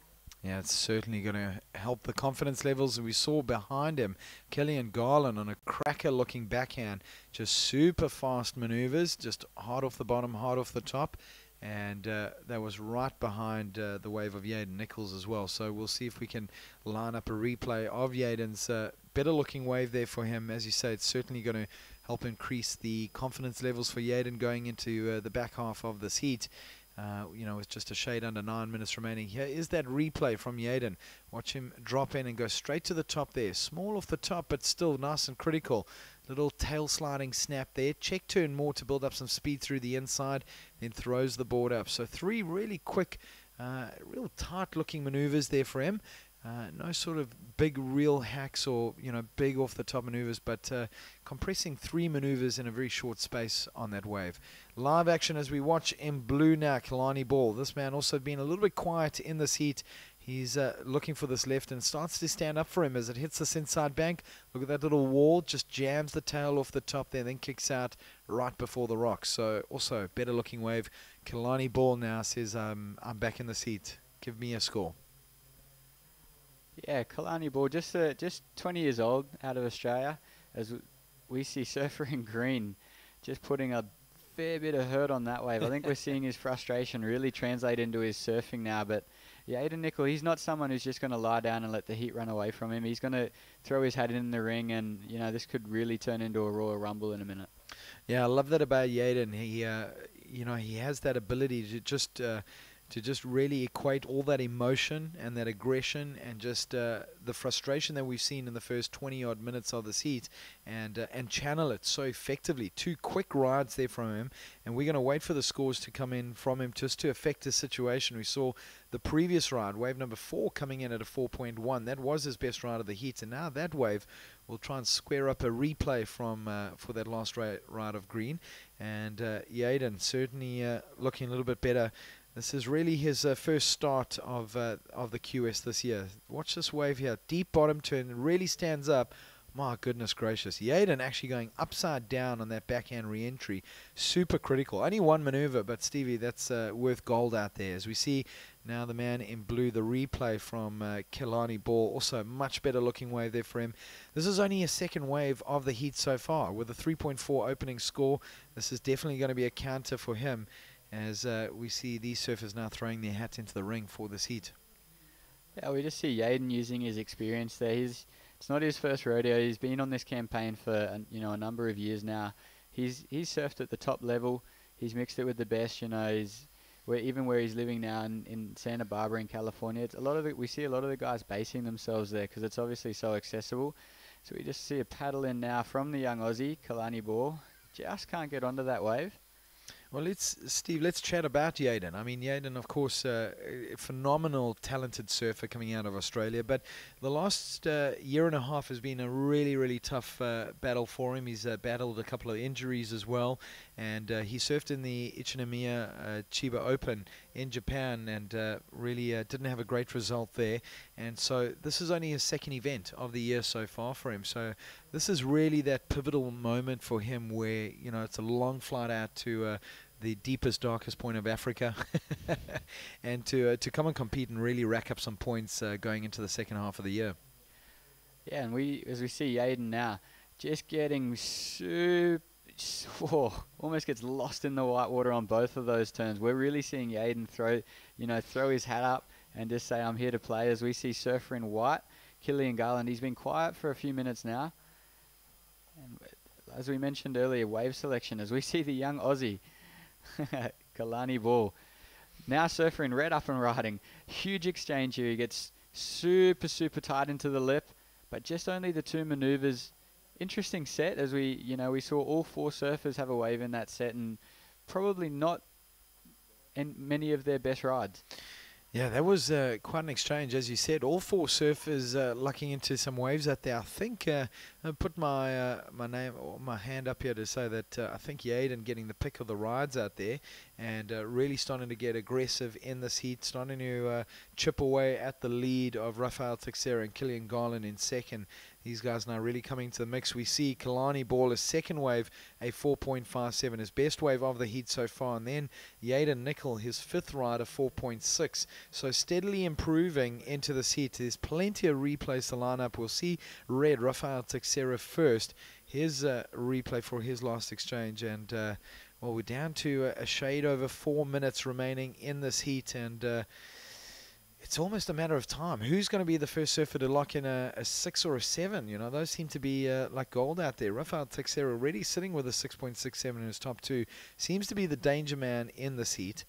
Yeah, it's certainly going to help the confidence levels. We saw behind him Killian Garland on a cracker-looking backhand, just super fast maneuvers, just hard off the bottom, hard off the top. And that was right behind the wave of Yaden Nichols as well. So we'll see if we can line up a replay of Yaden's better looking wave there for him. As you say, it's certainly going to help increase the confidence levels for Yaden going into the back half of this heat. You know, with just a shade under 9 minutes remaining. Here is that replay from Yaden. Watch him drop in and go straight to the top there. Small off the top, but still nice and critical. Little tail sliding snap there. Check turn more to build up some speed through the inside. Then throws the board up. So 3 really quick, real tight looking maneuvers there for him. No sort of big real hacks or, you know, big off the top maneuvers, but compressing 3 maneuvers in a very short space on that wave. Live action as we watch in blue now, Kalani Ball. This man also been a little bit quiet in this heat. He's looking for this left and starts to stand up for him as it hits this inside bank. Look at that little wall, just jams the tail off the top there, then kicks out right before the rocks. So also better looking wave. Kalani Ball now says, I'm back in the seat. Give me a score. Yeah, Kalani Ball, just 20 years old, out of Australia, as we see surfer in green, just putting a fair bit of hurt on that wave. I think we're seeing his frustration really translate into his surfing now, but yeah, Yaden Nicol, he's not someone who's just going to lie down and let the heat run away from him. He's going to throw his hat in the ring, and you know this could really turn into a Royal Rumble in a minute. Yeah, I love that about Yaden. He, you know, he has that ability to just to just really equate all that emotion and that aggression and just the frustration that we've seen in the first 20-odd minutes of this heat and channel it so effectively. 2 quick rides there from him, and we're going to wait for the scores to come in from him just to affect his situation. We saw the previous ride, wave number 4, coming in at a 4.1. That was his best ride of the heat, and now that wave will try and square up a replay from for that last ride of green. And Yaden certainly looking a little bit better. This is really his first start of the QS this year. Watch this wave here, deep bottom turn, really stands up. My goodness gracious, Yaden actually going upside down on that backhand re-entry. Super critical. Only one maneuver, but Stevie, that's worth gold out there. As we see now the man in blue, the replay from Kelani Ball, also much better looking wave there for him. This is only a second wave of the heat so far. With a 3.4 opening score, this is definitely going to be a counter for him, as we see these surfers now throwing their hat into the ring for this heat. Yeah, we just see Yaden using his experience there. It's not his first rodeo. He's been on this campaign for a number of years now. He's surfed at the top level. He's mixed it with the best. Even where he's living now in Santa Barbara in California, we see a lot of the guys basing themselves there because it's obviously so accessible. So we just see a paddle in now from the young Aussie, Kalani Ball. Just can't get onto that wave. Well, Steve, let's chat about Yaden. I mean, Yaden, of course, a phenomenal, talented surfer coming out of Australia, but the last year and a half has been a really, really tough battle for him. He's battled a couple of injuries as well, and he surfed in the Ichinomiya Chiba Open in Japan and really didn't have a great result there. And so this is only his second event of the year so far for him. So this is really that pivotal moment for him where, it's a long flight out to the deepest, darkest point of Africa and to come and compete and really rack up some points going into the second half of the year. Yeah, and as we see Yaden now, just getting almost gets lost in the white water on both of those turns. We're really seeing Yaden throw his hat up and just say, I'm here to play. As we see surfer in white, Killian Garland, he's been quiet for a few minutes now. And as we mentioned earlier, wave selection, as we see the young Aussie, Kalani Ball, now surfer in red up and riding. Huge exchange here. He gets super, super tight into the lip, but just only the 2 maneuvers. Interesting set, as we saw all 4 surfers have a wave in that set, and probably not in many of their best rides. Yeah, that was quite an exchange, as you said. All 4 surfers lucking into some waves out there. I think I put my my hand up here to say that I think Yaden getting the pick of the rides out there and really starting to get aggressive in this heat, starting to chip away at the lead of Rafael Teixeira and Killian Garland in second. These guys now really coming to the mix. We see Kalani Ball, his second wave, a 4.57, his best wave of the heat so far. And then Yaden Nickel, his 5th ride, a 4.6. So steadily improving into this heat. There's plenty of replays to line up. We'll see red, Rafael Teixeira first. His replay for his last exchange. And, well, we're down to a shade over 4 minutes remaining in this heat. And it's almost a matter of time. Who's going to be the first surfer to lock in a 6 or a 7? Those seem to be like gold out there. Rafael Teixeira already sitting with a 6.67 in his top 2. Seems to be the danger man in this heat.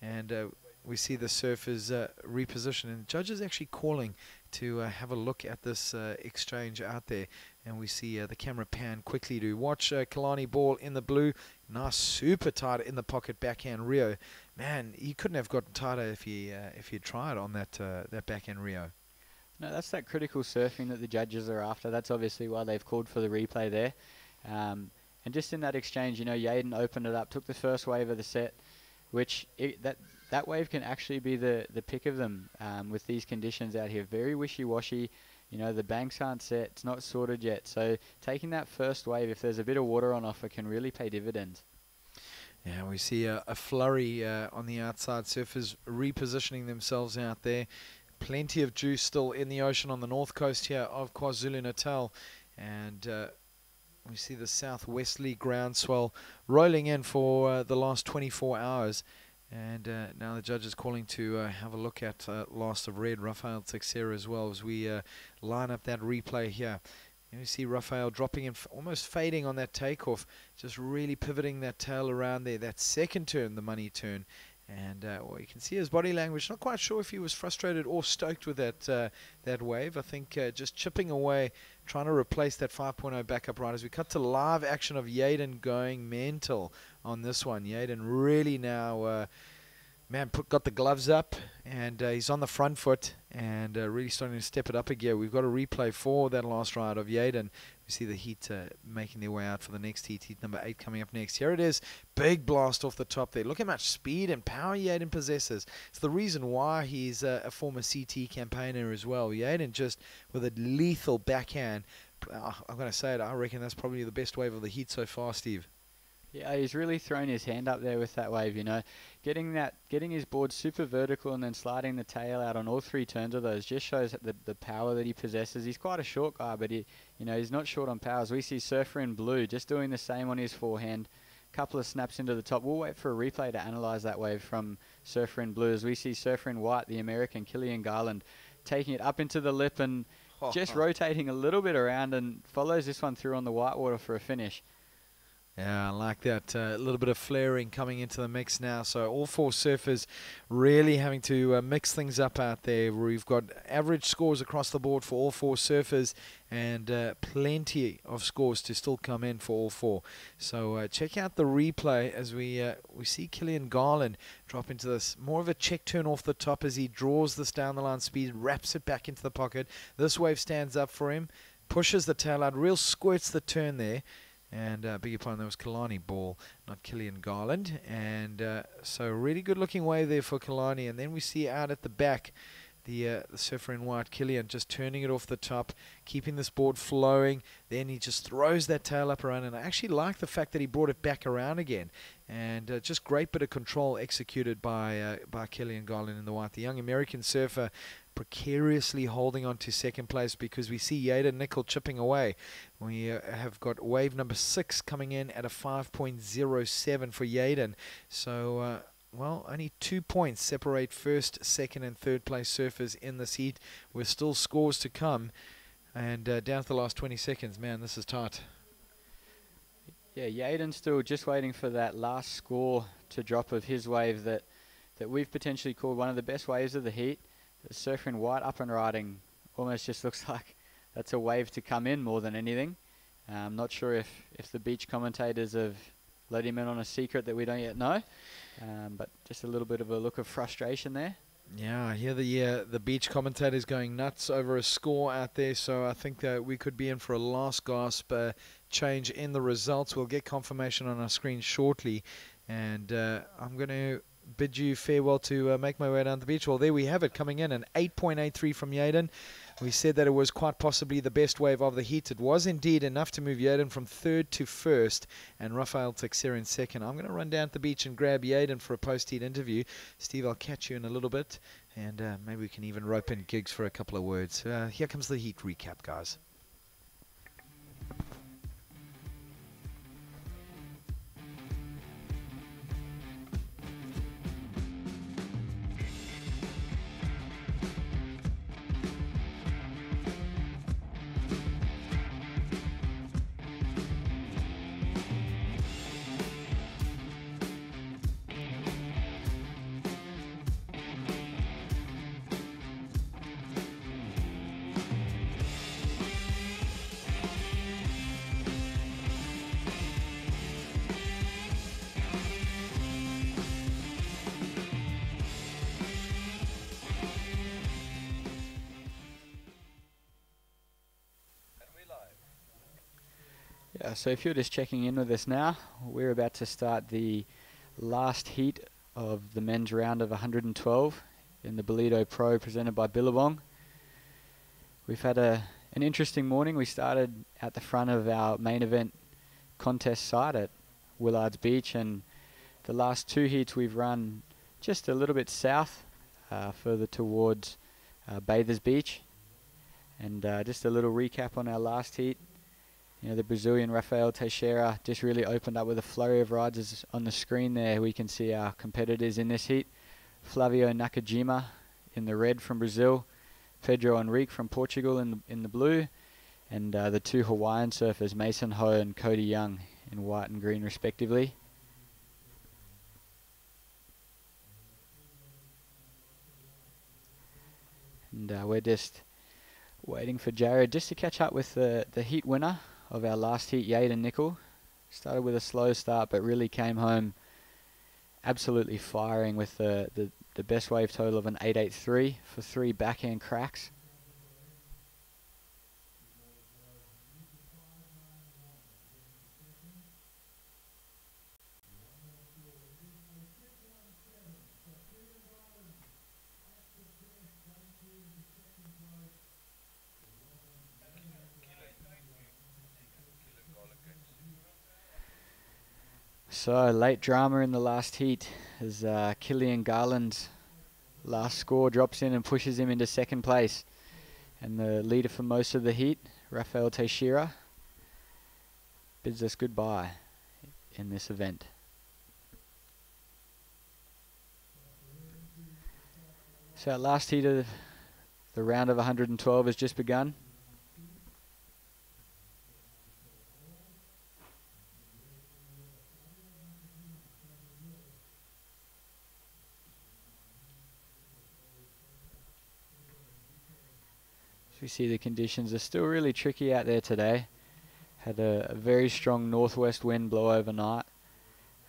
And we see the surfers reposition. And the judge is actually calling to have a look at this exchange out there. And we see the camera pan quickly to watch Kalani Ball in the blue. Nice, super tight in the pocket backhand Rio. Man, he couldn't have gotten tighter if he tried on that backhand Rio. No, that's that critical surfing that the judges are after. That's obviously why they've called for the replay there. And just in that exchange, Yaden opened it up, took the first wave of the set, which that wave can actually be the pick of them with these conditions out here. Very wishy-washy. The banks aren't set. It's not sorted yet. So taking that first wave, if there's a bit of water on offer, can really pay dividends. Yeah, we see a flurry on the outside. Surfers repositioning themselves out there. Plenty of juice still in the ocean on the north coast here of KwaZulu-Natal. And we see the southwesterly groundswell rolling in for the last 24 hours. And now the judge is calling to have a look at last of red, Rafael Teixeira as well, as we line up that replay here. You see Rafael dropping in, almost fading on that takeoff, just really pivoting that tail around there. That second turn, the money turn. And well, you can see his body language. Not quite sure if he was frustrated or stoked with that wave. I think just chipping away, trying to replace that 5.0 backup right. As we cut to live action of Yaden going mental on this one. Yaden really now, got the gloves up, and he's on the front foot and really starting to step it up again. We've got a replay for that last ride of Yaden. We see the heat making their way out for the next heat number 8 coming up next. Here it is, big blast off the top there. Look how much speed and power Yaden possesses. It's the reason why he's a former CT campaigner as well. Yaden just with a lethal backhand. I'm going to say it, I reckon that's probably the best wave of the heat so far, Steve. Yeah, he's really thrown his hand up there with that wave, you know. Getting his board super vertical and then sliding the tail out on all 3 turns of those just shows the power that he possesses. He's quite a short guy, but he's not short on powers. We see Surfer in blue just doing the same on his forehand. Couple of snaps into the top. We'll wait for a replay to analyse that wave from Surfer in blue as we see Surfer in white, the American Killian Garland, taking it up into the lip and just rotating a little bit around and follows this one through on the whitewater for a finish. Yeah, I like that. A little bit of flaring coming into the mix now. So all 4 surfers really having to mix things up out there. We've got average scores across the board for all 4 surfers and plenty of scores to still come in for all 4. So check out the replay as we see Killian Garland drop into this. More of a check turn off the top as he draws this down the line speed, wraps it back into the pocket. This wave stands up for him, pushes the tail out, real squirts the turn there. And beg your pardon, that was Kalani Ball, not Killian Garland. And so really good looking wave there for Kalani. And then we see out at the back the surfer in white, Killian, just turning it off the top, keeping this board flowing. Then he just throws that tail up around. And I actually like the fact that he brought it back around again. And just great bit of control executed by Killian Garland in the white. The young American surfer precariously holding on to second place because we see Yaden Nickel chipping away. We have got wave number 6 coming in at a 5.07 for Yaden. So, well, only 2 points separate first, second and third place surfers in this heat. With still scores to come. And down to the last 20 seconds. Man, this is tight. Yeah, Yaden's still just waiting for that last score to drop of his wave that we've potentially called one of the best waves of the heat. The surfer in white up and riding almost just looks like that's a wave to come in more than anything. I'm not sure if the beach commentators have let him in on a secret that we don't yet know, but just a little bit of a look of frustration there. Yeah, I hear the beach commentators going nuts over a score out there, so I think that we could be in for a last gasp change in the results. We'll get confirmation on our screen shortly, and I'm going to bid you farewell to make my way down the beach. Well, there we have it, coming in an 8.83 from Yaden. We said that it was quite possibly the best wave of the heat. It was indeed enough to move Yaden from 3rd to 1st and Rafael Teixeira in 2nd. I'm going to run down to the beach and grab Yaden for a post-heat interview. Steve, I'll catch you in a little bit, and maybe we can even rope in Gigs for a couple of words. Here comes the heat recap, guys. So if you're just checking in with us now, we're about to start the last heat of the men's round of 112 in the Ballito Pro presented by Billabong. We've had an interesting morning. We started at the front of our main event contest site at Willard's Beach, and the last 2 heats we've run just a little bit south, further towards Bathers Beach. And just a little recap on our last heat. You know, the Brazilian Rafael Teixeira just really opened up with a flurry of rides. As on the screen there, we can see our competitors in this heat. Flavio Nakajima in the red from Brazil, Pedro Henrique from Portugal in the blue, and the 2 Hawaiian surfers, Mason Ho and Cody Young, in white and green respectively. And we're just waiting for Jared just to catch up with the heat winner of our last heat, Yaden Nickel. Started with a slow start, but really came home absolutely firing with the best wave total of an 883 for 3 backhand cracks. So, late drama in the last heat as Killian Garland's last score drops in and pushes him into second place. And the leader for most of the heat, Rafael Teixeira, bids us goodbye in this event. So, our last heat of the round of 112 has just begun. We see the conditions are still really tricky out there today. Had a very strong northwest wind blow overnight,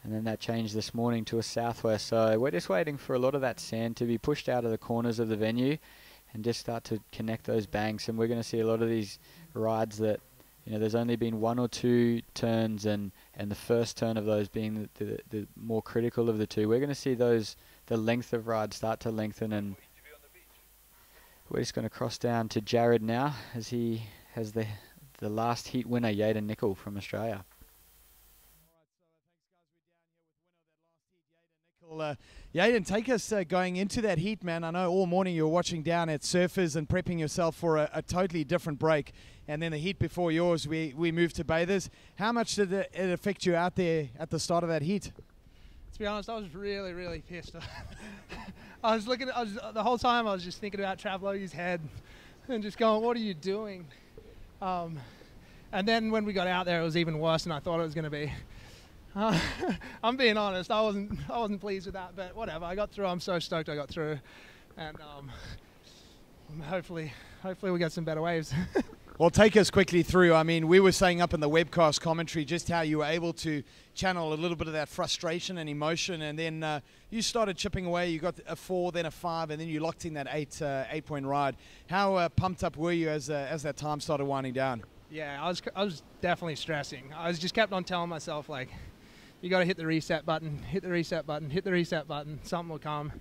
and then that changed this morning to a southwest. So we're just waiting for a lot of that sand to be pushed out of the corners of the venue and just start to connect those banks. And we're going to see a lot of these rides that, you know, there's only been 1 or 2 turns, and the first turn of those being the more critical of the two. We're going to see those, the length of rides start to lengthen, and we're just going to cross down to Jared now as he has the last heat winner, Yaden Nickel from Australia. Yaden, take us going into that heat, man. I know all morning you were watching down at surfers and prepping yourself for a totally different break. And then the heat before yours, we moved to bathers. How much did it affect you out there at the start of that heat? To be honest, I was really, really pissed. The whole time I was just thinking about Travlogi's head and just going, what are you doing? And then when we got out there, it was even worse than I thought it was going to be. I'm being honest, I wasn't pleased with that, but whatever. I got through. I'm so stoked I got through, and hopefully we get some better waves. Well, take us quickly through. I mean, we were saying up in the webcast commentary just how you were able to channel a little bit of that frustration and emotion, and then you started chipping away. You got a 4, then a 5, and then you locked in that 8-point ride. How pumped up were you as that time started winding down? Yeah, I was definitely stressing. I was just kept on telling myself, like, you got to hit the reset button, hit the reset button, hit the reset button, something will come.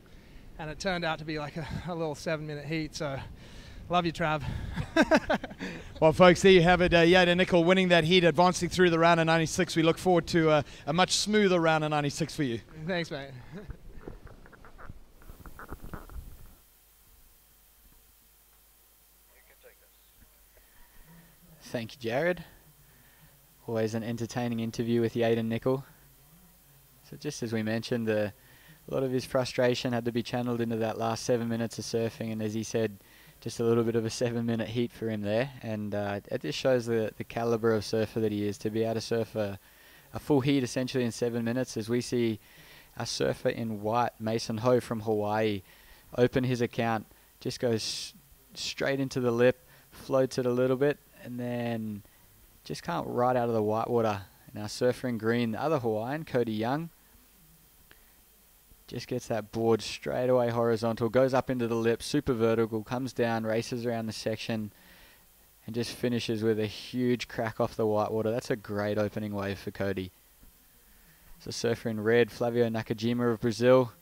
And it turned out to be like a little 7-minute heat, so love you, Trav. Well, folks, there you have it. Yaden Nickel winning that heat, advancing through the round of 96. We look forward to a much smoother round of 96 for you. Thanks, mate. Thank you, Jared. Always an entertaining interview with Yaden Nickel. So just as we mentioned, a lot of his frustration had to be channeled into that last 7 minutes of surfing, and as he said, just a little bit of a 7-minute heat for him there, and it just shows the caliber of surfer that he is, to be able to surf a full heat essentially in 7 minutes, as we see a surfer in white, Mason Ho from Hawaii, open his account, just goes straight into the lip, floats it a little bit, and then just can't right out of the white water. And our surfer in green, the other Hawaiian, Cody Young, just gets that board straight away horizontal, goes up into the lip, super vertical, comes down, races around the section, and just finishes with a huge crack off the white water. That's a great opening wave for Cody. So surfer in red, Flavio Nakajima of Brazil,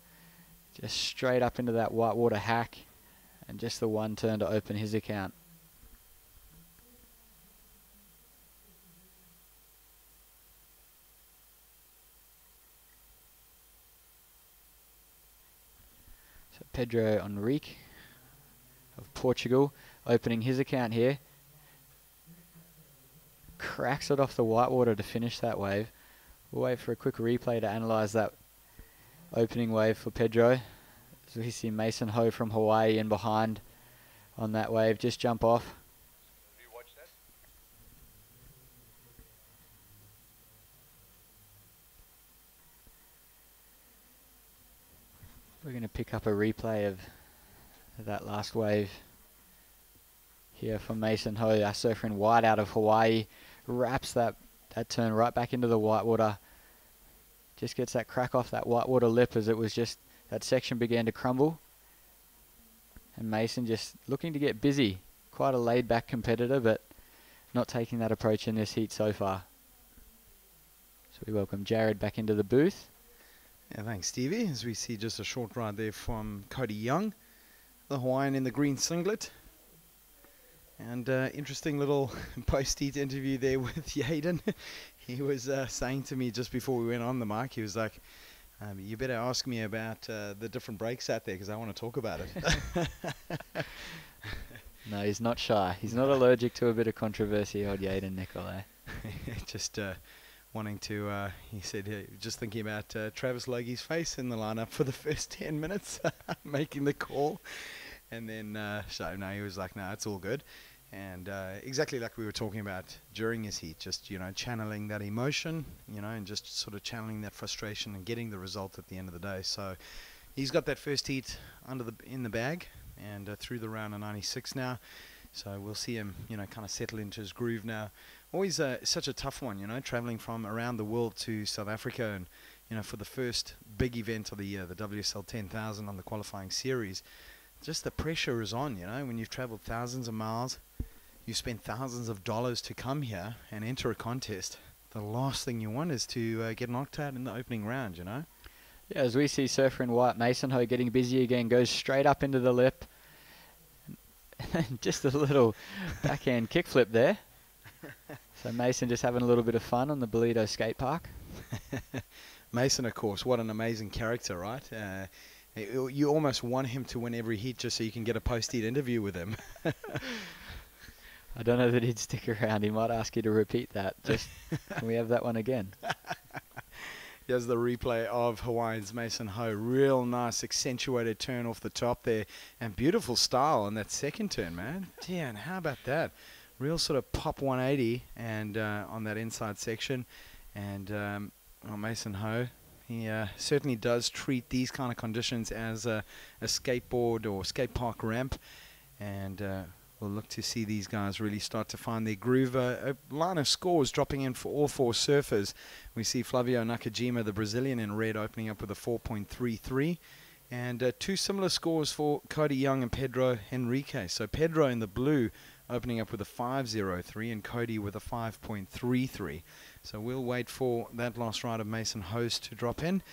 just straight up into that white water hack, and just the one turn to open his account. Pedro Henrique of Portugal opening his account here. Cracks it off the whitewater to finish that wave. We'll wait for a quick replay to analyse that opening wave for Pedro. So we see Mason Ho from Hawaii in behind on that wave. Just jump off. We're going to pick up a replay of that last wave here for Mason Ho, our surfer in white out of Hawaii. Wraps that turn right back into the whitewater. Just gets that crack off that whitewater lip as it was just, that section began to crumble. And Mason just looking to get busy. Quite a laid-back competitor, but not taking that approach in this heat so far. So we welcome Jared back into the booth. Yeah, thanks, Stevie. As we see just a short ride there from Cody Young, the Hawaiian in the green singlet. And interesting little post-heat interview there with Yaden. He was saying to me just before we went on the mic, he was like, you better ask me about the different breaks out there because I want to talk about it. No, he's not shy. He's not allergic to a bit of controversy, old Yaden Nicolai. Just wanting to, he said, just thinking about Travis Logi's face in the lineup for the first 10 minutes, making the call. And then, so no, he was like, no, it's all good. And exactly like we were talking about during his heat, just, channeling that emotion, and just sort of channeling that frustration and getting the result at the end of the day. So he's got that first heat in the bag and through the round of 96 now. So we'll see him, kind of settle into his groove now. Always such a tough one, traveling from around the world to South Africa and, for the first big event of the year, the WSL 10,000 on the qualifying series. Just the pressure is on, when you've traveled thousands of miles, you spent thousands of dollars to come here and enter a contest. The last thing you want is to get knocked out in the opening round, Yeah, as we see surfer in white, Mason Ho getting busy again, goes straight up into the lip. Just a little backhand kickflip there. So Mason just having a little bit of fun on the Ballito skate park. Mason, of course, what an amazing character, right? You almost want him to win every heat just so you can get a post-heat interview with him. I don't know that he'd stick around. He might ask you to repeat that. Just can we have that one again? Here's the replay of Hawaiian's Mason Ho. Real nice accentuated turn off the top there. And beautiful style on that second turn, man. Damn, how about that? Real sort of pop 180 and on that inside section. And Mason Ho, he certainly does treat these kind of conditions as a skateboard or skate park ramp. And we'll look to see these guys really start to find their groove. A line of scores dropping in for all four surfers. We see Flavio Nakajima, the Brazilian, in red, opening up with a 4.33. And two similar scores for Cody Young and Pedro Henrique. So Pedro in the blue opening up with a 5.03 and Cody with a 5.33. So we'll wait for that last ride of Mason Ho's to drop in.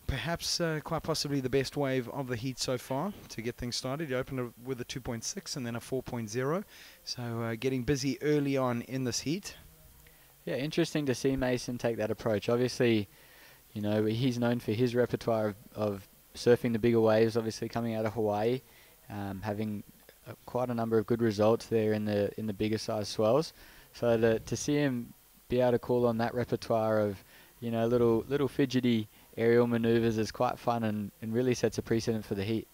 Perhaps quite possibly the best wave of the heat so far to get things started. He opened with a 2.6 and then a 4.0. So getting busy early on in this heat. Yeah, interesting to see Mason take that approach. Obviously, he's known for his repertoire of surfing the bigger waves, obviously coming out of Hawaii, having quite a number of good results there in the bigger size swells. So to see him be able to call on that repertoire of, little fidgety aerial maneuvers is quite fun and really sets a precedent for the heat.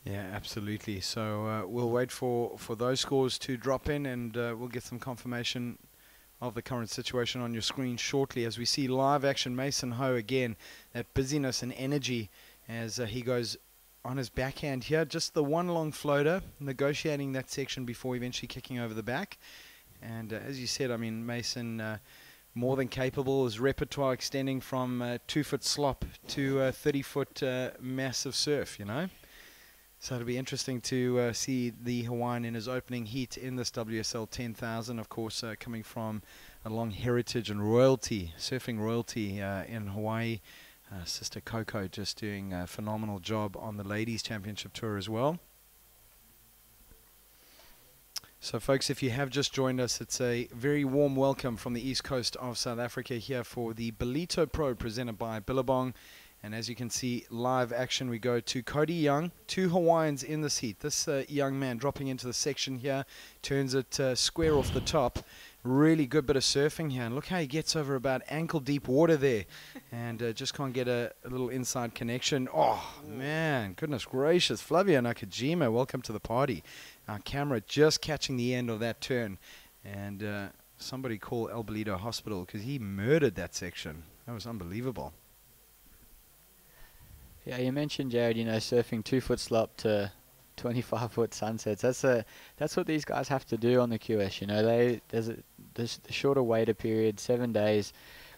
Yeah, absolutely. So we'll wait for those scores to drop in and we'll get some confirmation of the current situation on your screen shortly as we see live action Mason Ho again. That busyness and energy as he goes on his backhand here. Just the one long floater, negotiating that section before eventually kicking over the back. And as you said, Mason more than capable. His repertoire extending from 2-foot slop to 30-foot massive surf, So it'll be interesting to see the Hawaiian in his opening heat in this WSL 10,000, of course, coming from a long heritage and royalty, surfing royalty in Hawaii. Sister Coco just doing a phenomenal job on the Ladies Championship Tour as well. So folks, if you have just joined us, it's a very warm welcome from the east coast of South Africa here for the Ballito Pro presented by Billabong. And as you can see, live action, we go to Cody Young, two Hawaiians in this heat. This young man dropping into the section here, turns it square off the top. Really good bit of surfing here. And look how he gets over about ankle-deep water there. And just can't get a little inside connection. Oh, man, goodness gracious. Flavio Nakajima, welcome to the party. Our camera just catching the end of that turn. And somebody call El Ballito Hospital because he murdered that section. That was unbelievable. Yeah, you mentioned, Jared, surfing 2-foot slop to 25-foot sunsets. That's what these guys have to do on the QS. You know, there's a shorter waiter period, 7 days.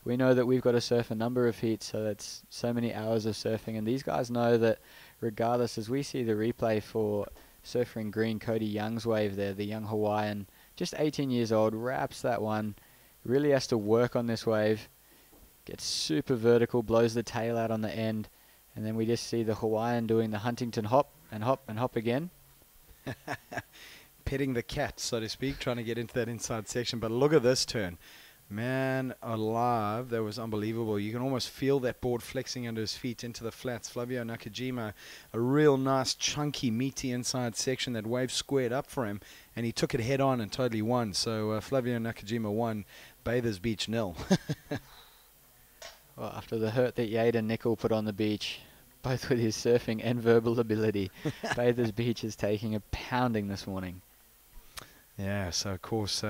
We know that we've got to surf a number of heats, so that's so many hours of surfing. And these guys know that regardless, as we see the replay for surfer in green, Cody Young's wave there, the young Hawaiian, just 18 years old, wraps that one, really has to work on this wave, gets super vertical, blows the tail out on the end, and then we just see the Hawaiian doing the Huntington hop and hop and hop again. Petting the cat, so to speak, trying to get into that inside section. But look at this turn. Man alive, that was unbelievable. You can almost feel that board flexing under his feet into the flats. Flavio Nakajima, a real nice, chunky, meaty inside section. That wave squared up for him, and he took it head on and totally won. So Flavio Nakajima won, Bathers Beach 0. Well, after the hurt that Yaden Nickel put on the beach, both with his surfing and verbal ability, Bathers Beach is taking a pounding this morning. Yeah, so of course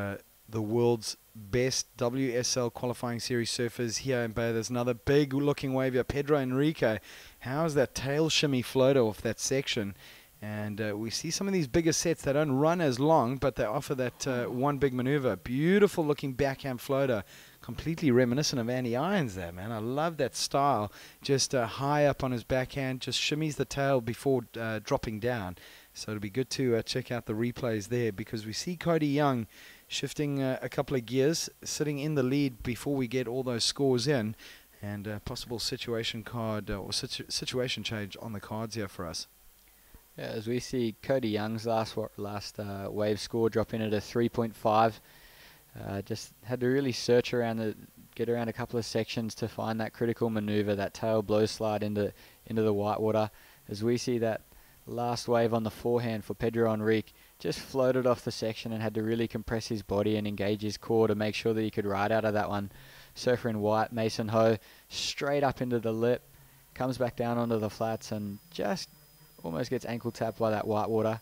the world's best WSL qualifying series surfers here in Bathers. Another big looking wave here, Pedro Enrique. How's that tail shimmy floater off that section? And we see some of these bigger sets that don't run as long, but they offer that one big maneuver. Beautiful looking backhand floater, completely reminiscent of Andy Irons there, man. I love that style. Just high up on his backhand, just shimmies the tail before dropping down. So it'll be good to check out the replays there, because we see Cody Young shifting a couple of gears, sitting in the lead before we get all those scores in, and possible situation card or situation change on the cards here for us. Yeah, as we see Cody Young's last wave score drop in at a 3.5. Just had to really search around, get around a couple of sections to find that critical maneuver, that tail blow slide into the whitewater. As we see that last wave on the forehand for Pedro Enrique, just floated off the section and had to really compress his body and engage his core to make sure that he could ride out of that one. Surfer in white, Mason Ho, straight up into the lip, comes back down onto the flats and just almost gets ankle tapped by that whitewater.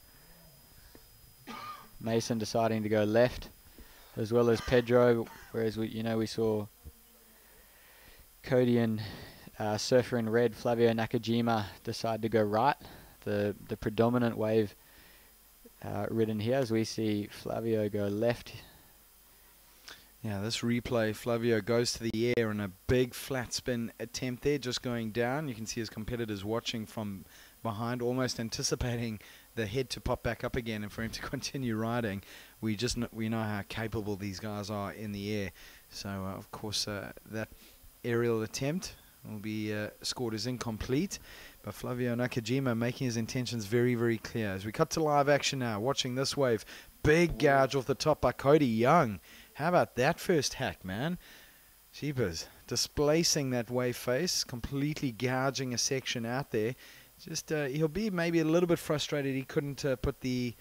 Mason deciding to go left, as well as Pedro, whereas we saw Cody and surfer in red, Flavio Nakajima, decide to go right. The predominant wave ridden here, as we see Flavio go left. Yeah, this replay, Flavio goes to the air in a big flat spin attempt there, just going down. You can see his competitors watching from behind, almost anticipating the head to pop back up again and for him to continue riding. We know how capable these guys are in the air. So, of course, that aerial attempt will be scored as incomplete. But Flavio Nakajima making his intentions very, very clear. As we cut to live action now, watching this wave. Big gouge off the top by Cody Young. How about that first hack, man? Jeepers. Displacing that wave face, completely gouging a section out there. Just he'll be maybe a little bit frustrated he couldn't put the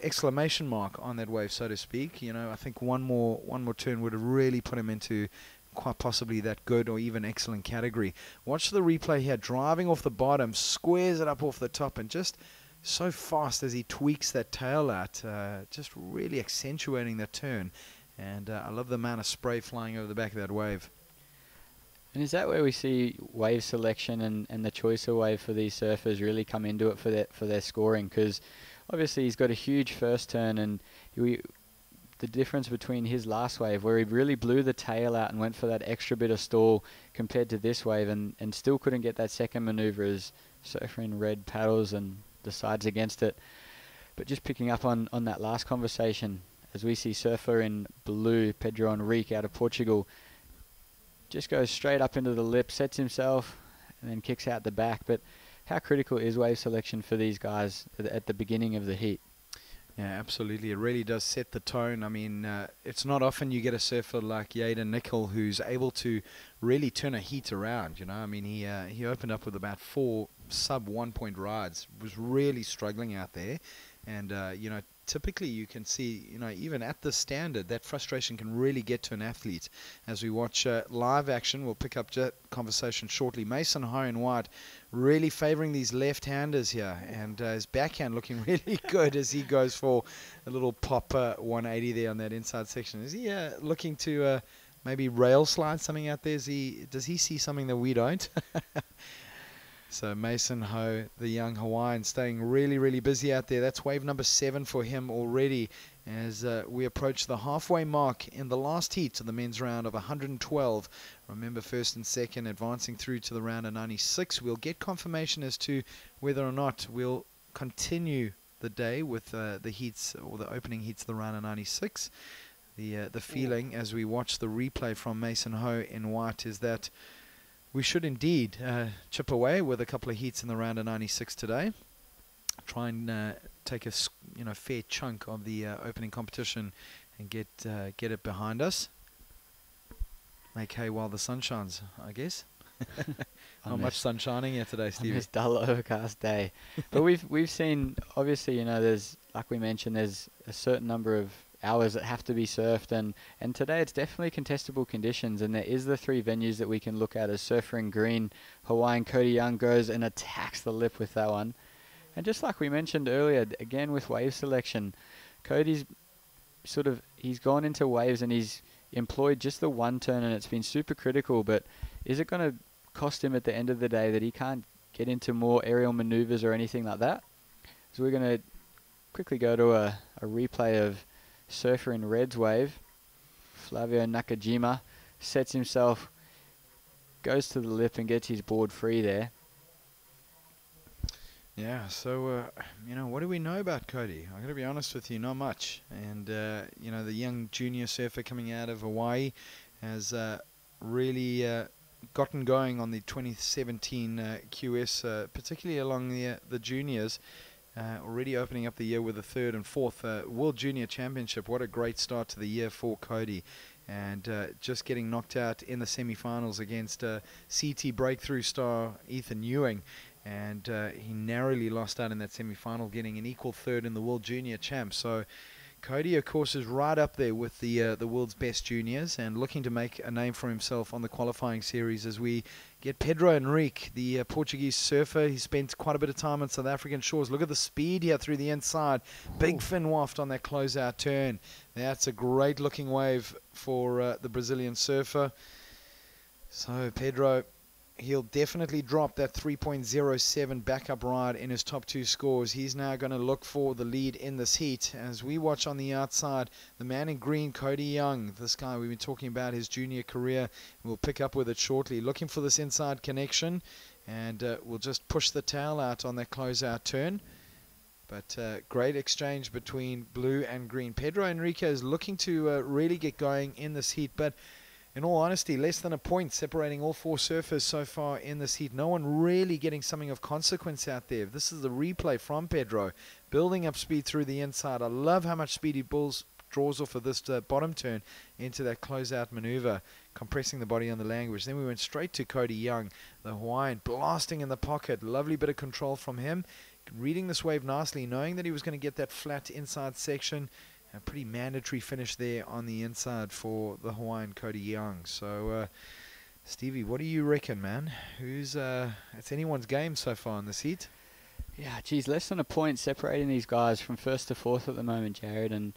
exclamation mark on that wave, so to speak. You know, I think one more turn would have really put him into quite possibly that good or even excellent category. Watch the replay here, driving off the bottom, squares it up off the top, and just so fast as he tweaks that tail out, just really accentuating that turn. And I love the amount of spray flying over the back of that wave. And is that where we see wave selection and the choice of wave for these surfers really come into it for their scoring? Because obviously he's got a huge first turn, and the difference between his last wave, where he really blew the tail out and went for that extra bit of stall, compared to this wave, and still couldn't get that second maneuver as surfer in red paddles and decides against it. But just picking up on that last conversation, as we see surfer in blue, Pedro Enrique out of Portugal, just goes straight up into the lip, sets himself, and then kicks out the back. But how critical is wave selection for these guys at the beginning of the heat? Yeah, absolutely. It really does set the tone. I mean, it's not often you get a surfer like Yaden Nickel who's able to really turn a heat around. You know, I mean, he opened up with about 4 sub 1 point rides, was really struggling out there, and you know, typically you can see, you know, even at the standard, that frustration can really get to an athlete. As we watch live action, we'll pick up that conversation shortly. Mason Ho in white really favoring these left-handers here, and his backhand looking really good as he goes for a little pop 180 there on that inside section. Is he looking to maybe rail slide something out there? Does he see something that we don't? So Mason Ho, the young Hawaiian, staying really, really busy out there. That's wave number 7 for him already as we approach the halfway mark in the last heat of the men's round of 112. Remember, first and second advancing through to the round of 96. We'll get confirmation as to whether or not we'll continue the day with the heats or the opening heats of the round of 96. The feeling as we watch the replay from Mason Ho in white is that we should indeed chip away with a couple of heats in the round of 96 today. Try and take a fair chunk of the opening competition and get it behind us. Make hay while the sun shines, I guess. Not much sun shining here today, Stevie. On this dull, overcast day. But we've seen, obviously, there's, like we mentioned, there's a certain number of hours that have to be surfed, and today it's definitely contestable conditions, and there is the 3 venues that we can look at as Surfer in Green. Hawaiian Cody Young goes and attacks the lip with that one. And just like we mentioned earlier, again with wave selection, Cody's he's gone into waves and he's employed just the one turn, and it's been super critical, but is it going to cost him at the end of the day that he can't get into more aerial maneuvers or anything like that? So we're going to quickly go to a replay of Surfer in Red's wave. Flavio Nakajima sets himself, goes to the lip and gets his board free there. Yeah, so, what do we know about Cody? I'm going to be honest with you, not much. And, the young junior surfer coming out of Hawaii has really gotten going on the 2017 QS, particularly along the juniors. Already opening up the year with a 3rd and 4th World Junior Championship. What a great start to the year for Cody. And just getting knocked out in the semi-finals against CT breakthrough star Ethan Ewing. And he narrowly lost out in that semi-final, getting an equal 3rd in the World Junior Champ. So Cody, of course, is right up there with the world's best juniors and looking to make a name for himself on the qualifying series as we get Pedro Henrique, the Portuguese surfer. He spent quite a bit of time on South African shores. Look at the speed here through the inside. Big fin waft on that closeout turn. That's a great looking wave for the Brazilian surfer. So Pedro, he'll definitely drop that 3.07 backup ride in his top 2 scores. He's now going to look for the lead in this heat. As we watch on the outside, the man in green, Cody Young, this guy we've been talking about his junior career. We'll pick up with it shortly. Looking for this inside connection, and we'll just push the tail out on that closeout turn. But great exchange between blue and green. Pedro Henrique is looking to really get going in this heat, but in all honesty, less than a point separating all 4 surfers so far in this heat. No one really getting something of consequence out there. This is the replay from Pedro, building up speed through the inside. I love how much speed he draws off of this bottom turn into that closeout maneuver, compressing the body on the language. Then we went straight to Cody Young, the Hawaiian, blasting in the pocket. Lovely bit of control from him, reading this wave nicely, knowing that he was going to get that flat inside section. A pretty mandatory finish there on the inside for the Hawaiian Cody Young. So, Stevie, what do you reckon, man? It's anyone's game so far in this heat. Yeah, geez, less than a point separating these guys from 1st to 4th at the moment, Jared. And,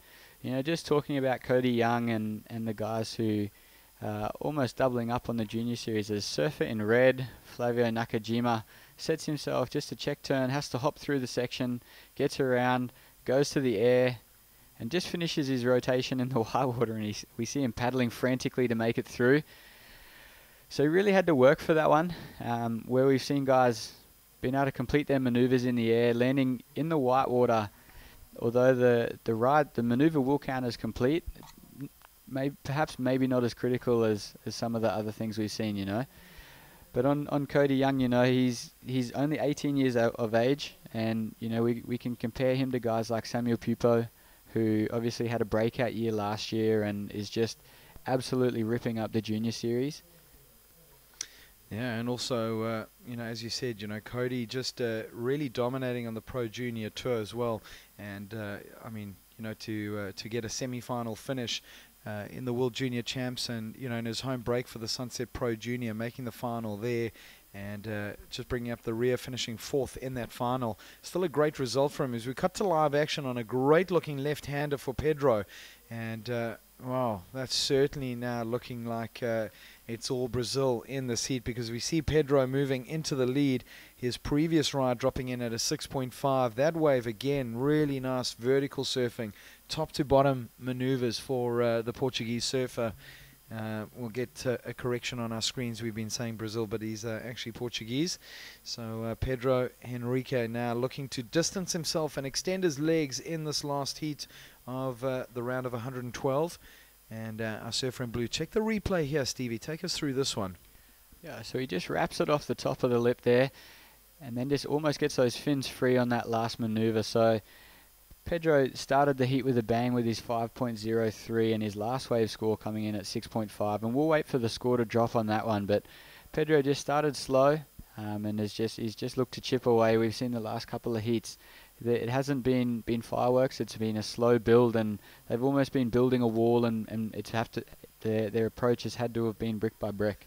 just talking about Cody Young and the guys who almost doubling up on the junior series. There's Surfer in Red, Flavio Nakajima, sets himself just a check turn, has to hop through the section, gets around, goes to the air, and just finishes his rotation in the white water, and we see him paddling frantically to make it through. So he really had to work for that one, where we've seen guys being able to complete their maneuvers in the air, landing in the white water. Although the maneuver will count as complete, perhaps maybe not as critical as some of the other things we've seen, But on Cody Young, he's only 18 years of age, and we can compare him to guys like Samuel Pupo, who obviously had a breakout year last year and is just absolutely ripping up the junior series. Yeah, and also, as you said, Cody just really dominating on the Pro Junior Tour as well. And, to get a semi-final finish in the World Junior Champs and, in his home break for the Sunset Pro Junior, making the final there and just bringing up the rear, finishing 4th in that final. Still a great result for him as we cut to live action on a great-looking left-hander for Pedro. And, wow, that's certainly now looking like it's all Brazil in this heat, because we see Pedro moving into the lead. His previous ride dropping in at a 6.5. That wave again, really nice vertical surfing, top to bottom maneuvers for the Portuguese surfer. We'll get a correction on our screens. We've been saying Brazil, but he's actually Portuguese. So Pedro Henrique now looking to distance himself and extend his legs in this last heat of the round of 112. And our surfer in blue, check the replay here, Stevie. Take us through this one. Yeah, so he just wraps it off the top of the lip there, and then just almost gets those fins free on that last maneuver. So Pedro started the heat with a bang with his 5.03 and his last wave score coming in at 6.5, and we'll wait for the score to drop on that one. But Pedro just started slow, and he's just looked to chip away. We've seen the last couple of heats, it hasn't been fireworks. It's been a slow build, and they've almost been building a wall, and their approach has had to have been brick by brick.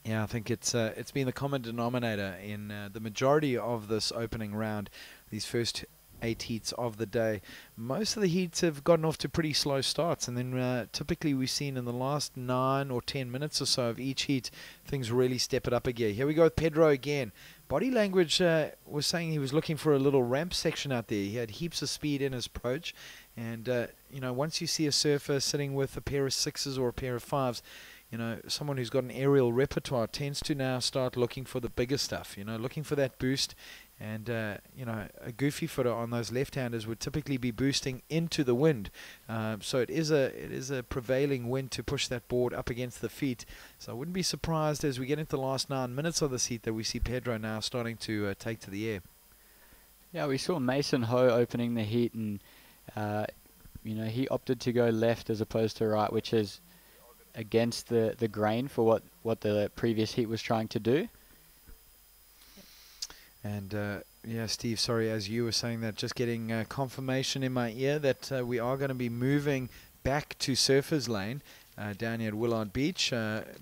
Yeah, I think it's been the common denominator in the majority of this opening round, these first 8 heats of the day. Most of the heats have gotten off to pretty slow starts, and then typically we've seen in the last 9 or 10 minutes or so of each heat, things really step it up again. Here we go with Pedro again. Body language was saying he was looking for a little ramp section out there. He had heaps of speed in his approach, and you know, once you see a surfer sitting with a pair of 6s or a pair of 5s, you know, someone who's got an aerial repertoire tends to now start looking for the bigger stuff, you know, looking for that boost. And, you know, a goofy footer on those left-handers would typically be boosting into the wind. So it is a prevailing wind to push that board up against the feet. So I wouldn't be surprised as we get into the last 9 minutes of this heat that we see Pedro now starting to take to the air. Yeah, we saw Mason Ho opening the heat, and, you know, he opted to go left as opposed to right, which is against the grain for what the previous heat was trying to do. And yeah, Steve, sorry, as you were saying that, just getting confirmation in my ear that we are going to be moving back to Surfers Lane down here at Willard Beach,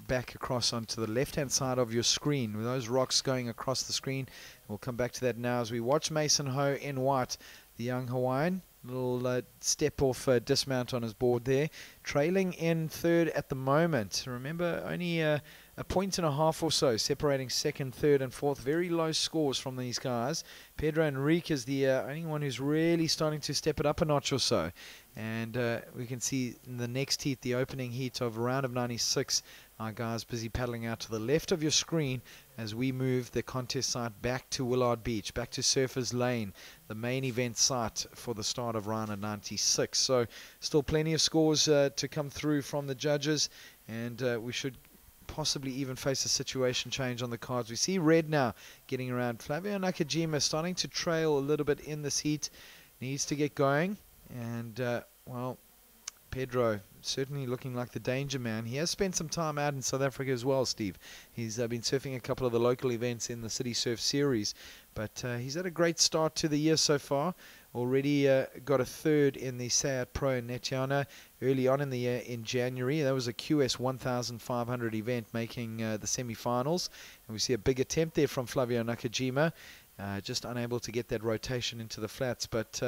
back across onto the left-hand side of your screen, with those rocks going across the screen. We'll come back to that now as we watch Mason Ho in white, the young Hawaiian. Little step off dismount on his board there, trailing in third at the moment. Remember, only a point and a half or so separating second, third and fourth. Very low scores from these guys. Pedro Henrique is the only one who's really starting to step it up a notch or so. And we can see in the next heat, the opening heat of round of 96, our guys busy paddling out to the left of your screen as we move the contest site back to Willard Beach, back to Surfers Lane, the main event site for the start of round of 96. So still plenty of scores to come through from the judges, and we should possibly even face a situation change on the cards. We see red now getting around. Flavio Nakajima starting to trail a little bit in this heat, needs to get going, and well, Pedro certainly looking like the danger man. He has spent some time out in South Africa as well, Steve. He's been surfing a couple of the local events in the City Surf Series, but he's had a great start to the year so far. Already got a third in the Sayat Pro in Netiana early on in the year in January. That was a QS 1500 event making the semi-finals. And we see a big attempt there from Flavio Nakajima, just unable to get that rotation into the flats. But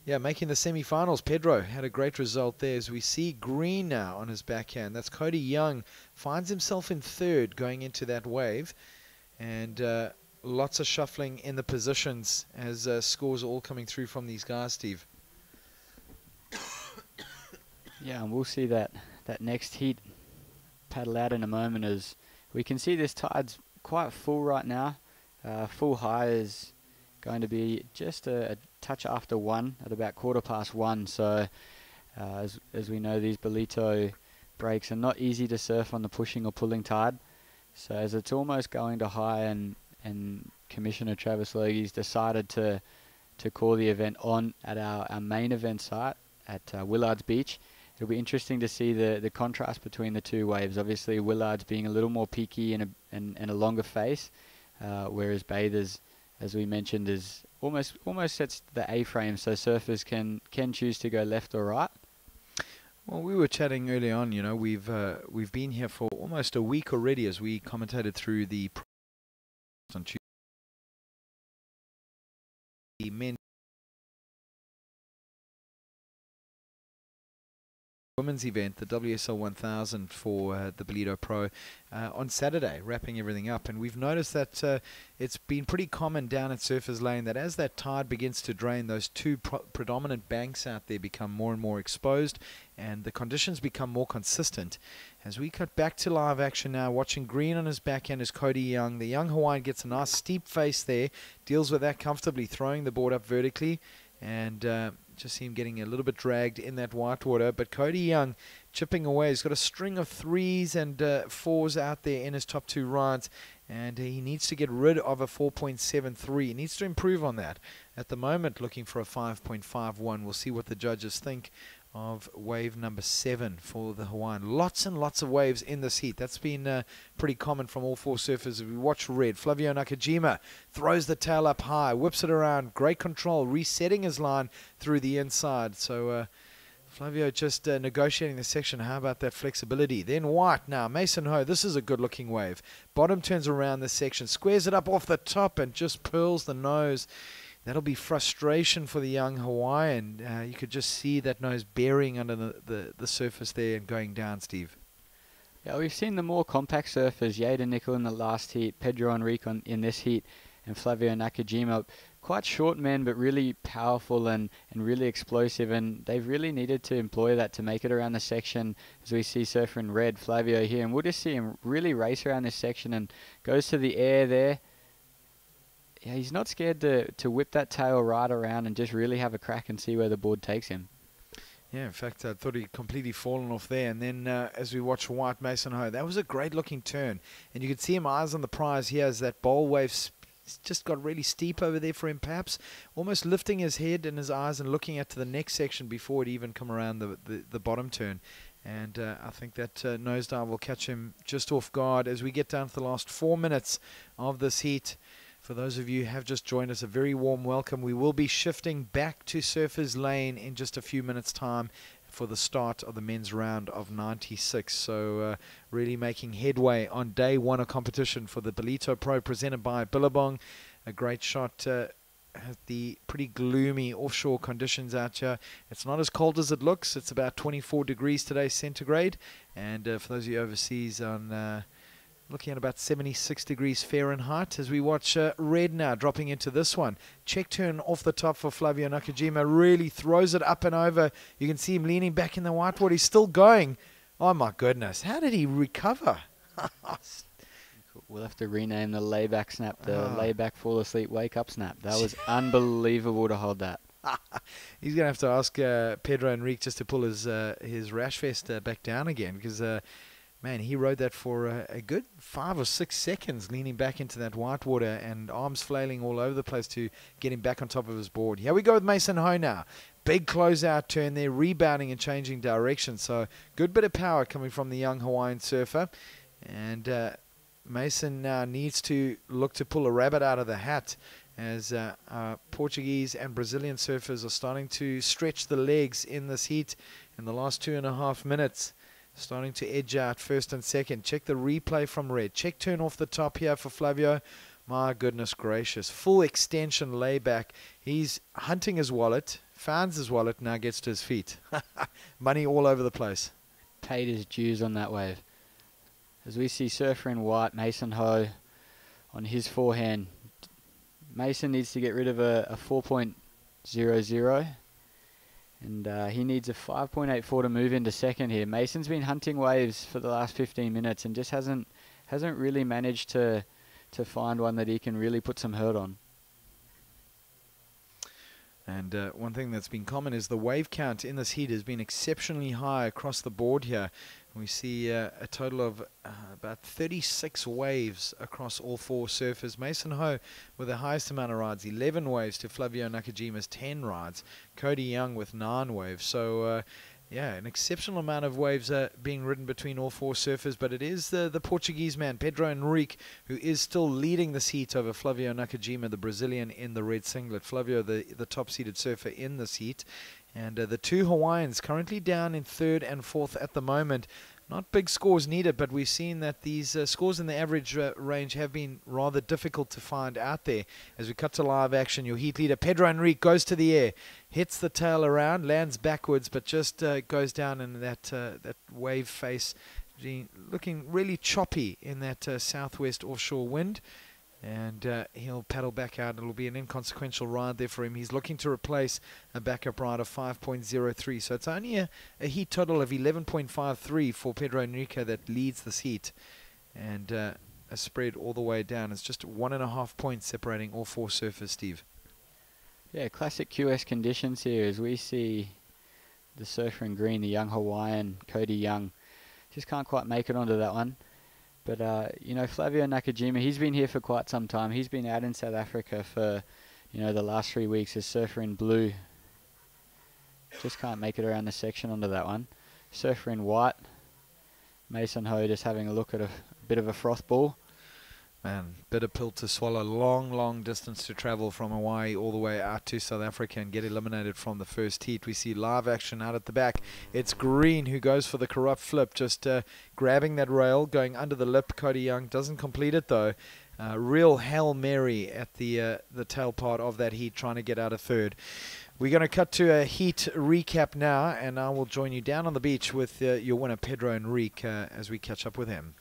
yeah, making the semi-finals. Pedro had a great result there as we see green now on his backhand. That's Cody Young, finds himself in third going into that wave. And lots of shuffling in the positions as scores are all coming through from these guys, Steve. Yeah, and we'll see that next heat paddle out in a moment, as we can see this tide's quite full right now. Full high is going to be just a touch after 1 at about 1:15. So as we know, these Ballito breaks are not easy to surf on the pushing or pulling tide. So as it's almost going to high, and Commissioner Travis Logies decided to call the event on at our main event site at Willard's Beach. It'll be interesting to see the contrast between the two waves. Obviously, Willard's being a little more peaky and a longer face, whereas Bathers, as we mentioned, is almost sets the A-frame, so surfers can choose to go left or right. Well, we were chatting early on. You know, we've been here for almost a week already as we commentated through the on Tuesday. The men women's event, the WSL 1000 for the Ballito Pro on Saturday, wrapping everything up. And we've noticed that it's been pretty common down at Surfers Lane that as that tide begins to drain, those two predominant banks out there become more and more exposed, and the conditions become more consistent. As we cut back to live action now, watching green on his backhand is Cody Young. The young Hawaiian gets a nice steep face there, deals with that comfortably, throwing the board up vertically, and just see him getting a little bit dragged in that white water. But Cody Young chipping away. He's got a string of 3s and 4s out there in his top 2 rides, and he needs to get rid of a 4.73. He needs to improve on that. At the moment, looking for a 5.51. We'll see what the judges think of wave number 7 for the Hawaiian. Lots and lots of waves in this heat. That's been pretty common from all 4 surfers. If we watch red, Flavio Nakajima throws the tail up high, whips it around, great control, resetting his line through the inside. So Flavio just negotiating the section. How about that flexibility? Then white now, Mason Ho. This is a good looking wave. Bottom turns around this section, squares it up off the top and just pearls the nose. That'll be frustration for the young Hawaiian. You could just see that nose bearing under the surface there and going down, Steve. Yeah, we've seen the more compact surfers, Yaden Nickel in the last heat, Pedro Enrique in this heat, and Flavio Nakajima. Quite short men, but really powerful and really explosive, and they've really needed to employ that to make it around the section, as we see surfer in red, Flavio here, and we'll just see him really race around this section and goes to the air there. Yeah, he's not scared to whip that tail right around and just really have a crack and see where the board takes him. Yeah, in fact, I thought he'd completely fallen off there. And then as we watch White Mason Ho, that was a great looking turn. And you could see him eyes on the prize here as that bowl wave just got really steep over there for him, perhaps almost lifting his head and his eyes and looking at to the next section before it even come around the bottom turn. And I think that nosedive will catch him just off guard as we get down to the last 4 minutes of this heat. For those of you who have just joined us, a very warm welcome. We will be shifting back to Surfers Lane in just a few minutes' time for the start of the men's round of 96. So really making headway on day 1 of competition for the Ballito Pro presented by Billabong. A great shot at the pretty gloomy offshore conditions out here. It's not as cold as it looks. It's about 24 degrees today centigrade. And for those of you overseas on... looking at about 76 degrees Fahrenheit as we watch red now dropping into this one. Check turn off the top for Flavio Nakajima. Really throws it up and over. You can see him leaning back in the whitewater. He's still going. Oh my goodness. How did he recover? We'll have to rename the layback snap the layback fall asleep wake up snap. That was unbelievable to hold that. He's going to have to ask Pedro Enrique just to pull his rash vest back down again because... man, he rode that for a good 5 or 6 seconds, leaning back into that whitewater and arms flailing all over the place to get him back on top of his board. Here we go with Mason Ho now. Big closeout turn there, rebounding and changing direction. So good bit of power coming from the young Hawaiian surfer. And Mason now needs to look to pull a rabbit out of the hat as Portuguese and Brazilian surfers are starting to stretch the legs in this heat in the last 2.5 minutes. Starting to edge out first and second. Check the replay from red. Check turn off the top here for Flavio. My goodness gracious. Full extension layback. He's hunting his wallet. Finds his wallet. Now gets to his feet. Money all over the place. Paid his dues on that wave. As we see surfer in white, Mason Ho on his forehand. Mason needs to get rid of a 4.00. And he needs a 5.84 to move into second here. Mason's been hunting waves for the last 15 minutes and just hasn't really managed to find one that he can really put some hurt on. And one thing that's been common is the wave count in this heat has been exceptionally high across the board here. We see a total of about 36 waves across all 4 surfers. Mason Ho with the highest amount of rides, 11 waves to Flavio Nakajima's 10 rides. Cody Young with 9 waves. So, yeah, an exceptional amount of waves being ridden between all 4 surfers. But it is the Portuguese man, Pedro Enrique, who is still leading this heat over Flavio Nakajima, the Brazilian in the red singlet. Flavio, the top-seeded surfer in this heat. And the 2 Hawaiians currently down in 3rd and 4th at the moment. not big scores needed, but we've seen that these scores in the average range have been rather difficult to find out there. As we cut to live action, your heat leader, Pedro Henrique, goes to the air, hits the tail around, lands backwards, but just goes down in that wave face, looking really choppy in that southwest offshore wind. And he'll paddle back out. It'll be an inconsequential ride there for him. He's looking to replace a backup ride of 5.03. So it's only a heat total of 11.53 for Pedro Henrique that leads this heat. And a spread all the way down. It's just 1.5 points separating all four surfers, Steve. Yeah, classic QS conditions here as we see the surfer in green, the young Hawaiian, Cody Young. Just can't quite make it onto that one. But, you know, Flavio Nakajima, he's been here for quite some time. He's been out in South Africa for, you know, the last 3 weeks as surfer in blue. Just can't make it around the section onto that one. Surfer in white, Mason Ho just having a look at a bit of a froth ball. Man, bitter pill to swallow. Long distance to travel from Hawaii all the way out to South Africa and get eliminated from the first heat. We see live action out at the back. It's Green who goes for the corrupt flip, just grabbing that rail, going under the lip. Cody Young doesn't complete it though. Real Hail Mary at the tail part of that heat, trying to get out of third. We're going to cut to a heat recap now, and I will join you down on the beach with your winner, Pedro Henrique, as we catch up with him.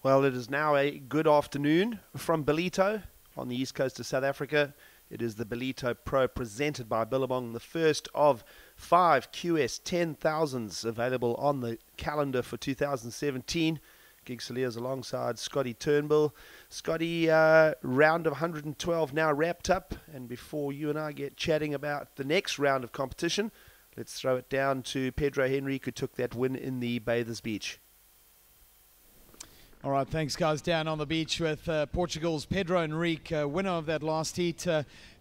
Well, it is now a good afternoon from Ballito on the east coast of South Africa. It is the Ballito Pro presented by Billabong, the first of 5 QS 10,000s available on the calendar for 2017. Gig Saliers alongside Scotty Turnbull. Scotty, round of 112 now wrapped up, and before you and I get chatting about the next round of competition, let's throw it down to Pedro Henrique, who took that win in the Bathers Beach. All right, thanks, guys. Down on the beach with Portugal's Pedro Henrique, winner of that last heat.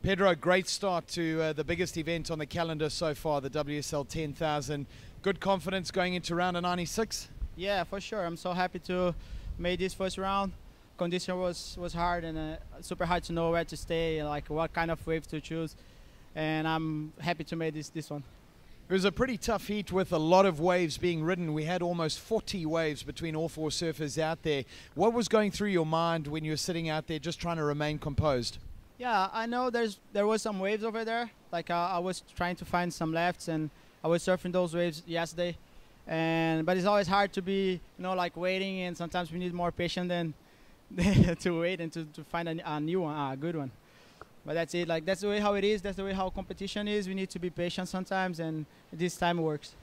Pedro, great start to the biggest event on the calendar so far, the WSL 10,000. Good confidence going into round of 96? Yeah, for sure. I'm so happy to make this first round. Condition was hard and super hard to know where to stay, like what kind of wave to choose. And I'm happy to make this one. It was a pretty tough heat with a lot of waves being ridden. We had almost 40 waves between all four surfers out there. What was going through your mind when you were sitting out there just trying to remain composed? Yeah, I know there was some waves over there. Like I was trying to find some lefts, and I was surfing those waves yesterday. But it's always hard to be, like waiting, and sometimes we need more patience than to wait and to find a new one, a good one. But that's it. Like, that's the way how it is. That's the way how competition is. We need to be patient sometimes, and this time works.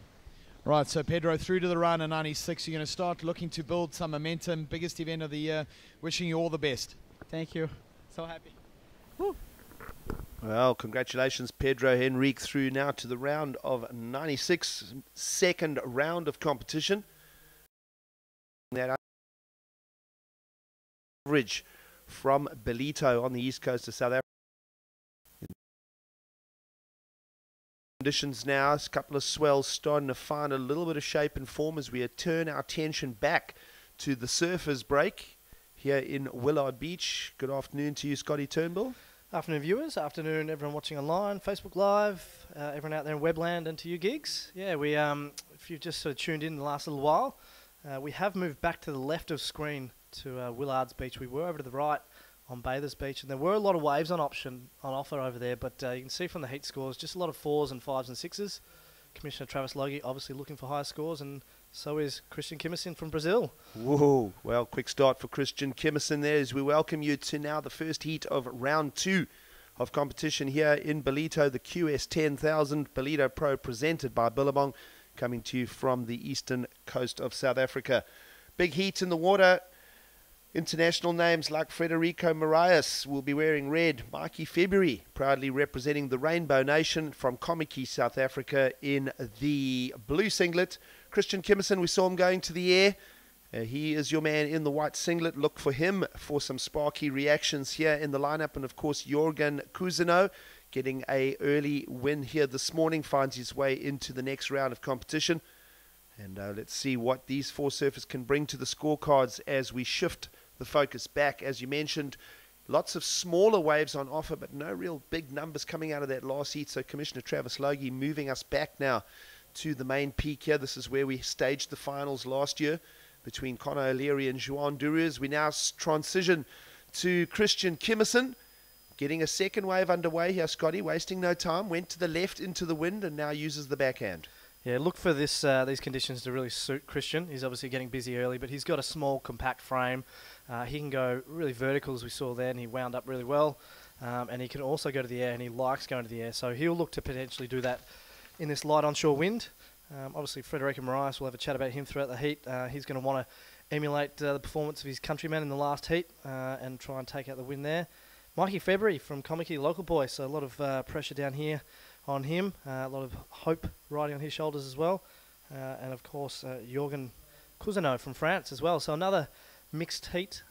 Right, so Pedro through to the round of 96. You're going to start looking to build some momentum. Biggest event of the year. Wishing you all the best. Thank you. So happy. Well, congratulations, Pedro Henrique, through now to the round of 96, second round of competition. That average from Ballito on the east coast of South Africa. Conditions now, a couple of swells starting to find a little bit of shape and form as we turn our attention back to the surfers break here in Willard Beach. Good afternoon to you, Scotty Turnbull. Afternoon, viewers. Afternoon, everyone watching online, Facebook Live, everyone out there in Webland, and to you, Gigs. Yeah, we if you've just sort of tuned in the last little while, we have moved back to the left of screen to Willard's Beach. We were over to the right on Bathers Beach, and there were a lot of waves on offer over there, but you can see from the heat scores, just a lot of 4s and 5s and 6s. Commissioner Travis Logie obviously looking for higher scores, and so is Christian Kimmerson from Brazil. Whoa, well, quick start for Christian Kimmerson there as we welcome you to now the first heat of round 2 of competition here in Ballito, the QS 10,000 Ballito Pro presented by Billabong, coming to you from the eastern coast of South Africa. Big heat in the water. International names like Frederico Moraes will be wearing red. Mikey February proudly representing the Rainbow Nation from Komiki, South Africa in the blue singlet. Christian Kimmerson, we saw him going to the air. He is your man in the white singlet. Look for him for some sparky reactions here in the lineup. And of course, Jorgen Cousineau getting an early win here this morning, finds his way into the next round of competition. And let's see what these 4 surfers can bring to the scorecards as we shift the focus back. As you mentioned, lots of smaller waves on offer, but no real big numbers coming out of that last heat. So Commissioner Travis Logie moving us back now to the main peak here. This is where we staged the finals last year between Conor O'Leary and Juan Duru. We now transition to Christian Kimmerson, getting a second wave underway here. Scotty, wasting no time, went to the left into the wind and now uses the backhand. Yeah, look for this these conditions to really suit Christian. He's obviously getting busy early, but he's got a small, compact frame. He can go really vertical, as we saw there, and he wound up really well. And he can also go to the air, and he likes going to the air. So he'll look to potentially do that in this light onshore wind. Obviously, Frederico Moraes, we'll have a chat about him throughout the heat. He's going to want to emulate the performance of his countryman in the last heat and try and take out the win there. Mikey February from Komiki, local boy, so a lot of pressure down here on him, a lot of hope riding on his shoulders as well, and of course Jorgen Cousineau from France as well. So another mixed heat,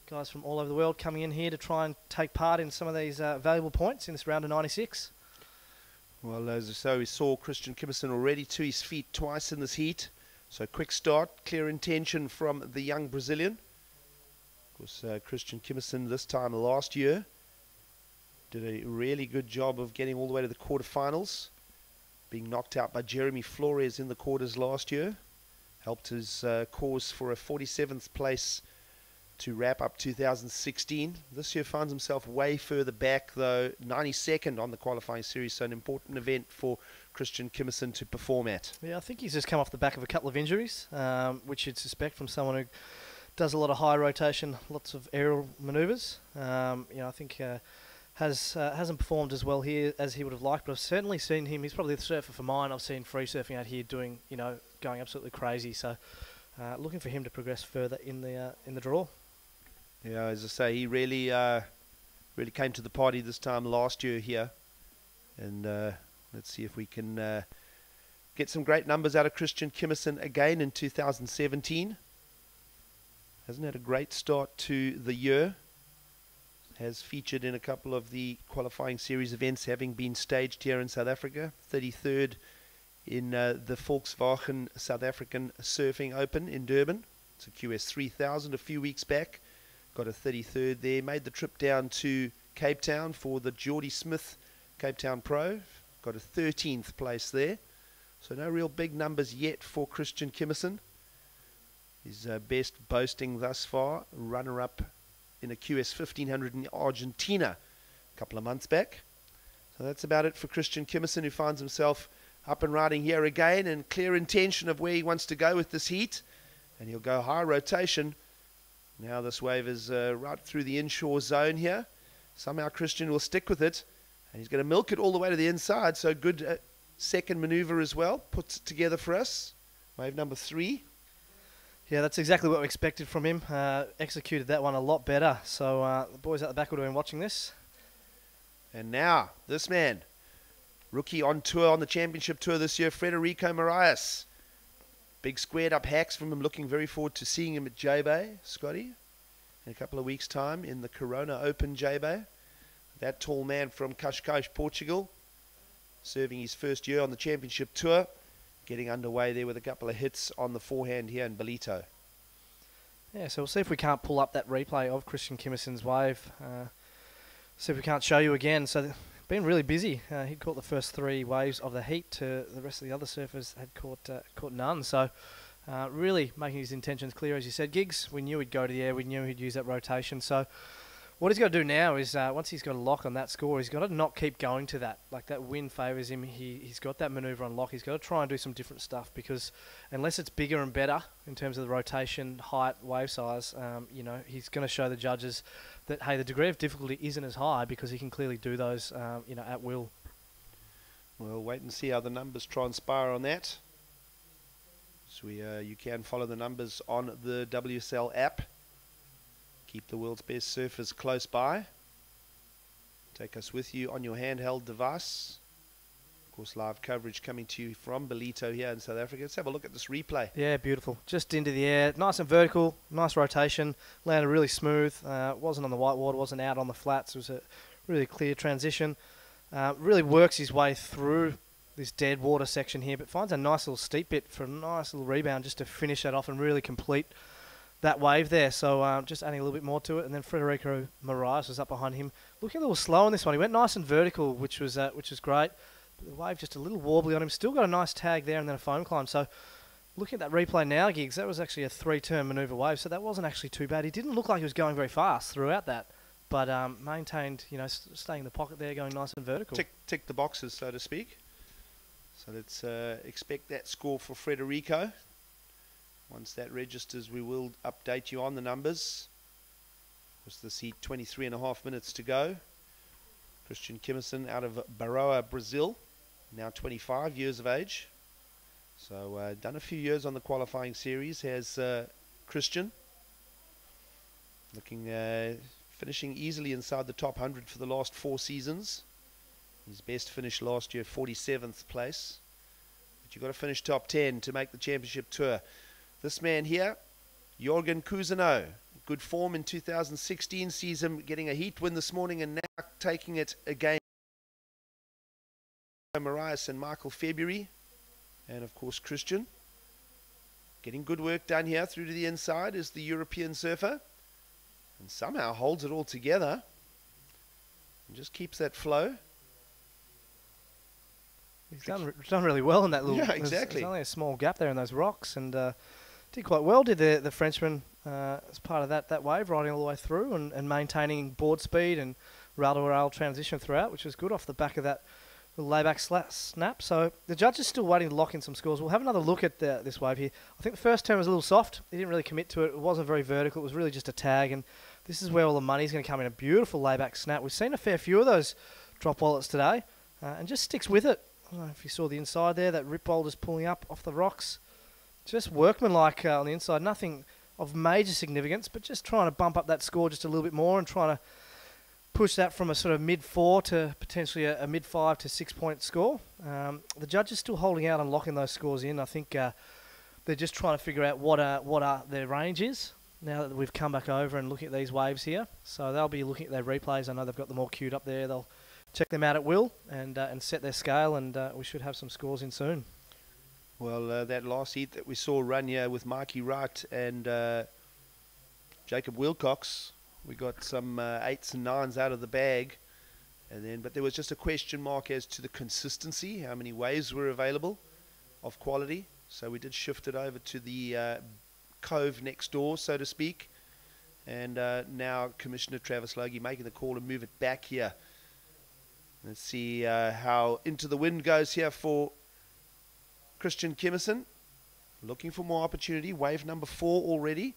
guys from all over the world coming in here to try and take part in some of these valuable points in this round of 96. Well, as so we saw Christian Kimmerson already to his feet twice in this heat. So quick start, clear intention from the young Brazilian. Of course, Christian Kimmerson this time last year did a really good job of getting all the way to the quarterfinals, being knocked out by Jeremy Flores in the quarters last year. Helped his cause for a 47th place to wrap up 2016. This year finds himself way further back, though, 92nd on the qualifying series, so an important event for Christian Kimmerson to perform at. Yeah, I think he's just come off the back of a couple of injuries, which you'd suspect from someone who does a lot of high rotation, lots of aerial manoeuvres. I think hasn't performed as well here as he would have liked, but I've certainly seen him. He's probably the surfer for mine. I've seen free surfing out here doing, going absolutely crazy. So looking for him to progress further in the draw. Yeah, as I say, he really came to the party this time last year here, and let's see if we can get some great numbers out of Christian Kimmerson again in 2017. Hasn't had a great start to the year. Has featured in a couple of the qualifying series events having been staged here in South Africa. 33rd in the Volkswagen South African Surfing Open in Durban. It's a QS 3000 a few weeks back. Got a 33rd there. Made the trip down to Cape Town for the Geordie Smith Cape Town Pro. Got a 13th place there. So no real big numbers yet for Christian Kimmerson. His best boasting thus far, runner-up in a QS 1500 in Argentina a couple of months back. So that's about it for Christian Kimmerson, who finds himself up and riding here again, and clear intention of where he wants to go with this heat. And he'll go high rotation. Now this wave is right through the inshore zone here. Somehow Christian will stick with it, and he's going to milk it all the way to the inside. So good second maneuver as well. Puts it together for us. Wave number 3. Yeah, that's exactly what we expected from him. Executed that one a lot better. So the boys at the back would have been watching this. And now, this man, rookie on tour, on the championship tour this year, Frederico Moraes. Big squared up hacks from him, looking very forward to seeing him at J-Bay, Scotty, in a couple of weeks' time in the Corona Open J-Bay. That tall man from Cascais, Portugal, serving his first year on the championship tour, getting underway there with a couple of hits on the forehand here in Ballito. Yeah, so we'll see if we can't pull up that replay of Christian Kimmerson's wave. See if we can't show you again. So been really busy. He'd caught the first 3 waves of the heat. The rest of the other surfers had caught none. So really making his intentions clear, as you said, Giggs. We knew he'd go to the air. We knew he'd use that rotation. So what he's got to do now is once he's got a lock on that score, he's got to not keep going to that. Like that wind favours him. He's got that manoeuvre on lock. He's got to try and do some different stuff, because unless it's bigger and better in terms of the rotation, height, wave size, you know, he's going to show the judges that, hey, the degree of difficulty isn't as high, because he can clearly do those, you know, at will. We'll wait and see how the numbers transpire on that. So you can follow the numbers on the WSL app. Keep the world's best surfers close by. Take us with you on your handheld device. Of course, live coverage coming to you from Ballito here in South Africa. Let's have a look at this replay. Yeah, beautiful. Just into the air. Nice and vertical. Nice rotation. Landed really smooth. Wasn't on the white water. Wasn't out on the flats. It was a really clear transition. Really works his way through this dead water section here, but finds a nice little steep bit for a nice little rebound just to finish that off and really complete that wave there. So just adding a little bit more to it. And then Frederico Moraes was up behind him, looking a little slow on this one. He went nice and vertical, which was great. But the wave just a little wobbly on him. Still got a nice tag there and then a foam climb. So looking at that replay now, Giggs, that was actually a 3-turn manoeuvre wave. So that wasn't actually too bad. He didn't look like he was going very fast throughout that, but maintained, you know, staying in the pocket there, going nice and vertical. Tick the boxes, so to speak. So let's expect that score for Frederico. Once that registers, we will update you on the numbers. Just the seat, 23.5 minutes to go. Christian Kimmerson out of Baroa, Brazil, now 25 years of age. So done a few years on the qualifying series, has Christian. Looking, finishing easily inside the top 100 for the last 4 seasons. His best finish last year, 47th place. But you've got to finish top 10 to make the championship tour. This man here, Jorgen Cousineau, good form in 2016, sees him getting a heat win this morning and now taking it again. Moraes and Michael February, and of course Christian. Getting good work done here through to the inside is the European surfer, and somehow holds it all together and just keeps that flow. He's done really well in that little. Yeah, exactly. There's only a small gap there in those rocks, and did quite well. Did the Frenchman as part of that wave, riding all the way through and maintaining board speed and rail-to-rail transition throughout, which was good off the back of that little layback snap. So the judge is still waiting to lock in some scores. We'll have another look at this wave here. I think the first turn was a little soft. He didn't really commit to it. It wasn't very vertical. It was really just a tag, and this is where all the money's going to come in. A beautiful layback snap. We've seen a fair few of those drop wallets today, and just sticks with it. I don't know if you saw the inside there, that rip boulder's pulling up off the rocks. Just workmanlike on the inside. Nothing of major significance, but just trying to bump up that score just a little bit more and trying to push that from a sort of mid-4 to potentially a mid-5 to 6-point score. The judge is still holding out and locking those scores in. I think they're just trying to figure out what their range is now that we've come back over and looking at these waves here. So they'll be looking at their replays. I know they've got them all queued up there. They'll check them out at will and set their scale, and we should have some scores in soon. Well, that last heat that we saw run here with Mikey Wright and Jacob Wilcox, we got some 8s and 9s out of the bag, but there was just a question mark as to the consistency, how many waves were available of quality. So we did shift it over to the cove next door, so to speak, and now Commissioner Travis Logie making the call to move it back here. Let's see how Into the Wind goes here for Christian Kimmerson. Looking for more opportunity. Wave number 4 already.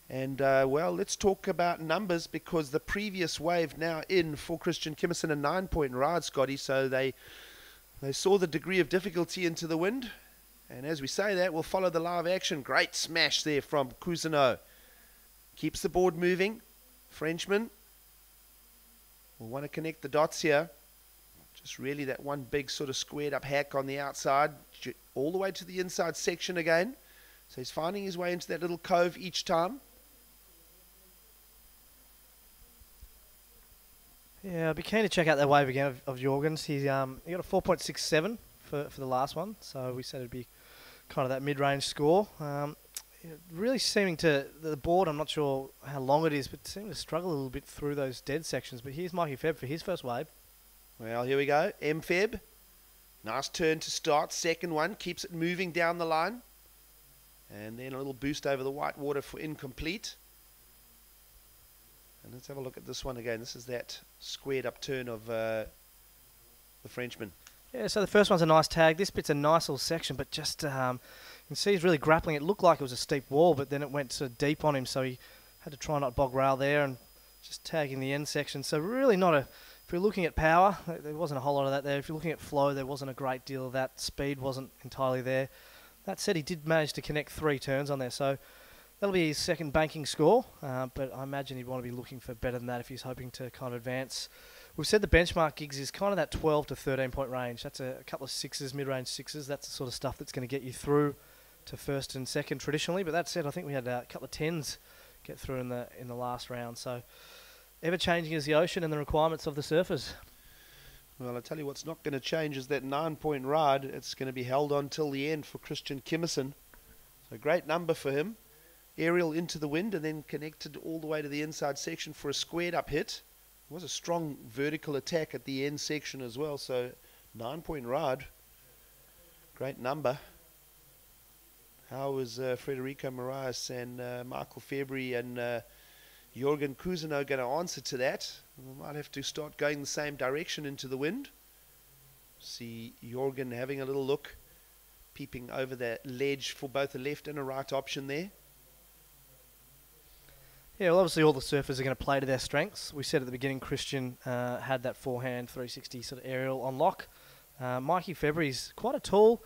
And, well, let's talk about numbers, because the previous wave now in for Christian Kimmerson, a 9-point ride, Scotty. So they saw the degree of difficulty into the wind. And as we say that, we'll follow the live action. Great smash there from Cousineau. Keeps the board moving. Frenchman will want to connect the dots here. Just really that one big sort of squared up hack on the outside, all the way to the inside section again. So he's finding his way into that little cove each time. Yeah, I'd be keen to check out that wave again of Jorgens. He got a 4.67 for the last one, so we said it'd be kind of that mid-range score. Really seeming to, the board, I'm not sure how long it is, but seeming to struggle a little bit through those dead sections. But here's Mikey Febb for his first wave. Well, here we go. M. Febb. Nice turn to start. Second one. Keeps it moving down the line. And then a little boost over the white water for incomplete. And let's have a look at this one again. This is that squared up turn of the Frenchman. Yeah, so the first one's a nice tag. This bit's a nice little section, but just you can see he's really grappling. It looked like it was a steep wall, but then it went sort of deep on him, so he had to try not bog rail there and just tagging the end section. So really not a, if you're looking at power, there wasn't a whole lot of that there. If you're looking at flow, there wasn't a great deal of that. Speed wasn't entirely there. That said, he did manage to connect 3 turns on there, so that'll be his second banking score, but I imagine he'd want to be looking for better than that if he's hoping to kind of advance. We've said the benchmark gigs is kind of that 12 to 13 point range. That's a couple of sixes, mid-range sixes. That's the sort of stuff that's going to get you through to first and second traditionally. But that said, I think we had a couple of 10s get through in the last round. So ever changing is the ocean and the requirements of the surfers. Well, I tell you what's not going to change is that 9-point ride. It's going to be held on till the end for Christian Kimmerson. So great number for him. Aerial into the wind and then connected all the way to the inside section for a squared up hit. It was a strong vertical attack at the end section as well. So 9-point ride. Great number. How was Federico Moraes and Michael February and Jorgen Cousineau going to answer to that? We might have to start going the same direction into the wind. See Jorgen having a little look, peeping over that ledge for both a left and a right option there. Yeah, well, obviously all the surfers are going to play to their strengths. We said at the beginning Christian had that forehand 360 sort of aerial on lock. Mikey February's quite a tall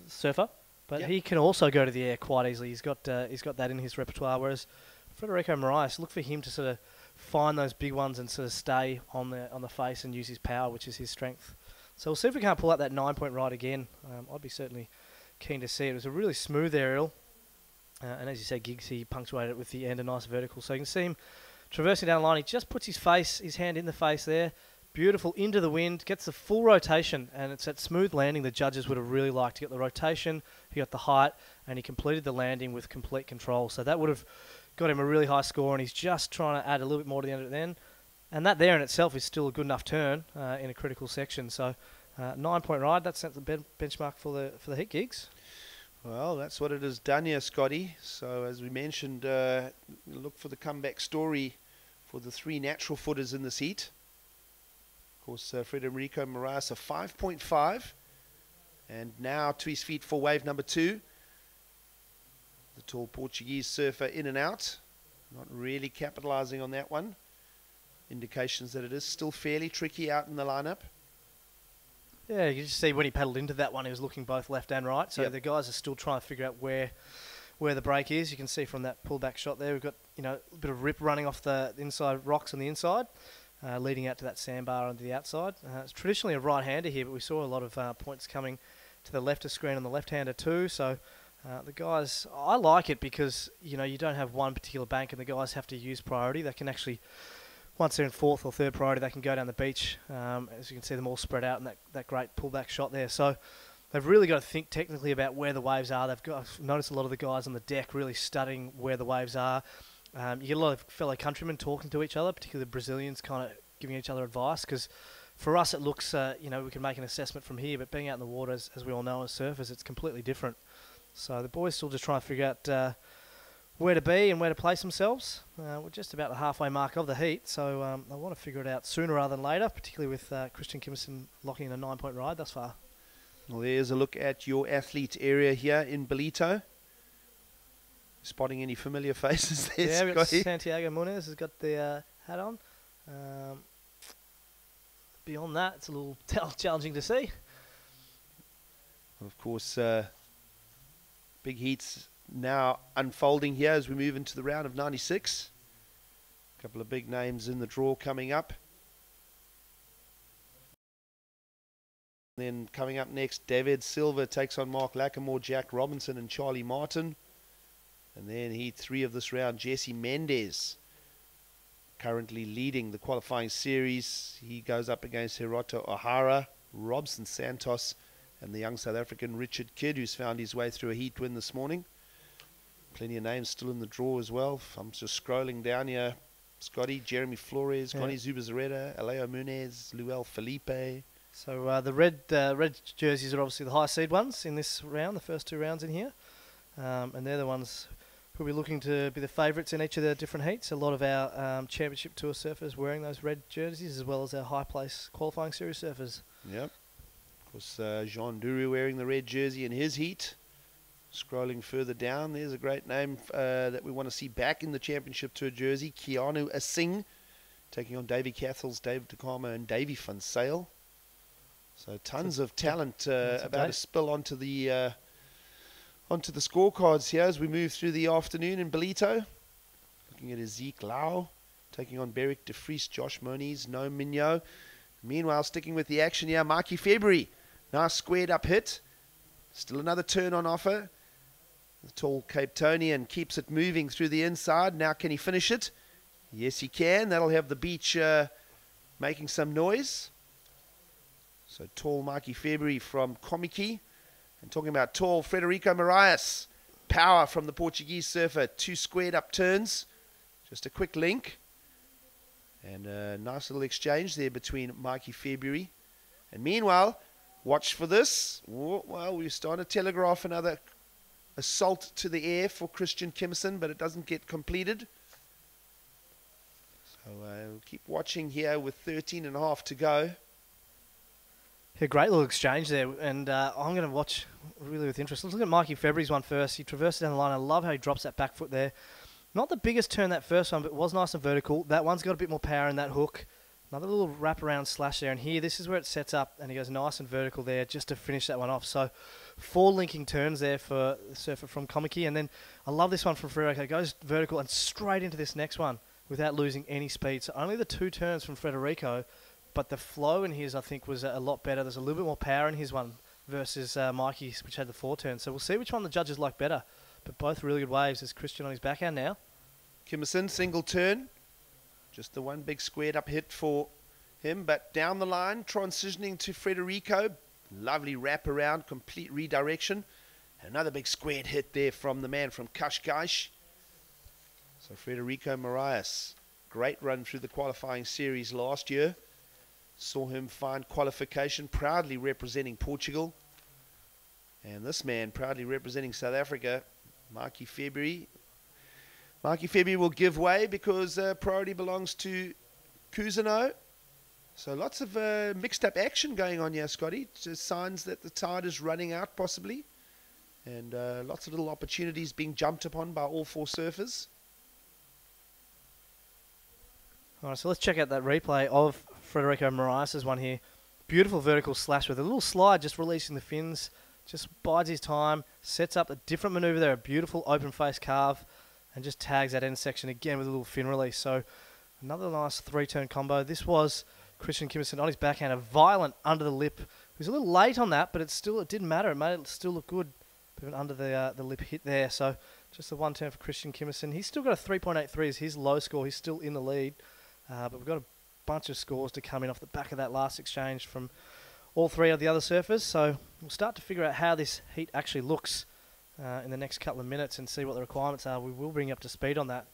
surfer, but he can also go to the air quite easily. He's got that in his repertoire, whereas Federico Moraes, look for him to sort of find those big ones and sort of stay on the face and use his power, which is his strength. So we'll see if we can't pull out that 9-point ride again. I'd be certainly keen to see it. It was a really smooth aerial. And as you said, Giggs, he punctuated it with the end, a nice vertical. So you can see him traversing down the line. He just puts his hand in the face there. Beautiful, into the wind, gets the full rotation. And it's that smooth landing the judges would have really liked. He got the rotation, he got the height, and he completed the landing with complete control. So that would have got him a really high score, and he's just trying to add a little bit more to the end of it then. And that there in itself is still a good enough turn in a critical section. So 9-point ride, that's the benchmark for the hit Giggs. Well, that's what it has done here, Scotty. So as we mentioned, look for the comeback story for the 3 natural footers in this heat. Of course, Federico Moraes a 5.5, and now to his feet for wave number 2. The tall Portuguese surfer in and out, not really capitalizing on that one. Indications that it is still fairly tricky out in the lineup. Yeah, you can just see when he paddled into that one, he was looking both left and right. So the guys are still trying to figure out where the break is. You can see from that pullback shot there, we've got a bit of rip running off the inside rocks on the inside, leading out to that sandbar on the outside. It's traditionally a right-hander here, but we saw a lot of points coming to the left of screen on the left-hander too. So the guys, I like it because you don't have one particular bank, and the guys have to use priority. They can actually, once they're in 4th or 3rd priority, they can go down the beach. As you can see them all spread out in that great pullback shot there. So they've really got to think technically about where the waves are. I've noticed a lot of the guys on the deck really studying where the waves are. You get a lot of fellow countrymen talking to each other, particularly the Brazilians, kind of giving each other advice. Because for us it looks, we can make an assessment from here, but being out in the water, as we all know as surfers, it's completely different. So the boys still just trying to figure out where to be and where to place themselves. We're just about the halfway mark of the heat, so I want to figure it out sooner rather than later, particularly with Christian Kimmerson locking in a 9-point ride thus far. Well, there's a look at your athlete area here in Ballito. Spotting any familiar faces there, Yeah, we've got Scotty? Santiago Munez has got the hat on. Beyond that, it's a little challenging to see. Of course, big heats now unfolding here as we move into the round of 96. A couple of big names in the draw coming up. Then coming up next, David Silva takes on Mark Lackamore, Jack Robinson and Charlie Martin. And then heat 3 of this round, Jesse Mendez, currently leading the qualifying series. He goes up against Hiroto O'Hara, Robson Santos, and the young South African Richard Kidd, who's found his way through a heat win this morning. Plenty of names still in the draw as well. I'm just scrolling down here. Scotty, Jeremy Flores, Connie Zubizarreta, Aleo Munez, Luel Felipe. So the red jerseys are obviously the high seed ones in this round, the first 2 rounds in here. And they're the ones who will be looking to be the favourites in each of the different heats. A lot of our Championship Tour surfers wearing those red jerseys, as well as our high place qualifying series surfers. Yep. Of course, Jean Duru wearing the red jersey in his heat. Scrolling further down, there's a great name that we want to see back in the Championship Tour jersey. Keanu Asing taking on Davy Cathels, David Takama and Davy Van Sale. So tons of talent about to spill onto the scorecards here as we move through the afternoon in Ballito. Looking at Zeke Lau taking on Beric De Vries, Josh Moniz, No Mignot. Meanwhile, sticking with the action here, Mikey February. Nice squared up hit. Still another turn on offer. The tall Cape Tonian keeps it moving through the inside. Now can he finish it? Yes, he can. That'll have the beach making some noise. So tall Mikey February from Komiki. And talking about tall Frederico Marias. Power from the Portuguese surfer. 2 squared up turns. Just a quick link. And a nice little exchange there between Mikey February. And meanwhile, watch for this. Well, we're starting to telegraph another assault to the air for Christian Kimmerson, but it doesn't get completed. So we'll keep watching here with 13.5 to go. Yeah, great little exchange there, and I'm going to watch really with interest. Let's look at Mikey February's one first. He traversed down the line. I love how he drops that back foot there. Not the biggest turn that first one, but it was nice and vertical. That one's got a bit more power in that hook. Another little wraparound slash there, and here, this is where it sets up, and he goes nice and vertical there just to finish that one off. So 4 linking turns there for the surfer from Komiki, and then I love this one from Frederico. Goes vertical and straight into this next one without losing any speed. So only the 2 turns from Frederico, but the flow in his, I think, was a lot better. There's a little bit more power in his one versus Mikey's, which had the 4 turns. So we'll see which one the judges like better. But both really good waves. There's Christian on his backhand now. Kimmerson, single turn. Just the one big squared up hit for him. But down the line, transitioning to Frederico. Lovely wrap around, complete redirection. Another big squared hit there from the man from Kashkaish. So Frederico Marias, great run through the qualifying series last year. Saw him find qualification, proudly representing Portugal. And this man proudly representing South Africa, Mikey February. Mikey February will give way because priority belongs to Cousineau. So lots of mixed up action going on here, Scotty. Just signs that the tide is running out possibly. And lots of little opportunities being jumped upon by all 4 surfers. All right, so let's check out that replay of Frederico Marias' one here. Beautiful vertical slash with a little slide, just releasing the fins. Just bides his time, sets up a different maneuver there, a beautiful open face carve, and just tags that end section again with a little fin release. So another nice 3-turn combo. This was Christian Kimmerson on his backhand, a violent under the lip. He was a little late on that, but it didn't matter. It made it still look good, even under the lip hit there. So just the 1 turn for Christian Kimmerson. He's still got a 3.83 as his low score. He's still in the lead, but we've got a bunch of scores to come in off the back of that last exchange from all 3 of the other surfers. So we'll start to figure out how this heat actually looks in the next couple of minutes and see what the requirements are. We will bring you up to speed on that.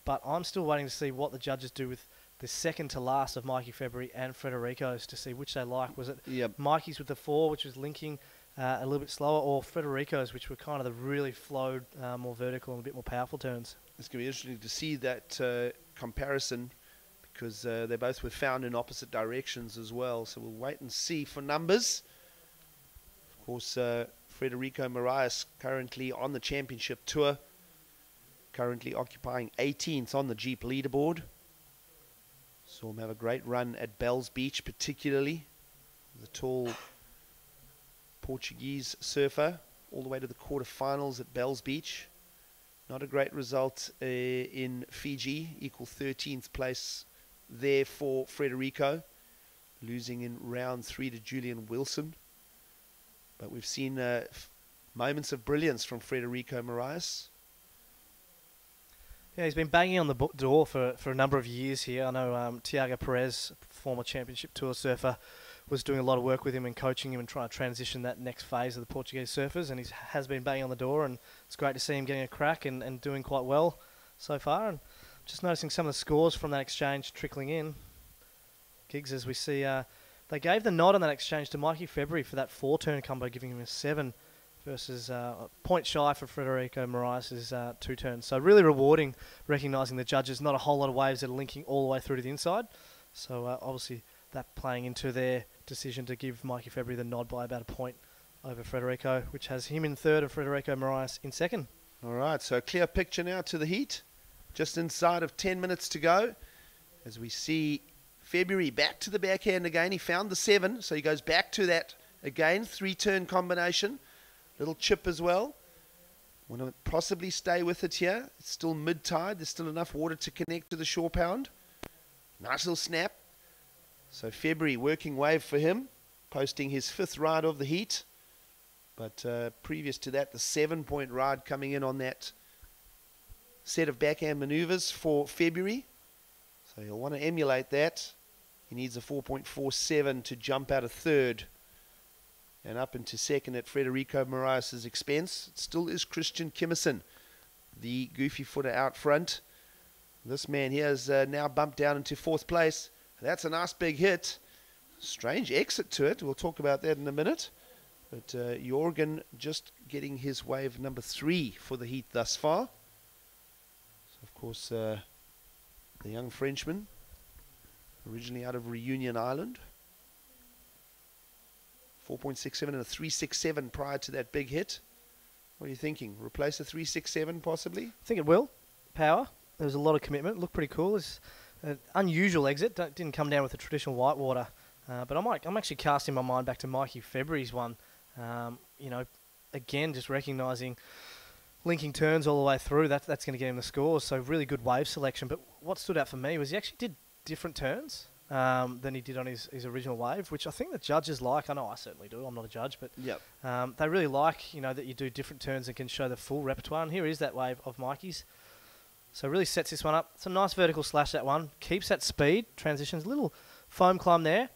But I'm still waiting to see what the judges do with the second to last of Mikey February and Frederico's to see which they like. Was it Mikey's with the 4, which was linking a little bit slower, or Frederico's, which were kind of the really flowed, more vertical and a bit more powerful turns? It's going to be interesting to see that comparison because they both were found in opposite directions as well. So we'll wait and see for numbers. Of course, Frederico Marias currently on the championship tour. currently occupying 18th on the Jeep leaderboard. Saw him have a great run at Bells Beach, particularly. The tall Portuguese surfer, all the way to the quarterfinals at Bells Beach. Not a great result in Fiji, equal 13th place there for Frederico, losing in round 3 to Julian Wilson. But we've seen moments of brilliance from Frederico Moraes. Yeah, he's been banging on the door for a number of years here. I know Tiago Perez, former Championship Tour surfer, was doing a lot of work with him and coaching him and trying to transition that next phase of the Portuguese surfers, and he has been banging on the door, and it's great to see him getting a crack and doing quite well so far. And just noticing some of the scores from that exchange trickling in. Gigs, as we see, they gave the nod on that exchange to Mikey February for that 4-turn combo, giving him a 7 versus a point shy for Frederico Moraes' 2 turns. So really rewarding, recognising the judges. Not a whole lot of waves that are linking all the way through to the inside. So obviously that playing into their decision to give Mikey February the nod by about a point over Frederico, which has him in third and Frederico Moraes in second. All right, so a clear picture now to the heat. Just inside of 10 minutes to go. As we see February back to the backhand again. He found the 7, so he goes back to that again. 3-turn combination. Little chip as well. Want to possibly stay with it here. It's still mid-tide. There's still enough water to connect to the shore pound. Nice little snap. So February, working wave for him, posting his 5th ride of the heat. But previous to that, the 7-point ride coming in on that set of backhand maneuvers for February. So he'll want to emulate that. He needs a 4.47 to jump out of third and up into second at Frederico Moraes' expense. It still is Christian Kimmerson, the goofy footer out front. This man here has now bumped down into 4th place. That's a nice big hit. Strange exit to it. We'll talk about that in a minute. But Jorgen just getting his wave number 3 for the heat thus far. So of course, the young Frenchman, originally out of Reunion Island. 4.67 and a 3.67 prior to that big hit. What are you thinking? Replace a 3.67 possibly? I think it will. Power. There was a lot of commitment. Looked pretty cool. It's an unusual exit. Didn't come down with the traditional whitewater. But I'm actually casting my mind back to Mikey February's one. You know, again, just recognising linking turns all the way through. That's going to get him the scores. So really good wave selection. But what stood out for me was he actually did different turns than he did on his original wave, which I think the judges like. I know I certainly do. I'm not a judge, but yep. They really like, you know, that you do different turns and can show the full repertoire. And here is that wave of Mikey's. So really sets this one up. It's a nice vertical slash, that one. Keeps that speed. Transitions. Little foam climb there.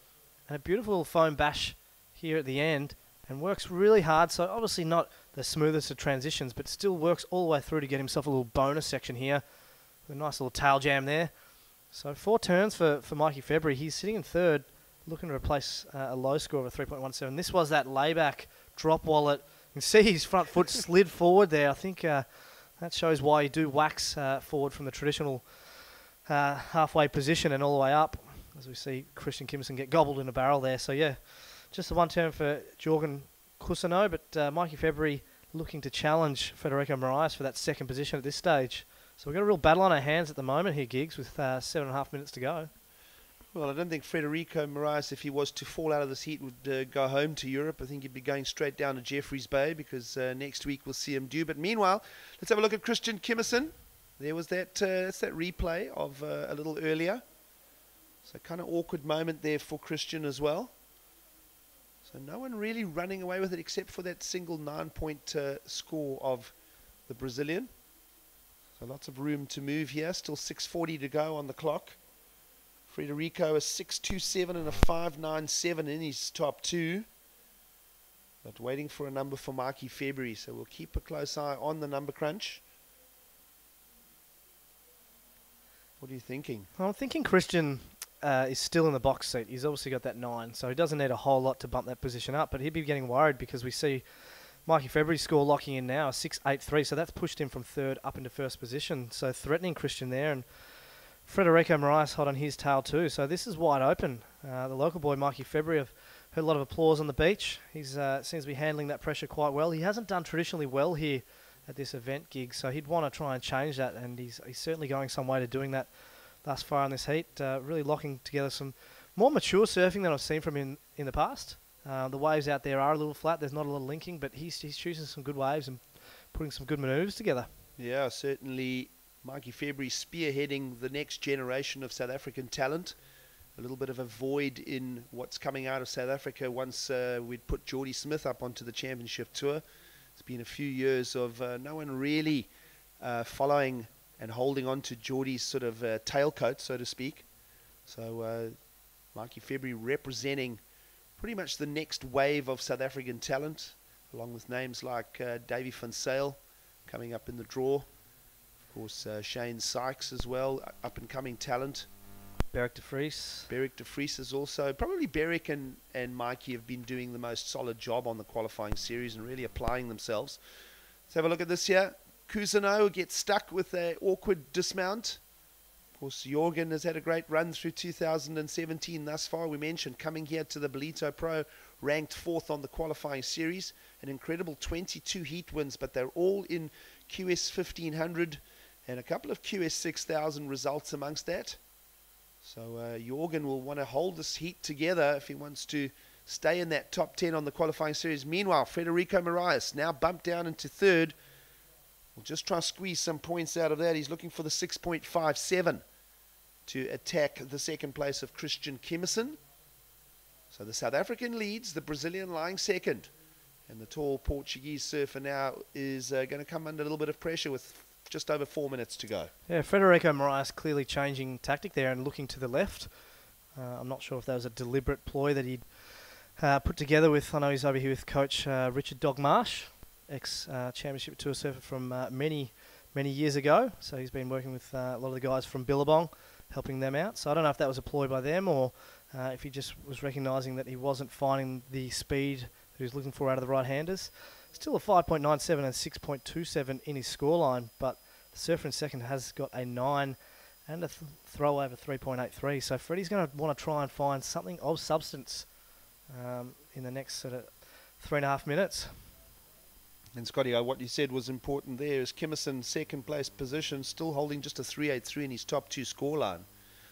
And a beautiful foam bash here at the end. And works really hard. So obviously not the smoothest of transitions, but still works all the way through to get himself a little bonus section here. With a nice little tail jam there. So 4 turns for Mikey February. He's sitting in third, looking to replace a low score of a 3.17. This was that layback drop wallet. You can see his front foot slid forward there. I think that shows why you do wax forward from the traditional halfway position and all the way up. As we see Christian Kimmerson get gobbled in a barrel there. So yeah, just the 1 turn for Jorgen Cousineau, but Mikey February looking to challenge Frederico Moraes for that 2nd position at this stage. So we've got a real battle on our hands at the moment here, Gigs, with 7.5 minutes to go. Well, I don't think Frederico Moraes, if he was to fall out of this heat, would go home to Europe. I think he'd be going straight down to Jeffreys Bay because next week we'll see him due. But meanwhile, let's have a look at Christian Kimmerson. There was that, that's that replay of a little earlier. So kind of awkward moment there for Christian as well. So no one really running away with it except for that single 9-point score of the Brazilian. So lots of room to move here. Still 6:40 to go on the clock. Frederico a 6.27 and a 5.97 in his top 2. But waiting for a number for Mikey February. So we'll keep a close eye on the number crunch. What are you thinking? I'm thinking Christian is still in the box seat. He's obviously got that 9, so he doesn't need a whole lot to bump that position up. But he'd be getting worried because we see Mikey February's score locking in now, 6.83. So that's pushed him from 3rd up into 1st position. So threatening Christian there. And Frederico Moraes hot on his tail too. So this is wide open. The local boy, Mikey February, have heard a lot of applause on the beach. He's seems to be handling that pressure quite well. He hasn't done traditionally well here at this event gig. So he'd want to try and change that, and he's certainly going some way to doing that thus far in this heat. Really locking together some more mature surfing than I've seen from him in the past. The waves out there are a little flat. There's not a lot of linking, but he's choosing some good waves and putting some good manoeuvres together. Yeah, certainly Mikey February spearheading the next generation of South African talent. A little bit of a void in what's coming out of South Africa once we'd put Geordie Smith up onto the championship tour. It's been a few years of no one really following and holding on to Geordie's sort of tailcoat, so to speak. So Mikey February representing pretty much the next wave of South African talent, along with names like Davy van Sale coming up in the draw. Of course, Shane Sykes as well, up-and-coming talent. Beric de Vries. Beric de Vries is also, probably Beric and Mikey have been doing the most solid job on the qualifying series and really applying themselves. Let's have a look at this here. Cousineau gets stuck with an awkward dismount. Of course, Jorgen has had a great run through 2017 thus far. We mentioned coming here to the Ballito Pro, ranked 4th on the qualifying series. An incredible 22 heat wins, but they're all in QS 1500 and a couple of QS 6000 results amongst that. So Jorgen will want to hold this heat together if he wants to stay in that top 10 on the qualifying series. Meanwhile, Frederico Moraes now bumped down into 3rd. We'll just try to squeeze some points out of that. He's looking for the 6.57 to attack the 2nd place of Christian Kimmerson. So the South African leads, the Brazilian lying 2nd. And the tall Portuguese surfer now is going to come under a little bit of pressure with just over 4 minutes to go. Yeah, Frederico Moraes clearly changing tactic there and looking to the left. I'm not sure if that was a deliberate ploy that he'd put together with, I know he's over here with coach Richard Dogmarsh, ex-championship tour surfer from many years ago. So he's been working with a lot of the guys from Billabong, helping them out. So I don't know if that was a ploy by them or if he just was recognising that he wasn't finding the speed that he was looking for out of the right-handers. Still a 5.97 and 6.27 in his scoreline, but the surfer in 2nd has got a 9 and a throw over 3.83. So Freddie's going to want to try and find something of substance in the next sort of 3.5 minutes. And Scotty, what you said was important there is Kimmerson 2nd place position, still holding just a 3.83 in his top 2 scoreline.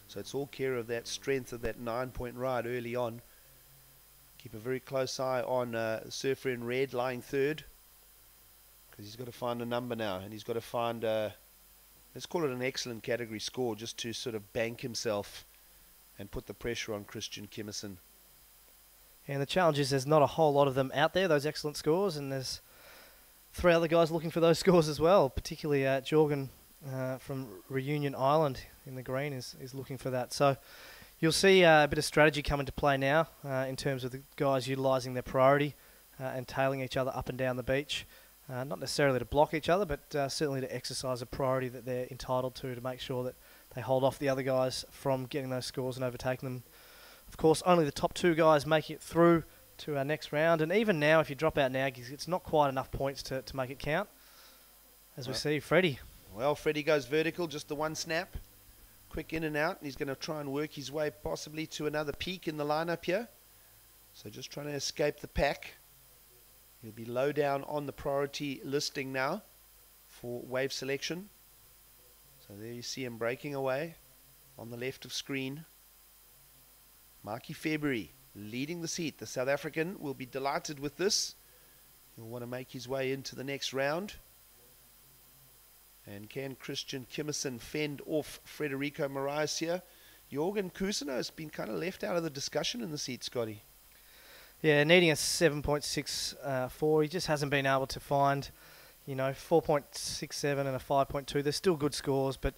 So it's all care of that strength of that 9-point ride early on. Keep a very close eye on surfer in red lying 3rd, because he's got to find a number now, and he's got to find let's call it an excellent category score just to sort of bank himself and put the pressure on Christian Kimmerson. And the challenge is there's not a whole lot of them out there, those excellent scores, and there's 3 other guys looking for those scores as well, particularly Jorgen from Reunion Island in the green is looking for that. So you'll see a bit of strategy come into play now in terms of the guys utilising their priority and tailing each other up and down the beach. Not necessarily to block each other, but certainly to exercise a priority that they're entitled to make sure that they hold off the other guys from getting those scores and overtaking them. Of course, only the top 2 guys make it through to our next round, and even now, if you drop out now, it's not quite enough points to make it count. As we see, Freddie. Well, Freddie goes vertical, just the one snap. Quick in and out, and he's going to try and work his way possibly to another peak in the lineup here. So just trying to escape the pack. He'll be low down on the priority listing now for wave selection. So there you see him breaking away on the left of screen. Mikey February leading the seat. The South African will be delighted with this. He'll want to make his way into the next round. And can Christian Kimmerson fend off Frederico Moraes here? Jorgen Cousineau has been kind of left out of the discussion in the seat, Scotty. Yeah, needing a 7.64. He just hasn't been able to find, 4.67 and a 5.2. They're still good scores, but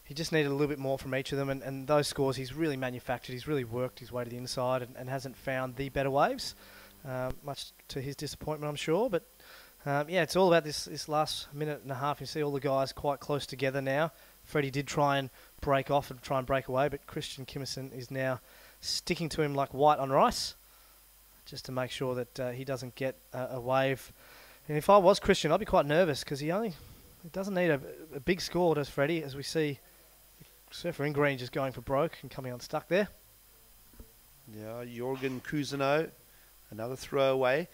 he just needed a little bit more from each of them. And those scores he's really manufactured. He's really worked his way to the inside and hasn't found the better waves, much to his disappointment, I'm sure. But yeah, it's all about this last minute and a half. You see all the guys quite close together now. Freddie did try and break off and try and break away, but Christian Kimmerson is now sticking to him like white on rice, just to make sure that he doesn't get a wave. And if I was Christian, I'd be quite nervous because he doesn't need a big score, does Freddie, as we see the surfer in green just going for broke and coming unstuck there. Yeah, Jorgen Cousineau, another throwaway.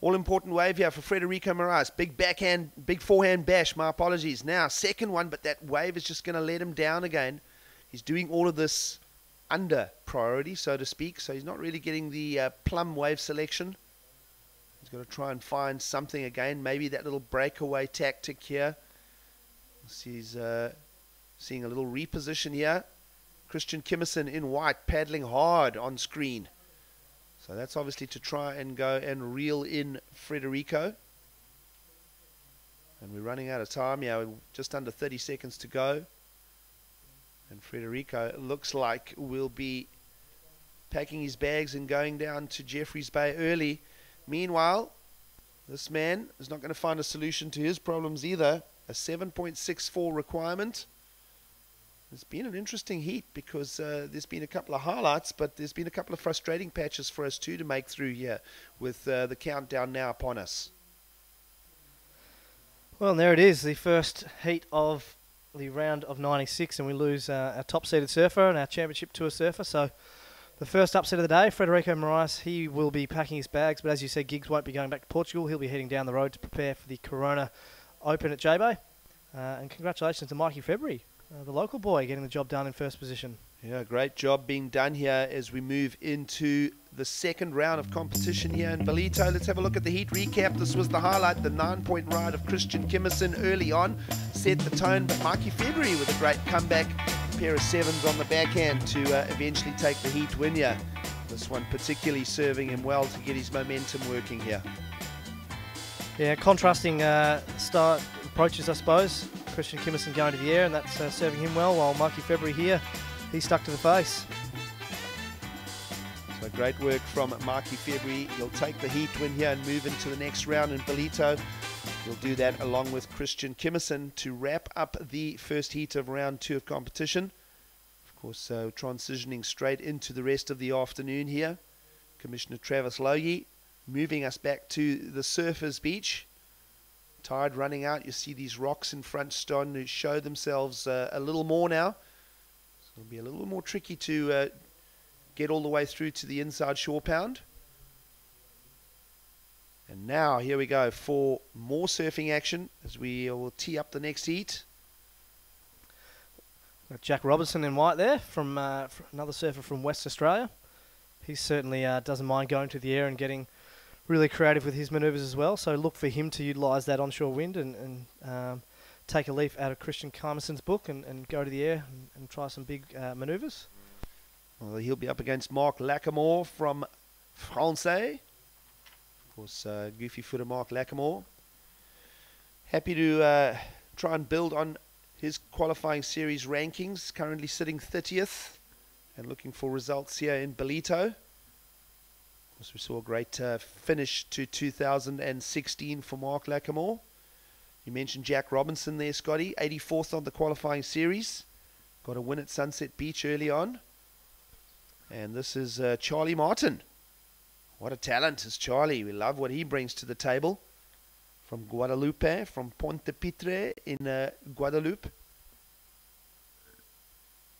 All-important wave here for Federico Moraes. Big backhand, big forehand bash, my apologies. Now, second one, but that wave is just going to let him down again. He's doing all of this under priority, so to speak, so he's not really getting the plumb wave selection. He's got to try and find something again, maybe that little breakaway tactic here. He's seeing a little reposition here. Christian Kimmerson in white, paddling hard on screen. So that's obviously to try and go and reel in Federico. And we're running out of time. Yeah, just under 30 seconds to go. And Federico looks like will be packing his bags and going down to Jeffreys Bay early. Meanwhile, this man is not going to find a solution to his problems either. A 7.64 requirement. It's been an interesting heat because there's been a couple of highlights, but there's been a couple of frustrating patches for us too to make through here with the countdown now upon us. Well, and there it is, the first heat of the round of 96, and we lose our top-seeded surfer and our championship tour surfer. So the first upset of the day, Federico Moraes, he will be packing his bags, but as you said, Giggs won't be going back to Portugal. He'll be heading down the road to prepare for the Corona Open at J-Bay. And congratulations to Mikey February, the local boy, getting the job done in first position. Yeah, great job being done here as we move into the second round of competition here in Ballito. Let's have a look at the heat recap. This was the highlight, the 9-point ride of Christian Kimmerson early on. Set the tone, but Mikey February with a great comeback. Pair of sevens on the backhand to eventually take the heat win here. This one particularly serving him well to get his momentum working here. Yeah, contrasting start approaches, I suppose. Christian Kimmerson going to the air, and that's serving him well, while Mikey February here, he's stuck to the face. So great work from Mikey February. He'll take the heat win here and move into the next round in Ballito. He'll do that along with Christian Kimmerson to wrap up the first heat of round 2 of competition. Of course, transitioning straight into the rest of the afternoon here. Commissioner Travis Logie moving us back to the surfers' beach. Tide running out. You see these rocks in front starting to show themselves a little more now. So it'll be a little more tricky to get all the way through to the inside shore pound. And now here we go for more surfing action as we will tee up the next heat. Got Jack Robertson in white there from another surfer from West Australia. He certainly doesn't mind going to the air and getting really creative with his manoeuvres as well. So look for him to utilise that onshore wind and take a leaf out of Christian Kimmerson's book and go to the air and try some big manoeuvres. Well, he'll be up against Mark Lacamore from Francais. Of course, goofy footer Mark Lacamore. Happy to try and build on his qualifying series rankings. Currently sitting 30th and looking for results here in Ballito. Of course, we saw a great finish to 2016 for Mark Lacamore. You mentioned Jack Robinson there, Scotty. 84th on the qualifying series. Got a win at Sunset Beach early on. And this is Charlie Martin. What a talent is Charlie. We love what he brings to the table. From Guadalupe, from Ponte Pitre in Guadeloupe.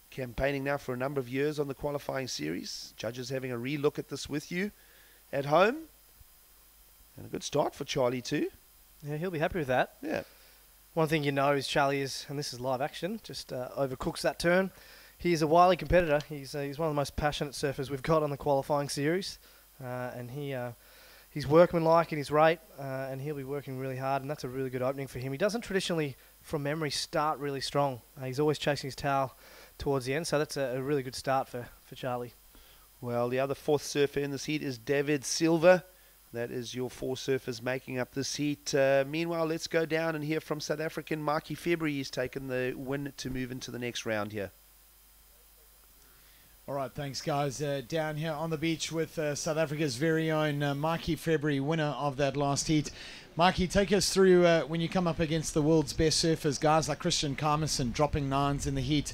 Campaigning now for a number of years on the qualifying series. Judges having a re-look at this with you at home. And a good start for Charlie too. Yeah, he'll be happy with that. Yeah. One thing you know is Charlie is, and this is live action, just overcooks that turn. He is a wily competitor. He's one of the most passionate surfers we've got on the qualifying series. And he's workmanlike in his rate, and he'll be working really hard, and that's a really good opening for him. He doesn't traditionally, from memory, start really strong. He's always chasing his tail towards the end, so that's a really good start for Charlie. Well, the other fourth surfer in this heat is David Silva. That is your 4 surfers making up this heat. Meanwhile, let's go down and hear from South African Mikey February. He's taken the win to move into the next round here. All right, thanks, guys. Down here on the beach with South Africa's very own Mikey February, winner of that last heat. Mikey, take us through when you come up against the world's best surfers, guys like Christian Kimmerson dropping 9s in the heat.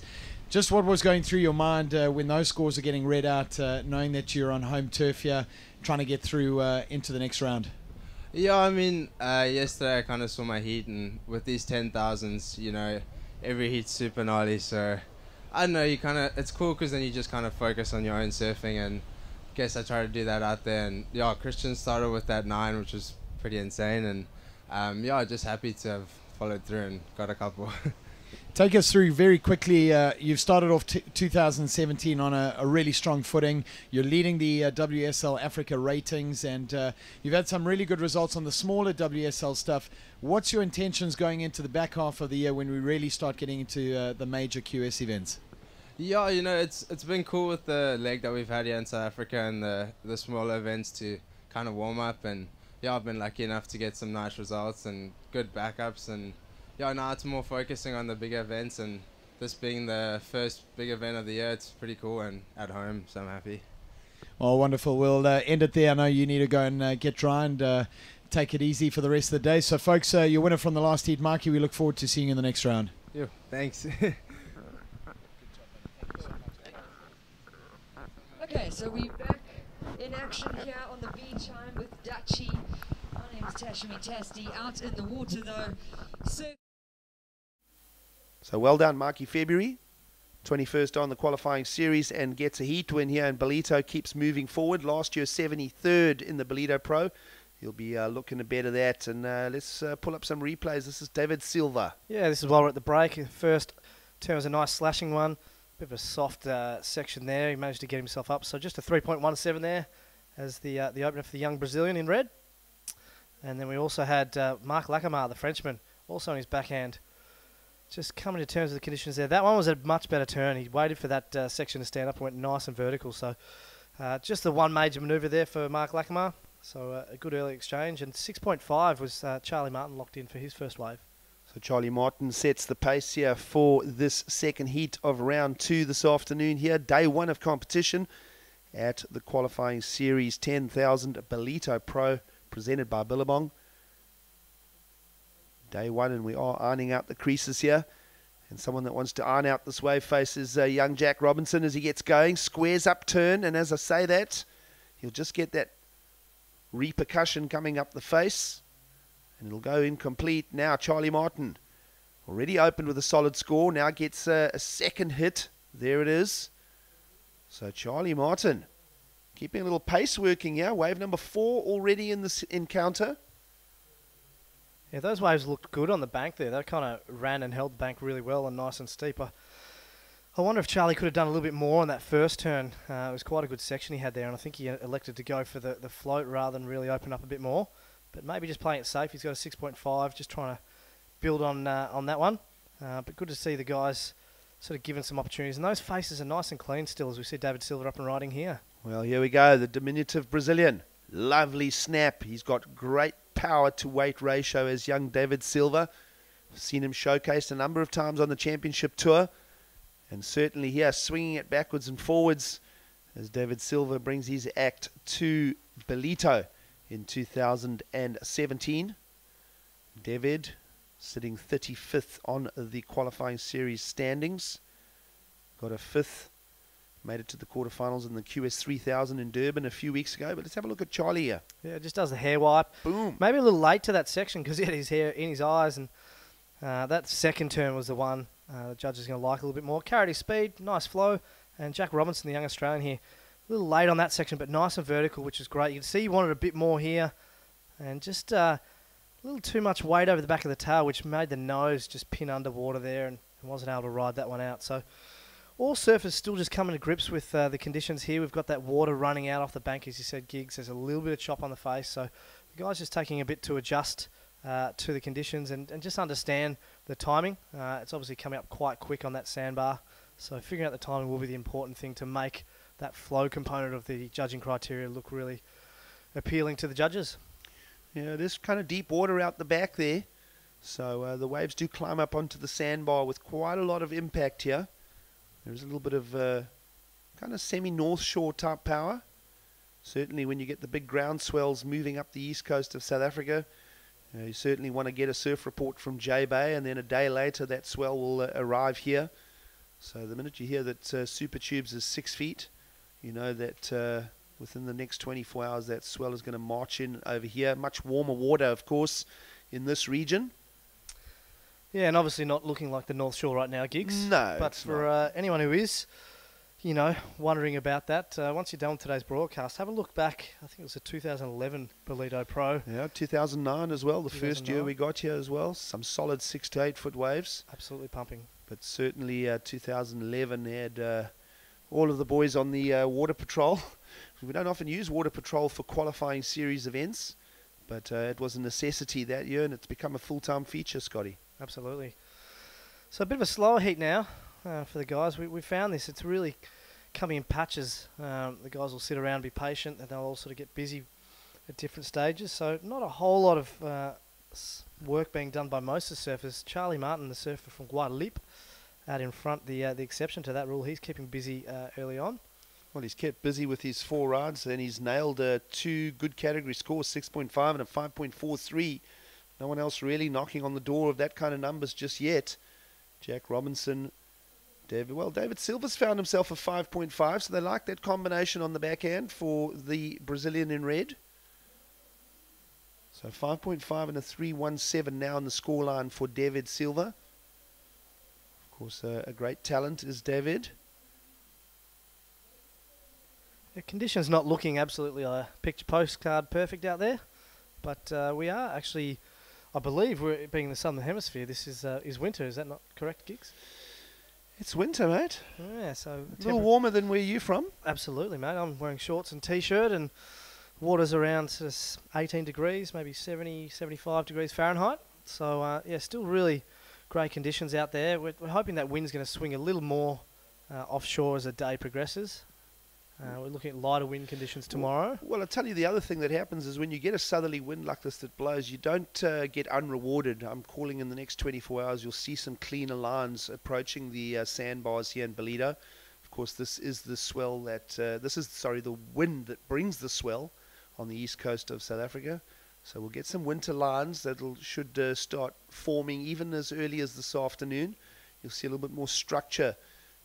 Just what was going through your mind when those scores are getting read out, knowing that you're on home turf here, trying to get through into the next round? Yeah, I mean, yesterday I kind of saw my heat, and with these 10,000s, you know, every heat's super gnarly, so I don't know, it's cool because then you just kind of focus on your own surfing, and I guess I try to do that out there. And yeah, Christian started with that 9, which was pretty insane. And yeah, just happy to have followed through and got a couple. Take us through very quickly. You've started off 2017 on a really strong footing. You're leading the WSL Africa ratings, and you've had some really good results on the smaller WSL stuff. What's your intentions going into the back half of the year when we really start getting into the major QS events? Yeah, you know, it's been cool with the leg that we've had here in South Africa and the smaller events to kind of warm up. And yeah, I've been lucky enough to get some nice results and good backups. And yeah, now it's more focusing on the bigger events, and this being the first big event of the year, it's pretty cool and at home, so I'm happy. Well, wonderful. We'll end it there. I know you need to go and get dry and take it easy for the rest of the day. So, folks, your winner from the last heat, Marky, we look forward to seeing you in the next round. Yeah, thanks. Okay, so we're back in action here on the beach. I'm with Dutchie. My name is Tashmi Tasty. Out in the water, though. So well done, Marky February. 21st on the qualifying series and gets a heat win here, and Ballito keeps moving forward. Last year 73rd in the Ballito Pro. He'll be looking to better that, and let's pull up some replays. This is David Silva. Yeah, this is while we're at the break. The first turn was a nice slashing one. Bit of a soft section there. He managed to get himself up. So just a 3.17 there as the opener for the young Brazilian in red. And then we also had Marc Lacamar, the Frenchman, also on his backhand. Just coming to terms with the conditions there. That one was a much better turn. He waited for that section to stand up and went nice and vertical. So just the one major manoeuvre there for Marc Lacamar. So a good early exchange. And 6.5 was Charlie Martin locked in for his first wave. So Charlie Martin sets the pace here for this second heat of round 2 this afternoon here. Day 1 of competition at the qualifying series 10,000 Ballito Pro presented by Billabong. Day 1, and we are ironing out the creases here. And someone that wants to iron out this wave face is young Jack Robinson as he gets going. Squares up turn, and as I say that, he'll just get that repercussion coming up the face. And it'll go incomplete. Now Charlie Martin, already opened with a solid score, now gets a second hit. There it is. So Charlie Martin keeping a little pace working here. Wave number 4 already in this encounter. Yeah, those waves looked good on the bank there. They kind of ran and held the bank really well and nice and steep. I wonder if Charlie could have done a little bit more on that first turn. It was quite a good section he had there, and I think he elected to go for the float rather than really open up a bit more. But maybe just playing it safe. He's got a 6.5, just trying to build on that one. But good to see the guys sort of given some opportunities. And those faces are nice and clean still, as we see David Silva up and riding here. Well, here we go, the diminutive Brazilian. Lovely snap. He's got great power to weight ratio as young David Silva. I've seen him showcased a number of times on the championship tour. And certainly here, swinging it backwards and forwards as David Silva brings his act to Ballito in 2017. David sitting 35th on the qualifying series standings. Got a 5th. Made it to the quarterfinals in the QS 3000 in Durban a few weeks ago. But let's have a look at Charlie here. Yeah, just does the hair wipe. Boom. Maybe a little late to that section because he had his hair in his eyes. And that second turn was the one the judge is going to like a little bit more. Carried his speed, nice flow. And Jack Robinson, the young Australian here, a little late on that section, but nice and vertical, which is great. You can see he wanted a bit more here. And just a little too much weight over the back of the tail, which made the nose just pin underwater there and wasn't able to ride that one out. So all surfers still just coming to grips with the conditions here. We've got that water running out off the bank, as you said, Giggs. There's a little bit of chop on the face. So the guy's just taking a bit to adjust to the conditions and just understand the timing. It's obviously coming up quite quick on that sandbar. So figuring out the timing will be the important thing to make that flow component of the judging criteria look really appealing to the judges. Yeah, there's kind of deep water out the back there. So the waves do climb up onto the sandbar with quite a lot of impact here. There's a little bit of kind of semi-North Shore type power. Certainly when you get the big ground swells moving up the east coast of South Africa, you certainly want to get a surf report from J Bay, and then a day later that swell will arrive here. So the minute you hear that Super Tubes is 6 feet, you know that within the next 24 hours that swell is going to march in over here. Much warmer water, of course, in this region. Yeah, and obviously not looking like the North Shore right now, Giggs. No, but for anyone who is, you know, wondering about that, once you're done with today's broadcast, have a look back. I think it was a 2011 Ballito Pro. Yeah, 2009 as well, the first year 2009. we got here as well. Some solid 6 to 8 foot waves. Absolutely pumping. But certainly 2011 had all of the boys on the water patrol. We don't often use water patrol for qualifying series events, but it was a necessity that year, and it's become a full-time feature, Scotty. Absolutely. So a bit of a slower heat now for the guys. We found this. It's really coming in patches. The guys will sit around and be patient, and they'll all sort of get busy at different stages. So not a whole lot of work being done by most of the surfers. Charlie Martin, the surfer from Guadalupe, out in front, the exception to that rule. He's keeping busy early on. Well, he's kept busy with his 4 rides, and he's nailed 2 good category scores, 6.5 and a 5.43. No one else really knocking on the door of that kind of numbers just yet. Jack Robinson, David Silva's found himself a 5.5, so they like that combination on the backhand for the Brazilian in red. So 5.5 and a 3.17 now in the scoreline for David Silva. Of course, a great talent is David. The conditions not looking absolutely picture postcard perfect out there, but we are actually, I believe, we're being in the southern hemisphere. This is winter. Is that not correct, Gigs? It's winter, mate. Yeah, so A little warmer than where you from. Absolutely, mate. I'm wearing shorts and t-shirt, and water's around sort of 18 degrees, maybe 70, 75 degrees Fahrenheit. So yeah, still really great conditions out there. We're hoping that wind's going to swing a little more offshore as the day progresses. We're looking at lighter wind conditions tomorrow. Well, I'll tell you the other thing that happens is when you get a southerly wind like this that blows, you don't get unrewarded. I'm calling in the next 24 hours, you'll see some cleaner lines approaching the sandbars here in Ballito. Of course, this is the swell that, the wind that brings the swell on the east coast of South Africa. So we'll get some winter lines that should start forming even as early as this afternoon. You'll see a little bit more structure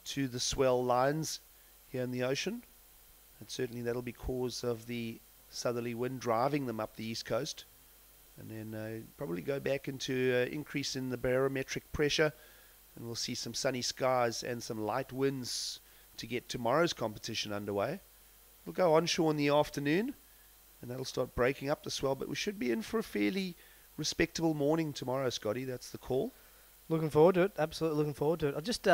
to the swell lines here in the ocean. And certainly that'll be cause of the southerly wind driving them up the east coast. And then probably go back into increase in the barometric pressure. And we'll see some sunny skies and some light winds to get tomorrow's competition underway. We'll go onshore in the afternoon, and that'll start breaking up the swell. But we should be in for a fairly respectable morning tomorrow, Scotty. That's the call. Looking forward to it. Absolutely looking forward to it. I just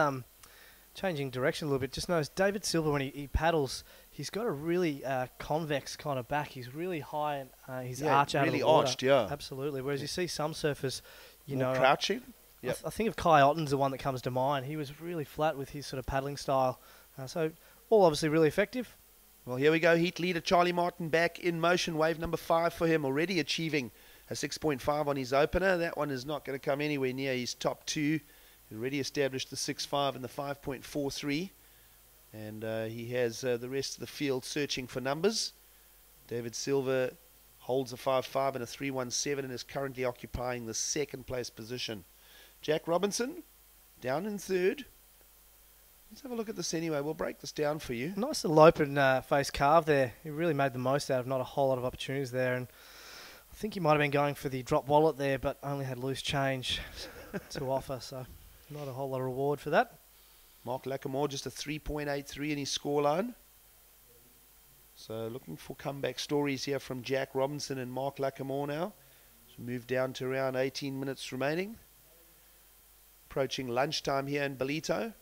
changing direction a little bit. Just noticed David Silva, when he paddles, he's got a really convex kind of back. He's really high, and his arch out really of the water. arched, yeah. Absolutely. Whereas you see some surfers, you More know, crouching. Yep. I think of Kai Otten's the one that comes to mind. He was really flat with his sort of paddling style. So all obviously really effective. Well, here we go. Heat leader Charlie Martin back in motion. Wave number 5 for him, already achieving a 6.5 on his opener. That one is not going to come anywhere near his top 2. He already established the 6.5 and the 5.43. And he has the rest of the field searching for numbers. David Silva holds a 5.5 and a 3.17 and is currently occupying the 2nd place position. Jack Robinson down in 3rd. Let's have a look at this anyway. We'll break this down for you. Nice little open face carve there. He really made the most out of not a whole lot of opportunities there. And I think he might have been going for the drop wallet there, but only had loose change to offer. So not a whole lot of reward for that. Mark Lackamore just a 3.83 in his scoreline. So looking for comeback stories here from Jack Robinson and Mark Lackamore now. So move down to around 18 minutes remaining. Approaching lunchtime here in Ballito.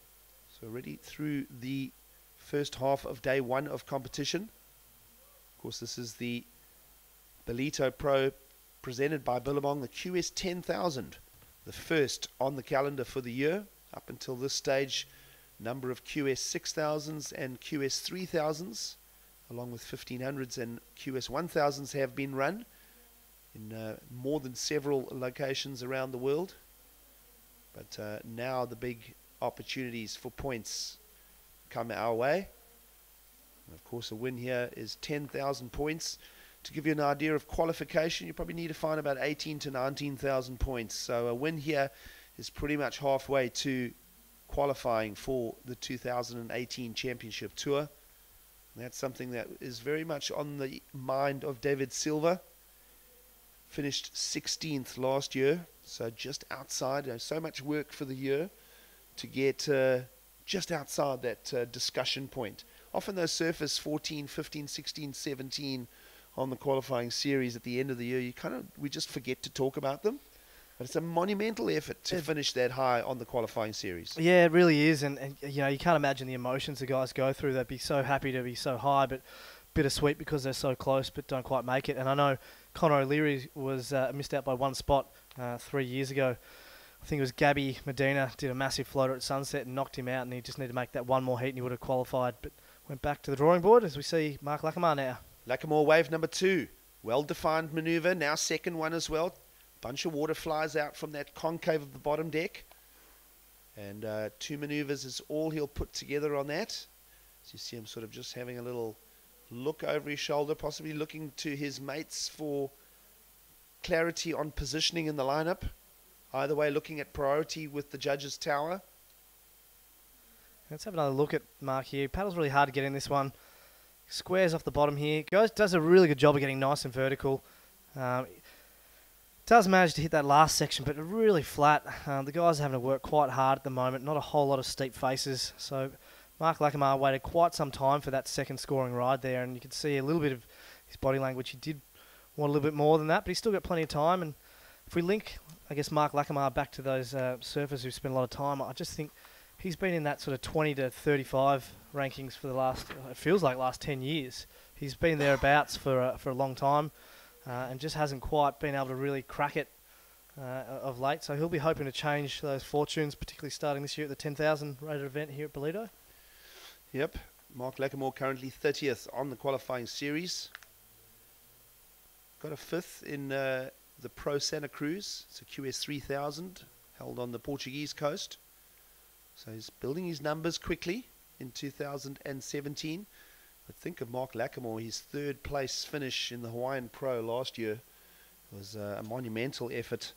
So already through the first half of day 1 of competition. Of course, this is the Ballito Pro presented by Billabong, the QS 10,000. The first on the calendar for the year. Up until this stage, number of QS 6000s and QS 3000s, along with 1500s and QS 1000s have been run in more than several locations around the world. But now the big opportunities for points come our way. And of course, a win here is 10,000 points. To give you an idea of qualification, you probably need to find about 18 to 19,000 points. So a win here is pretty much halfway to qualifying for the 2018 Championship Tour. And that's something that is very much on the mind of David Silva. Finished 16th last year, so just outside. So much work for the year to get just outside that discussion point. Often those surfers 14, 15, 16, 17 on the qualifying series at the end of the year, we just forget to talk about them. But it's a monumental effort to finish that high on the qualifying series. Yeah, it really is, and you know, you can't imagine the emotions the guys go through. They'd be so happy to be so high, but bittersweet because they're so close but don't quite make it. And I know Conor O'Leary was missed out by one spot 3 years ago. I think it was Gabby Medina did a massive floater at Sunset and knocked him out, and he just needed to make that one more heat and he would have qualified, but went back to the drawing board as we see Mark Lackamore now. Lackamore wave number 2. Well-defined manoeuvre, now second one as well. Bunch of water flies out from that concave of the bottom deck. And 2 manoeuvres is all he'll put together on that. So you see him sort of just having a little look over his shoulder, possibly looking to his mates for clarity on positioning in the lineup. Either way, looking at priority with the judges' tower. Let's have another look at Mark here. Paddles really hard to get in this one. Squares off the bottom here. Does a really good job of getting nice and vertical. Does manage to hit that last section, but really flat. The guys are having to work quite hard at the moment. Not a whole lot of steep faces. So Mark Lackamore waited quite some time for that second scoring ride there, and you can see a little bit of his body language. He did want a little bit more than that, but he's still got plenty of time. And if we link, I guess, Mark Lackamore back to those surfers who spend a lot of time, I just think he's been in that sort of 20 to 35 rankings for the last, it feels like last 10 years. He's been thereabouts for a long time and just hasn't quite been able to really crack it of late. So he'll be hoping to change those fortunes, particularly starting this year at the 10,000 rated event here at Ballito. Yep, Mark Lackamore currently 30th on the qualifying series. Got a 5th in the Pro Santa Cruz. It's a QS 3000 held on the Portuguese coast. So he's building his numbers quickly in 2017. But think of Mark Lackamore, his 3rd place finish in the Hawaiian Pro last year was a monumental effort.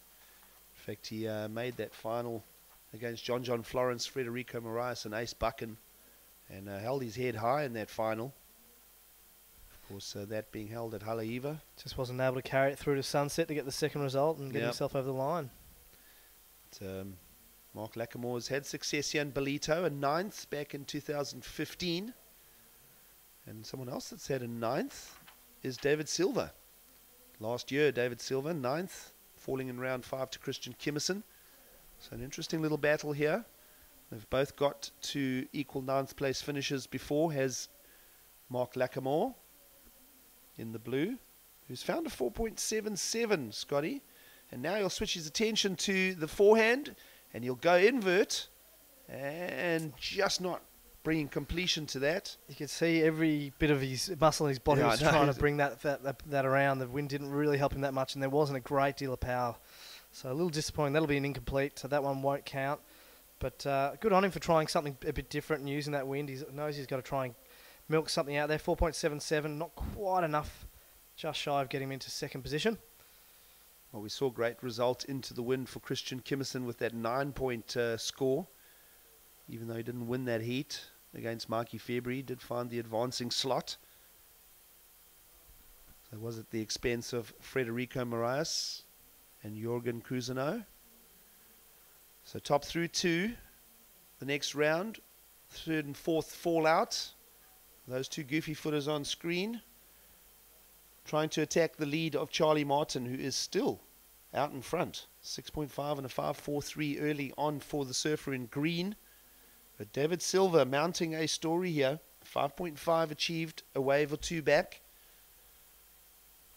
In fact, he made that final against John Florence, Frederico Moraes and Ace Buchan, and held his head high in that final. Of course, that being held at Haleiwa. Just wasn't able to carry it through to Sunset to get the second result and get himself over the line. But, Mark Lackamore has had success here in Ballito, a 9th back in 2015. And someone else that's had a 9th is David Silva. Last year, David Silva, 9th, falling in round 5 to Christian Kimmerson. So an interesting little battle here. They've both got to equal 9th place finishes before, has Mark Lackamore in the blue, who's found a 4.77, Scotty. And now he'll switch his attention to the forehand, and he'll go invert, and just not bringing completion to that. You can see every bit of his muscle in his body was trying to bring that around. The wind didn't really help him that much, and there wasn't a great deal of power. So a little disappointing. That'll be an incomplete, so that one won't count. But good on him for trying something a bit different and using that wind. He knows he's got to try and milk something out there. 4.77, not quite enough, just shy of getting him into second position. Well, we saw great result into the wind for Christian Kimmerson with that 9-point score. Even though he didn't win that heat against Marky February, he did find the advancing slot. So it was at the expense of Frederico Moraes and Jorgen Cousineau. So top through 2, the next round, 3rd and 4th fall out. Those 2 goofy footers on screen, trying to attack the lead of Charlie Martin, who is still out in front. 6.5 and a 5.43 early on for the surfer in green. But David Silva mounting a story here. 5.5 achieved, a wave or 2 back.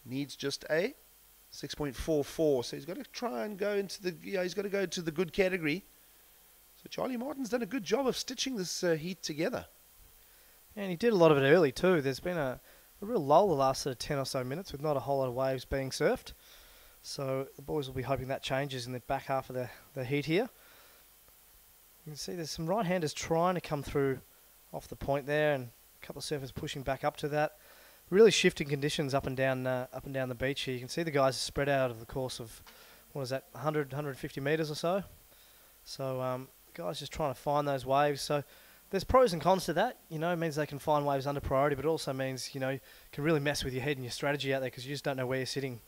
Needs just a 6.44. So he's got to try and go into the, he's got to go to the good category. So Charlie Martin's done a good job of stitching this heat together. And he did a lot of it early too. There's been a real lull the last sort of 10 or so minutes with not a whole lot of waves being surfed. So the boys will be hoping that changes in the back half of the heat here. You can see there's some right-handers trying to come through off the point there, and a couple of surfers pushing back up to that. Really shifting conditions up and down the beach here. You can see the guys are spread out over the course of, what is that, 100, 150 metres or so. So guys just trying to find those waves. So there's pros and cons to that. You know, it means they can find waves under priority, but it also means, you know, you can really mess with your head and your strategy out there because you just don't know where you're sitting.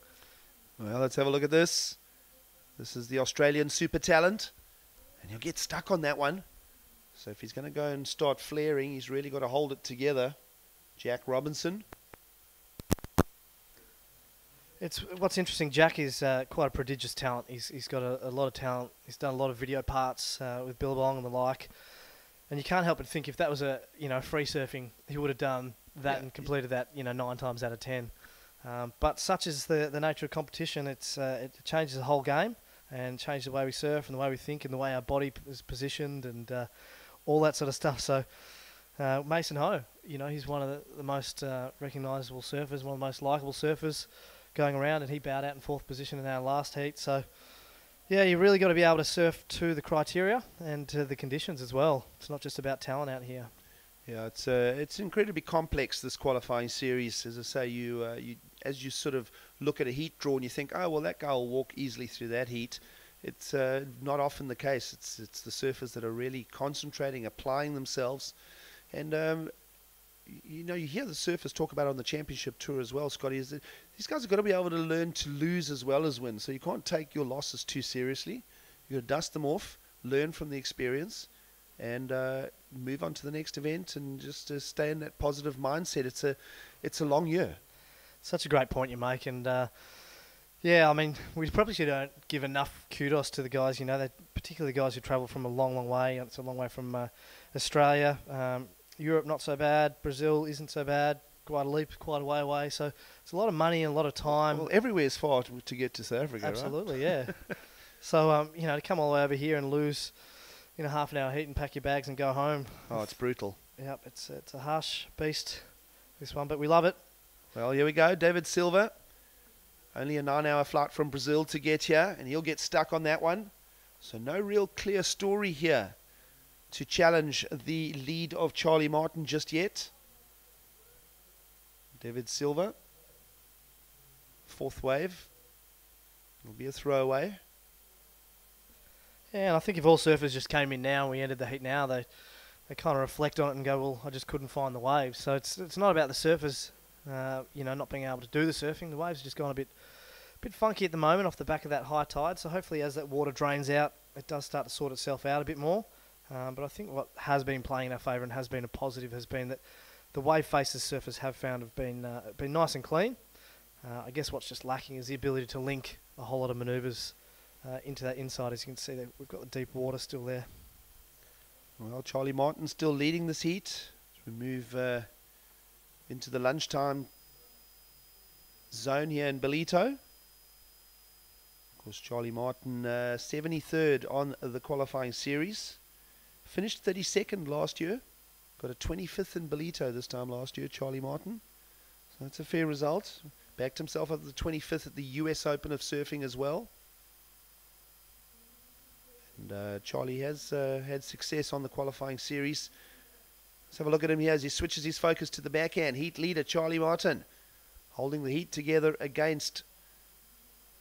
Well, let's have a look at this. This is the Australian super talent, and he'll get stuck on that one. So if he's going to go and start flaring, he's really got to hold it together. Jack Robinson. It's what's interesting. Jack is quite a prodigious talent. He's got a lot of talent. He's done a lot of video parts with Billabong and the like. And you can't help but think if that was a free surfing, he would have done that and completed that 9 times out of 10. But such is the nature of competition. It changes the whole game and changes the way we surf and the way we think and the way our body is positioned and all that sort of stuff. So Mason Ho, he's one of the most recognisable surfers, one of the most likeable surfers going around, and he bowed out in 4th position in our last heat. So yeah, you really got to be able to surf to the criteria and to the conditions as well. It's not just about talent out here. Yeah, it's incredibly complex, this qualifying series. As I say, as you sort of look at a heat draw and you think, oh well, that guy will walk easily through that heat. It's not often the case. It's the surfers that are really concentrating, applying themselves, and you hear the surfers talk about it on the championship tour as well, Scotty. Is that these guys have got to be able to learn to lose as well as win. So you can't take your losses too seriously. You got to dust them off, learn from the experience, and move on to the next event, and just stay in that positive mindset. It's a long year. Such a great point you make, and yeah, I mean, we probably don't give enough kudos to the guys. Particularly guys who travel from a long, long way. It's a long way from Australia. Europe not so bad. Brazil isn't so bad. Guadeloupe quite a way away. So it's a lot of money and a lot of time. Well, everywhere is far to get to South Africa. Absolutely, right? Yeah. So to come all the way over here and lose half an hour heat and pack your bags and go home. Oh, it's brutal. Yep, it's a harsh beast, this one, but we love it. Well, here we go. David Silva. Only a 9-hour flight from Brazil to get here, and he'll get stuck on that one. So no real clear story here to challenge the lead of Charlie Martin just yet. David Silva. 4th wave. It'll be a throwaway. Yeah, and I think if all surfers just came in now and we ended the heat now, they kind of reflect on it and go, well, I just couldn't find the waves. So it's not about the surfers, not being able to do the surfing. The waves have just gone a bit funky at the moment off the back of that high tide. So hopefully as that water drains out, it does start to sort itself out a bit more. But I think what has been playing in our favour and has been a positive has been that the wave faces surfers have found have been nice and clean. I guess what's just lacking is the ability to link a whole lot of manoeuvres into that inside. As you can see, we've got the deep water still there. Well, Charlie Martin still leading this heat. As we move into the lunchtime zone here in Ballito. Of course, Charlie Martin 73rd on the qualifying series. Finished 32nd last year. Got a 25th in Ballito this time last year, Charlie Martin. So that's a fair result. Backed himself up to the 25th at the US Open of Surfing as well. And Charlie has had success on the qualifying series. Let's have a look at him here as he switches his focus to the backhand. Heat leader Charlie Martin holding the heat together against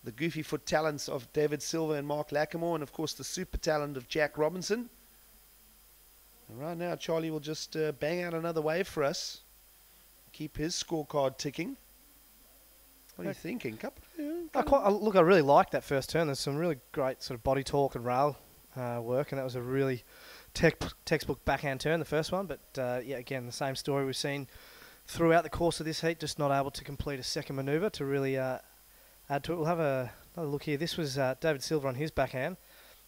the goofy foot talents of David Silva and Mark Lackamore, and of course the super talent of Jack Robinson. And right now Charlie will just bang out another wave for us, keep his scorecard ticking. What are you thinking? I really liked that first turn. There's some really great sort of body talk and rail work, and that was a really textbook backhand turn, the first one. But yeah, again, the same story we've seen throughout the course of this heat, just not able to complete a second manoeuvre to really add to it. We'll have another look here. This was David Silva on his backhand,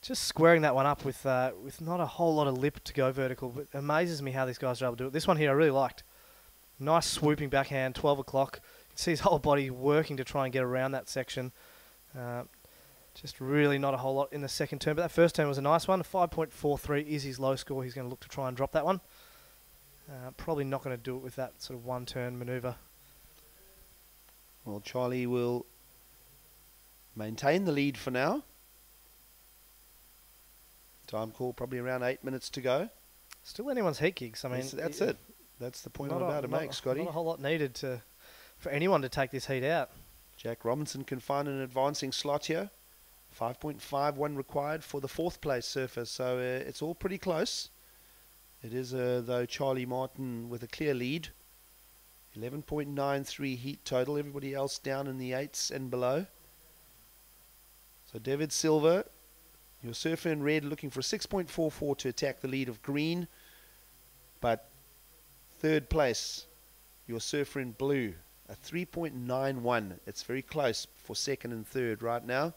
just squaring that one up with not a whole lot of lip to go vertical. But it amazes me how these guys are able to do it. This one here I really liked. Nice swooping backhand, 12 o'clock. You can see his whole body working to try and get around that section. Just really not a whole lot in the second turn. But that first turn was a nice one. 5.43 is his low score. He's going to look to try and drop that one. Probably not going to do it with that sort of one-turn manoeuvre. Well, Charlie will maintain the lead for now. Time call probably around 8 minutes to go. Still anyone's heat gigs. I mean, that's it. That's the point I'm about to make, Scotty. Not a whole lot needed for anyone to take this heat out. Jack Robinson can find an advancing slot here. 5.51 required for the 4th place surfer, so it's all pretty close. It is, though, Charlie Martin with a clear lead. 11.93 heat total. Everybody else down in the 8s and below. So David Silva Your surfer in red looking for 6.44 to attack the lead of green. But third place, your surfer in blue, a 3.91. It's very close for second and third right now.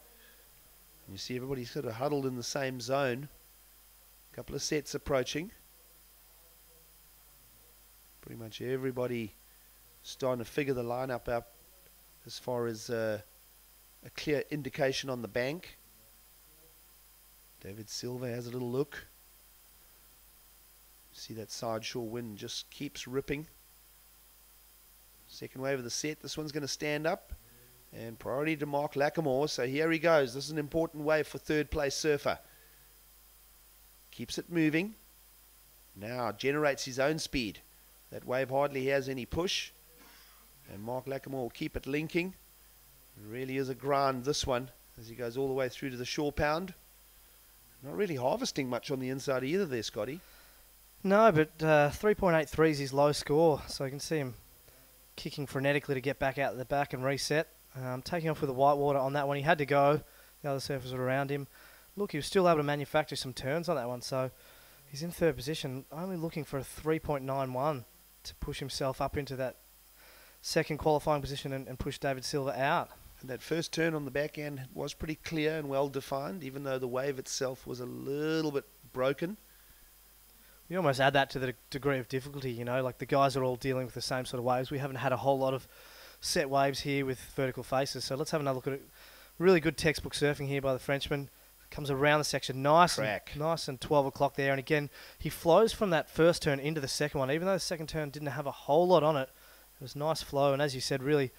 You see everybody's sort of huddled in the same zone. A couple of sets approaching. Pretty much everybody starting to figure the lineup up as far as a clear indication on the bank. David Silva has a little look. See that side shore wind just keeps ripping. Second wave of the set. This one's going to stand up. And priority to Mark Lackamore. So here he goes. This is an important wave for third place surfer. Keeps it moving. Now generates his own speed. That wave hardly has any push. And Mark Lackamore will keep it linking. It really is a grind, this one, as he goes all the way through to the shore pound. Not really harvesting much on the inside either there, Scotty. No, but 3.83 is his low score, so you can see him kicking frenetically to get back out the back and reset. Taking off with the whitewater on that one. He had to go. The other surfers were around him. Look, he was still able to manufacture some turns on that one, so he's in third position, only looking for a 3.91 to push himself up into that second qualifying position and push David Silva out. And that first turn on the back end was pretty clear and well defined, even though the wave itself was a little bit broken. You almost add that to the degree of difficulty, you know, like the guys are all dealing with the same sort of waves. We haven't had a whole lot of set waves here with vertical faces, so let's have another look at it. Really good textbook surfing here by the Frenchman. Comes around the section nice and 12 o'clock there, and again he flows from that first turn into the second one. Even though the second turn didn't have a whole lot on it, it was nice flow, and as you said, really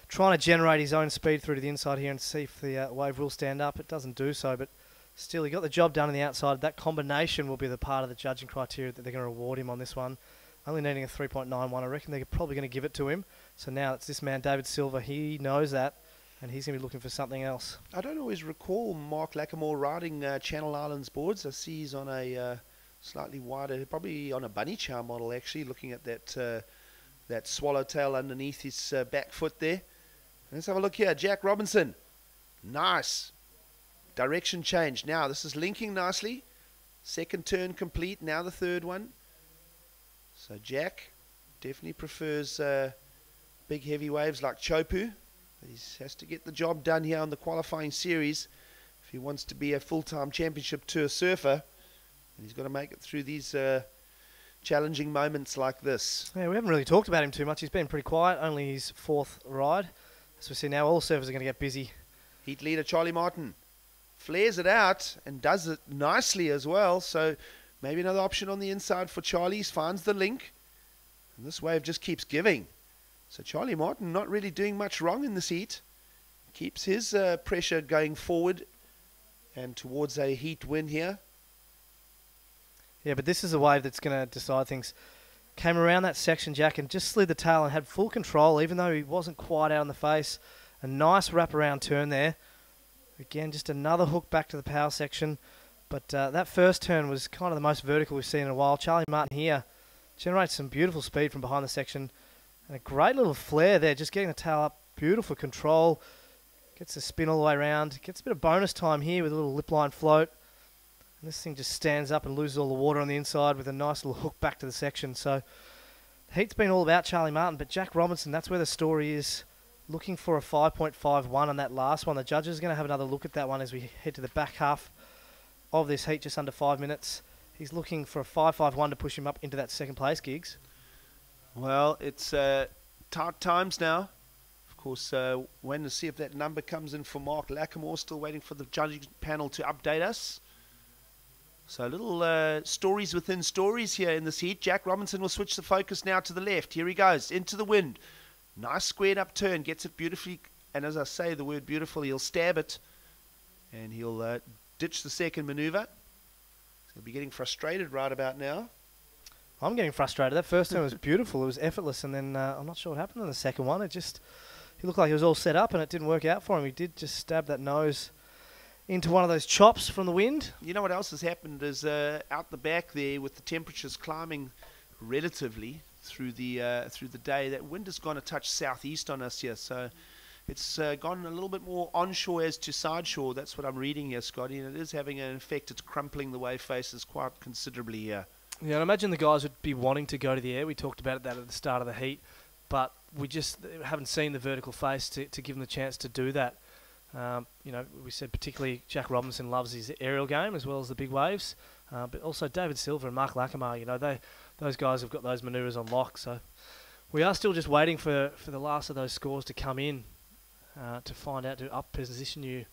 trying to generate his own speed through to the inside here and see if the wave will stand up. It doesn't do so, but still he got the job done on the outside. That combination will be the part of the judging criteria that they're going to reward him on this one. Only needing a 3.91, I reckon they're probably going to give it to him. So now it's this man David Silva. He knows that, and he's going to be looking for something else. I don't always recall Mark Lackamore riding Channel Islands boards. I see he's on a slightly wider, probably on a bunny chow model actually, looking at that swallowtail underneath his back foot there. Let's have a look here. Jack Robinson. Nice. Direction change. Now this is linking nicely. Second turn complete. Now the third one. So Jack definitely prefers big heavy waves like Chopu. He has to get the job done here on the qualifying series if he wants to be a full-time championship tour surfer. And he's got to make it through these challenging moments like this. Yeah, we haven't really talked about him too much. He's been pretty quiet. Only his fourth ride. As we see now, all surfers are going to get busy. Heat leader Charlie Martin flares it out and does it nicely as well. So maybe another option on the inside for Charlie. Finds the link. And this wave just keeps giving. So Charlie Martin not really doing much wrong in this heat. Keeps his pressure going forward and towards a heat win here. Yeah, but this is a wave that's going to decide things. Came around that section, Jack, and just slid the tail and had full control, even though he wasn't quite out on the face. A nice wraparound turn there. Again, just another hook back to the power section. But that first turn was kind of the most vertical we've seen in a while. Charlie Martin here generates some beautiful speed from behind the section. And a great little flare there, just getting the tail up. Beautiful control. Gets the spin all the way around. Gets a bit of bonus time here with a little lip line float. And this thing just stands up and loses all the water on the inside with a nice little hook back to the section. So the heat's been all about Charlie Martin, but Jack Robinson, that's where the story is. Looking for a 5.51 on that last one. The judges are going to have another look at that one as we head to the back half of this heat, just under 5 minutes. He's looking for a 5.51 to push him up into that second place, Gigs. Well, it's tight times now. Of course, when to see if that number comes in for Mark Lackamore. Still waiting for the judging panel to update us. So little stories within stories here in this heat. Jack Robinson will switch the focus now to the left. Here he goes, into the wind. Nice squared up turn, gets it beautifully. And as I say the word beautiful, he'll stab it. And he'll ditch the second maneuver. So he'll be getting frustrated right about now. I'm getting frustrated. That first turn was beautiful. It was effortless. And then I'm not sure what happened in the second one. He looked like he was all set up and it didn't work out for him. He did just stab that nose into one of those chops from the wind. You know what else has happened is out the back there with the temperatures climbing relatively through the day, that wind has gone a touch southeast on us here. So It's gone a little bit more onshore as to sideshore. That's what I'm reading here, Scotty, and it is having an effect. It's crumpling the wave faces quite considerably here. Yeah, and I imagine the guys would be wanting to go to the air. We talked about that at the start of the heat, but we just haven't seen the vertical face to give them the chance to do that. You know, we said particularly Jack Robinson loves his aerial game as well as the big waves, but also David Silver and Mark Lackamore, you know, those guys have got those manoeuvres on lock. So we are still just waiting for the last of those scores to come in to find out, to up position you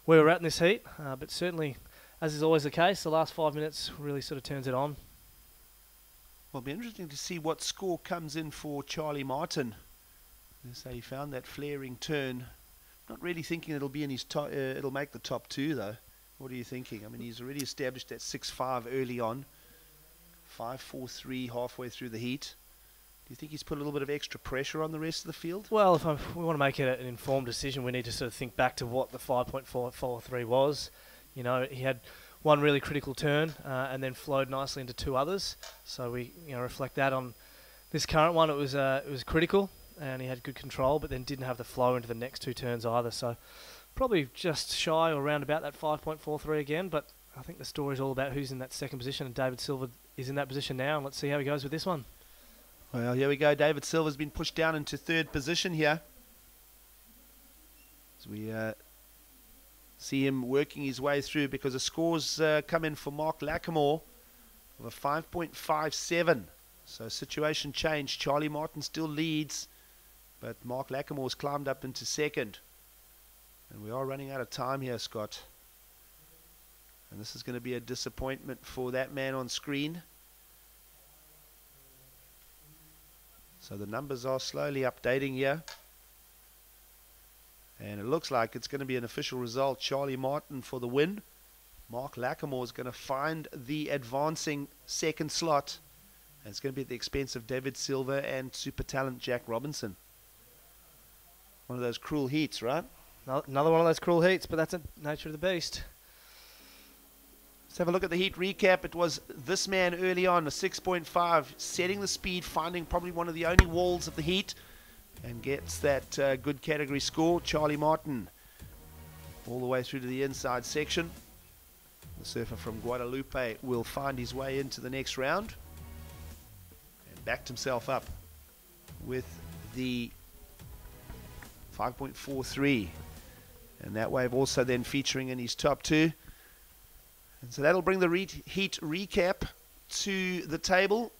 where we're at in this heat. But certainly, as is always the case, the last 5 minutes really sort of turns it on. Well, it'll be interesting to see what score comes in for Charlie Martin. As he found that flaring turn. Not really thinking it'll be in his it'll make the top two though. What are you thinking? I mean, he's already established that 6.5 early on. 5.43 halfway through the heat. Do you think he's put a little bit of extra pressure on the rest of the field? Well, if we want to make it an informed decision, we need to sort of think back to what the 5.443 was. You know, he had one really critical turn and then flowed nicely into two others. So we, you know, reflect that on this current one. It was critical and he had good control, but then didn't have the flow into the next two turns either. So probably just shy or around about that 5.43 again. But I think the story is all about who's in that second position, and David Silver is in that position now. And let's see how he goes with this one. Well, here we go. David Silver's been pushed down into third position here. As we see him working his way through, because the scores come in for Mark Lackamore of a 5.57. So situation changed. Charlie Martin still leads, but Mark Lackamore's climbed up into second. And we are running out of time here, Scott. And this is going to be a disappointment for that man on screen. So the numbers are slowly updating here. And it looks like it's going to be an official result. Charlie Martin for the win. Mark Lackamore is going to find the advancing second slot. And it's going to be at the expense of David Silver and super talent Jack Robinson. One of those cruel heats, right? Another one of those cruel heats, but that's the nature of the beast. Let's have a look at the heat recap. It was this man early on, a 6.5, setting the speed, finding probably one of the only walls of the heat, and gets that good category score. Charlie Martin all the way through to the inside section. The surfer from Guadalupe will find his way into the next round and backed himself up with the 5.43, and that wave also then featuring in his top two. And so that'll bring the heat recap to the table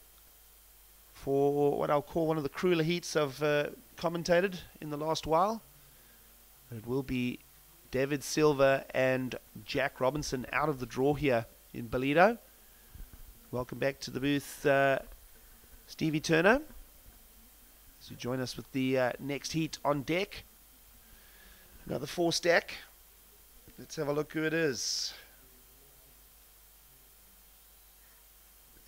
for what I'll call one of the crueler heats I've commentated in the last while. It will be David Silver and Jack Robinson out of the draw here in Ballito. Welcome back to the booth, Stevie Turner, as you join us with the next heat on deck. Another 4 stack. Let's have a look who it is.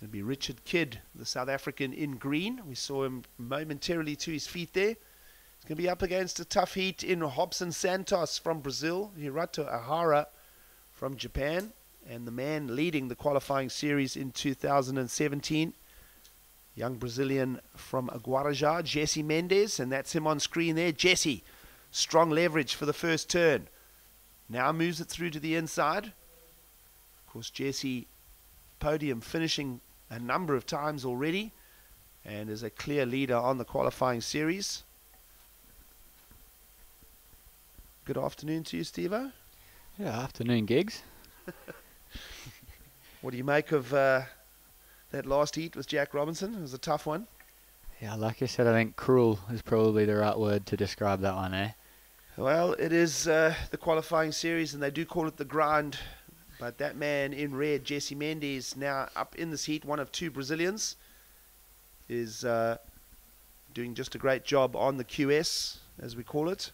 It'll be Richard Kidd, the South African in green. We saw him momentarily to his feet there. He's going to be up against a tough heat in Hobson Santos from Brazil, Hirato Ahara from Japan, and the man leading the qualifying series in 2017, young Brazilian from Guarujá, Jesse Mendes, and that's him on screen there. Jesse, strong leverage for the first turn. Now moves it through to the inside. Of course, Jesse, podium finishing a number of times already, and is a clear leader on the qualifying series. Good afternoon to you, Steve-O. Yeah, afternoon, Gigs. What do you make of that last heat with Jack Robinson? It was a tough one. Yeah, like I said, I think cruel is probably the right word to describe that one, eh? Well, it is the qualifying series, and they do call it the grind. But that man in red, Jesse Mendes, now up in this heat, one of 2 Brazilians, is doing just a great job on the QS, as we call it.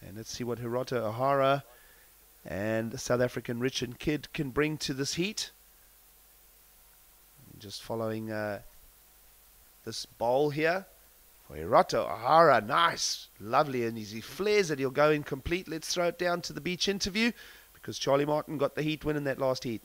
And let's see what Hirato Ahara and the South African Richard Kidd can bring to this heat. Just following this bowl here for Hirato Ahara. Nice, lovely, and as he flares it, he'll go incomplete. Let's throw it down to the beach interview, because Charlie Martin got the heat win in that last heat.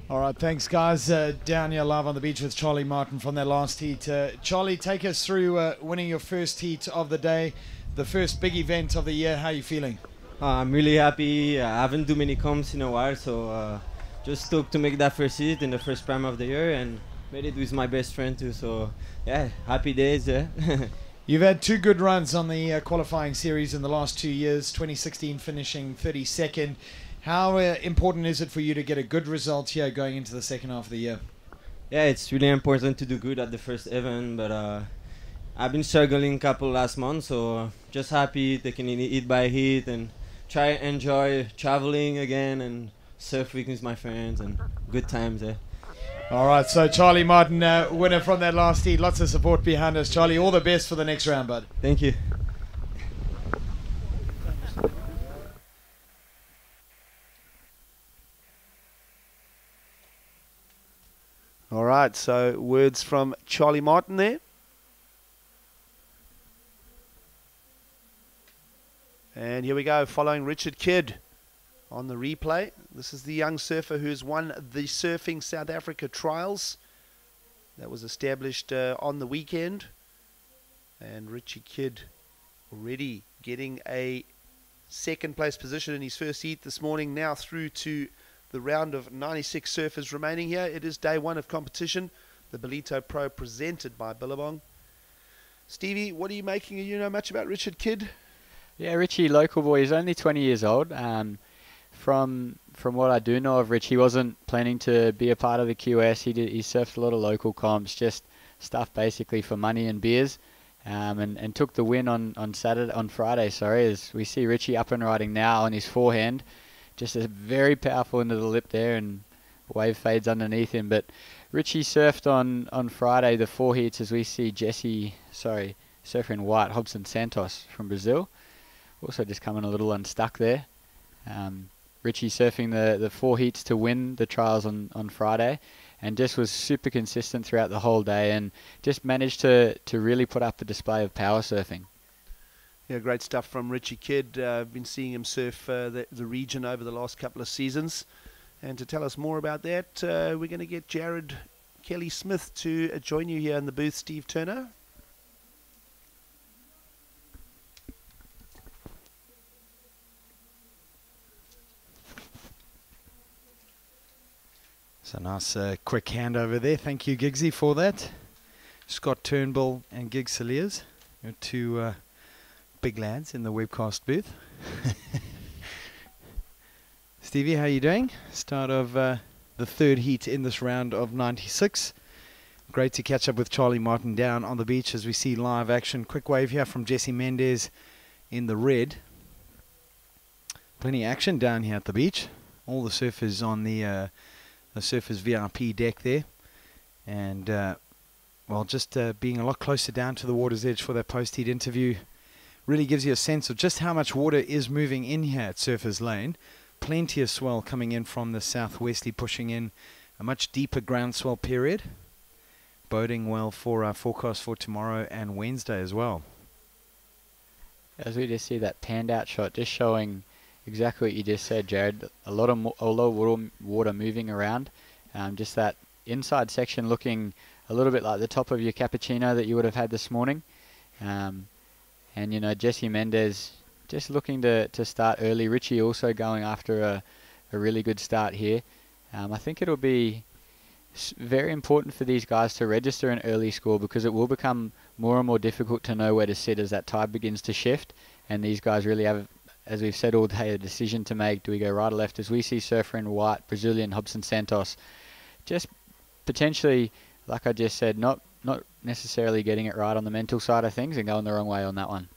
All right, thanks, guys. Down here live on the beach with Charlie Martin from that last heat. Charlie, take us through winning your first heat of the day, the first big event of the year. How are you feeling? I'm really happy. I haven't do many comps in a while, so just stoked to make that first heat in the first prime of the year, and made it with my best friend too. So yeah, happy days. Yeah. You've had two good runs on the qualifying series in the last 2 years, 2016 finishing 32nd. How important is it for you to get a good result here going into the second half of the year? Yeah, it's really important to do good at the first event, but I've been struggling a couple last month, so just happy taking it heat by heat and try enjoy traveling again and surfing with my friends and good times there. All right, so Charlie Martin, winner from that last heat. Lots of support behind us. Charlie, all the best for the next round, bud. Thank you. All right, so words from Charlie Martin there. And here we go, following Richard Kidd on the replay. This is the young surfer who's won the Surfing South Africa Trials. That was established on the weekend. And Richie Kidd already getting a second place position in his first heat this morning, now through to the round of 96 surfers remaining here. It is day one of competition, the Ballito Pro presented by Billabong. Stevie, what are you making? You know much about Richard Kidd? Yeah, Richie, local boy. He's only 20 years old. From what I do know of Rich, he wasn't planning to be a part of the QS. He surfed a lot of local comps, just stuff basically for money and beers, and took the win on Friday. As we see Richie up and riding now on his forehand, just a very powerful into the lip there, and wave fades underneath him. But Richie surfed on Friday the 4 heats as we see surfer in white, Hobson Santos from Brazil, also just coming a little unstuck there. Richie surfing the 4 heats to win the trials on Friday, and just was super consistent throughout the whole day, and just managed to really put up a display of power surfing. Yeah, great stuff from Richie Kidd. I've been seeing him surf the region over the last couple of seasons. And to tell us more about that, we're going to get Jared Kelly-Smith to join you here in the booth. Steve Turner. So nice quick handover there. Thank you, Giggsy, for that. Scott Turnbull and Gig Saliers, your two big lads in the webcast booth. Stevie, how are you doing? Start of the third heat in this round of 96. Great to catch up with Charlie Martin down on the beach as we see live action. Quick wave here from Jesse Mendez in the red. Plenty of action down here at the beach. All the surfers on the surfers VIP deck there. And, well, just being a lot closer down to the water's edge for that post-heat interview really gives you a sense of just how much water is moving in here at Surfers Lane. Plenty of swell coming in from the southwesterly, pushing in a much deeper groundswell period, boding well for our forecast for tomorrow and Wednesday as well. As we just see that panned out shot, just showing exactly what you just said, Jared. A lot of water moving around. Just that inside section looking a little bit like the top of your cappuccino that you would have had this morning. And, you know, Jesse Mendez just looking to start early. Richie also going after a really good start here. I think it'll be very important for these guys to register an early score, because it will become more and more difficult to know where to sit as that tide begins to shift. And these guys really have, as we've said all day, a decision to make. Do we go right or left? As we see surfer in white, Brazilian Hobson Santos, just potentially, like I just said, not necessarily getting it right on the mental side of things and going the wrong way on that one.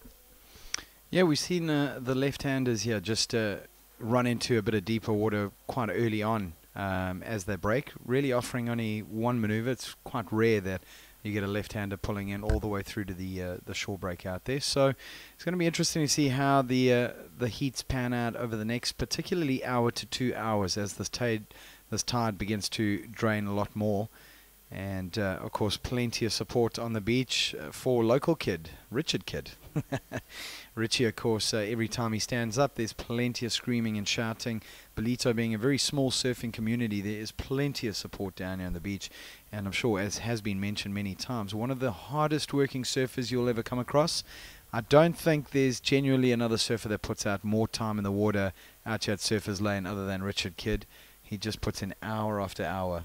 Yeah, we've seen the left-handers here just run into a bit of deeper water quite early on as they break, really offering only one maneuver. It's quite rare that you get a left-hander pulling in all the way through to the shore break out there. So it's going to be interesting to see how the heats pan out over the next particularly hour to 2 hours as this tide begins to drain a lot more. And of course, plenty of support on the beach for local kid, Richard Kidd. Richie, of course, every time he stands up, there's plenty of screaming and shouting. Ballito being a very small surfing community, there is plenty of support down here on the beach. And I'm sure, as has been mentioned many times, one of the hardest working surfers you'll ever come across. I don't think there's genuinely another surfer that puts out more time in the water out here at Surfers Lane other than Richard Kidd. He just puts in hour after hour.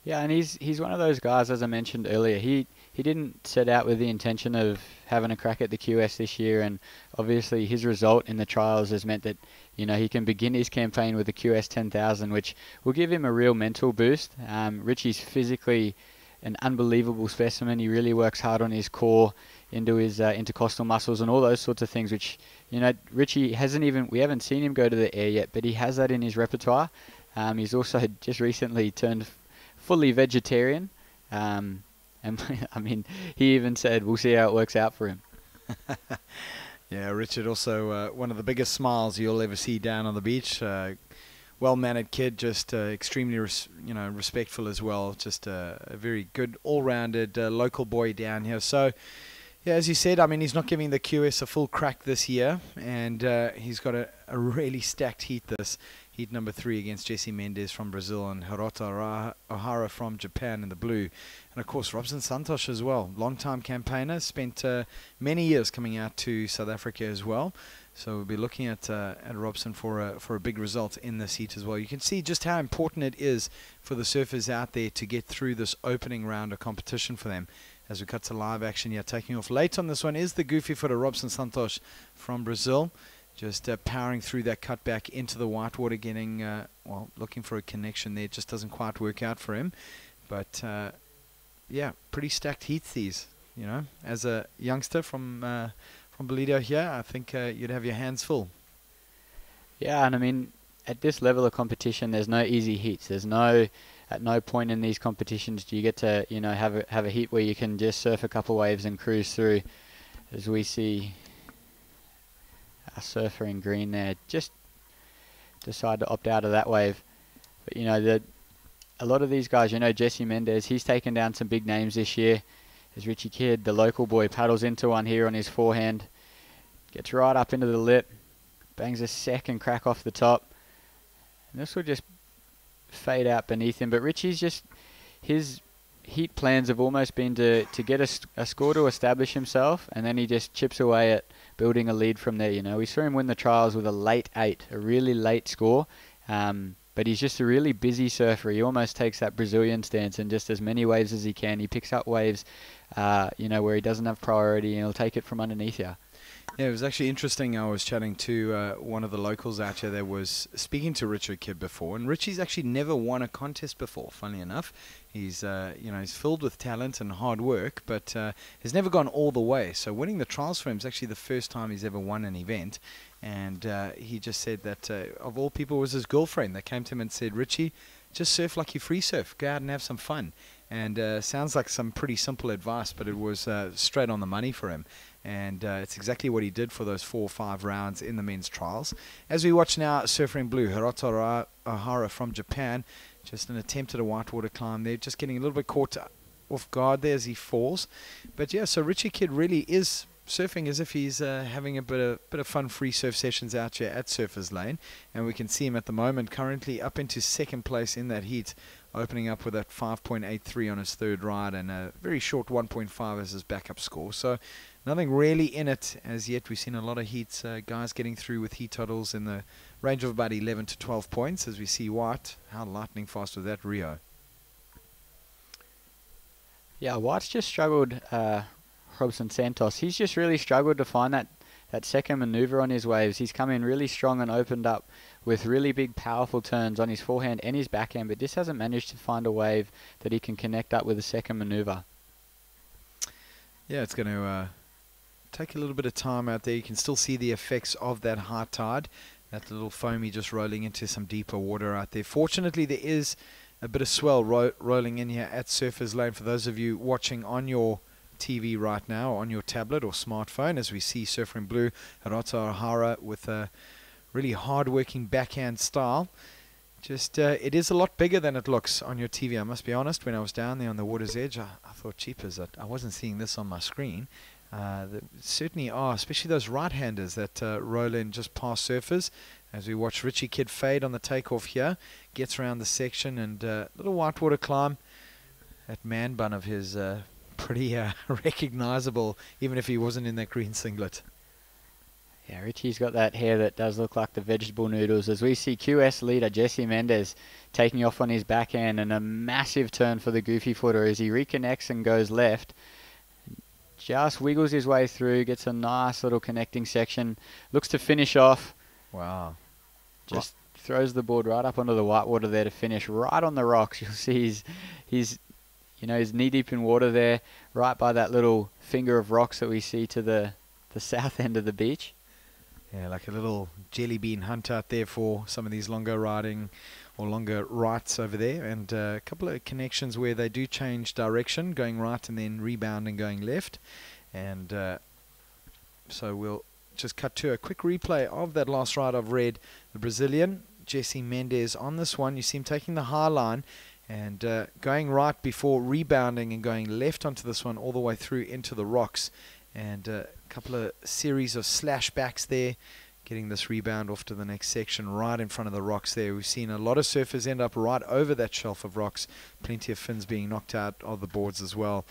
Yeah, and he's one of those guys, as I mentioned earlier. He didn't set out with the intention of having a crack at the QS this year, and obviously his result in the trials has meant that, you know, he can begin his campaign with the QS 10,000, which will give him a real mental boost. Richie's physically an unbelievable specimen. He really works hard on his core, into his intercostal muscles and all those sorts of things, which, you know, Richie we haven't seen him go to the air yet, but he has that in his repertoire. He's also just recently turned fully vegetarian, and I mean, he even said we'll see how it works out for him. Yeah, Richard also one of the biggest smiles you'll ever see down on the beach. Well-mannered kid, just extremely respectful as well. Just a very good all-rounded local boy down here. So yeah, as you said, I mean, he's not giving the QS a full crack this year, and he's got a really stacked heat heat number 3 against Jesse Mendes from Brazil and Hirota Ohara from Japan in the blue. And of course, Robson Santos as well. Long-time campaigner, spent many years coming out to South Africa as well. So we'll be looking at Robson for a big result in this heat as well. You can see just how important it is for the surfers out there to get through this opening round of competition for them. As we cut to live action here, taking off late on this one is the goofy footer Robson Santos from Brazil. Just powering through that cutback into the whitewater, getting, looking for a connection there. It just doesn't quite work out for him. But, yeah, pretty stacked heats these, you know. As a youngster from Ballito here, I think you'd have your hands full. Yeah, and I mean, at this level of competition, there's no easy heats. At no point in these competitions do you get to, you know, have a heat where you can just surf a couple waves and cruise through, as we see a surfer in green there just decide to opt out of that wave. But you know, a lot of these guys, you know, Jesse Mendes, he's taken down some big names this year. As Richie Kidd, the local boy, paddles into one here on his forehand, gets right up into the lip, bangs a second crack off the top, and this will just fade out beneath him. But Richie's just, his heat plans have almost been to get a score to establish himself, and then he just chips away at building a lead from there. You know, we saw him win the trials with a late 8, a really late score, but he's just a really busy surfer. He almost takes that Brazilian stance and just as many waves as he can. He picks up waves, you know, where he doesn't have priority, and he'll take it from underneath you. Yeah, it was actually interesting. I was chatting to one of the locals out here that was speaking to Richard Kidd before, and Richie's actually never won a contest before, funnily enough. He's, you know, he's filled with talent and hard work, but has never gone all the way. So winning the trials for him is actually the first time he's ever won an event. And he just said that of all people, it was his girlfriend that came to him and said, Richie, just surf like you free surf. Go out and have some fun. And sounds like some pretty simple advice, but it was straight on the money for him. And it's exactly what he did for those 4 or 5 rounds in the men's trials. As we watch now, Surfer in Blue, Hirota Ohara from Japan. Just an attempt at a whitewater climb there. Just getting a little bit caught off guard there as he falls. But yeah, so Richie Kidd really is surfing as if he's having a bit of fun free surf sessions out here at Surfers Lane. And we can see him at the moment currently up into second place in that heat, opening up with that 5.83 on his third ride and a very short 1.5 as his backup score. So nothing really in it as yet. We've seen a lot of heats, guys getting through with heat totals in the range of about 11 to 12 points as we see White, how lightning fast with that Rio. Yeah, White's just struggled, Robson Santos. He's just really struggled to find that second maneuver on his waves. He's come in really strong and opened up with really big powerful turns on his forehand and his backhand, but just hasn't managed to find a wave that he can connect up with a second maneuver. Yeah, it's going to take a little bit of time out there. You can still see the effects of that high tide, that little foamy just rolling into some deeper water out there. Fortunately, there is a bit of swell rolling in here at Surfers Lane. For those of you watching on your TV right now, on your tablet or smartphone, as we see Surfer in Blue, Hirota Ohara with a really hard-working backhand style. Just, it is a lot bigger than it looks on your TV. I must be honest, when I was down there on the water's edge, I thought, cheapers, I wasn't seeing this on my screen. There certainly are, especially those right-handers that roll in just past surfers. As we watch Richie Kidd fade on the takeoff here, gets around the section, and little whitewater climb. That man bun of his pretty recognizable, even if he wasn't in that green singlet. Yeah, Richie's got that hair that does look like the vegetable noodles. As we see QS leader Jesse Mendes taking off on his backhand, and a massive turn for the goofy footer as he reconnects and goes left. Just wiggles his way through, gets a nice little connecting section, looks to finish off. Wow. Just throws the board right up onto the whitewater there to finish right on the rocks. You'll see he's knee deep in water there, right by that little finger of rocks that we see to the south end of the beach. Yeah, like a little jelly bean hunt out there for some of these longer riding or longer rights over there, and a couple of connections where they do change direction, going right and then rebounding going left. And so we'll just cut to a quick replay of that last ride of red. The Brazilian Jesse Mendes on this one, you see him taking the high line and going right before rebounding and going left onto this one all the way through into the rocks. And a couple of series of slashbacks there, getting this rebound off to the next section right in front of the rocks there. We've seen a lot of surfers end up right over that shelf of rocks. Plenty of fins being knocked out of the boards as well.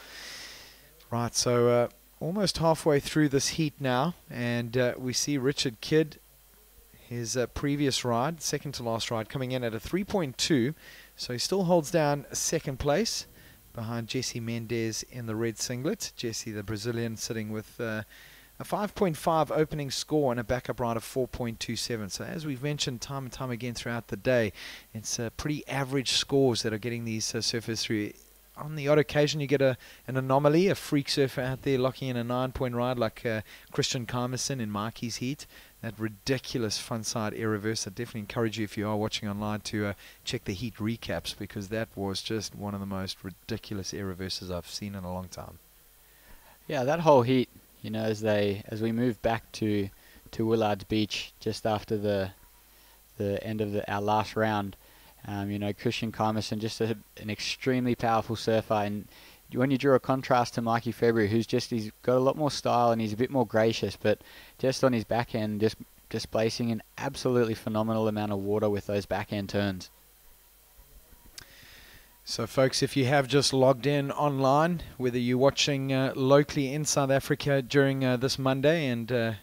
Right, so almost halfway through this heat now, and we see Richard Kidd, his previous ride, second to last ride, coming in at a 3.2. So he still holds down second place behind Jesse Mendes in the red singlet. Jesse, the Brazilian, sitting with a 5.5 opening score and a backup ride of 4.27. So as we've mentioned time and time again throughout the day, it's pretty average scores that are getting these surfers through. On the odd occasion you get an anomaly, a freak surfer out there locking in a 9-point ride like Christian Carmison in Marky's heat. That ridiculous frontside air reverse. I definitely encourage you, if you are watching online, to check the heat recaps, because that was just one of the most ridiculous air reverses I've seen in a long time. Yeah, that whole heat, you know, as we move back to Willard's Beach just after the end of our last round, you know, Christian Carmison, just an extremely powerful surfer, and when you draw a contrast to Mikey February, he's got a lot more style and he's a bit more gracious, but just on his backhand, just displacing an absolutely phenomenal amount of water with those backhand turns. So folks, if you have just logged in online, whether you're watching locally in South Africa during this Monday and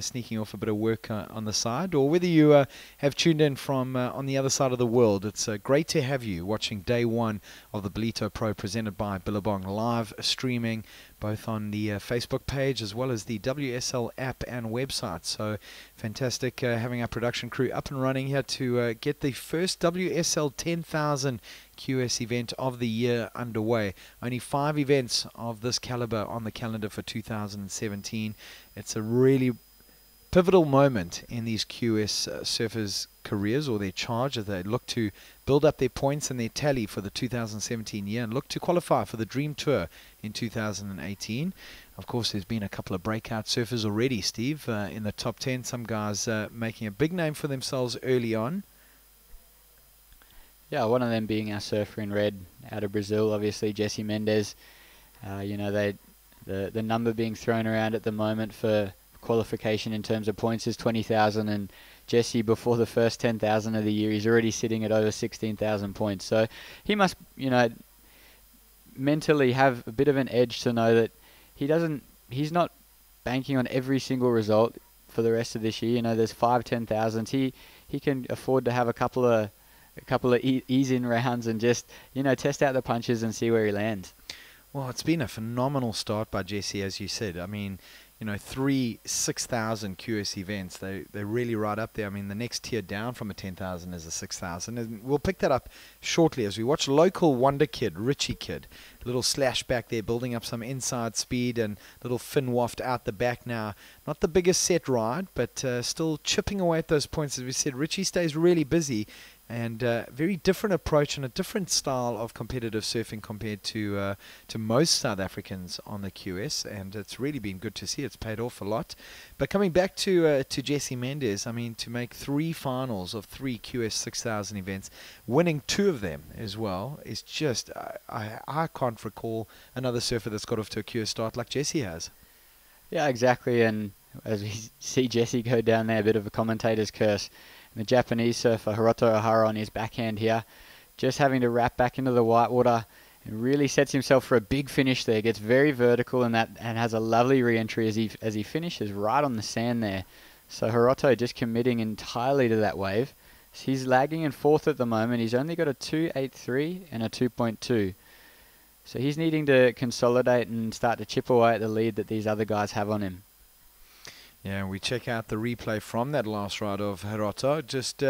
sneaking off a bit of work on the side, or whether you have tuned in from on the other side of the world, it's great to have you watching day one of the Ballito Pro presented by Billabong, live streaming both on the Facebook page as well as the WSL app and website. So fantastic having our production crew up and running here to get the first WSL 10,000 QS event of the year underway. Only 5 events of this caliber on the calendar for 2017. It's a really pivotal moment in these QS surfers' careers, or their charge, as they look to build up their points and their tally for the 2017 year and look to qualify for the Dream Tour in 2018. Of course, there's been a couple of breakout surfers already, Steve, in the top 10. Some guys making a big name for themselves early on. Yeah, one of them being our surfer in red out of Brazil, obviously, Jesse Mendes. You know, the number being thrown around at the moment for qualification in terms of points is 20,000, and Jesse, before the first 10,000 of the year, he's already sitting at over 16,000 points. So he must, you know, mentally have a bit of an edge to know that he's not banking on every single result for the rest of this year. You know, there's 5 10,000s. He can afford to have a couple of ease-in rounds and just, you know, test out the punches and see where he lands. Well, it's been a phenomenal start by Jesse, as you said. I mean, you know, 3 6,000 QS events. They're really right up there. I mean, the next tier down from a 10,000 is a 6,000. And we'll pick that up shortly as we watch local wonder kid, Richie Kidd. Little slash back there, building up some inside speed and little fin waft out the back now. Not the biggest set ride, but still chipping away at those points. As we said, Richie stays really busy. and very different approach and a different style of competitive surfing compared to most South Africans on the QS, and it's really been good to see. It's paid off a lot. But coming back to Jessie Mendes, I mean, to make 3 finals of 3 QS 6000 events, winning 2 of them as well, is just I can't recall another surfer that's got off to a QS start like Jessie has. Yeah, exactly. And as we see Jessie go down there, a bit of a commentator's curse. And the Japanese surfer Hiroto Ohara on his backhand here, just having to wrap back into the whitewater, and really sets himself for a big finish there. Gets very vertical and has a lovely re-entry as he finishes right on the sand there. So Hiroto just committing entirely to that wave. So he's lagging in 4th at the moment. He's only got a 2.83 and a 2.2. So he's needing to consolidate and start to chip away at the lead that these other guys have on him. Yeah, we check out the replay from that last ride of Hiroto. Just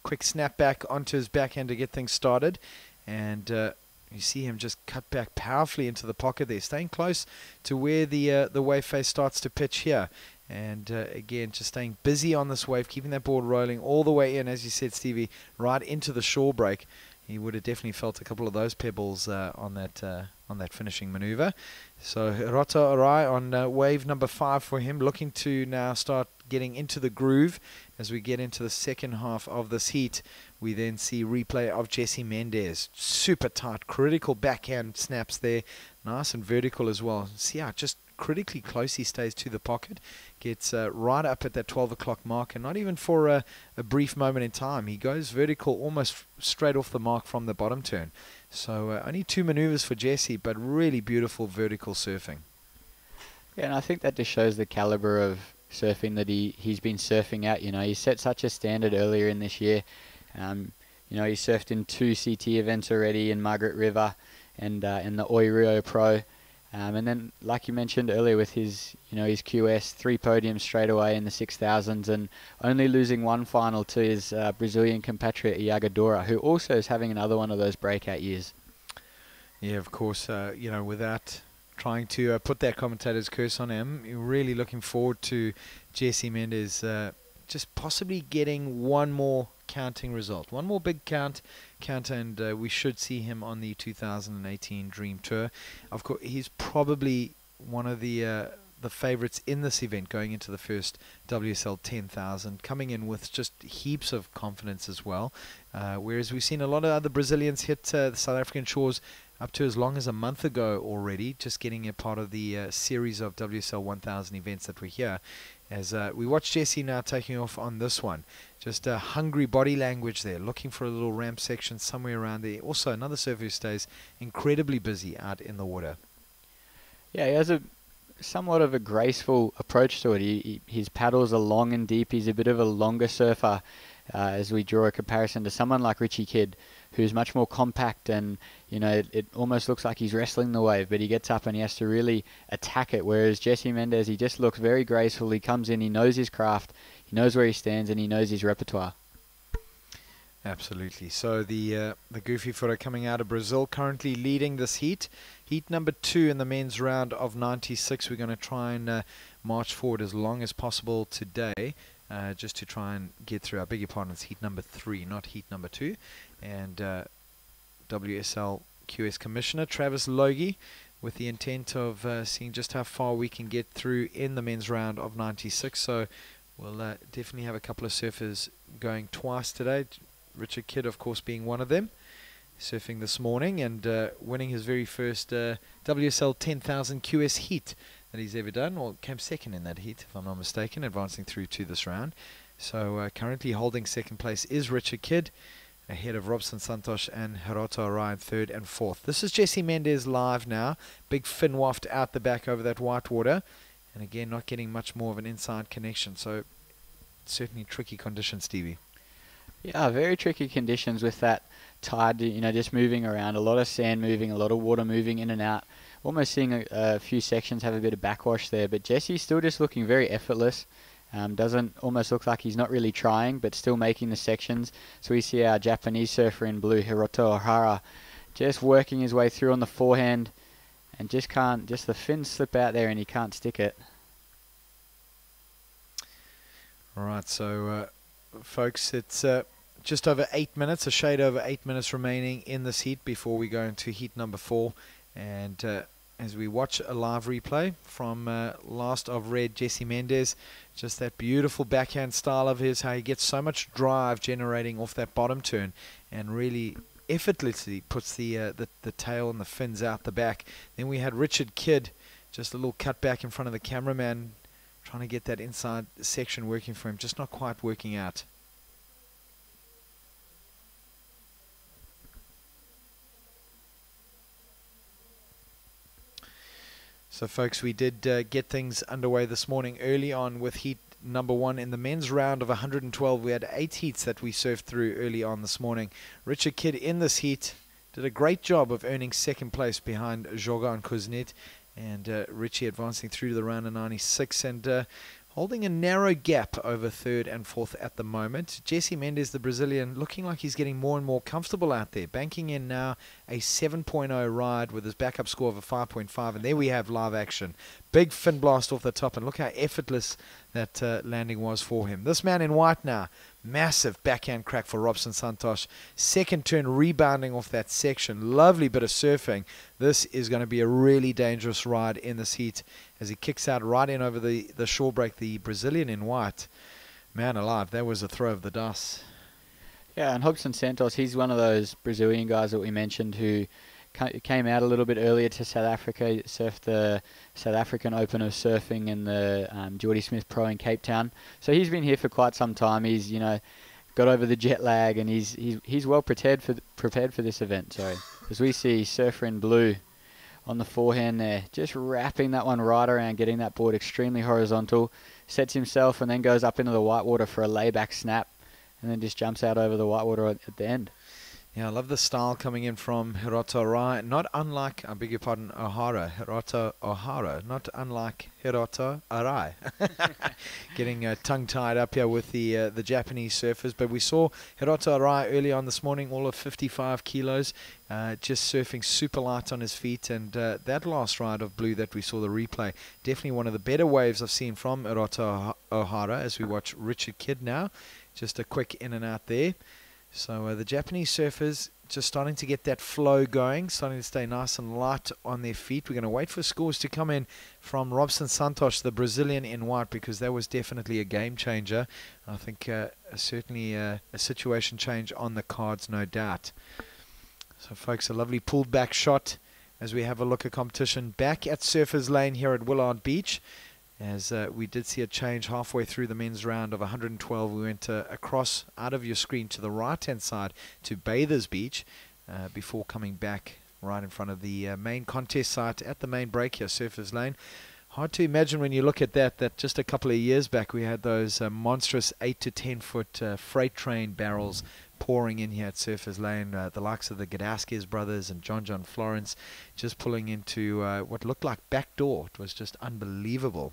quick snap back onto his backhand to get things started. And you see him just cut back powerfully into the pocket there, staying close to where the wave face starts to pitch here. And again, just staying busy on this wave, keeping that board rolling all the way in, as you said, Stevie, right into the shore break. He would have definitely felt a couple of those pebbles on that finishing maneuver. So Hiroto Arai on wave number 5 for him, looking to now start getting into the groove. As we get into the second half of this heat, we then see replay of Jessie Mendes. Super tight, critical backhand snaps there, nice and vertical as well. See how just critically close he stays to the pocket, gets right up at that 12 o'clock mark, and not even for a brief moment in time. He goes vertical almost straight off the mark from the bottom turn. So only 2 maneuvers for Jessie, but really beautiful vertical surfing. Yeah, and I think that just shows the caliber of surfing that he's been surfing at. You know, he set such a standard earlier in this year. You know, he surfed in 2 CT events already in Margaret River and in the Oi Rio Pro. And then, like you mentioned earlier, with his QS, 3 podiums straight away in the 6000s, and only losing 1 final to his Brazilian compatriot Iagadora, who also is having another one of those breakout years. Yeah, of course. You know, without trying to put that commentator's curse on him, you're really looking forward to Jessie Mendes just possibly getting one more counting result, one more big counter, and we should see him on the 2018 Dream Tour. Of course, he's probably one of the favorites in this event, going into the first WSL 10,000, coming in with just heaps of confidence as well. Whereas we've seen a lot of other Brazilians hit the South African shores up to as long as a month ago already, just getting a part of the series of WSL 1000 events that we're here. As we watch Jessie now taking off on this one. Just a hungry body language there, looking for a little ramp section somewhere around there. Also another surfer who stays incredibly busy out in the water. Yeah, he has a somewhat of a graceful approach to it. His paddles are long and deep. He's a bit of a longer surfer as we draw a comparison to someone like Richie Kidd, who's much more compact, and you know, it almost looks like he's wrestling the wave, but he gets up and he has to really attack it. Whereas Jessie Mendes, he just looks very graceful. He comes in, he knows his craft, he knows where he stands, and he knows his repertoire. Absolutely. So the goofy footer coming out of Brazil, currently leading this heat. Heat number 2 in the men's round of 96. We're going to try and march forward as long as possible today, just to try and get through. I beg your pardon, it's heat number 3, not heat number 2. And WSL QS Commissioner Travis Logie, with the intent of seeing just how far we can get through in the men's round of 96. So we'll definitely have a couple of surfers going twice today. Richard Kidd, of course, being one of them, surfing this morning and winning his very first WSL 10,000 QS heat that he's ever done. Well, came second in that heat, if I'm not mistaken, advancing through to this round. So currently holding second place is Richard Kidd, ahead of Robson Santos and Hiroto Arai in 3rd and 4th. This is Jessie Mendes live now. Big fin waft out the back over that white water. And again, not getting much more of an inside connection. So certainly tricky conditions, Stevie. Yeah, very tricky conditions with that tide, you know, just moving around. A lot of sand moving, a lot of water moving in and out. Almost seeing a few sections have a bit of backwash there. But Jessie's still just looking very effortless. Doesn't almost look like he's not really trying, but still making the sections. So we see our Japanese surfer in blue, Hiroto Ohara, just working his way through on the forehand, and just the fins slip out there and he can't stick it. All right, so folks, it's just over 8 minutes, a shade over 8 minutes remaining in this heat before we go into heat number 4. And as we watch a live replay from last of red, Jesse Mendes, just that beautiful backhand style of his, how he gets so much drive generating off that bottom turn and really effortlessly puts the tail and the fins out the back. Then we had Richard Kidd, just a little cut back in front of the cameraman, trying to get that inside section working for him, just not quite working out. So folks, we did get things underway this morning early on with heat number 1 in the men's round of 112. We had 8 heats that we surfed through early on this morning. Richard Kidd in this heat did a great job of earning second place behind Joga and Kuznet, and Richie advancing through to the round of 96 and holding a narrow gap over third and fourth at the moment. Jesse Mendes, the Brazilian, looking like he's getting more and more comfortable out there, banking in now a 7.0 ride with his backup score of a 5.5, and there we have live action. Big fin blast off the top, and look how effortless that landing was for him. This man in white now, massive backhand crack for Robson Santos. Second turn rebounding off that section. Lovely bit of surfing. This is going to be a really dangerous ride in this heat as he kicks out right in over the shore break, the Brazilian in white. Man alive, that was a throw of the dice. Yeah, and Robson Santos, he's one of those Brazilian guys that we mentioned who came out a little bit earlier to South Africa, surfed the South African Open of Surfing and the Geordie Smith Pro in Cape Town. So he's been here for quite some time. He's, you know, got over the jet lag, and he's well prepared for this event. So as we see Surfer in blue on the forehand there, just wrapping that one right around, getting that board extremely horizontal, sets himself and then goes up into the whitewater for a layback snap, and then just jumps out over the whitewater at the end. Yeah, I love the style coming in from Hirota Arai, not unlike, I beg your pardon, O'Hara, Hirota O'Hara, not unlike Hirota Arai. Getting tongue-tied up here with the Japanese surfers, but we saw Hirota Arai early on this morning, all of 55 kilos, just surfing super light on his feet, and that last ride of blue that we saw the replay, definitely one of the better waves I've seen from Hirota O'Hara as we watch Richard Kidd now. Just a quick in and out there. So the Japanese surfers just starting to get that flow going, starting to stay nice and light on their feet. We're going to wait for scores to come in from Robson Santos, the Brazilian in white, because that was definitely a game changer. I think certainly a situation change on the cards, no doubt. So folks, a lovely pulled back shot as we have a look at competition back at Surfers Lane here at Willard Beach. As we did see a change halfway through the men's round of 112. We went across out of your screen to the right-hand side to Bathers Beach before coming back right in front of the main contest site at the main break here, Surfers Lane. Hard to imagine when you look at that just a couple of years back we had those monstrous 8 to 10 foot freight train barrels pouring in here at Surfers Lane, the likes of the Gadasquez brothers and John Florence just pulling into what looked like backdoor. It was just unbelievable.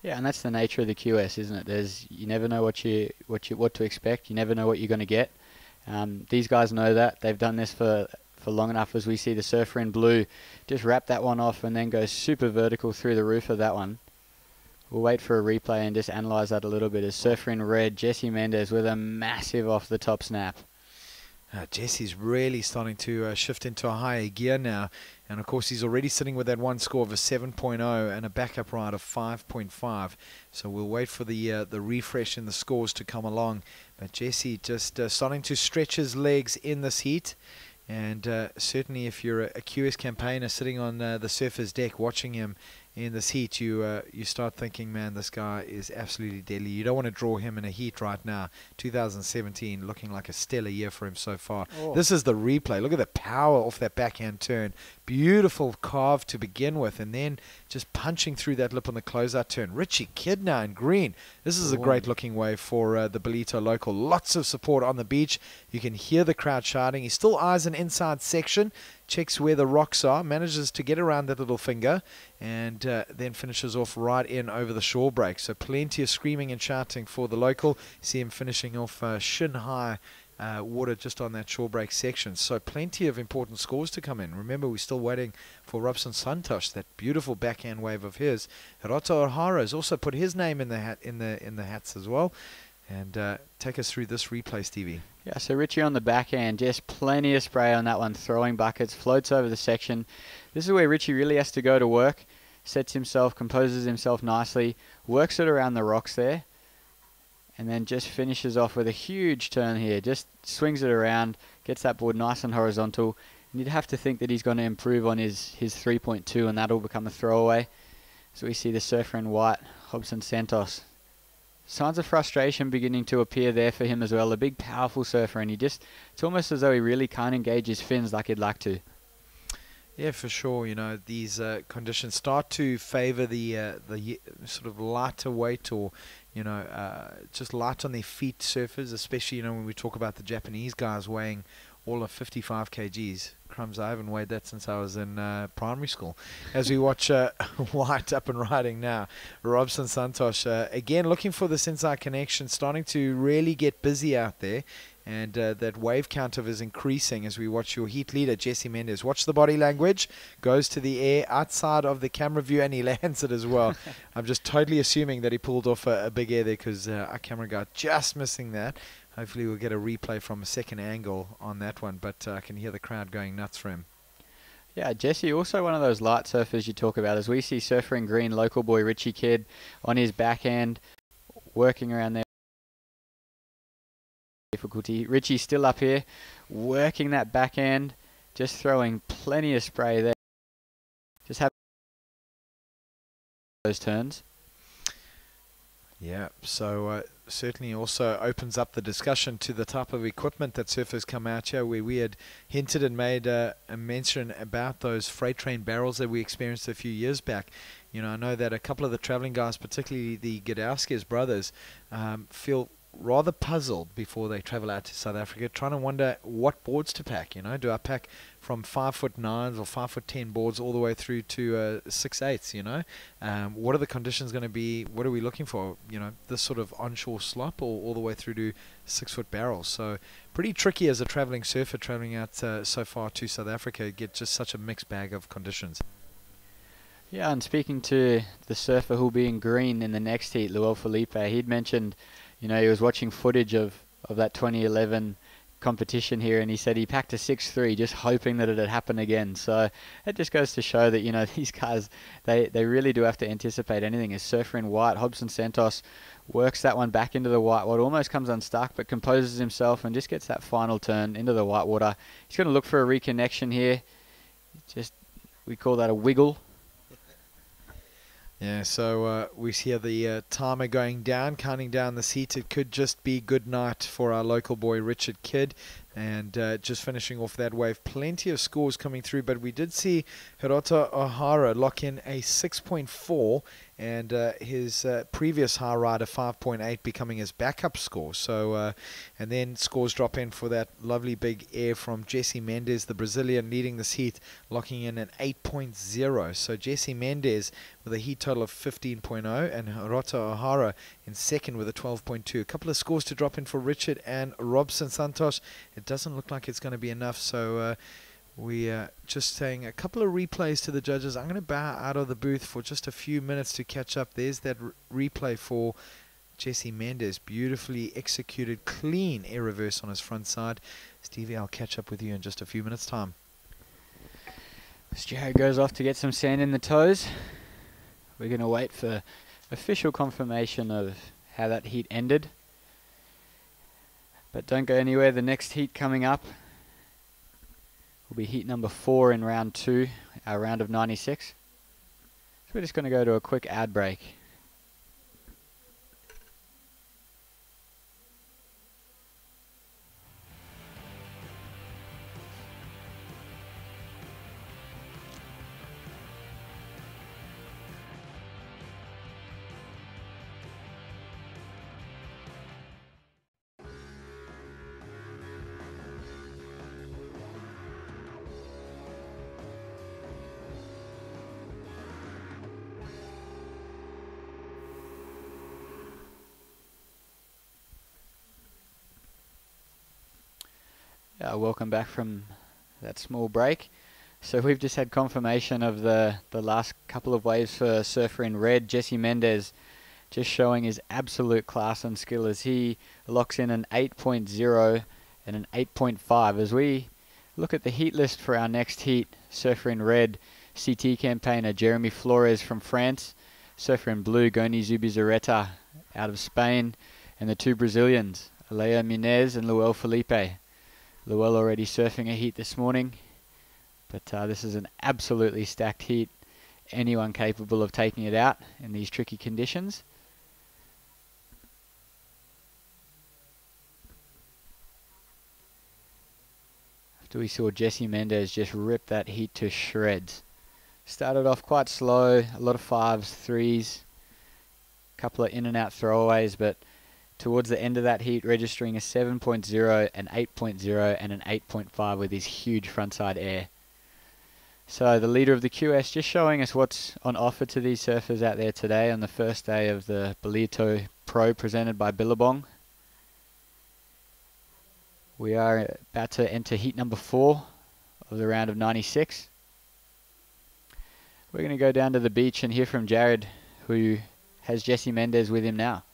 Yeah, and that's the nature of the QS, isn't it? You never know what to expect. You never know what you're going to get. These guys know that. They've done this for long enough. As we see the Surfer in blue just wrap that one off and then go super vertical through the roof of that one. We'll wait for a replay and just analyse that a little bit. As Surfer in red, Jesse Mendes with a massive off the top snap. Jesse's really starting to shift into a higher gear now, and of course he's already sitting with that one score of a 7.0 and a backup ride of 5.5. So we'll wait for the refresh in the scores to come along. But Jesse just starting to stretch his legs in this heat, and certainly if you're a QS campaigner sitting on the surfer's deck watching him in this heat, you start thinking, man, this guy is absolutely deadly. You don't want to draw him in a heat right now. 2017 looking like a stellar year for him so far. Oh. This is the replay. Look at the power off that backhand turn. Beautiful carve to begin with, and then just punching through that lip on the closeout turn. Richie Kidd now in green. This is a great looking wave for the Ballito local. Lots of support on the beach. You can hear the crowd shouting. He still eyes an inside section, checks where the rocks are, manages to get around that little finger, and then finishes off right in over the shore break. So plenty of screaming and shouting for the local. See him finishing off shin high water just on that shore break section. So plenty of important scores to come in. Remember, we're still waiting for Robson Santos, that beautiful backhand wave of his. Hirota O'Hara has also put his name in the hat in the hats as well. And take us through this replay, Stevie. Yeah, so Richie on the backhand, just plenty of spray on that one, throwing buckets, floats over the section. This is where Richie really has to go to work, sets himself, composes himself nicely, works it around the rocks there, and then just finishes off with a huge turn here. Just swings it around, gets that board nice and horizontal. And you'd have to think that he's going to improve on his 3.2, and that'll become a throwaway. So we see the surfer in white, Hobson Santos. Signs of frustration beginning to appear there for him as well. A big, powerful surfer, and it's almost as though he really can't engage his fins like he'd like to. Yeah, for sure. You know, these conditions start to favour the sort of lighter weight, or just light on their feet surfers, especially when we talk about the Japanese guys weighing all of 55 kgs. Crumbs, I haven't weighed that since I was in primary school. As we watch White up and riding now, Robson Santos again looking for this inside connection, starting to really get busy out there. And that wave count of is increasing as we watch your heat leader, Jesse Mendes. Watch the body language. Goes to the air outside of the camera view, and he lands it as well. I'm just totally assuming that he pulled off a big air there, because our camera guy just missing that. Hopefully we'll get a replay from a second angle on that one, but I can hear the crowd going nuts for him. Yeah, Jesse, also one of those light surfers you talk about, as we see surfer in green, local boy Richie Kidd on his backhand, working around there. Difficulty. Richie still up here, working that backhand, just throwing plenty of spray there. Just have those turns. Yeah, so certainly also opens up the discussion to the type of equipment that surfers come out here, where we had hinted and made a mention about those freight train barrels that we experienced a few years back. I know that a couple of the traveling guys, particularly the Gadowski's brothers, feel rather puzzled before they travel out to South Africa, trying to wonder what boards to pack. Do I pack from 5'9" or 5'10" boards all the way through to 6'8"? What are the conditions going to be? What are we looking for? This sort of onshore slop, or all the way through to 6-foot barrels. So pretty tricky as a traveling surfer traveling out so far to South Africa. Get just such a mixed bag of conditions. Yeah, and speaking to the surfer who'll be in green in the next heat, Luel Felipe, he'd mentioned he was watching footage of that 2011 competition here, and he said he packed a 6'3", just hoping that it had happened again. So it just goes to show that, these guys, they really do have to anticipate anything. As surfer in white, Hobson Santos works that one back into the white water, almost comes unstuck, but composes himself and just gets that final turn into the white water. He's going to look for a reconnection here. We call that a wiggle. Yeah, so we see the timer going down, counting down the seat. It could just be good night for our local boy Richard Kidd. And just finishing off that wave, plenty of scores coming through, but we did see Hirota O'Hara lock in a 6.4, and his previous high rider 5.8 becoming his backup score. So and then scores drop in for that lovely big air from Jesse Mendes, the Brazilian, leading this heat, locking in an 8.0. So Jesse Mendes with a heat total of 15.0, and Hirota O'Hara in second with a 12.2. A couple of scores to drop in for Richard and Robson Santos. It doesn't look like it's going to be enough, so we just saying a couple of replays to the judges. I'm going to bow out of the booth for just a few minutes to catch up. There's that replay for Jesse Mendes, beautifully executed, clean air reverse on his front side. Stevie, I'll catch up with you in just a few minutes' time. As Jared goes off to get some sand in the toes, we're going to wait for official confirmation of how that heat ended. But don't go anywhere. The next heat coming up will be heat number 4 in round 2, our round of 96. So we're just going to go to a quick ad break. Welcome back from that small break. So we've just had confirmation of the last couple of waves for surfer in red, Jesse Mendes, just showing his absolute class and skill as he locks in an 8.0 and an 8.5. As we look at the heat list for our next heat, surfer in red, CT campaigner Jeremy Flores from France, surfer in blue, Goni Zubizarreta out of Spain, and the two Brazilians, Alea Minez and Luel Felipe. Luel already surfing a heat this morning, but this is an absolutely stacked heat. Anyone capable of taking it out in these tricky conditions. After we saw Jesse Mendez just rip that heat to shreds. Started off quite slow, a lot of 5s, 3s, a couple of in and out throwaways, but towards the end of that heat registering a 7.0, an 8.0 and an 8.5 with his huge frontside air. So the leader of the QS just showing us what's on offer to these surfers out there today on the first day of the Ballito Pro presented by Billabong. We are about to enter heat number 4 of the round of 96. We're going to go down to the beach and hear from Jared, who has Jesse Mendez with him now.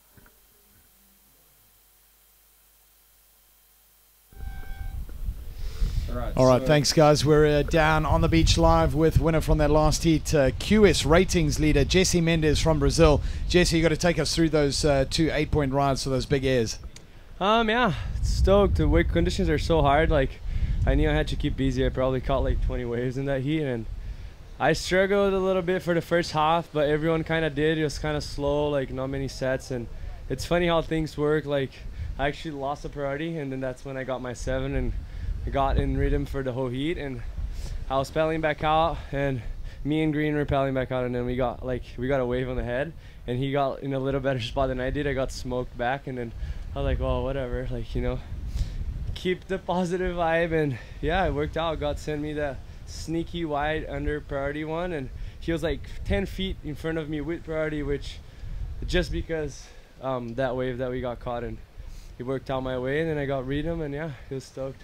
All right, thanks guys. We're down on the beach live with winner from that last heat, QS ratings leader Jesse Mendez from Brazil. Jesse, you got to take us through those 2 8-point rides for those big airs. Yeah, stoked. The wake conditions are so hard. Like, I knew I had to keep busy. I probably caught like 20 waves in that heat, and I struggled a little bit for the first half, but everyone kind of did. It was kind of slow, like not many sets, and it's funny how things work. Like, I actually lost a priority, and then that's when I got my 7 and I got in rhythm for the whole heat, and I was paddling back out, and me and Green were paddling back out, and then we got a wave on the head, and he got in a little better spot than I did. I got smoked back, and then I was like, well, whatever, like, you know, keep the positive vibe. And yeah, it worked out. God sent me the sneaky wide under priority one, and he was like 10 feet in front of me with priority, which just because that wave that we got caught in, it worked out my way, and then I got rhythm, and yeah, he was stoked.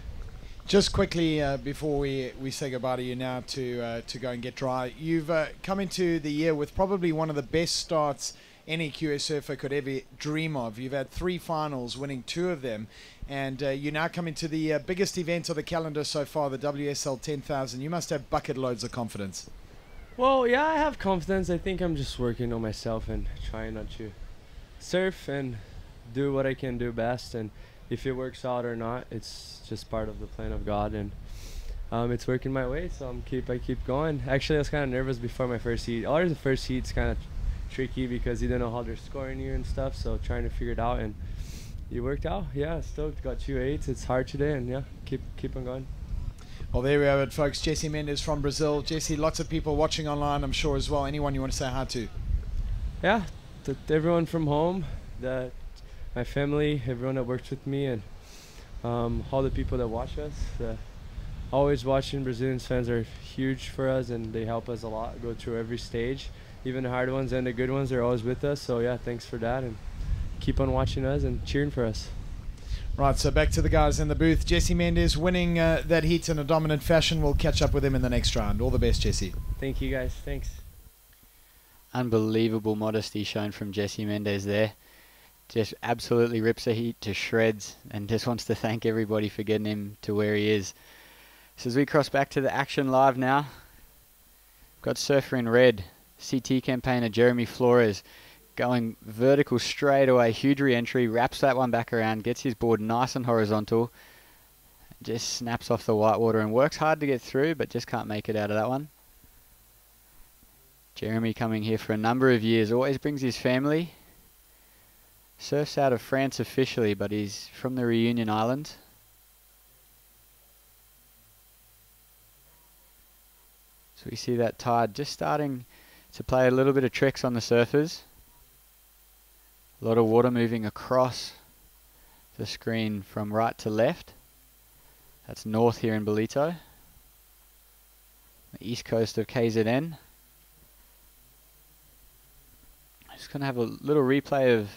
Just quickly before we say goodbye to you now to go and get dry, you've come into the year with probably one of the best starts any QS surfer could ever dream of. You've had 3 finals, winning 2 of them, and you now come into the biggest event of the calendar so far, the WSL 10,000. You must have bucket loads of confidence. Well, yeah, I have confidence. I think I'm just working on myself and trying not to surf and do what I can do best, and if it works out or not, it's just part of the plan of God, and it's working my way, so I keep going. Actually, I was kind of nervous before my first heat. Always the first heat's kind of tricky because you don't know how they're scoring you and stuff, so trying to figure it out, and it worked out. Yeah, stoked. Got 2 8s. It's hard today, and yeah, keep on going. Well, there we have it, folks. Jesse Mendez from Brazil. Jesse, lots of people watching online, I'm sure, as well. Anyone you want to say hi to? Yeah, to everyone from home, my family, everyone that works with me, and all the people that watch us. Always watching. Brazilian fans are huge for us, and they help us a lot, go through every stage. Even the hard ones and the good ones are always with us, so yeah, thanks for that, and keep on watching us and cheering for us. Right, so back to the guys in the booth. Jesse Mendez winning that heat in a dominant fashion. We'll catch up with him in the next round. All the best, Jesse. Thank you, guys. Thanks. Unbelievable modesty shown from Jesse Mendez there. Just absolutely rips a heat to shreds, and just wants to thank everybody for getting him to where he is. So as we cross back to the action live now, got surfer in red, CT campaigner Jeremy Flores going vertical straight away, huge re-entry, wraps that one back around, gets his board nice and horizontal, just snaps off the whitewater and works hard to get through, but just can't make it out of that one. Jeremy coming here for a number of years, always brings his family. Surfs out of France officially, but he's from the Reunion Islands. So we see that tide just starting to play a little bit of tricks on the surfers. A lot of water moving across the screen from right to left. That's north here in Ballito, the east coast of KZN. Just going to have a little replay of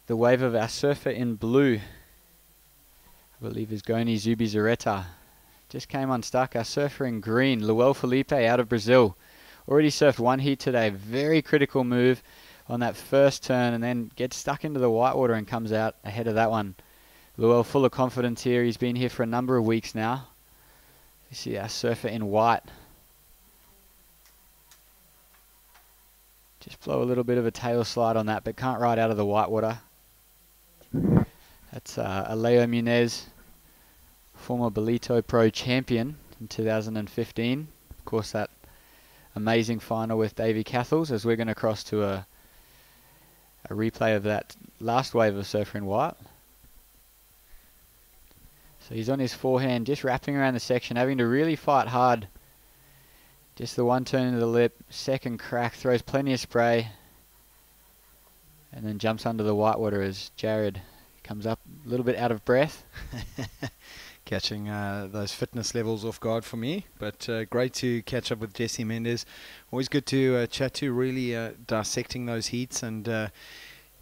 the wave of our surfer in blue. I believe is Goni Zubizarreta. Just came unstuck. Our surfer in green, Luel Felipe out of Brazil. Already surfed 1 heat today. Very critical move. on that first turn and then gets stuck into the whitewater and comes out ahead of that one. Luell full of confidence here. He's been here for a number of weeks now. You see our surfer in white. Just blow a little bit of a tail slide on that, but can't ride out of the whitewater. That's Alejo Munez, former Ballito Pro champion in 2015. Of course, that amazing final with Davey Cathles, as we're going to cross to a replay of that last wave of surfer in white. So he's on his forehand, just wrapping around the section, having to really fight hard. Just the one turn into the lip, second crack, throws plenty of spray, and then jumps under the whitewater as Jared comes up a little bit out of breath. Catching those fitness levels off guard for me, but great to catch up with Jesse Mendes. Always good to chat to, really dissecting those heats and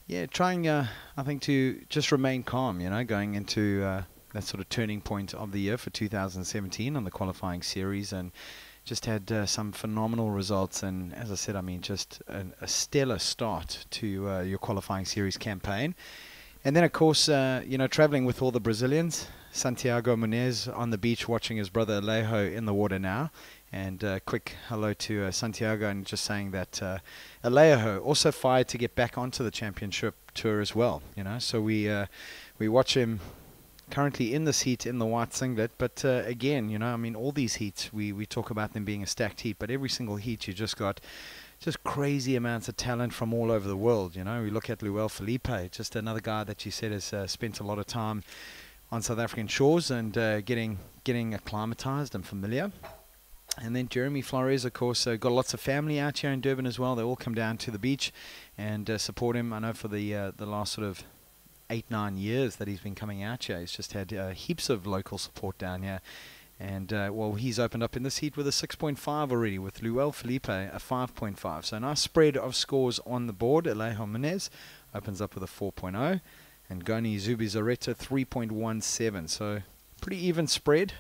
yeah, trying I think to just remain calm, you know, going into that sort of turning point of the year for 2017 on the qualifying series, and just had some phenomenal results. And as I said, I mean, just a stellar start to your qualifying series campaign. And then, of course, you know, traveling with all the Brazilians. Santiago Munez on the beach watching his brother Alejo in the water now. And quick hello to Santiago, and just saying that Alejo also fired to get back onto the championship tour as well. You know, so we watch him currently in this heat in the white singlet, but again, you know, I mean, all these heats, we talk about them being a stacked heat, but every single heat you just got just crazy amounts of talent from all over the world. You know, we look at Luell Felipe, just another guy that you said has spent a lot of time on South African shores and getting acclimatized and familiar. And then Jeremy Flores, of course, got lots of family out here in Durban as well. They all come down to the beach and support him. I know for the last sort of 8-9 years that he's been coming out here, he's just had heaps of local support down here. And well, he's opened up in this heat with a 6.5 already, with Luell Felipe a 5.5. So a nice spread of scores on the board. Alejo Munez opens up with a 4.0, and Goni Zubizarreta 3.17. So pretty even spread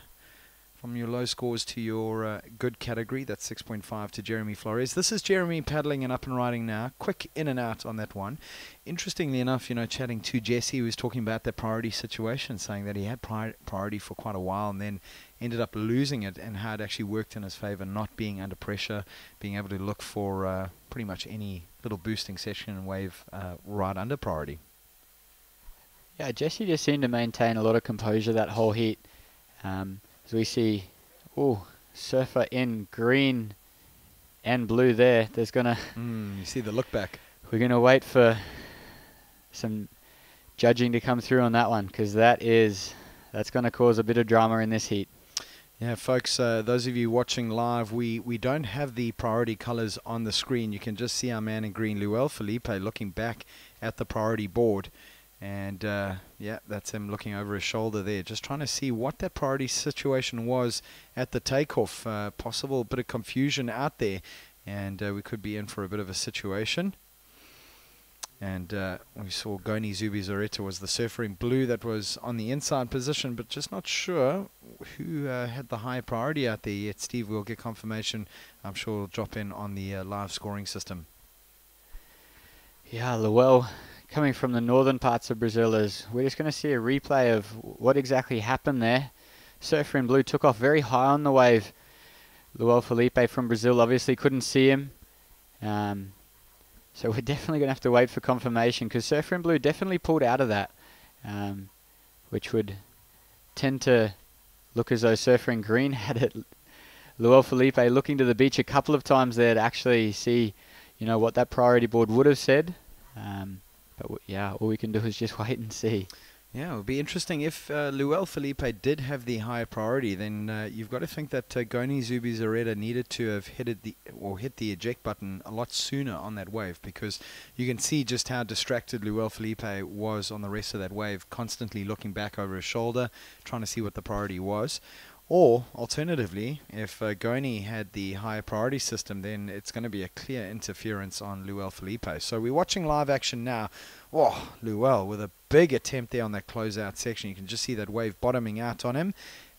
from your low scores to your good category. That's 6.5 to Jeremy Flores. This is Jeremy paddling and up and riding now. Quick in and out on that one. Interestingly enough, you know, chatting to Jesse, who was talking about that priority situation, saying that he had priority for quite a while and then ended up losing it, and how it actually worked in his favor, not being under pressure, being able to look for pretty much any little boosting session and wave right under priority. Yeah, Jesse just seemed to maintain a lot of composure that whole heat. As we see, surfer in green and blue there. There's gonna you see the look back. We're gonna wait for some judging to come through on that one, because that's gonna cause a bit of drama in this heat. Yeah, folks, those of you watching live, we don't have the priority colors on the screen. You can just see our man in green, Luell Felipe, looking back at the priority board. And yeah, that's him looking over his shoulder there, just trying to see what that priority situation was at the takeoff. Possible bit of confusion out there, and we could be in for a bit of a situation. And we saw Goni Zubizarreta was the surfer in blue that was on the inside position, but just not sure who had the high priority out there yet. Steve, we'll get confirmation. I'm sure we'll drop in on the live scoring system. Yeah, Luell, coming from the northern parts of Brazil, we're just going to see a replay of what exactly happened there. Surfer in blue took off very high on the wave. Luell Felipe from Brazil obviously couldn't see him. So we're definitely going to have to wait for confirmation, because Surfer in blue definitely pulled out of that, which would tend to look as though Surfer in green had it. Luell Felipe looking to the beach a couple of times there to actually see, you know, what that priority board would have said. But yeah, all we can do is just wait and see. Yeah, it would be interesting if Luell Felipe did have the higher priority. Then you've got to think that Goni Zubizarreta needed to have hit the eject button a lot sooner on that wave, because you can see just how distracted Luell Felipe was on the rest of that wave, constantly looking back over his shoulder, trying to see what the priority was. Or, alternatively, if Goni had the higher priority system, then it's going to be a clear interference on Luell Felipe. So we're watching live action now. Oh, Luell with a big attempt there on that closeout section. You can just see that wave bottoming out on him.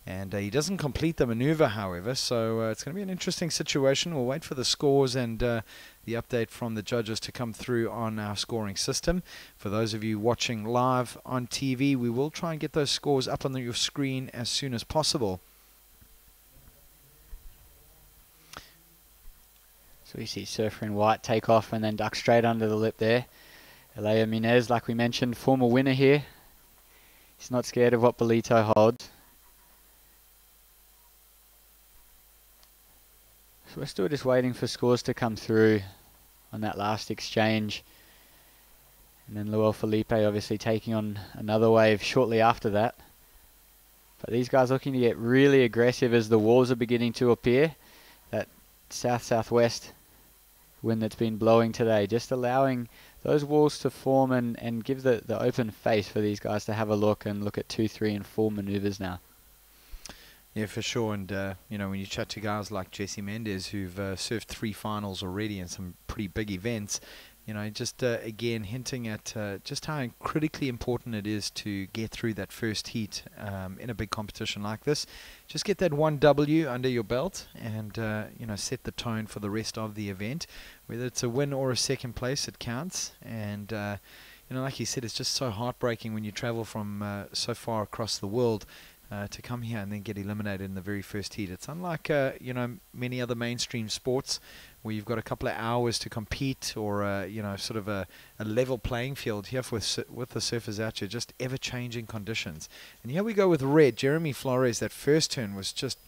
And he doesn't complete the maneuver, however, so it's going to be an interesting situation. We'll wait for the scores and the update from the judges to come through on our scoring system. For those of you watching live on TV, we will try and get those scores up on your screen as soon as possible. So we see Surfer in white take off and then duck straight under the lip there. Alea Minez, like we mentioned, former winner here. He's not scared of what Ballito holds. So we're still just waiting for scores to come through on that last exchange. And then Luel Felipe obviously taking on another wave shortly after that. But these guys looking to get really aggressive as the walls are beginning to appear. That south-southwest wind that's been blowing today, just allowing those walls to form and give the open face for these guys to have a look and look at 2, 3 and 4 maneuvers now. Yeah, for sure. And, you know, when you chat to guys like Jesse Mendes, who've surfed 3 finals already in some pretty big events, you know, just again hinting at just how critically important it is to get through that first heat in a big competition like this. Just get that 1 W under your belt and, you know, set the tone for the rest of the event. Whether it's a win or a second place, it counts. And, you know, like you said, it's just so heartbreaking when you travel from so far across the world to come here and then get eliminated in the very first heat. It's unlike, you know, many other mainstream sports where you've got a couple of hours to compete or, you know, sort of a level playing field. Here with the surfers out here, just ever-changing conditions. And here we go with red. Jeremy Flores, that first turn was just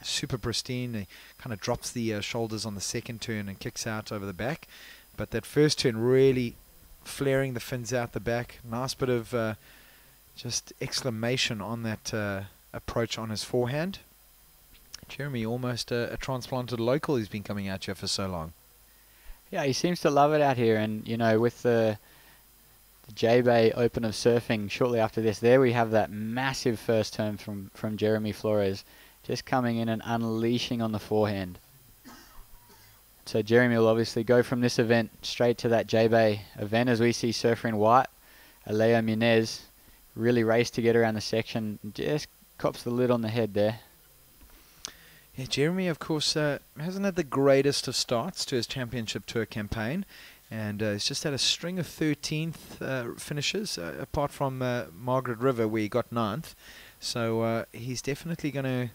super pristine. He kind of drops the shoulders on the second turn and kicks out over the back. But that first turn really flaring the fins out the back. Nice bit of just exclamation on that approach on his forehand. Jeremy, almost a transplanted local. He's been coming out here for so long. Yeah, he seems to love it out here. And, you know, with the J-Bay Open of Surfing shortly after this, there we have that massive first turn from Jeremy Flores, just coming in and unleashing on the forehand. So Jeremy will obviously go from this event straight to that J-Bay event as we see Surfer in white, Alea Minez, really race to get around the section, just cops the lid on the head there. Yeah, Jeremy, of course, hasn't had the greatest of starts to his championship tour campaign, and he's just had a string of 13th finishes, apart from Margaret River, where he got 9th. So he's definitely going to, you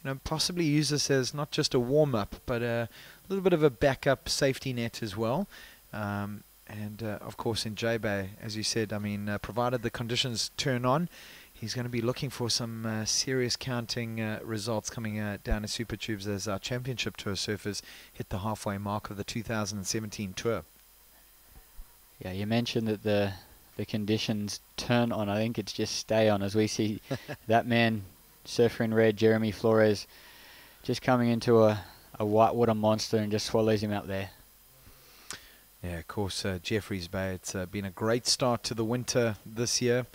know, possibly use this as not just a warm-up, but a little bit of a backup safety net as well. And of course in J-Bay, as you said, I mean, provided the conditions turn on, he's going to be looking for some serious counting results coming down to Super Tubes as our championship tour surfers hit the halfway mark of the 2017 tour. Yeah, you mentioned that the conditions turn on. I think it's just stay on as we see that man, Surfer in red, Jeremy Flores, just coming into a whitewater monster and just swallows him out there. Yeah, of course, Jeffreys Bay, it's been a great start to the winter this year.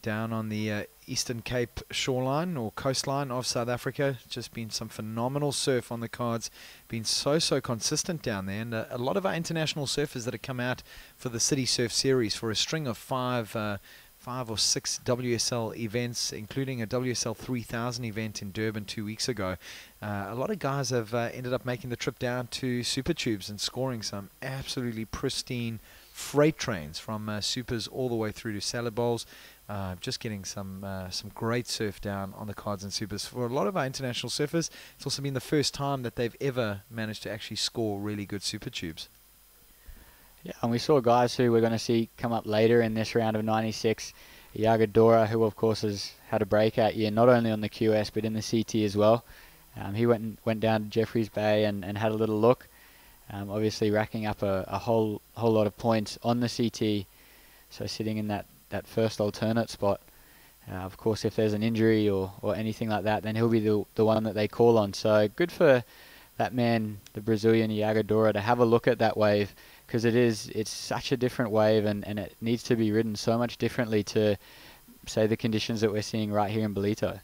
Down on the Eastern Cape shoreline or coastline of South Africa. Just been some phenomenal surf on the cards. Been so consistent down there. And a lot of our international surfers that have come out for the City Surf Series for a string of 5 or 6 WSL events, including a WSL 3000 event in Durban 2 weeks ago. A lot of guys have ended up making the trip down to Super Tubes and scoring some absolutely pristine freight trains from supers all the way through to salad bowls. Just getting some great surf down on the cards and supers. For a lot of our international surfers, it's also been the first time that they've ever managed to actually score really good Super Tubes. Yeah, and we saw guys who we're going to see come up later in this round of 96. Iago Dora, who of course has had a breakout year, not only on the QS but in the CT as well. He went down to Jeffreys Bay and had a little look. Obviously racking up a whole lot of points on the CT, so sitting in that first alternate spot. Of course, if there's an injury or anything like that, then he'll be the one that they call on. So good for that man, the Brazilian Iago Dora, to have a look at that wave, because it's such a different wave and it needs to be ridden so much differently to, say, the conditions that we're seeing right here in Ballito.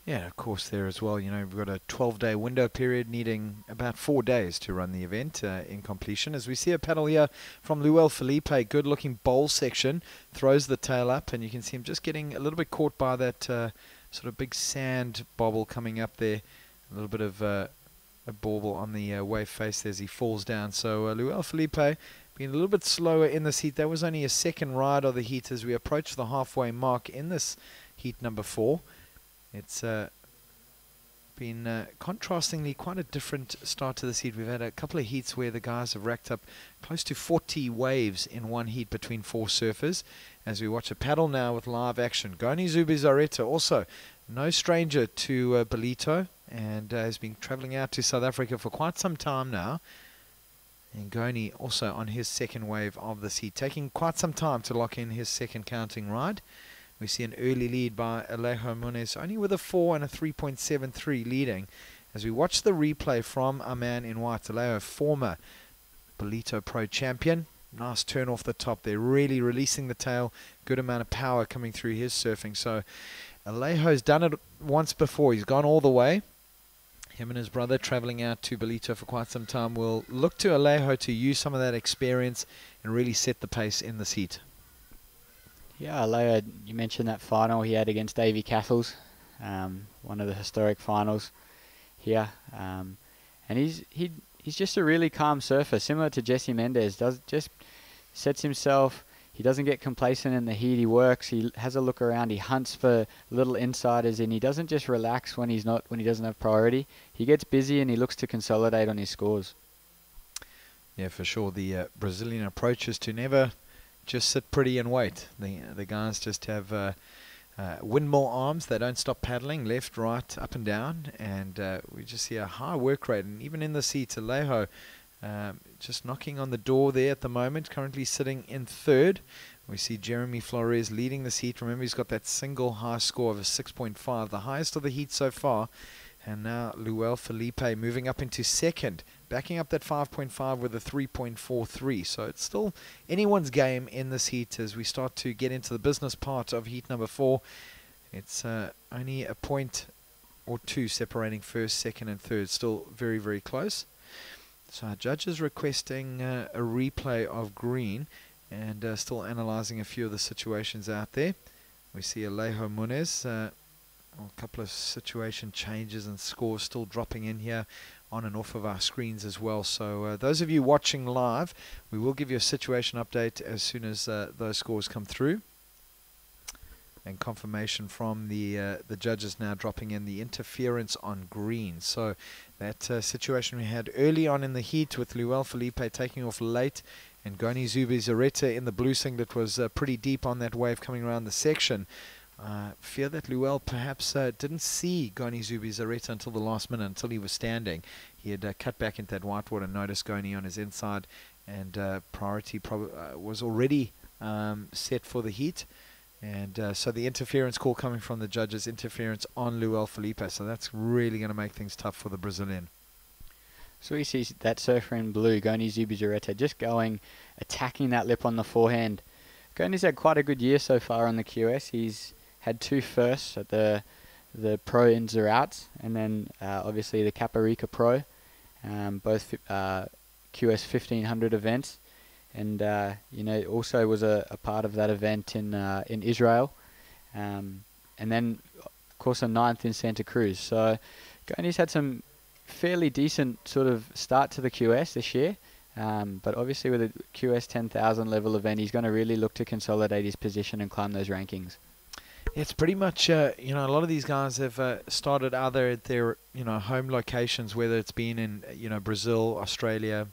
Yeah, of course, there as well. You know, we've got a 12-day window period, needing about 4 days to run the event in completion. As we see a paddle here from Luel Felipe, good-looking bowl section, throws the tail up, and you can see him just getting a little bit caught by that sort of big sand bobble coming up there. A little bit of a bauble on the wave face as he falls down. So Luel Felipe being a little bit slower in this heat. That was only a second ride of the heat as we approach the halfway mark in this heat number 4. It's been contrastingly quite a different start to this heat. We've had a couple of heats where the guys have racked up close to 40 waves in one heat between 4 surfers. As we watch a paddle now with live action. Goni Zubizarreta, also no stranger to Ballito, and has been travelling out to South Africa for quite some time now. And Goni also on his second wave of this heat, taking quite some time to lock in his second counting ride. We see an early lead by Alejo Muniz, only with a 4 and a 3.73 leading. As we watch the replay from our man in white, Alejo, former Ballito Pro champion. Nice turn off the top there, really releasing the tail. Good amount of power coming through his surfing. So Alejo's done it once before. He's gone all the way. Him and his brother traveling out to Ballito for quite some time. We'll look to Alejo to use some of that experience and really set the pace in this heat. Yeah, Alejo, you mentioned that final he had against Davy Castles, one of the historic finals here, and he's just a really calm surfer, similar to Jesse Mendez. Just sets himself. He doesn't get complacent in the heat. He works. He has a look around. He hunts for little insiders, and he doesn't just relax when he doesn't have priority. He gets busy and he looks to consolidate on his scores. Yeah, for sure. The Brazilian approach is to never just sit pretty and wait. The guys just have windmill arms. They don't stop paddling left, right, up and down, and we just see a high work rate. And even in the seat, Alejo just knocking on the door there at the moment, currently sitting in 3rd. We see Jeremy Flores leading the heat. Remember, he's got that single high score of a 6.5, the highest of the heat so far. And now Luel Felipe moving up into 2nd, backing up that 5.5 with a 3.43. So it's still anyone's game in this heat as we start to get into the business part of heat number 4. It's only a point or 2 separating 1st, 2nd and 3rd. Still very, very close. So our judges requesting a replay of green and still analysing a few of the situations out there. We see Alejo Muniz, a couple of situation changes and scores still dropping in here on and off of our screens as well. So those of you watching live, we will give you a situation update as soon as those scores come through. And confirmation from the judges now dropping in the interference on green. So that situation we had early on in the heat with Luel Felipe taking off late and Goni Zubizarreta in the blue singlet was pretty deep on that wave coming around the section. Fear that Luel perhaps didn't see Goni Zubizarreta until the last minute, until he was standing. He had cut back into that whitewater, noticed Goni on his inside, and priority was already set for the heat. And so the interference call coming from the judges, interference on Luel Felipe. So that's really going to make things tough for the Brazilian. So we see that surfer in blue, Goni Zubizarreta, just going, attacking that lip on the forehand. Goni's had quite a good year so far on the QS. He's had 2 firsts at the Pro ins or outs, and then obviously the Caparica Pro, both QS 1500 events. And you know, also was a part of that event in Israel, and then of course a 9th in Santa Cruz. So Goni's had some fairly decent sort of start to the QS this year, but obviously with a QS 10,000 level event, he's going to really look to consolidate his position and climb those rankings. It's pretty much, you know, a lot of these guys have started either at their, you know, home locations, whether it's been in, you know, Brazil, Australia,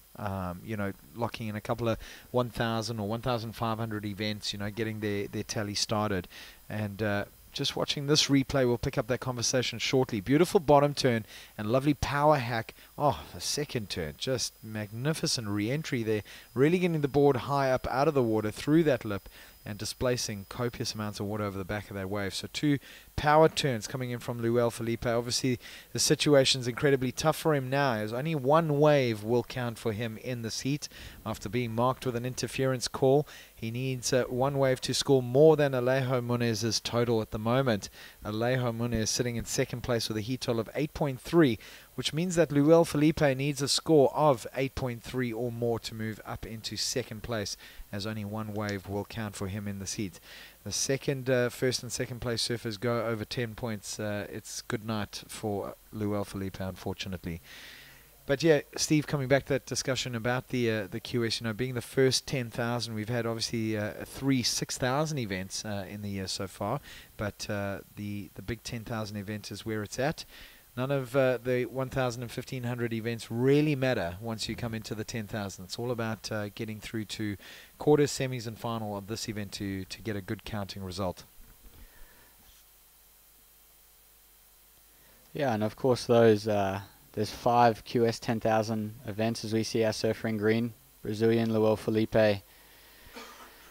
you know, locking in a couple of 1,000 or 1,500 events, you know, getting their tally started. And just watching this replay, we'll pick up that conversation shortly. Beautiful bottom turn and lovely power hack. Oh, the second turn, just magnificent re-entry there. Really getting the board high up out of the water through that lip and displacing copious amounts of water over the back of that wave. So 2 power turns coming in from Luel Felipe. Obviously, the situation's incredibly tough for him now, as only 1 wave will count for him in this heat. After being marked with an interference call, he needs 1 wave to score more than Alejo Muniz's total at the moment. Alejo Muniz sitting in 2nd place with a heat total of 8.3, which means that Luel Felipe needs a score of 8.3 or more to move up into 2nd place, as only 1 wave will count for him in this heat. the second, first and second place surfers go over 10 points. It's good night for Luel Felipe, unfortunately. But yeah, Steve, coming back to that discussion about the QS, you know, being the first 10,000, we've had obviously 3 6,000 events in the year so far, but the big 10,000 event is where it's at. None of the 1,000 and 1,500 events really matter once you come into the 10,000. It's all about getting through to quarters, semis, and final of this event to get a good counting result. Yeah, and of course those. There's 5 QS 10,000 events as we see our surfer in green. Brazilian Luel Felipe.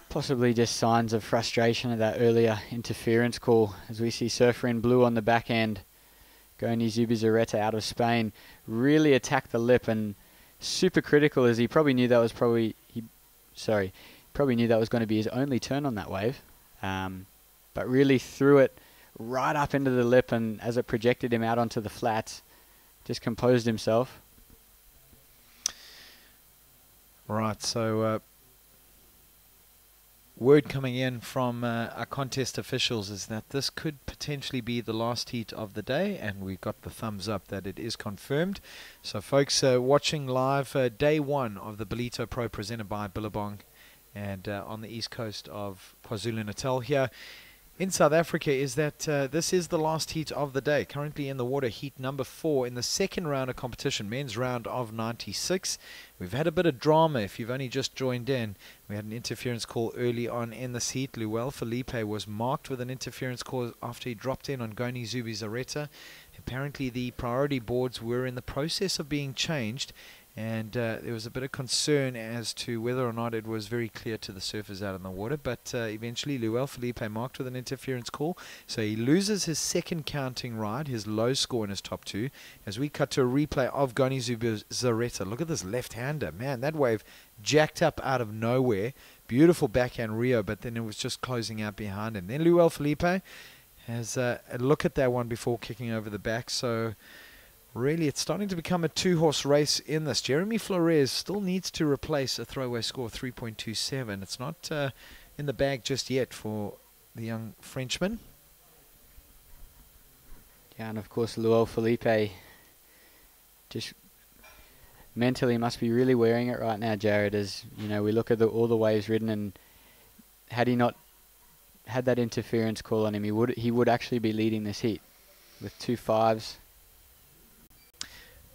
Possibly just signs of frustration of that earlier interference call as we see surfer in blue on the back end. Goni Zubizarreta out of Spain. Really attacked the lip and super critical as he probably knew that was probably knew that was going to be his only turn on that wave. But really threw it right up into the lip, and as it projected him out onto the flats, just composed himself. Right, so word coming in from our contest officials is that this could potentially be the last heat of the day, and we got the thumbs up that it is confirmed. So folks watching live day 1 of the Ballito Pro presented by Billabong, and on the east coast of KwaZulu-Natal here in South Africa, is that this is the last heat of the day. Currently in the water, heat number 4 in the second round of competition, men's round of 96. We've had a bit of drama if you've only just joined in. We had an interference call early on in this heat. Luel Felipe was marked with an interference call after he dropped in on Goni Zubizarreta. Apparently the priority boards were in the process of being changed, and there was a bit of concern as to whether or not it was very clear to the surfers out in the water, but eventually Luel Felipe marked with an interference call, so he loses his second counting ride, his low score in his top 2, as we cut to a replay of Goni Zubizarreta. Look at this left-hander, man, that wave jacked up out of nowhere, beautiful backhand Rio, but then it was just closing out behind him. Then Luel Felipe has a look at that one before kicking over the back, so really, it's starting to become a 2-horse race in this. Jeremy Flores still needs to replace a throwaway score of 3.27. It's not in the bag just yet for the young Frenchman. Yeah, and of course Luel Felipe just mentally must be really wearing it right now, Jared, as you know, we look at all the waves ridden, and had he not had that interference call on him, he would actually be leading this heat with 2 5s.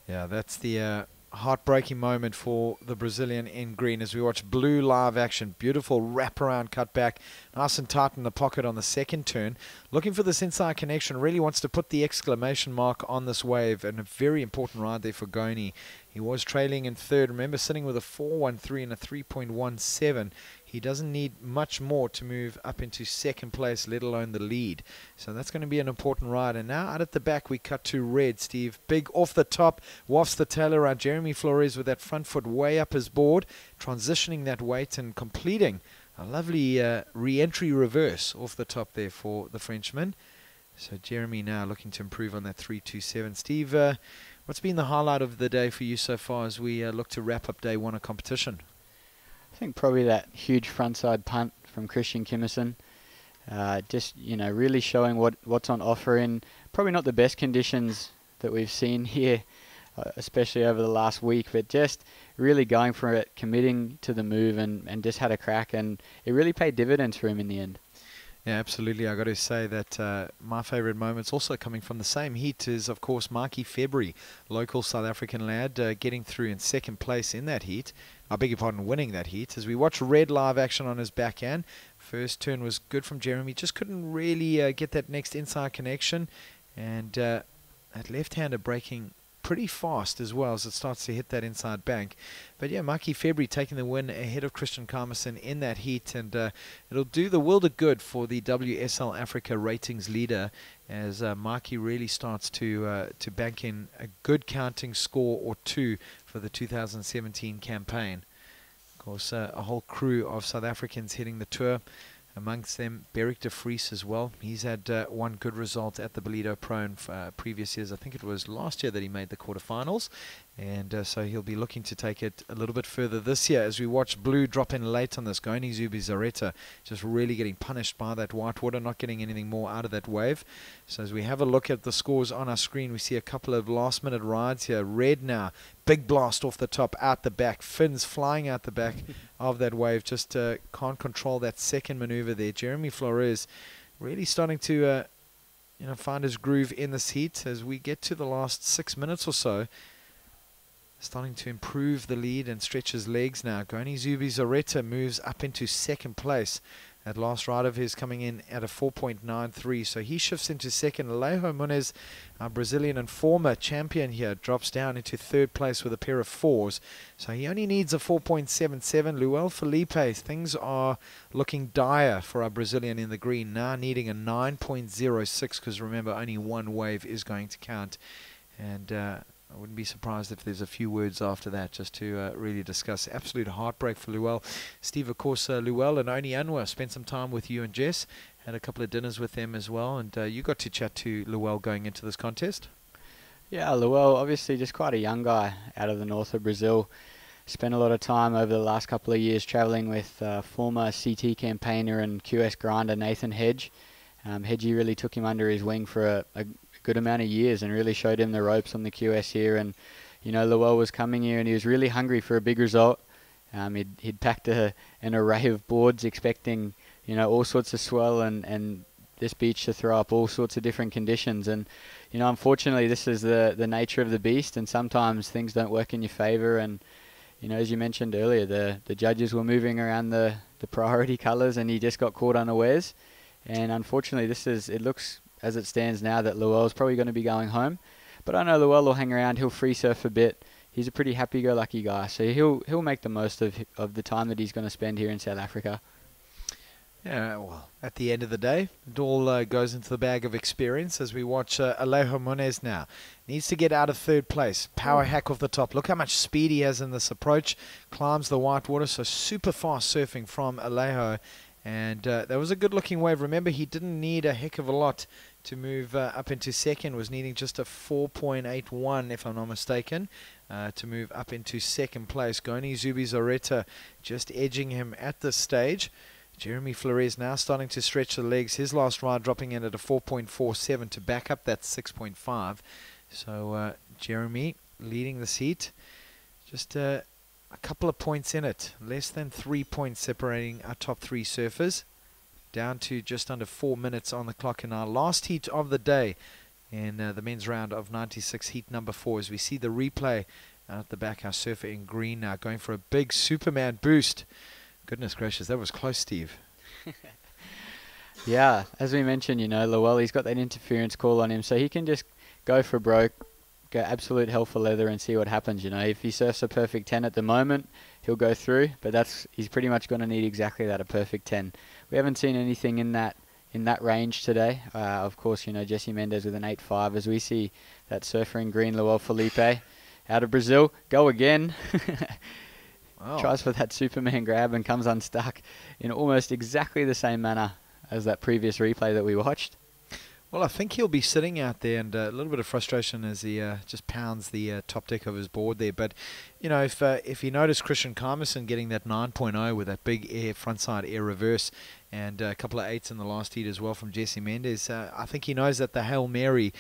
Yeah, that's the heartbreaking moment for the Brazilian in green as we watch blue live action. Beautiful wraparound cutback, nice and tight in the pocket on the second turn. Looking for this inside connection, really wants to put the exclamation mark on this wave, and a very important ride there for Goni. He was trailing in third, remember, sitting with a 4.13 and a 3.17. He doesn't need much more to move up into second place, let alone the lead. So that's going to be an important ride. And now out at the back, we cut to red, Steve. Big off the top, wafts the tail around. Jeremy Flores with that front foot way up his board, transitioning that weight and completing a lovely re-entry reverse off the top there for the Frenchman. So Jeremy now looking to improve on that 3.27. Steve, what's been the highlight of the day for you so far as we look to wrap up day 1 of competition? I think probably that huge frontside punt from Christian Kimmerson. Just, you know, really showing what's on offer in probably not the best conditions that we've seen here, especially over the last week, but just really going for it, committing to the move, and just had a crack, and it really paid dividends for him in the end. Yeah, absolutely. I got to say that my favourite moments also coming from the same heat is, of course, Marky February, local South African lad, getting through in second place in that heat. I beg your pardon, winning that heat. As we watch red live action on his backhand, first turn was good from Jeremy, just couldn't really get that next inside connection, and that left-hander breaking pretty fast as well as it starts to hit that inside bank. But yeah, Marky February taking the win ahead of Christian Carmerson in that heat, and it'll do the world of good for the WSL Africa ratings leader as Marky really starts to bank in a good counting score or 2 for the 2017 campaign. Of course, a whole crew of South Africans heading the tour. Amongst them, Beric de Vries as well. He's had one good result at the Ballito Pro in previous years. I think it was last year that he made the quarterfinals. And so he'll be looking to take it a little bit further this year as we watch Blue drop in late on this. Goni Zubi Zareta just really getting punished by that white water, not getting anything more out of that wave. So as we have a look at the scores on our screen, we see a couple of last-minute rides here. Red now, big blast off the top, out the back. Fins flying out the back of that wave. Just can't control that second maneuver there. Jeremy Flores really starting to find his groove in this heat as we get to the last 6 minutes or so. Starting to improve the lead and stretch his legs now. Goni Zubi Zareta moves up into second place. That last ride of his coming in at a 4.93. So he shifts into second. Alejo Muniz, our Brazilian and former champion here, drops down into third place with a pair of 4s. So he only needs a 4.77. Luel Felipe, things are looking dire for our Brazilian in the green. Now needing a 9.06 because remember, only one wave is going to count. And I wouldn't be surprised if there's a few words after that just to really discuss. Absolute heartbreak for Luel. Steve, of course, Luel and Oni Anwar spent some time with you and Jess. Had a couple of dinners with them as well. And you got to chat to Luel going into this contest. Yeah, Luel, obviously just quite a young guy out of the north of Brazil. Spent a lot of time over the last couple of years travelling with former CT campaigner and QS grinder Nathan Hedge. Hedgie really took him under his wing for a good amount of years and really showed him the ropes on the QS here. And Luel was coming here and he was really hungry for a big result. He'd packed an array of boards expecting all sorts of swell and this beach to throw up all sorts of different conditions. And unfortunately this is the nature of the beast, and sometimes things don't work in your favor. And as you mentioned earlier, the judges were moving around the priority colors and he just got caught unawares. And unfortunately it looks as it stands now that Luel's probably going to be going home. But I know Luel will hang around, he'll free surf a bit. He's a pretty happy-go-lucky guy, so he'll make the most of the time that he's going to spend here in South Africa. Yeah, well, at the end of the day, it all goes into the bag of experience as we watch Alejo Muniz now. Needs to get out of third place. Power hack off the top. Look how much speed he has in this approach. Climbs the white water, so super fast surfing from Alejo. And that was a good-looking wave. Remember, he didn't need a heck of a lot to move up into second. Was needing just a 4.81, if I'm not mistaken, to move up into second place. Goni Zubi Zareta just edging him at this stage. Jeremy Flores now starting to stretch the legs. His last ride dropping in at a 4.47 to back up that 6.5. So Jeremy leading this heat. Just a couple of points in it. Less than 3 points separating our top three surfers. Down to just under 4 minutes on the clock in our last heat of the day in the men's round of 96, heat number 4. As we see the replay out the back, our surfer in green now going for a big Superman boost. Goodness gracious, that was close, Steve. Yeah, as we mentioned, Luel, he's got that interference call on him, so he can just go for broke, go absolute hell for leather and see what happens. If he surfs a perfect 10 at the moment, he'll go through, but he's pretty much going to need exactly that, a perfect 10. We haven't seen anything in that range today. Of course, Jesse Mendes with an 8.5 as we see that surfer in green, Luel Felipe, out of Brazil. Go again. Wow. Tries for that Superman grab and comes unstuck in almost exactly the same manner as that previous replay that we watched. Well, I think he'll be sitting out there, and a little bit of frustration as he just pounds the top deck of his board there. But, if you notice Christian Carmison getting that 9.0 with that big frontside air reverse and a couple of 8s in the last heat as well from Jesse Mendes, I think he knows that the Hail Mary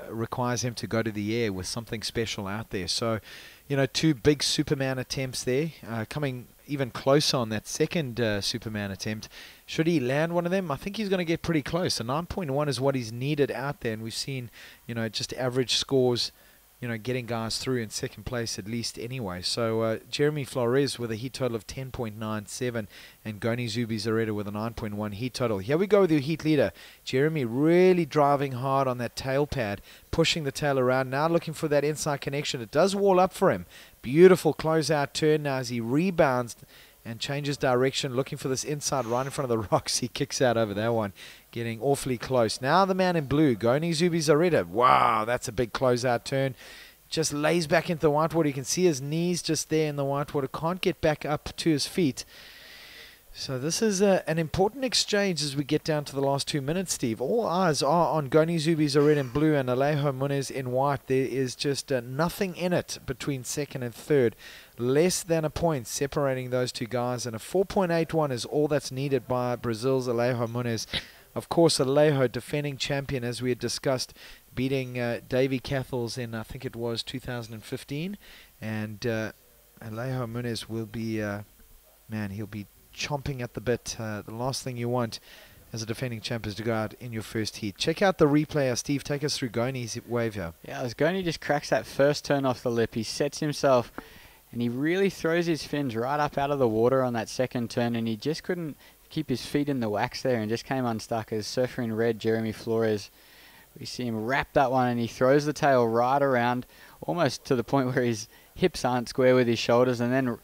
requires him to go to the air with something special out there. So, 2 big Superman attempts there, coming even closer on that second Superman attempt. Should he land one of them, I think he's going to get pretty close. A 9.1 is what he's needed out there, and we've seen, just average scores, getting guys through in second place at least anyway. So Jeremy Flores with a heat total of 10.97 and Goni Zubi Zareta with a 9.1 heat total. Here we go with your heat leader. Jeremy really driving hard on that tail pad, pushing the tail around, now looking for that inside connection. It does wall up for him. Beautiful closeout turn now as he rebounds and changes direction, looking for this inside right in front of the rocks. He kicks out over that one, getting awfully close. Now the man in blue, Goni Zubi Zareta. Wow, that's a big closeout turn. Just lays back into the whitewater. You can see his knees just there in the whitewater. Can't get back up to his feet. So this is an important exchange as we get down to the last 2 minutes, Steve. All eyes are on Goni Zubi's red and blue and Alejo Muniz in white. There is just nothing in it between second and third. Less than a point separating those two guys, and a 4.81 is all that's needed by Brazil's Alejo Muniz. Of course, Alejo, defending champion, as we had discussed, beating Davy Cathels in, I think it was 2015. And Alejo Muniz will be, man, he'll be chomping at the bit. The last thing you want as a defending champ is to go out in your first heat. Check out the replay. Steve, take us through Goni's wave here. Yeah, as Goni just cracks that first turn off the lip, he sets himself and he really throws his fins right up out of the water on that second turn, and he just couldn't keep his feet in the wax there and just came unstuck as surfer in red Jeremy Flores. We see him wrap that one and he throws the tail right around almost to the point where his hips aren't square with his shoulders, and then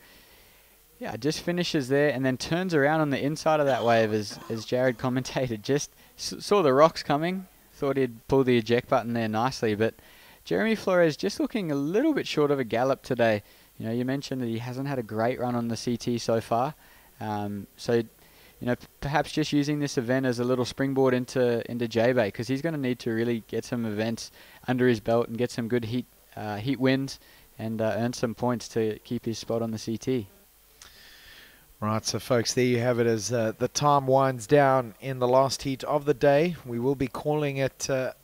yeah, just finishes there and then turns around on the inside of that wave as Jared commentated. Just saw the rocks coming, thought he'd pull the eject button there nicely, but Jeremy Flores just looking a little bit short of a gallop today. You know, you mentioned that he hasn't had a great run on the CT so far. So, you know, perhaps just using this event as a little springboard into J-Bay, because he's going to need to really get some events under his belt and get some good heat wins and earn some points to keep his spot on the CT. Right, so folks, there you have it as the time winds down in the last heat of the day. We will be calling it a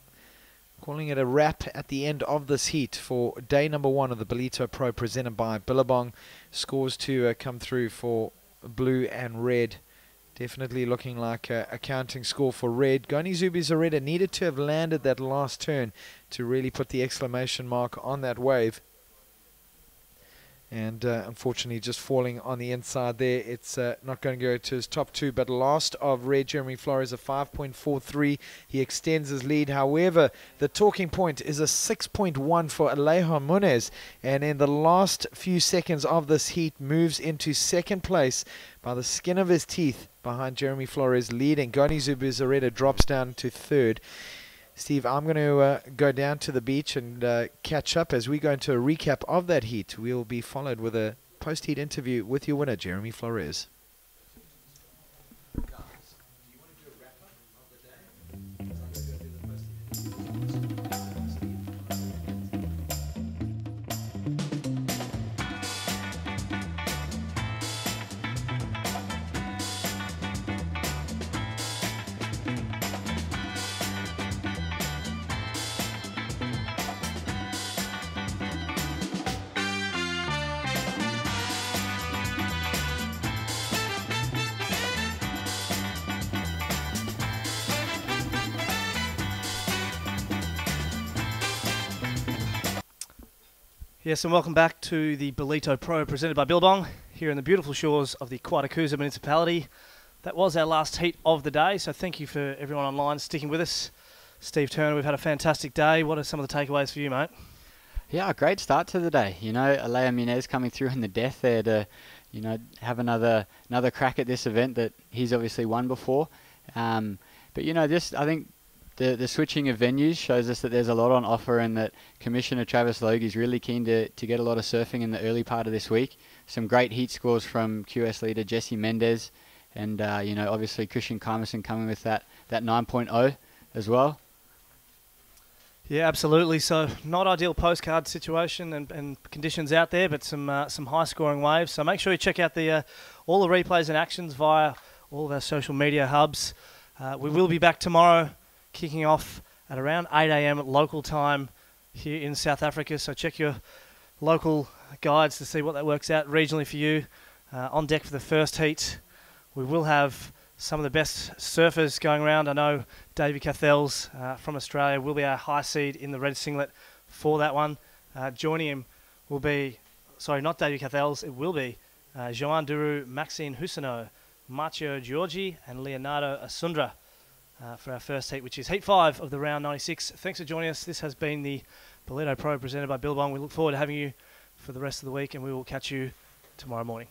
wrap at the end of this heat for day number 1 of the Ballito Pro presented by Billabong. Scores to come through for blue and red. Definitely looking like a counting score for red. Goni Zubi's Zareta needed to have landed that last turn to really put the exclamation mark on that wave. And unfortunately just falling on the inside there. It's not going to go to his top 2, but last of red Jeremy Flores, a 5.43. He extends his lead. However, the talking point is a 6.1 for Alejo Muniz, and in the last few seconds of this heat moves into second place by the skin of his teeth behind Jeremy Flores leading. Goni Zubi Zareta drops down to third. Steve, I'm going to go down to the beach and catch up as we go into a recap of that heat. We'll be followed with a post-heat interview with your winner, Jeremy Flores. Yes, and welcome back to the Ballito Pro presented by Billabong here in the beautiful shores of the Quatacusa municipality. That was our last heat of the day, so thank you for everyone online sticking with us. Steve Turner, we've had a fantastic day. What are some of the takeaways for you, mate? Yeah, great start to the day. You know, Alejo Muniz coming through in the death there to, you know, have another crack at this event that he's obviously won before. But, you know, just I think the switching of venues shows us that there's a lot on offer, and that Commissioner Travis Logie is really keen to get a lot of surfing in the early part of this week. Some great heat scores from QS leader Jesse Mendez, and you know, obviously Christian Carmison coming with that 9.0 as well. Yeah, absolutely. So not ideal postcard situation and conditions out there, but some high scoring waves. So make sure you check out the all the replays and actions via all of our social media hubs. We will be back tomorrow, kicking off at around 8 a.m. local time here in South Africa. So check your local guides to see what that works out regionally for you. On deck for the first heat, we will have some of the best surfers going around. I know Davy Cathels from Australia will be our high seed in the red singlet for that one. Joining him will be, sorry, not Davy Cathels, it will be Joan Duru, Maxine Husino, Macho Giorgi and Leonardo Asundra. For our first heat, which is Heat 5 of the round 96. Thanks for joining us. This has been the Ballito Pro presented by Billabong. We look forward to having you for the rest of the week, and we will catch you tomorrow morning.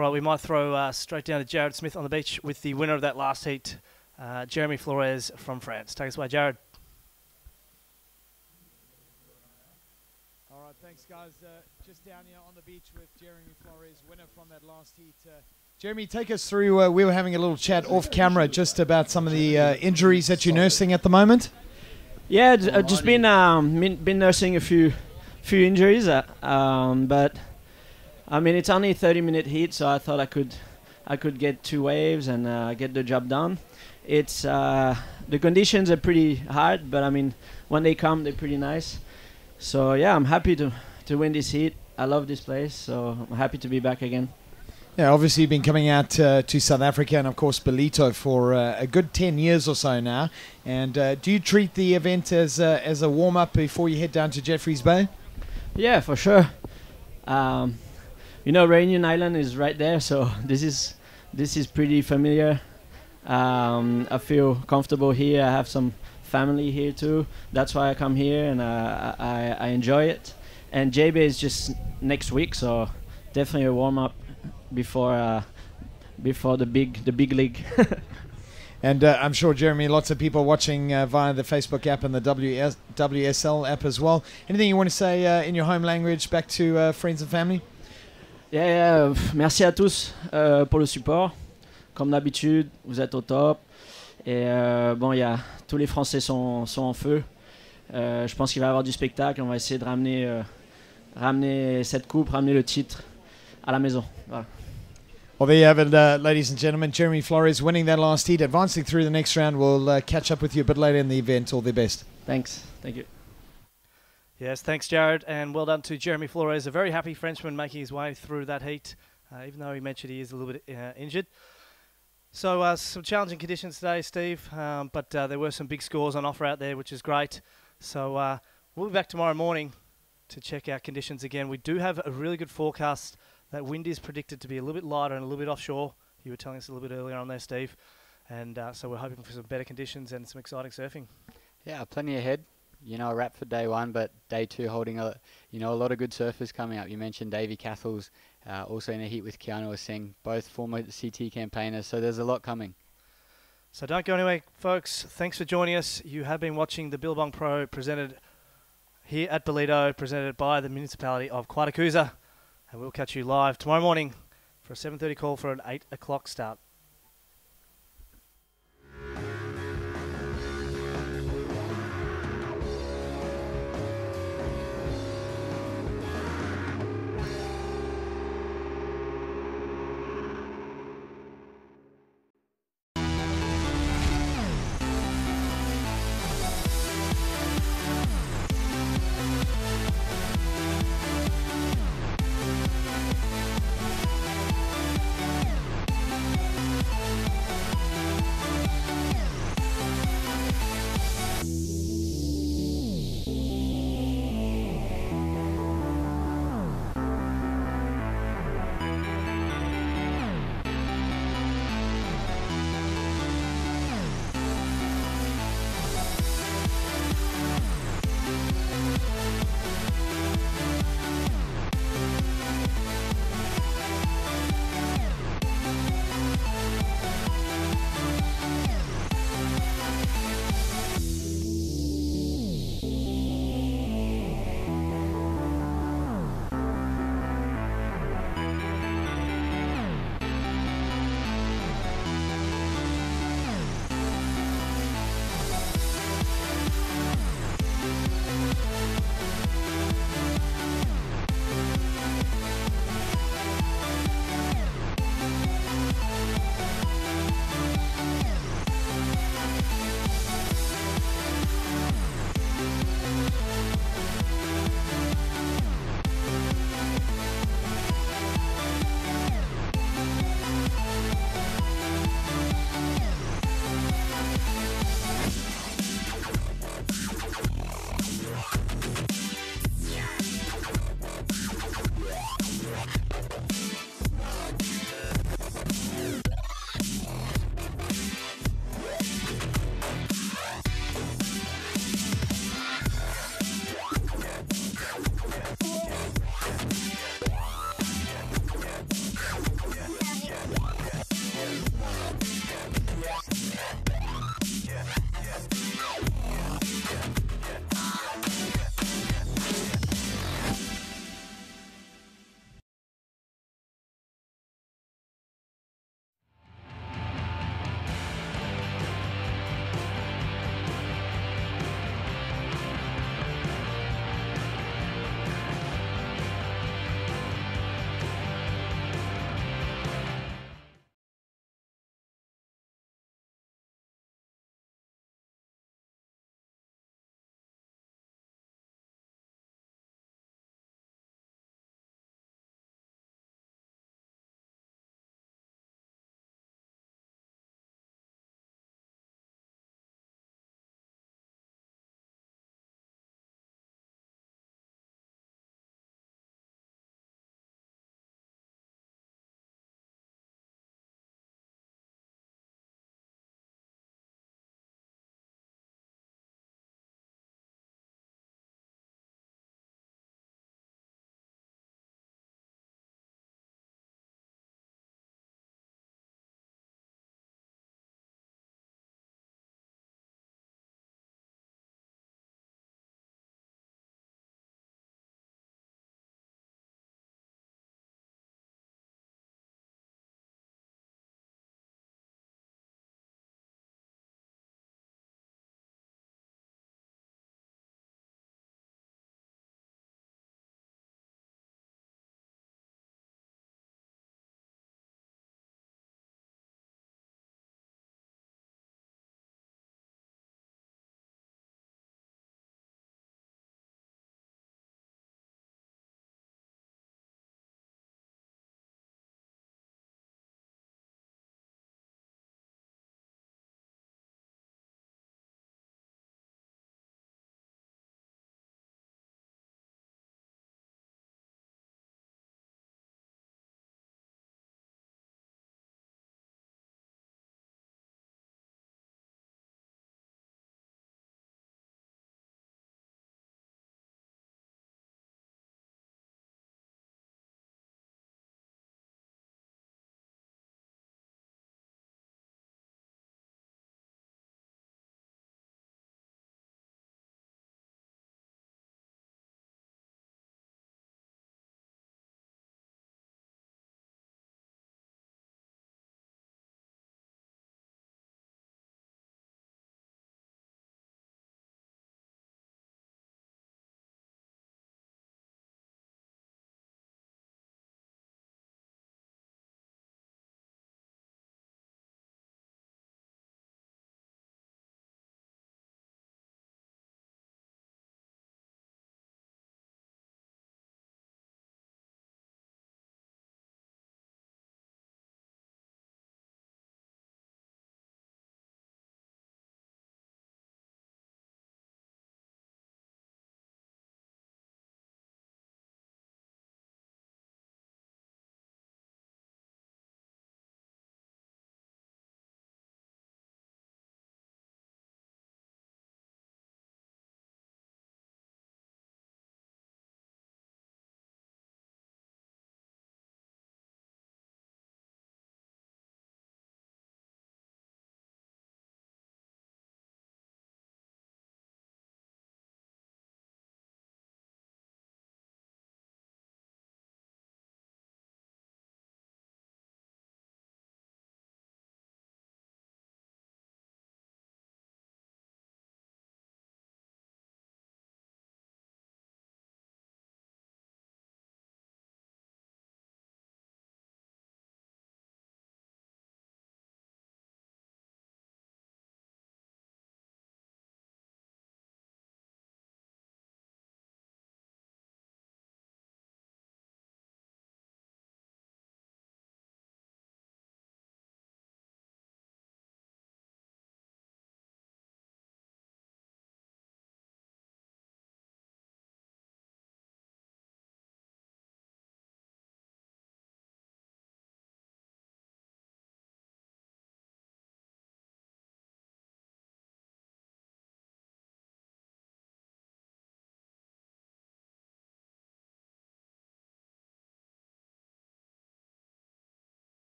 right, we might throw straight down to Jared Smith on the beach with the winner of that last heat, Jeremy Flores from France. Take us away, Jared. All right, thanks, guys. Just down here on the beach with Jeremy Flores, winner from that last heat. Jeremy, take us through. We were having a little chat off camera just about some of the injuries that you're nursing at the moment. Yeah, just been nursing a few injuries, but I mean it's only a 30-minute heat, so I thought I could get 2 waves and get the job done. It's the conditions are pretty hard, but I mean when they come, they're pretty nice. So yeah, I'm happy to win this heat. I love this place, so I'm happy to be back again. Yeah, obviously you've been coming out to South Africa and of course Ballito for a good 10 years or so now. And do you treat the event as a warm-up before you head down to Jeffreys Bay? Yeah, for sure. You know, Reunion Island is right there, so this is pretty familiar. I feel comfortable here. I have some family here too. That's why I come here, and I enjoy it. And JB is just next week, so definitely a warm-up before the big league. And I'm sure, Jeremy, lots of people watching via the Facebook app and the WSL app as well. Anything you want to say in your home language back to friends and family? Yeah, merci à tous pour le support. Comme d'habitude, vous êtes au top. Et bon, tous les Français sont en feu. Je pense qu'il va y avoir du spectacle. On va essayer de ramener cette coupe, ramener le titre à la maison. Voilà. Well, there you have it, ladies and gentlemen. Jeremy Flores winning that last heat, advancing through the next round. We'll catch up with you a bit later in the event. All the best. Thanks. Thank you. Yes, thanks, Jared, and well done to Jeremy Flores, a very happy Frenchman making his way through that heat, even though he mentioned he is a little bit injured. So some challenging conditions today, Steve, but there were some big scores on offer out there, which is great. So we'll be back tomorrow morning to check out conditions again. We do have a really good forecast. That wind is predicted to be a little bit lighter and a little bit offshore. You were telling us a little bit earlier on there, Steve. And so we're hoping for some better conditions and some exciting surfing. Yeah, plenty ahead. You know, a wrap for day 1, but day 2 holding a lot of good surfers coming up. You mentioned Davey Cathles, also in a heat with Keanu Singh, both former CT campaigners. So there's a lot coming. So don't go anywhere, folks. Thanks for joining us. You have been watching the Billabong Pro presented here at Ballito, presented by the municipality of Quatacusa. And we'll catch you live tomorrow morning for a 7:30 call for an 8 o'clock start.